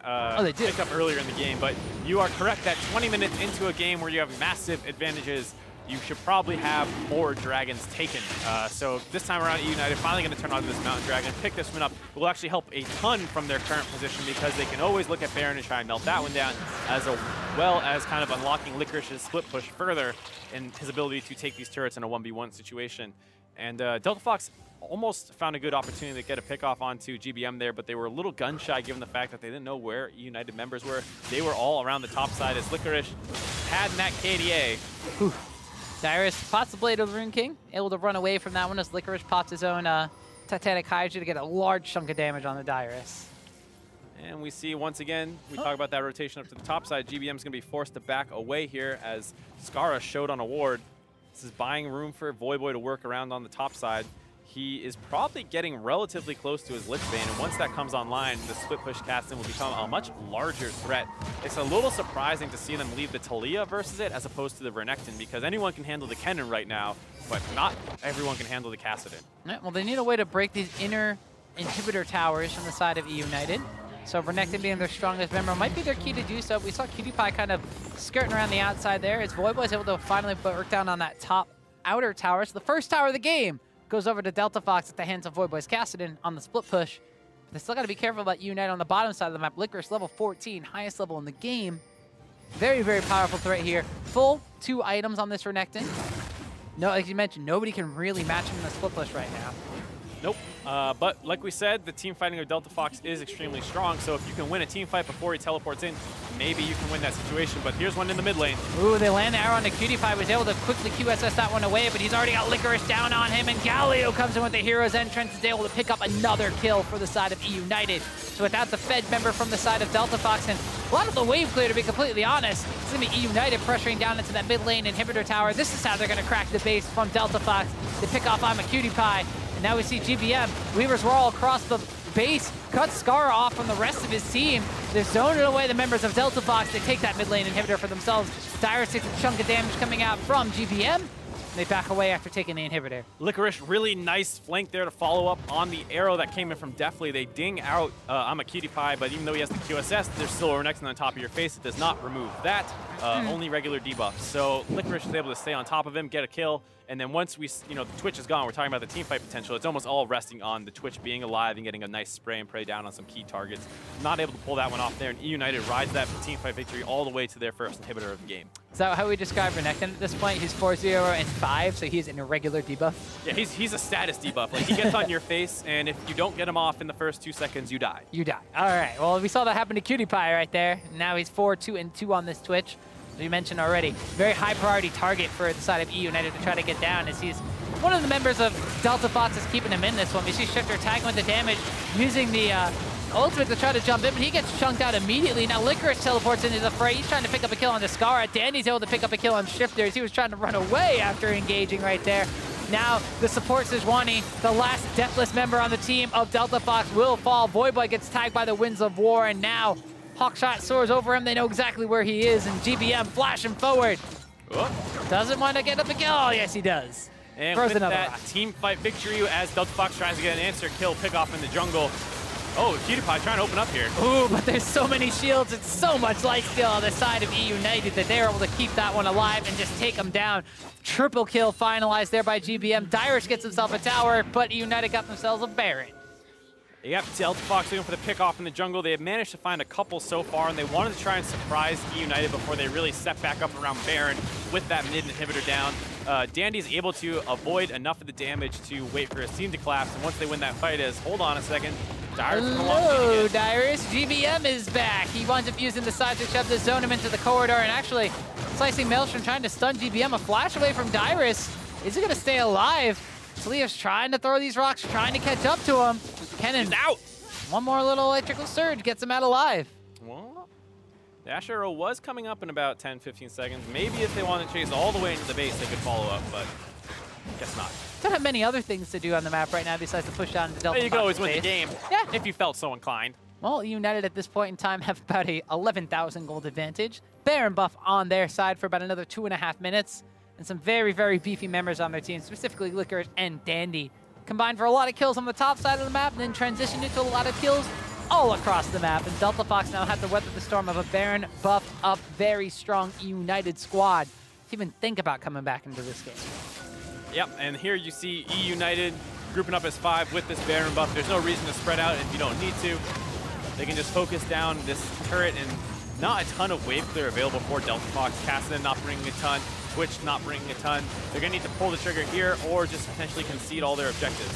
picked up earlier in the game, but you are correct that 20 minutes into a game where you have massive advantages, you should probably have more dragons taken. So this time around, eUnited finally going to turn on this Mountain Dragon, pick this one up. It will actually help a ton from their current position because they can always look at Baron and try and melt that one down, as well as kind of unlocking Licorice's split push further and his ability to take these turrets in a 1v1 situation. And Delta Fox almost found a good opportunity to get a pick-off onto GBM there, but they were a little gun-shy given the fact that they didn't know where eUnited members were. They were all around the top side as Licorice had in that KDA. Whew. Dyrus pots the Blade of the Rune King, able to run away from that one as Licorice pops his own Titanic Hydra to get a large chunk of damage on the Dyrus. And we see once again, we talk about that rotation up to the top side. GBM is going to be forced to back away here as Skara showed on a ward. This is buying room for Voyboy to work around on the top side. He is probably getting relatively close to his Lich Bane, and once that comes online, the split push casting will become a much larger threat. It's a little surprising to see them leave the Talia versus it as opposed to the Renekton, because anyone can handle the Kennen right now, but not everyone can handle the Cassidy. Yeah, well, they need a way to break these inner inhibitor towers from the side of eUnited. So Renekton being their strongest member might be their key to do so. We saw CutiePie kind of skirting around the outside there as Voyboy's able to finally work down on that top outer tower. So the first tower of the game goes over to Delta Fox at the hands of Voyboy's Cassidy on the split push. But they still got to be careful about eUnited on the bottom side of the map. Licorice level 14, highest level in the game. Very, very powerful threat here. Full 2 items on this Renekton. No, like you mentioned, nobody can really match him in the split push right now. Nope. But like we said, the team fighting of Delta Fox is extremely strong. So if you can win a team fight before he teleports in, maybe you can win that situation. But here's one in the mid lane. Ooh, they land the arrow on the CutiePie. Was able to quickly QSS that one away, but he's already got Licorice down on him. And Galio comes in with the hero's entrance. Is able to pick up another kill for the side of eUnited. So without the Fed member from the side of Delta Fox, and a lot of the wave clear, to be completely honest, it's going to be eUnited pressuring down into that mid lane inhibitor tower. This is how they're going to crack the base from Delta Fox. They pick off AmaCutiePie. And now we see GBM. Weavers were all across the base, cut Skara off from the rest of his team. They're zoning away the members of Delta Fox. They take that mid lane inhibitor for themselves. Dyrus takes a chunk of damage coming out from GBM. They back away after taking the inhibitor. Licorice, really nice flank there to follow up on the arrow that came in from Deathly. They ding out AmaCutiePie, but even though he has the QSS, there's still a Renekton on top of your face. It does not remove that, only regular debuff. So Licorice is able to stay on top of him, get a kill, and then once we, the Twitch is gone, we're talking about the team fight potential. It's almost all resting on the Twitch being alive and getting a nice spray and pray down on some key targets. Not able to pull that one off there, and eUnited rides that team fight victory all the way to their first inhibitor of the game. Is that how we describe Renekton at this point? He's 4-0-5, so he's an irregular debuff? Yeah, he's a status debuff. Like, he gets on your face, and if you don't get him off in the first 2 seconds, you die. You die. All right. Well, we saw that happen to CutiePie right there. Now he's 4-2-2 on this Twitch. As we mentioned already, very high priority target for the side of eUnited to try to get down, as he's one of the members of Delta Fox is keeping him in this one. We see Shifter tagging with the damage, using the ultimate to try to jump in, but he gets chunked out immediately. Now Licorice teleports into the fray. He's trying to pick up a kill on the Scar. Danny's able to pick up a kill on Shifters. He was trying to run away after engaging right there. Now the support Sejuani, the last deathless member on the team of Delta Fox, will fall. Voyboy gets tagged by the Winds of War, and now Hawkshot soars over him. They know exactly where he is, and GBM flashing forward. Doesn't want to get up a kill. Oh, yes, he does. And Throws with another that rock. team fight victory as Delta Fox tries to get an answer kill pick off in the jungle. Oh, PewDiePie trying to open up here. Ooh, but there's so many shields and so much life steal on the side of eUnited that they're able to keep that one alive and just take them down. Triple kill finalized there by GBM. Dyrus gets himself a tower, but eUnited got themselves a Baron. Yep, Delta Fox looking for the pick off in the jungle. They have managed to find a couple so far, and they wanted to try and surprise eUnited before they really step back up around Baron with that mid inhibitor down. Dandy's able to avoid enough of the damage to wait for his team to collapse, and once they win that fight hold on a second, Dyrus is Hello, Dyrus. GBM is back. He winds up using the side to shove the zone him into the corridor, and actually slicing Maelstrom trying to stun GBM. A flash away from Dyrus. Is he going to stay alive? Sleev's trying to throw these rocks, trying to catch up to him. Kennen out. One more little electrical surge gets him out alive. Well, the Ash Arrow was coming up in about 10-15 seconds. Maybe if they wanted to chase all the way into the base, they could follow up, but guess not. Don't have many other things to do on the map right now besides to push down into Delta You could always Fox's win the base. game, Yeah. if you felt so inclined. Well, United at this point in time have about a 11,000 gold advantage. Baron buff on their side for about another 2.5 minutes. And some very, very beefy members on their team, specifically Licorice and Dandy. Combined for a lot of kills on the top side of the map, and then transitioned into a lot of kills all across the map. And Delta Fox now have to weather the storm of a Baron buffed up, very strong United squad to even think about coming back into this game. Yep, and here you see eUnited grouping up as 5 with this Baron buff. There's no reason to spread out if you don't need to. They can just focus down this turret, and not a ton of wave clear available for Delta Fox. Cassidy not bringing a ton, Twitch not bringing a ton. They're going to need to pull the trigger here or just potentially concede all their objectives.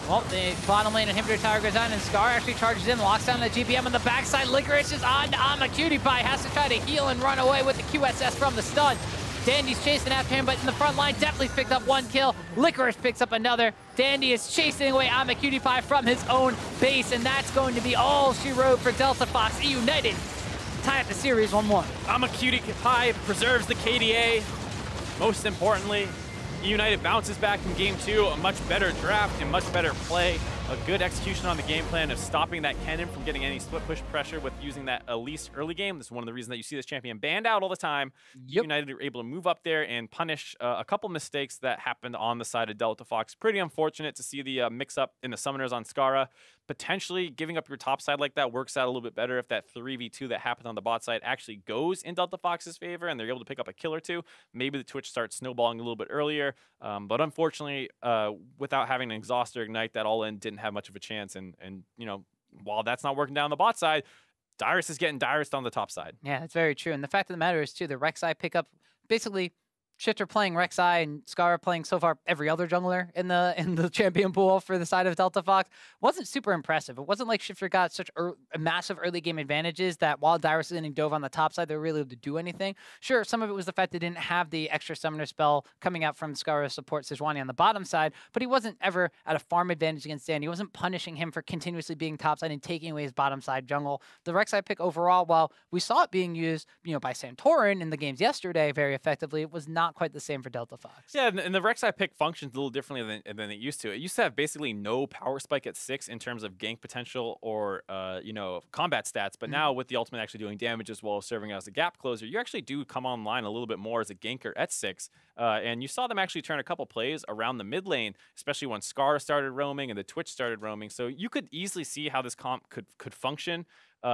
Well, the bottom lane inhibitor tower goes down, and Scar actually charges in, locks down the GBM on the backside. Licorice is on to PewDiePie, has to try to heal and run away with the QSS from the stun. Dandy's chasing after him, but in the front line, definitely picked up one kill. Licorice picks up another. Dandy is chasing away PewDiePie from his own base, and that's going to be all she wrote for Delta Fox. eUnited tie up the series 1-1. PewDiePie preserves the KDA. Most importantly, eUnited bounces back in game 2, a much better draft and much better play. A good execution on the game plan of stopping that Kennen from getting any split push pressure with using that Elise early game. This is one of the reasons that you see this champion banned out all the time. Yep. United were able to move up there and punish a couple mistakes that happened on the side of Delta Fox. Pretty unfortunate to see the mix-up in the summoners on Skara. Potentially giving up your top side like that works out a little bit better if that 3v2 that happened on the bot side actually goes in Delta Fox's favor and they're able to pick up a kill or two. Maybe the Twitch starts snowballing a little bit earlier. But unfortunately, without having an exhaust or ignite, that all-in didn't have much of a chance. And you know, while that's not working down the bot side, Dyrus is getting Dyrus on the top side. Yeah, that's very true. And the fact of the matter is, too, the Rek'Sai pickup, basically, Shifter playing Rek'Sai and Scar playing so far every other jungler in the champion pool for the side of Delta Fox wasn't super impressive. It wasn't like Shifter got such massive early game advantages that while Dyrus and Dove on the top side, they were really able to do anything. Sure, some of it was the fact they didn't have the extra summoner spell coming out from Scar to support Sejuani on the bottom side, but he wasn't ever at a farm advantage against Dan. He wasn't punishing him for continuously being top side and taking away his bottom side jungle. The Rek'Sai pick overall, while we saw it being used, by Santorin in the games yesterday very effectively, it was not quite the same for Delta Fox. Yeah, and the Rek'Sai pick functions a little differently than it used to. It used to have basically no power spike at 6 in terms of gank potential or combat stats, but now with the ultimate actually doing damage as well as serving as a gap closer, you actually do come online a little bit more as a ganker at 6. And you saw them actually turn a couple plays around the mid lane, especially when Scar started roaming and the Twitch started roaming. So you could easily see how this comp could function.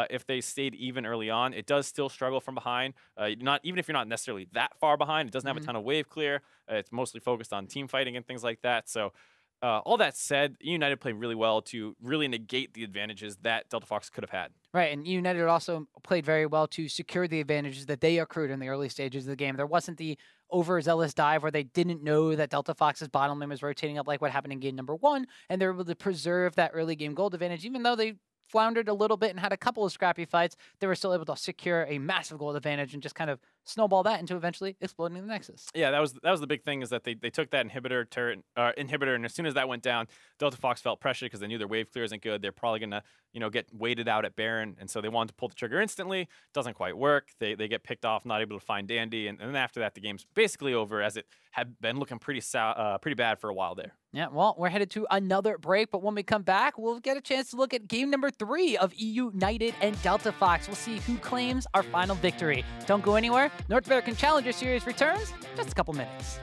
If they stayed even early on. It does still struggle from behind. Even if you're not necessarily that far behind, it doesn't have a ton of wave clear. It's mostly focused on team fighting and things like that. So all that said, United played really well to really negate the advantages that Delta Fox could have had. Right, and United also played very well to secure the advantages that they accrued in the early stages of the game. There wasn't the overzealous dive where they didn't know that Delta Fox's bottom lane was rotating up like what happened in game number 1, and they were able to preserve that early game gold advantage, even though they floundered a little bit and had a couple of scrappy fights. They were still able to secure a massive gold advantage and just kind of snowball that into eventually exploding the Nexus. Yeah, that was the big thing, is that they took that inhibitor turret inhibitor, and as soon as that went down, Delta Fox felt pressure because they knew their wave clear isn't good. They're probably gonna get weighted out at Baron, and so they wanted to pull the trigger instantly. Doesn't quite work. They get picked off, not able to find Dandy, and then after that the game's basically over, as it had been looking pretty bad for a while there. Yeah, well, we're headed to another break, but when we come back, we'll get a chance to look at game number 3 of eUnited and Delta Fox. We'll see who claims our final victory. Don't go anywhere. North American Challenger Series returns in just a couple minutes.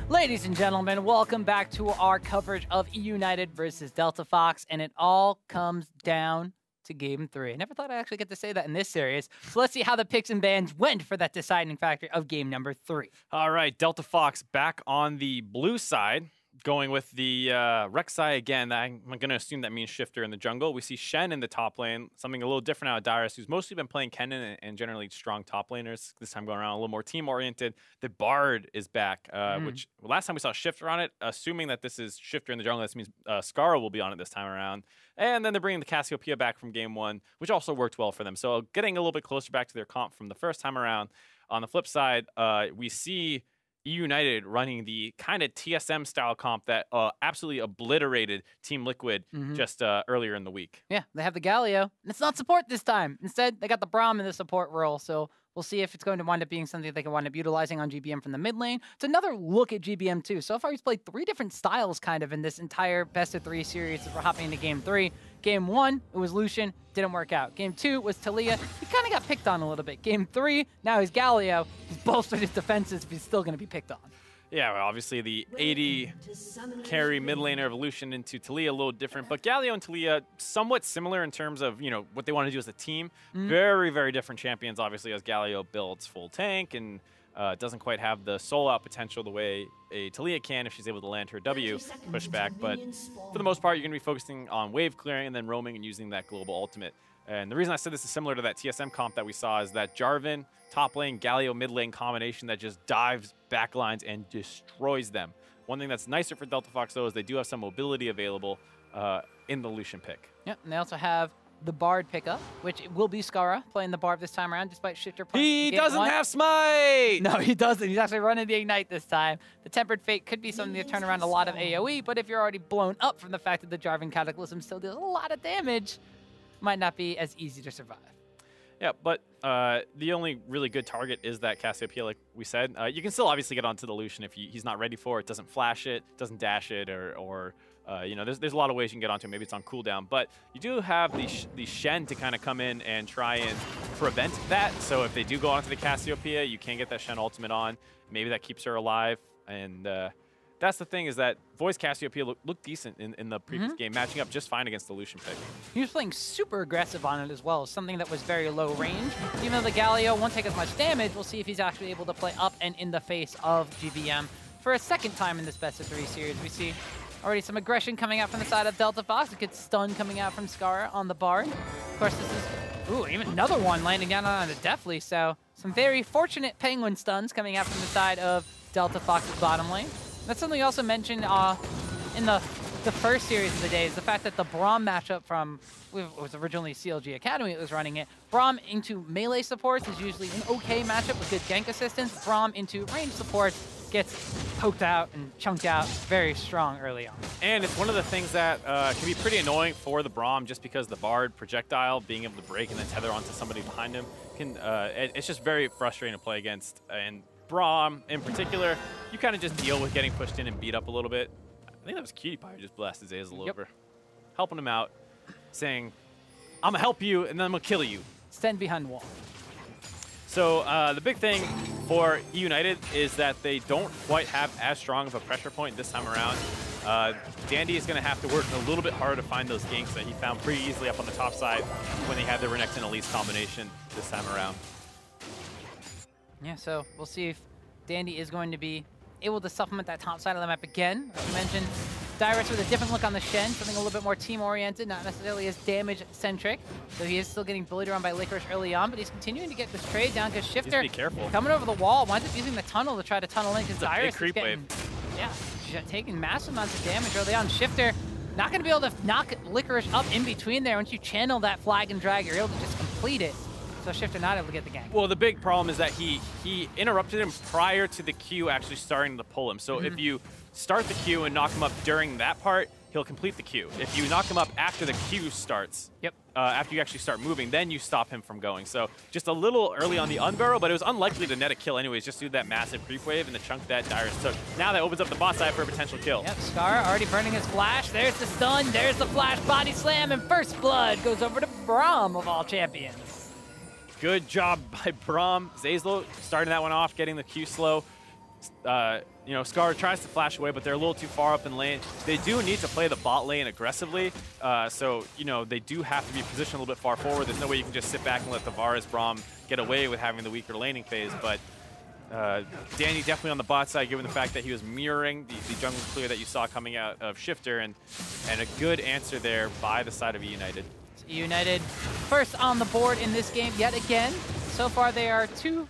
Ladies and gentlemen, welcome back to our coverage of eUnited versus Delta Fox, and it all comes down to Game 3. I never thought I'd actually get to say that in this series, so let's see how the picks and bans went for that deciding factor of Game number 3. All right, Delta Fox back on the blue side, going with the Rek'Sai again. I'm going to assume that means Shifter in the jungle. We see Shen in the top lane, something a little different out of Dyrus, who's mostly been playing Kennen and generally strong top laners. This time going around a little more team-oriented. The Bard is back, which last time we saw Shifter on it. Assuming that this is Shifter in the jungle, this means Skara will be on it this time around. And then they're bringing the Cassiopeia back from Game 1, which also worked well for them. So getting a little bit closer back to their comp from the first time around. On the flip side, we see eUnited running the kind of TSM style comp that absolutely obliterated Team Liquid just earlier in the week. Yeah, they have the Galio, and it's not support this time. Instead, they got the Braum in the support role, so we'll see if it's going to wind up being something they can wind up utilizing on GBM from the mid lane. It's another look at GBM too. So far, he's played 3 different styles kind of in this entire best-of-3 series as we're hopping into Game 3. Game 1, it was Lucian, didn't work out. Game 2 was Taliyah. He kind of got picked on a little bit. Game 3, now he's Galio. He's bolstered his defenses if he's still going to be picked on. Yeah, well, obviously the 80 carry mid laner evolution into Taliyah a little different, but Galio and Taliyah somewhat similar in terms of, you know, what they want to do as a team. Very, very different champions, obviously, as Galio builds full tank and doesn't quite have the soul out potential the way a Taliyah can if she's able to land her W pushback. But for the most part, you're going to be focusing on wave clearing and then roaming and using that global ultimate. And the reason I said this is similar to that TSM comp that we saw is that Jarvan top lane, Galio mid lane combination that just dives backlines and destroys them. One thing that's nicer for Delta Fox, though, is they do have some mobility available in the Lucian pick. Yep, and they also have the Bard pickup, which will be Skara playing the Bard this time around, despite Shifter playing He doesn't have Smite! No, he doesn't. He's actually running the Ignite this time. The Tempered Fate could be something to turn around a lot of AoE, but if you're already blown up from the fact that the Jarvan Cataclysm still deals a lot of damage, might not be as easy to survive. Yeah, but the only really good target is that Cassiopeia, like we said. You can still obviously get onto the Lucian if he's not ready for it, doesn't flash it, doesn't dash it, or you know, there's a lot of ways you can get onto it. Maybe it's on cooldown, but you do have the Shen to kind of come in and try and prevent that. So if they do go onto the Cassiopeia, you can get that Shen ultimate on. Maybe that keeps her alive, and that's the thing, is that Voice Cassiopeia looked decent in the previous game, matching up just fine against the Lucian pick. He was playing super aggressive on it as well, something that was very low range. Even though the Galio won't take as much damage, we'll see if he's actually able to play up and in the face of GBM. For a second time in this best-of-3 series, we see already some aggression coming out from the side of Delta Fox. A good stun coming out from Skara on the Bard. Of course, this is, ooh, even another one landing down on it deftly. So some very fortunate Penguin stuns coming out from the side of Delta Fox's bottom lane. That's something we also mentioned in the first series of the day, is the fact that the Braum matchup from, it was originally CLG Academy that was running it. Braum into melee supports is usually an okay matchup with good gank assistance. Braum into range supports gets poked out and chunked out very strong early on. And it's one of the things that can be pretty annoying for the Braum, just because the Bard projectile, being able to break and then tether onto somebody behind him, can it's just very frustrating to play against. And Braum, in particular, you kind of just deal with getting pushed in and beat up a little bit. I think that was Cutie Pie who just blasted Zeyzal over. Helping him out, saying, I'm going to help you, and then I'm going to kill you. Stand behind wall. So the big thing for eUnited is that they don't quite have as strong of a pressure point this time around. Dandy is going to have to work a little bit harder to find those ganks that he found pretty easily up on the top side when they had the Renekton Elise combination this time around. Yeah, so we'll see if Dandy is going to be able to supplement that top side of the map again. As you mentioned, Dyrus with a different look on the Shen, something a little bit more team-oriented, not necessarily as damage-centric. So he is still getting bullied around by Licorice early on, but he's continuing to get this trade down because Shifter, be careful, coming over the wall, winds up using the tunnel to try to tunnel in because Dyrus is getting, yeah, taking massive amounts of damage early on. Shifter not going to be able to knock Licorice up in between there. Once you channel that flag and drag, you're able to just complete it. So Shifter not able to get the gank. Well, the big problem is that he interrupted him prior to the Q actually starting to pull him. So if you start the Q and knock him up during that part, he'll complete the Q. If you knock him up after the Q starts, after you actually start moving, then you stop him from going. So just a little early on the unbarrel, but it was unlikely to net a kill anyways, just due to that massive creep wave and the chunk that Dyrus took. Now that opens up the bot side for a potential kill. Yep, Scar already burning his flash. There's the stun, there's the flash body slam, and first blood goes over to Braum of all champions. Good job by Braum. Zeyzal starting that one off, getting the Q slow. You know, Scar tries to flash away, but they're a little too far up in lane. They do need to play the bot lane aggressively, so, you know, they do have to be positioned a little bit far forward. There's no way you can just sit back and let the Varus Braum get away with having the weaker laning phase, but Danny definitely on the bot side, given the fact that he was mirroring the jungle clear that you saw coming out of Shifter, and a good answer there by the side of eUnited. eUnited first on the board in this game yet again. So far they are 1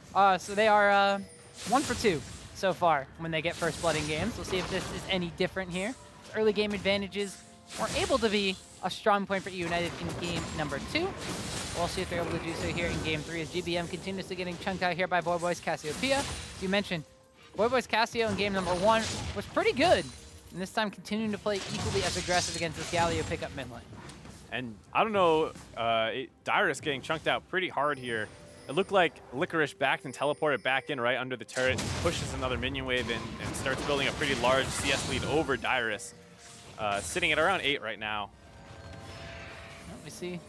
for 2 so far when they get first blood in games. We'll see if this is any different here. Early game advantages were able to be a strong point for eUnited in game number 2. We'll see if they're able to do so here in game 3 as GBM continuously getting chunked out here by Voyboy's Cassiopeia. As you mentioned, Voyboy's Cassio in game number 1 was pretty good, and this time continuing to play equally as aggressive against this Galio pickup mid lane. And I don't know, Dyrus getting chunked out pretty hard here. It looked like Licorice backed and teleported back in right under the turret, pushes another minion wave and starts building a pretty large CS lead over Dyrus. Sitting at around 8 right now. We see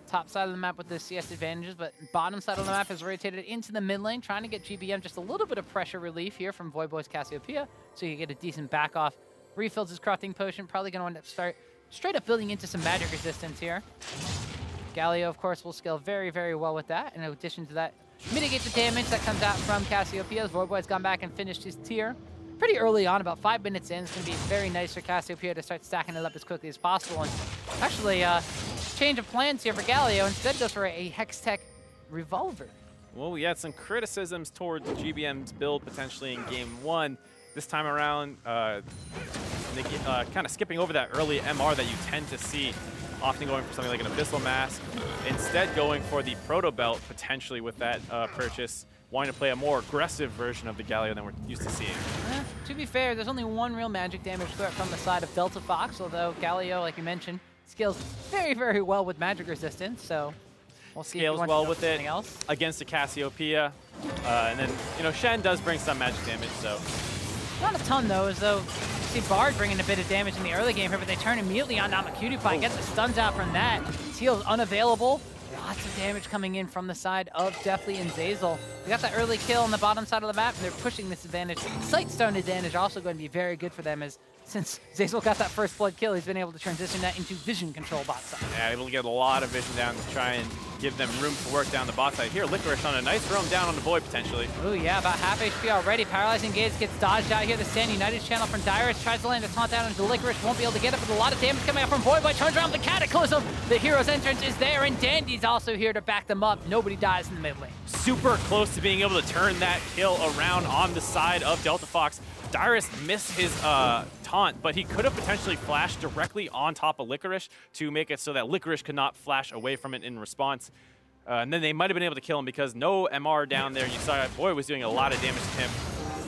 top side of the map with the CS advantages, but bottom side of the map has rotated into the mid lane, trying to get GBM just a little bit of pressure relief here from Voyboy's Cassiopeia, so you get a decent back off. Refills his crafting potion, probably going to end up straight up building into some magic resistance here. Galio, of course, will scale very, very well with that. In addition to that, mitigate the damage that comes out from Cassiopeia. Voyboy's gone back and finished his tier pretty early on, about 5 minutes in. It's going to be very nice for Cassiopeia to start stacking it up as quickly as possible. And actually, change of plans here for Galio. Instead goes for a Hextech Revolver. Well, we had some criticisms towards GBM's build potentially in game 1. This time around, kind of skipping over that early MR that you tend to see, often going for something like an Abyssal Mask. Instead going for the Proto Belt potentially with that purchase, wanting to play a more aggressive version of the Galio than we're used to seeing. To be fair, there's only one real magic damage threat from the side of Delta Fox, although Galio, like you mentioned, scales very, very well with magic resistance, so we'll see. Scales well with it against the Cassiopeia. And then, you know, Shen does bring some magic damage, so. Not a ton, though, as though you see Bard bringing a bit of damage in the early game here, but they turn immediately on Namacutie, gets the stuns out from that. Teal's unavailable. Lots of damage coming in from the side of Deathly and Zeyzal. We got that early kill on the bottom side of the map, and they're pushing this advantage. Sightstone advantage also going to be very good for them, as since Zeyzal got that first blood kill, he's been able to transition that into vision control bot side. Yeah, able to get a lot of vision down to try and give them room to work down the bot side. Here, Licorice on a nice roam down on the Void potentially. Ooh, yeah, about half HP already. Paralyzing Gaze gets dodged out here. The Stand United channel from Dyrus tries to land a taunt down into Licorice. Won't be able to get it, but a lot of damage coming out from Void. But turns around the Cataclysm. The hero's entrance is there, and Dandy's also here to back them up. Nobody dies in the mid lane. Super close to being able to turn that kill around on the side of Delta Fox. Dyrus missed his taunt, but he could have potentially flashed directly on top of Licorice to make it so that Licorice could not flash away from it in response. And then they might have been able to kill him because no MR down there. You saw Boy was doing a lot of damage to him.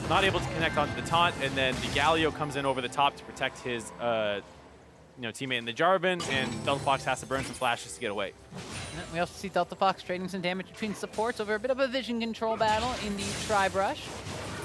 Not able to connect onto the taunt, and then the Galio comes in over the top to protect his teammate in the Jarvan, and Delta Fox has to burn some flashes to get away. We also see Delta Fox trading some damage between supports over a bit of a vision control battle in the Tri-Brush.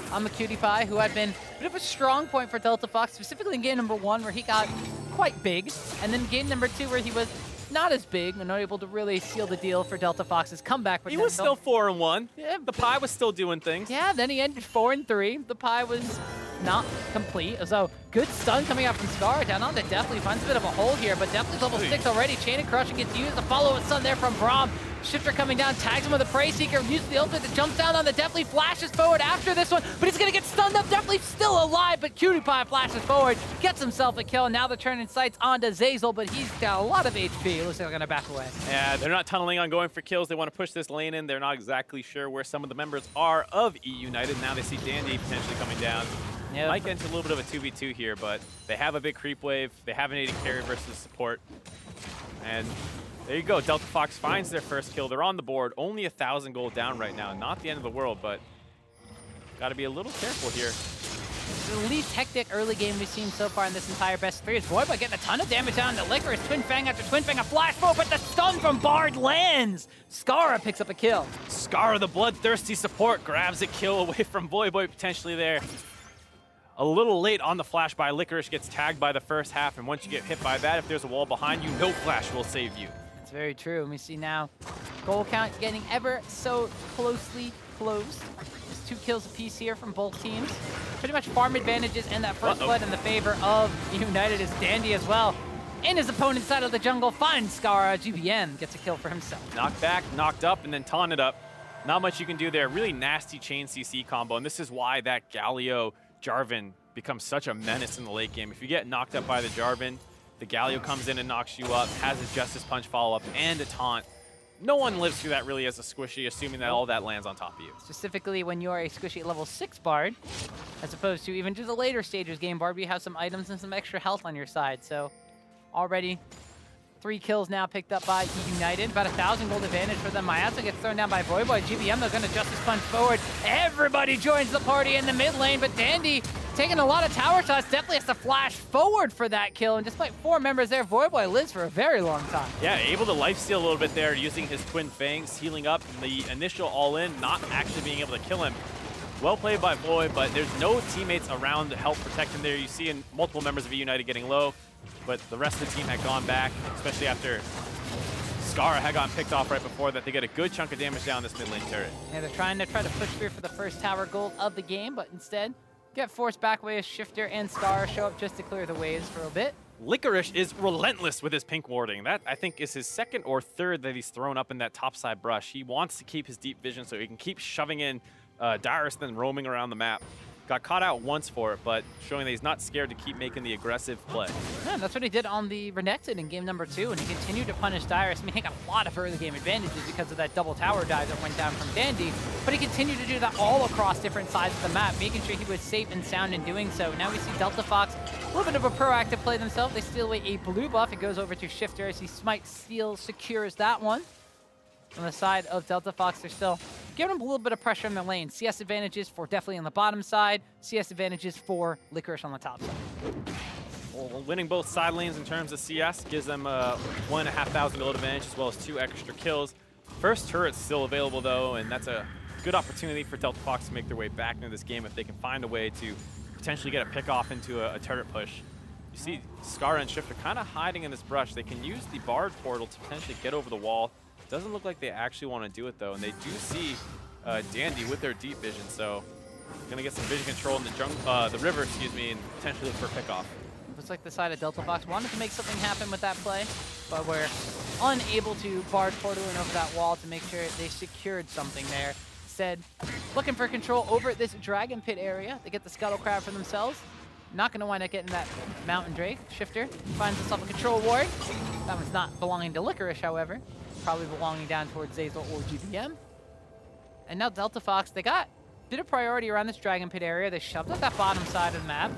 Namacutie, who had been a bit of a strong point for Delta Fox, specifically in game number 1 where he got quite big, and then game number 2 where he was not as big and not able to really seal the deal for Delta Fox's comeback. He was still 4-1. Yeah, the Pi was still doing things. Yeah, then he ended 4-3. The Pi was not complete. So good stun coming out from Scar. Down on the Deathly, finds a bit of a hole here, but Deathly's level 6 already. Chain and Crushing gets used. The follow-up stun there from Braum. Shifter coming down, tags him with a Prey Seeker, uses the ultimate to jump down on the Deathly, flashes forward after this one, but he's gonna get stunned up. Deathly's still alive, but Cutie Pie flashes forward, gets himself a kill, and now they're turning sights onto Zeyzal, but he's got a lot of HP. It looks like they're gonna back away. Yeah, they're not tunneling on going for kills. They want to push this lane in. They're not exactly sure where some of the members are of eUnited. Now they see Dandy potentially coming down. Yep. Might get into a little bit of a 2v2 here, but they have a big creep wave. They have an AD carry versus support. And there you go. Delta Fox finds their first kill. They're on the board. Only 1,000 gold down right now. Not the end of the world, but got to be a little careful here. The least hectic early game we've seen so far in this entire best of 3 is Voidboy getting a ton of damage down to Licorice. Twin Fang after Twin Fang, a flash forward, but the stun from Bard lands. Skara picks up a kill. Skara, the bloodthirsty support, grabs a kill away from Voidboy potentially there. A little late on the flash by Licorice, gets tagged by the first half, and once you get hit by that, if there's a wall behind you, no flash will save you. That's very true. And we see now goal count getting ever so closely closed. Just 2 kills apiece here from both teams. Pretty much farm advantages and that first blood in the favor of eUnited as Dandy as well. In his opponent's side of the jungle, finds Skara. GBM gets a kill for himself. Knocked back, knocked up, and then taunted up. Not much you can do there. Really nasty chain CC combo, and this is why that Galio Jarvan becomes such a menace in the late game. If you get knocked up by the Jarvan, the Galio comes in and knocks you up, has a Justice Punch follow-up, and a taunt. No one lives through that really as a squishy, assuming that all that lands on top of you. Specifically when you are a squishy level 6 Bard, as opposed to even to the later stages game Bard, where you have some items and some extra health on your side. So already 3 kills now picked up by eUnited. About 1,000 gold advantage for them. Mayatsu gets thrown down by Voyboy. GBM, they're going to Justice Punch forward. Everybody joins the party in the mid lane, but Dandy taking a lot of tower shots, definitely has to flash forward for that kill. And despite 4 members there, Voyboy lives for a very long time. Yeah, able to lifesteal a little bit there, using his Twin Fangs, healing up the initial all-in, not actually being able to kill him. Well played by Void, but there's no teammates around to help protect him there. You see in multiple members of eUnited getting low, but the rest of the team had gone back, especially after Skara had gotten picked off right before that. They get a good chunk of damage down this mid lane turret. Yeah, they're trying to push through for the first tower gold of the game, but instead get forced back away as Shifter and Skara show up just to clear the waves for a bit. Licorice is relentless with his pink warding. That, I think, is his 2nd or 3rd that he's thrown up in that topside brush. He wants to keep his deep vision so he can keep shoving in Dyrus, then roaming around the map. Got caught out once for it, but showing that he's not scared to keep making the aggressive play. Yeah, that's what he did on the Renekton in game number 2, and he continued to punish Dyrus. I mean, he got a lot of early game advantages because of that double tower dive that went down from Dandy, but he continued to do that all across different sides of the map, making sure he was safe and sound in doing so. Now we see Delta Fox, a little bit of a proactive play themselves. They steal away a blue buff. It goes over to Shifter as he Smite Steal secures that one. On the side of Delta Fox, they're still giving him a little bit of pressure in the lane. CS advantages for definitely on the bottom side. CS advantages for Licorice on the top side. Well, winning both side lanes in terms of CS gives them 1,500 gold advantage as well as 2 extra kills. First turret's still available though, and that's a good opportunity for Delta Fox to make their way back into this game if they can find a way to potentially get a pick off into a turret push. You see Skara and Shifter kind of hiding in this brush. They can use the Bard portal to potentially get over the wall. Doesn't look like they actually want to do it though, and they do see Dandy with their deep vision, so gonna get some vision control in the river, excuse me, and potentially look for a pickoff. Looks like the side of Delta Fox wanted to make something happen with that play, but were unable to Bard portaling over that wall to make sure they secured something there. Instead, looking for control over this Dragon Pit area. They get the Scuttle Crab for themselves. Not going to wind up getting that Mountain Drake. Shifter finds himself a control ward. That one's not belonging to Licorice, however. Probably belonging down towards Zazel or GBM. And now Delta Fox, they got a bit of priority around this Dragon Pit area. They shoved up that bottom side of the map.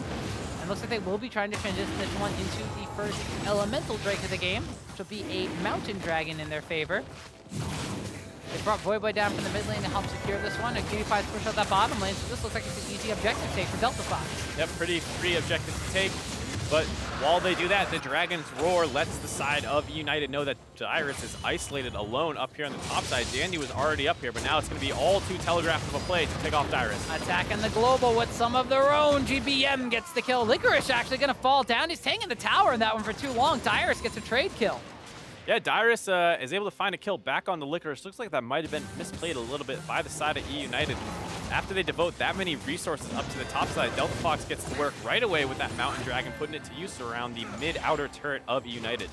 And looks like they will be trying to transition this one into the first Elemental Drake of the game, which will be a Mountain Dragon in their favor. They brought Voyboy down from the mid lane to help secure this one. And Cutie Pie's push out that bottom lane, so this looks like it's an easy objective take for Delta Fox. Yep, pretty free objective to take. But while they do that, the Dragon's Roar lets the side of eUnited know that Dyrus is isolated alone up here on the top side. Dandy was already up here, but now it's going to be all too telegraphed of a play to pick off Dyrus. Attacking the global with some of their own. GBM gets the kill. Licorice actually going to fall down. He's hanging the tower in that one for too long. Dyrus gets a trade kill. Yeah, Dyrus is able to find a kill back on the Licorice. Looks like that might have been misplayed a little bit by the side of eUnited. After they devote that many resources up to the top side, Delta Fox gets to work right away with that Mountain Dragon, putting it to use around the mid-outer turret of eUnited.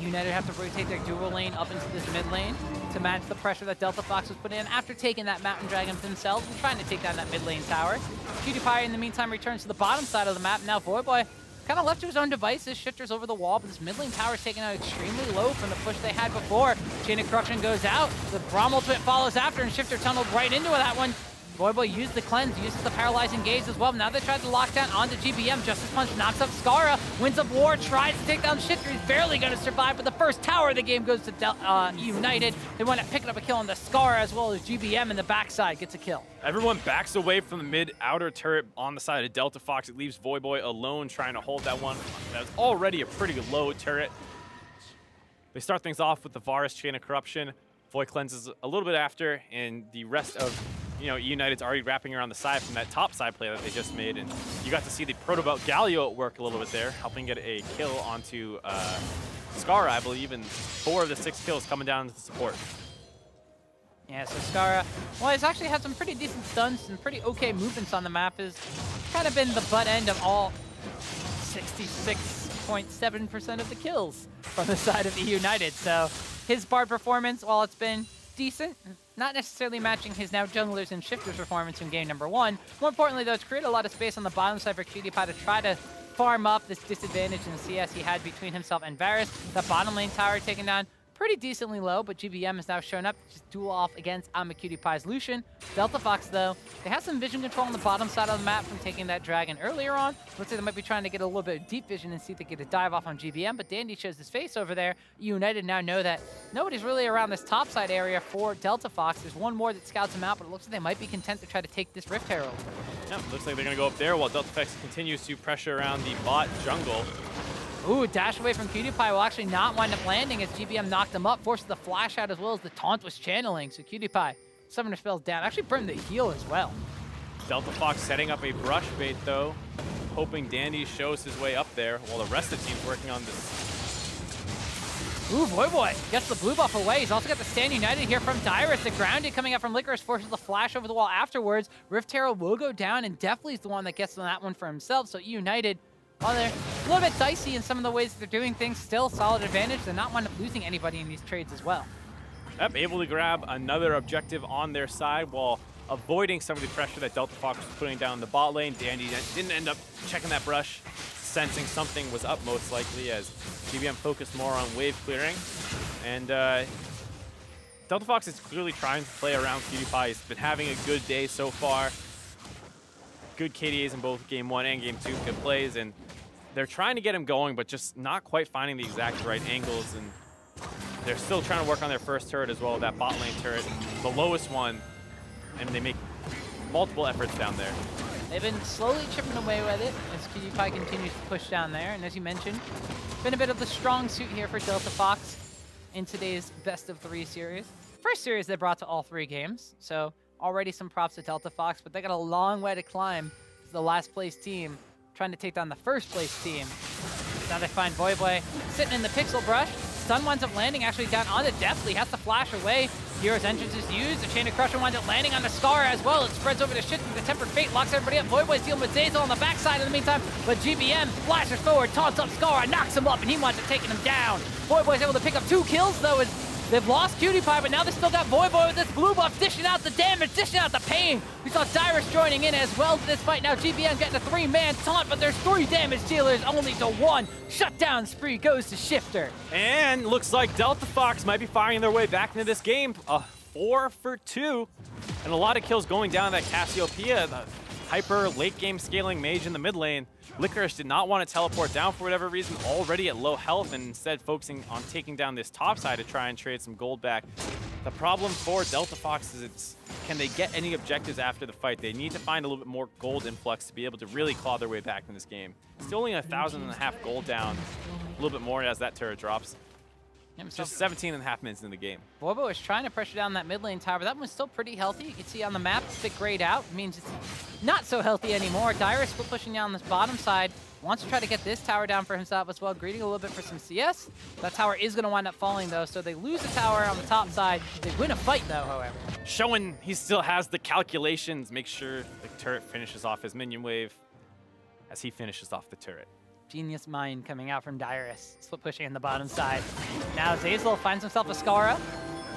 eUnited have to rotate their dual lane up into this mid lane to match the pressure that Delta Fox was put in after taking that Mountain Dragon themselves and trying to take down that mid lane tower. Cutie Pie, in the meantime, returns to the bottom side of the map. Now Voyboy kind of left to his own devices. Shifter's over the wall, but this mid lane tower is taken out extremely low from the push they had before. Chain of Corruption goes out. The Braum ultimate follows after, and Shifter tunneled right into that one. Voyboy used the cleanse, uses the paralyzing gaze as well. Now they tried to lock down onto GBM. Justice Punch knocks up Skara, wins up war, tries to take down Shifter. He's barely going to survive, but the first tower of the game goes to eUnited. They wind up picking up a kill on the Skara as well as GBM in the backside gets a kill. Everyone backs away from the mid-outer turret on the side of Delta Fox. It leaves Voyboy alone trying to hold that one. That's already a pretty low turret. They start things off with the Varus Chain of Corruption. Void cleanses a little bit after, and the rest of eUnited's already wrapping around the side from that top side play that they just made. And you got to see the Protobelt Galio at work a little bit there, helping get a kill onto Skara, I believe, and 4 of the 6 kills coming down to the support. Yeah, so Skara, well, he's actually had some pretty decent stunts and pretty okay movements on the map. Has kind of been the butt end of all 66.7% of the kills from the side of eUnited. So his Bard performance, while it's been decent, not necessarily matching his now junglers and shifters performance in game number 1. More importantly, though, it's created a lot of space on the bottom side for PewDiePie to try to farm up this disadvantage in CS he had between himself and Varus. The bottom lane tower taken down pretty decently low, but GBM has now shown up to just duel off against PewDiePie's Lucian. Delta Fox, though, they have some vision control on the bottom side of the map from taking that dragon earlier on. Looks like they might be trying to get a little bit of deep vision and see if they get a dive off on GBM, but Dandy shows his face over there. eUnited now know that nobody's really around this top side area for Delta Fox. There's one more that scouts him out, but it looks like they might be content to try to take this Rift Herald. Yeah, looks like they're going to go up there while Delta Fox continues to pressure around the bot jungle. Ooh, dash away from PewDiePie will actually not wind up landing as GBM knocked him up, forces the flash out as well as the taunt was channeling. So PewDiePie, summoner spells down, actually burned the heal as well. Delta Fox setting up a brush bait though, hoping Dandy shows his way up there while the rest of the team's working on this. Ooh, Voyboy gets the blue buff away. He's also got the Stand United here from Dyrus. The grounded coming up from Licorice forces the flash over the wall afterwards. Rift Herald will go down, and definitely is the one that gets on that one for himself. So eUnited, while they're a little bit dicey in some of the ways that they're doing things, still solid advantage. They're not wind up losing anybody in these trades as well. Yep, able to grab another objective on their side while avoiding some of the pressure that Delta Fox was putting down in the bot lane. Dandy didn't end up checking that brush, sensing something was up most likely as GBM focused more on wave clearing. And Delta Fox is clearly trying to play around PewDiePie. He's been having a good day so far. Good KDAs in both game 1 and game 2, good plays, and they're trying to get him going, but just not quite finding the exact right angles, and they're still trying to work on their first turret as well, that bot lane turret, the lowest one, and they make multiple efforts down there. They've been slowly chipping away with it as PewDiePie continues to push down there, and as you mentioned, been a bit of the strong suit here for Delta Fox in today's best of 3 series. First series they brought to all 3 games, so already some props to Delta Fox, but they got a long way to climb to the last place team trying to take down the first place team. Now they find Voyboy sitting in the pixel brush. Stun winds up landing actually down on the Deathly, has to flash away. Hero's entrance is used. The Chain of Crusher winds up landing on the Scar as well. It spreads over to Shit, the Tempered Fate locks everybody up. Voyboy's dealing with Zazel on the backside in the meantime, but GBM flashes forward, taunts up Scar, knocks him up, and he winds up taking him down. Voyboy's able to pick up 2 kills though, as they've lost PewDiePie, but now they still got Voyboy with this blue buff, dishing out the damage, dishing out the pain. We saw Dyrus joining in as well to this fight. Now GBM getting a 3-man taunt, but there's 3 damage dealers, only to 1. Shutdown spree goes to Shifter. And looks like Delta Fox might be firing their way back into this game. 4 for 2, and a lot of kills going down that Cassiopeia, the hyper late game scaling mage in the mid lane. Licorice did not want to teleport down for whatever reason, already at low health, and instead focusing on taking down this top side to try and trade some gold back. The problem for Delta Fox is can they get any objectives after the fight? They need to find a little bit more gold influx to be able to really claw their way back in this game. Still only 1,500 gold down, a little bit more as that turret drops. Just 17.5 minutes in the game. Voyboy is trying to pressure down that mid lane tower, but that one's still pretty healthy. You can see on the map, it's a bit grayed out. It means it's not so healthy anymore. Dyrus still pushing down this bottom side. Wants to try to get this tower down for himself as well, greeting a little bit for some CS. That tower is going to wind up falling, though, so they lose the tower on the top side. They win a fight, though, however. Showing he still has the calculations. Make sure the turret finishes off his minion wave as he finishes off the turret. Genius mind coming out from Dyrus. Split pushing in the bottom side. Now Zazel finds himself a Skara,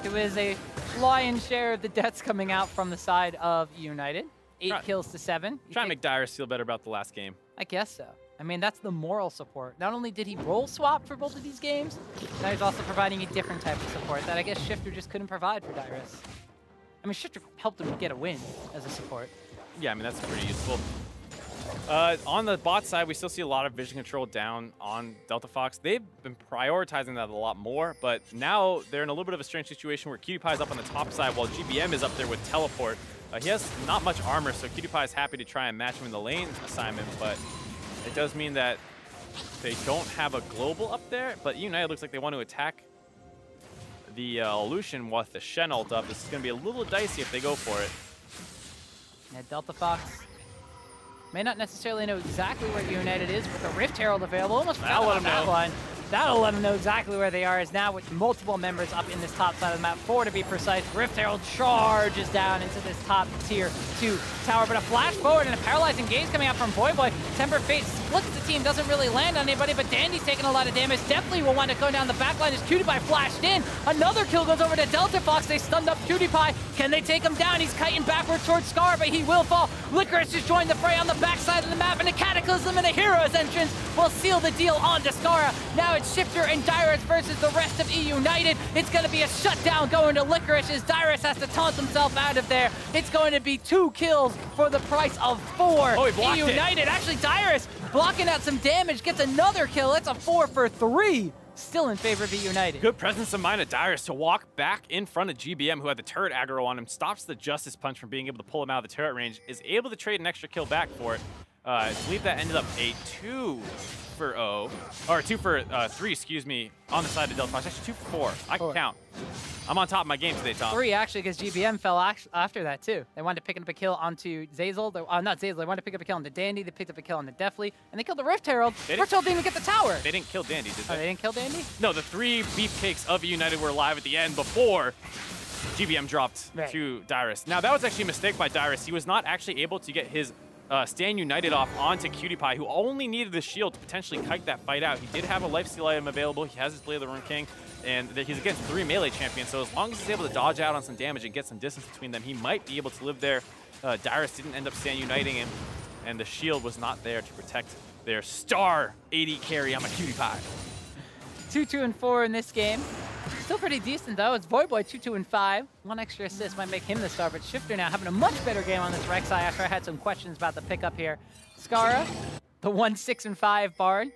who is a lion's share of the deaths coming out from the side of eUnited. 8 kills to 7. Trying to make Dyrus feel better about the last game. I guess so. I mean, that's the moral support. Not only did he role swap for both of these games, now he's also providing a different type of support that I guess Shifter just couldn't provide for Dyrus. I mean, Shifter helped him get a win as a support. Yeah, I mean, that's pretty useful. On the bot side, we still see a lot of vision control down on Delta Fox. They've been prioritizing that a lot more, but now they're in a little bit of a strange situation where PewDiePie is up on the top side while GBM is up there with teleport. He has not much armor, so PewDiePie is happy to try and match him in the lane assignment, but it does mean that they don't have a global up there, but eUnited looks like they want to attack the Lucian with the Shen ult up. This is going to be a little dicey if they go for it. Yeah, Delta Fox may not necessarily know exactly where eUnited is with the Rift Herald available. Almost forgot about that one. That'll let them know exactly where they are, is now with multiple members up in this top side of the map. 4 to be precise. Rift Herald charges down into this top tier 2 tower, but a flash forward and a paralyzing gaze coming out from Voyboy. Temper Fate splits the team, doesn't really land on anybody, but Dandy's taking a lot of damage. Definitely will wind up going down the back line as PewDiePie flashed in. Another kill goes over to Delta Fox. They stunned up PewDiePie. Can they take him down? He's kiting backwards towards Scar, but he will fall. Licorice just joined the fray on the backside of the map, and a Cataclysm and a Hero's entrance will seal the deal on Descara. Now it's Shifter and Dyrus versus the rest of eUnited. It's going to be a shutdown going to Licorice as Dyrus has to taunt himself out of there. It's going to be 2 kills for the price of 4. Oh, he blocked eUnited, it. actually Dyrus blocking out some damage, gets another kill. That's a 4 for 3. Still in favor of eUnited. Good presence of mind of Dyrus to walk back in front of GBM, who had the turret aggro on him, stops the Justice Punch from being able to pull him out of the turret range, is able to trade an extra kill back for it. I believe that ended up a 2 for 0, or 2 for 3, excuse me, on the side of Delta Fox. Actually 2 for 4. I can count. I'm on top of my game today, Tom. 3 actually, because GBM fell after that too. They wanted to pick up a kill onto Zazel. Not Zazel. They wanted to pick up a kill onto Dandy. They picked up a kill on the Deathly, and they killed the Rift Herald. Rift Herald didn't even get the tower. They didn't kill Dandy, did they? Oh, they didn't kill Dandy? No, the 3 beefcakes of eUnited were alive at the end before GBM dropped to Dyrus. Now, that was actually a mistake by Dyrus. He was not actually able to get his Stand United off onto PewDiePie, who only needed the shield to potentially kite that fight out. He did have a lifesteal item available. He has his Blade of the Rune King, and he's against 3 melee champions, so as long as he's able to dodge out on some damage and get some distance between them, he might be able to live there. Dyrus didn't end up Stand Uniting him, and the shield was not there to protect their star AD carry on my PewDiePie. 2-2-4 in this game. Still pretty decent though. It's Voyboy 2-2-5. 1 extra assist might make him the star, but Shifter now having a much better game on this Rek'Sai after I had some questions about the pickup here. Skara, the 1-6-5 Bard,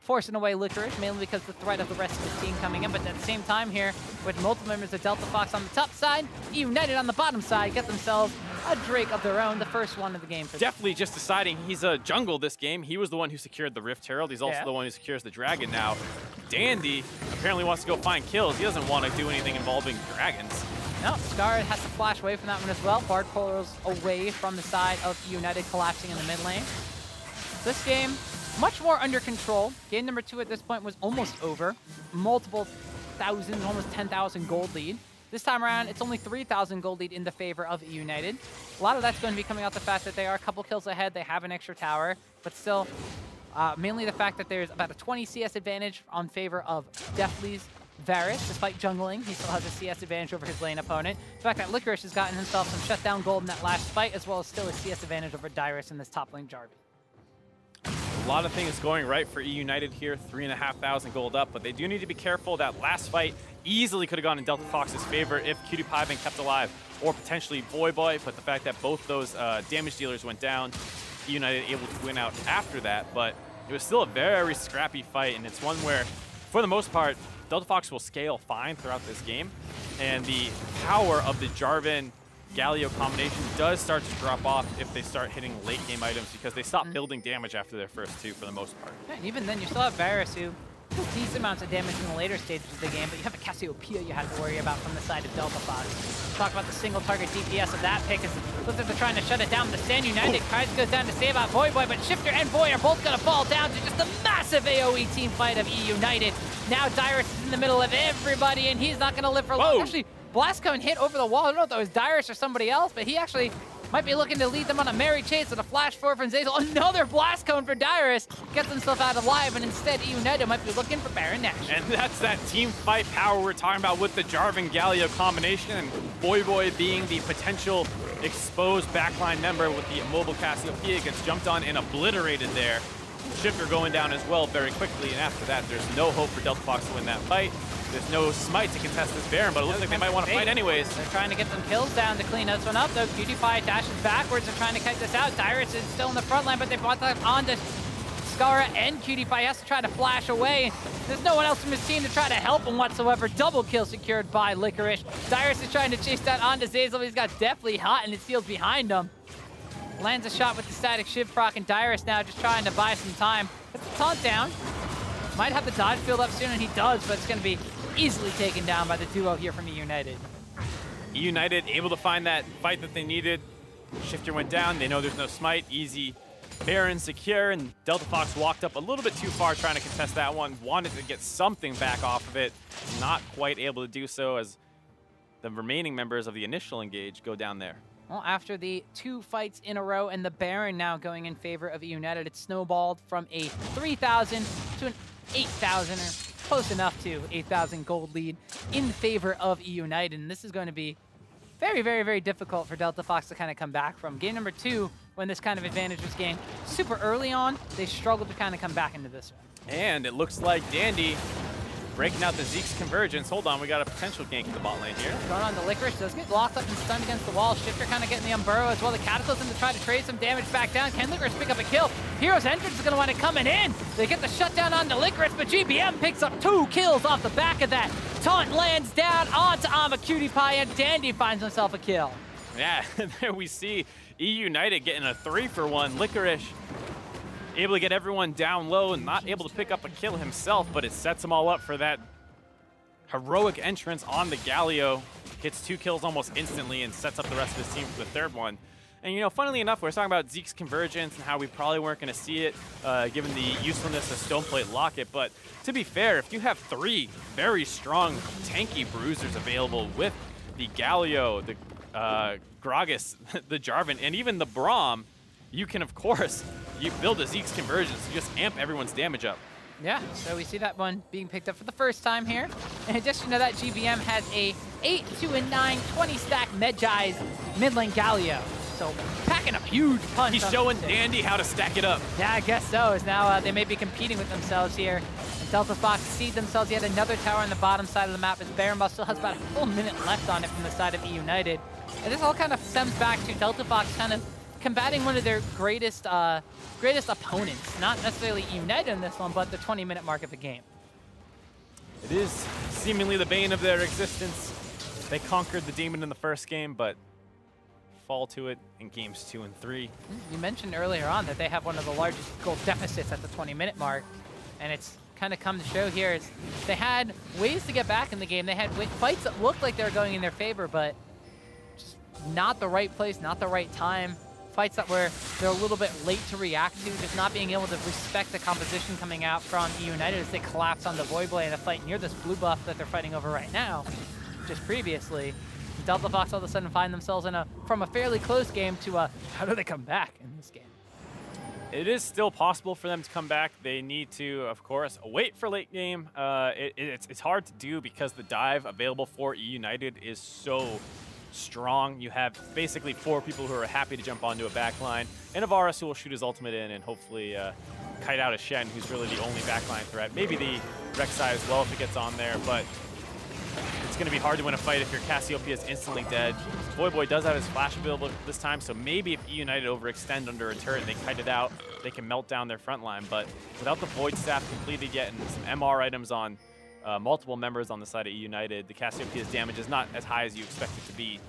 forcing away Licorice, mainly because of the threat of the rest of the team coming in, but at the same time here, with multiple members of Delta Fox on the top side, eUnited on the bottom side, get themselves a Drake of their own, the first one of the game for them. Definitely just deciding he's a jungle this game. He was the one who secured the Rift Herald. He's also the one who secures the Dragon now. Dandy apparently wants to go find kills. He doesn't want to do anything involving dragons. No, Scar has to flash away from that one as well. Bard pulls away from the side of eUnited, collapsing in the mid lane. This game, much more under control. Game number 2 at this point was almost over. Multiple thousands, almost 10,000 gold lead. This time around, it's only 3,000 gold lead in the favor of eUnited. A lot of that's going to be coming out the fact that they are a couple kills ahead. They have an extra tower, but still, mainly the fact that there's about a 20 CS advantage on favor of Deathly's Varus. Despite jungling, he still has a CS advantage over his lane opponent. The fact that Licorice has gotten himself some shutdown gold in that last fight, as well as still a CS advantage over Dyrus in this top lane Jarvan. A lot of things going right for eUnited here, 3,500 gold up, but they do need to be careful. That last fight easily could have gone in Delta Fox's favor if PewDiePie had been kept alive, or potentially Voyboy, but the fact that both those damage dealers went down, eUnited able to win out after that, but it was still a very scrappy fight, and it's one where, for the most part, Delta Fox will scale fine throughout this game, and the power of the Jarvan Galio combination does start to drop off if they start hitting late game items, because they stop building damage after their first 2 for the most part. Yeah, and even then, you still have Varus, who does decent amounts of damage in the later stages of the game, but you have a Cassiopeia you have to worry about from the side of Delta Fox. Talk about the single target DPS of that pick. As looks like they're trying to shut it down. The Stand United tries to go down to save out Voyboy, but Shifter and Voy are both going to fall down to just a massive AoE team fight of eUnited. Now Dyrus is in the middle of everybody, and he's not going to live for long. Actually, Blast Cone hit over the wall. I don't know if that was Dyrus or somebody else, but he actually might be looking to lead them on a merry chase with a flash forward from Zazel. Another Blast Cone for Dyrus. Gets himself out alive, and instead eUnited might be looking for Baron Nash. And that's that team fight power we're talking about with the Jarvan Galio combination, and Voyboy being the potential exposed backline member with the immobile Cassiopeia gets jumped on and obliterated there. Shifter going down as well very quickly, and after that, there's no hope for Delta Fox to win that fight. There's no smite to contest this Baron, but it looks like they might want to fight anyways. They're trying to get some kills down to clean this one up, though. PewDiePie dashes backwards. They're trying to kite this out. Dyrus is still in the front line, but they brought that on to Skara, and PewDiePie has to try to flash away. There's no one else from his team to try to help him whatsoever. Double kill secured by Licorice. Dyrus is trying to chase that onto Zazel. He's got Deathly hot, and it seals behind him. Lands a shot with the static shiv proc, and Dyrus now just trying to buy some time. Gets the taunt down. Might have the dodge field up soon, and he does, but it's going to be easily taken down by the duo here from eUnited. eUnited able to find that fight that they needed. Shifter went down. They know there's no smite. Easy Baron secure, and Delta Fox walked up a little bit too far trying to contest that one. Wanted to get something back off of it. Not quite able to do so as the remaining members of the initial engage go down there. Well, after the 2 fights in a row and the Baron now going in favor of eUnited, it snowballed from a 3,000 to an 8,000, or close enough to 8,000 gold lead in favor of eUnited. And this is going to be very, very, very difficult for Delta Fox to kind of come back from. Game number 2, when this kind of advantage was gained super early on, they struggled to kind of come back into this one. And it looks like Dandy breaking out the Zeke's convergence. Hold on, we got a potential gank in the bot lane here. Going on the Licorice, does get locked up and stunned against the wall. Shifter kind of getting the Unburrow as well. The Cataclysm to try to trade some damage back down. Can Licorice pick up a kill? Hero's Entrance is going to wind up coming in. They get the shutdown on the Licorice, but GBM picks up 2 kills off the back of that. Taunt lands down onto Cutie Pie, and Dandy finds himself a kill. Yeah, there we see eUnited getting a 3-for-1. Licorice able to get everyone down low and not able to pick up a kill himself, but it sets them all up for that heroic entrance on the Galio. Gets 2 kills almost instantly and sets up the rest of his team for the 3rd one. And, you know, funnily enough, we were talking about Zeke's convergence and how we probably weren't going to see it given the usefulness of Stoneplate Locket. But to be fair, if you have 3 very strong, tanky bruisers available with the Galio, the Gragas, the Jarvan, and even the Braum, you can, of course, you build a Zeke's convergence to just amp everyone's damage up. Yeah, so we see that one being picked up for the first time here. In addition to that, GBM has a 8, 2, and 9, 20-stack Medjai's mid lane Galio. So packing a huge punch. He's showing Dandy how to stack it up. Yeah, I guess so. As now they may be competing with themselves here. And Delta Fox see themselves yet another tower on the bottom side of the map as Baron Buff still has about a full minute left on it from the side of eUnited. And this all kind of stems back to Delta Fox kind of combating one of their greatest opponents. Not necessarily eUnited in this one, but the 20-minute mark of the game. It is seemingly the bane of their existence. They conquered the demon in the first game, but fall to it in games 2 and 3. You mentioned earlier on that they have one of the largest goal deficits at the 20-minute mark, and it's kind of come to show here. They had ways to get back in the game. They had fights that looked like they were going in their favor, but just not the right place, not the right time. Fights that they're a little bit late to react to, just not being able to respect the composition coming out from eUnited as they collapse on the Void Blade in a fight near this blue buff that they're fighting over right now. Just previously, Delta Fox all of a sudden find themselves in from a fairly close game to how do they come back in this game? It is still possible for them to come back. They need to, of course, wait for late game. It's hard to do because the dive available for eUnited is so strong. You have basically 4 people who are happy to jump onto a backline, and Avaris who will shoot his ultimate in and hopefully kite out a Shen, who's really the only backline threat. Maybe the Rek'Sai as well if it gets on there, but it's going to be hard to win a fight if your Cassiopeia is instantly dead. Voyboy does have his flash available this time, so maybe if eUnited overextend under a turret and they kite it out, they can melt down their front line. But without the Void Staff completed yet and some MR items on multiple members on the side of eUnited, the Cassiopeia's damage is not as high as you expect it to be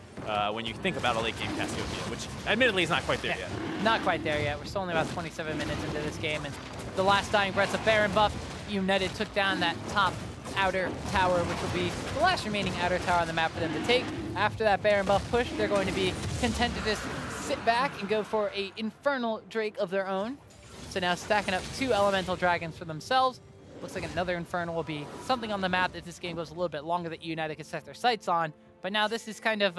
when you think about a late game Cassiopeia, which admittedly is not quite there yet. Not quite there yet. We're still only about 27 minutes into this game, and the last dying breaths of Baron buff, eUnited took down that top outer tower, which will be the last remaining outer tower on the map for them to take. After that Baron buff push, they're going to be content to just sit back and go for a Infernal Drake of their own. So now stacking up 2 Elemental Dragons for themselves. Looks like another Infernal will be something on the map that this game goes a little bit longer that eUnited can set their sights on. But now this is kind of,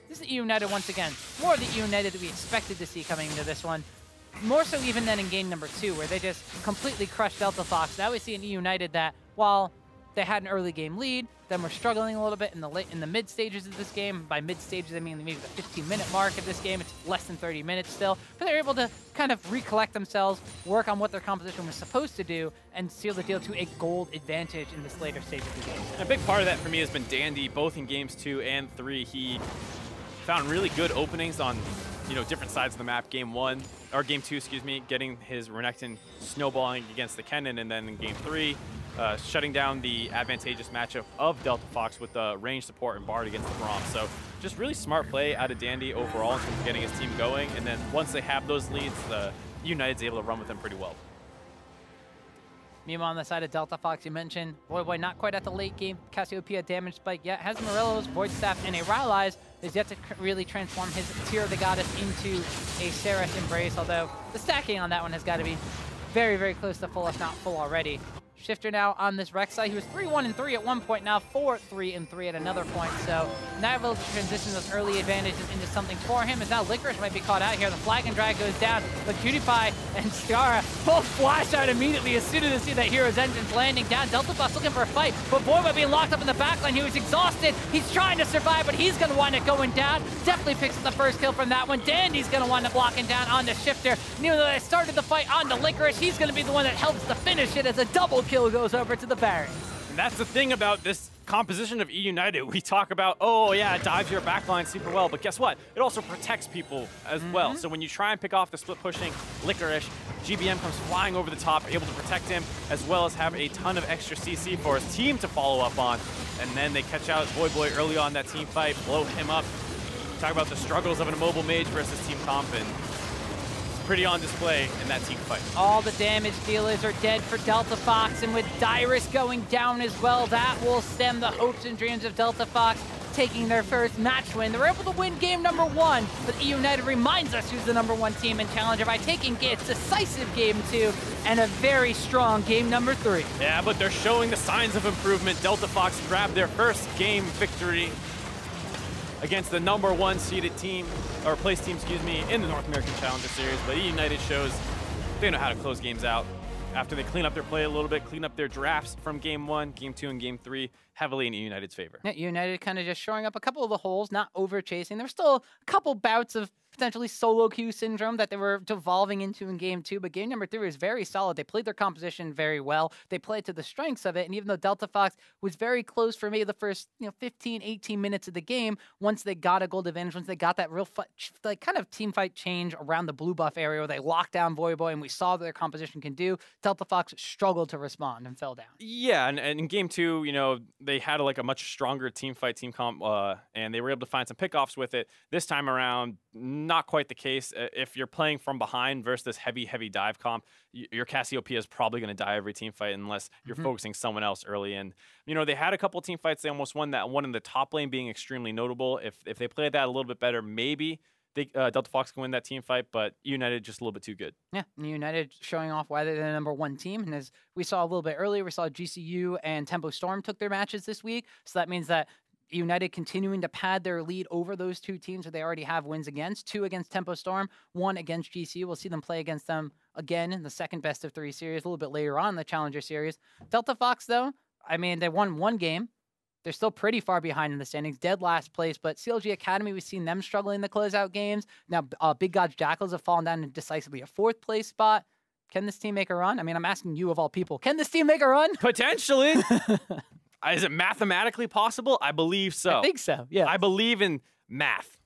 this is eUnited once again. More of the eUnited that we expected to see coming into this one. More so even than in game number 2, where they just completely crushed Delta Fox. Now we see an eUnited that, while they had an early game lead, then we're struggling a little bit in the mid stages of this game. By mid stages, I mean maybe the 15-minute mark of this game. It's less than 30 minutes still. But they're able to kind of recollect themselves, work on what their composition was supposed to do, and seal the deal to a gold advantage in this later stage of the game. A big part of that for me has been Dandy, both in games 2 and 3. He found really good openings on, you know, different sides of the map. Game 2, excuse me, getting his Renekton snowballing against the Kennen, and then in game 3, shutting down the advantageous matchup of Delta Fox with the range support and Bard against the Braum. So just really smart play out of Dandy overall in terms of getting his team going. And then once they have those leads, the eUnited's able to run with them pretty well. Meanwhile, on the side of Delta Fox, you mentioned Void not quite at the late game Cassiopeia damage spike yet. Has Morello's Void Staff and a Rylai's. is yet to really transform his Tear of the Goddess into a Seraph Embrace, although the stacking on that one has got to be very, very close to full, if not full already. Shifter now on this Rek'Sai. He was 3-1-3 at one point, now 4-3-3 at another point. So now able to transition those early advantages into something for him. As now Licorice might be caught out here. The Flag and Drag goes down, but PewDiePie and Scara both flash out immediately as soon as they see that Hero's Engine's landing down. DeltaFox looking for a fight, but Boyboy being locked up in the backline. He was exhausted. He's trying to survive, but he's going to wind up going down. Definitely picks up the first kill from that one. Dandy's going to wind up locking down on the Shifter. And even though they started the fight on the Licorice, he's going to be the one that helps to finish it as a double kill goes over to the Baron. And that's the thing about this composition of eUnited. We talk about, oh yeah, it dives your backline super well, but guess what? It also protects people as well. So when you try and pick off the split pushing Licorice, GBM comes flying over the top, able to protect him, as well as have a ton of extra CC for his team to follow up on. And then they catch out Boyboy early on that team fight, blow him up. Talk about the struggles of an immobile mage versus Team Comp, and pretty on display in that team fight. All the damage dealers are dead for DeltaFox, and with Dyrus going down as well, that will stem the hopes and dreams of DeltaFox taking their first match win. They're able to win game number 1, but eUnited reminds us who's the #1 team in Challenger by taking its decisive game 2 and a very strong game number 3. Yeah, but they're showing the signs of improvement. DeltaFox grabbed their first game victory against the #1 seeded team, or place team, excuse me, in the North American Challenger Series. But eUnited shows they know how to close games out after they clean up their play a little bit, clean up their drafts from game 1, game 2, and game 3, heavily in eUnited's favor. Yeah, eUnited kind of just showing up a couple of the holes, not over chasing. There's still a couple bouts of potentially solo queue syndrome that they were devolving into in game 2, but game number 3 was very solid. They played their composition very well. They played to the strengths of it, and even though DeltaFox was very close for maybe the first 15, 18 minutes of the game, once they got a gold advantage, once they got that real like kind of team fight change around the blue buff area where they locked down Voyboy and we saw what their composition can do, DeltaFox struggled to respond and fell down. Yeah, and in game 2, they had like a much stronger team fight, team comp, and they were able to find some pickoffs with it. This time around, not quite the case. If you're playing from behind versus this heavy dive comp, your Cassiopeia is probably going to die every team fight unless you're focusing someone else early in. They had a couple team fights. They almost won that one in the top lane being extremely notable. If they played that a little bit better, maybe DeltaFox can win that team fight, but eUnited just a little bit too good. Yeah, eUnited showing off why they're the #1 team. And as we saw a little bit earlier, we saw GCU and Tempo Storm took their matches this week. So that means that eUnited continuing to pad their lead over those two teams that they already have wins against. 2 against Tempo Storm, 1 against GCU. We'll see them play against them again in the second best of 3 series a little bit later on in the Challenger Series. DeltaFox, though, I mean, they won 1 game. They're still pretty far behind in the standings, dead last place, but CLG Academy, we've seen them struggling to close out games. Now, Big Gods Jackals have fallen down to decisively a 4th place spot. Can this team make a run? I mean, I'm asking you of all people. Can this team make a run? Potentially. Is it mathematically possible? I believe so. I think so, yeah. I believe in math.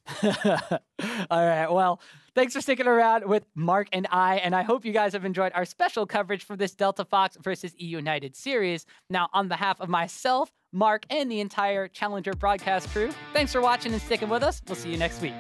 All right, well, thanks for sticking around with Mark and I hope you guys have enjoyed our special coverage for this DeltaFox versus eUnited series. Now, on behalf of myself, Mark, and the entire Challenger broadcast crew, thanks for watching and sticking with us. We'll see you next week.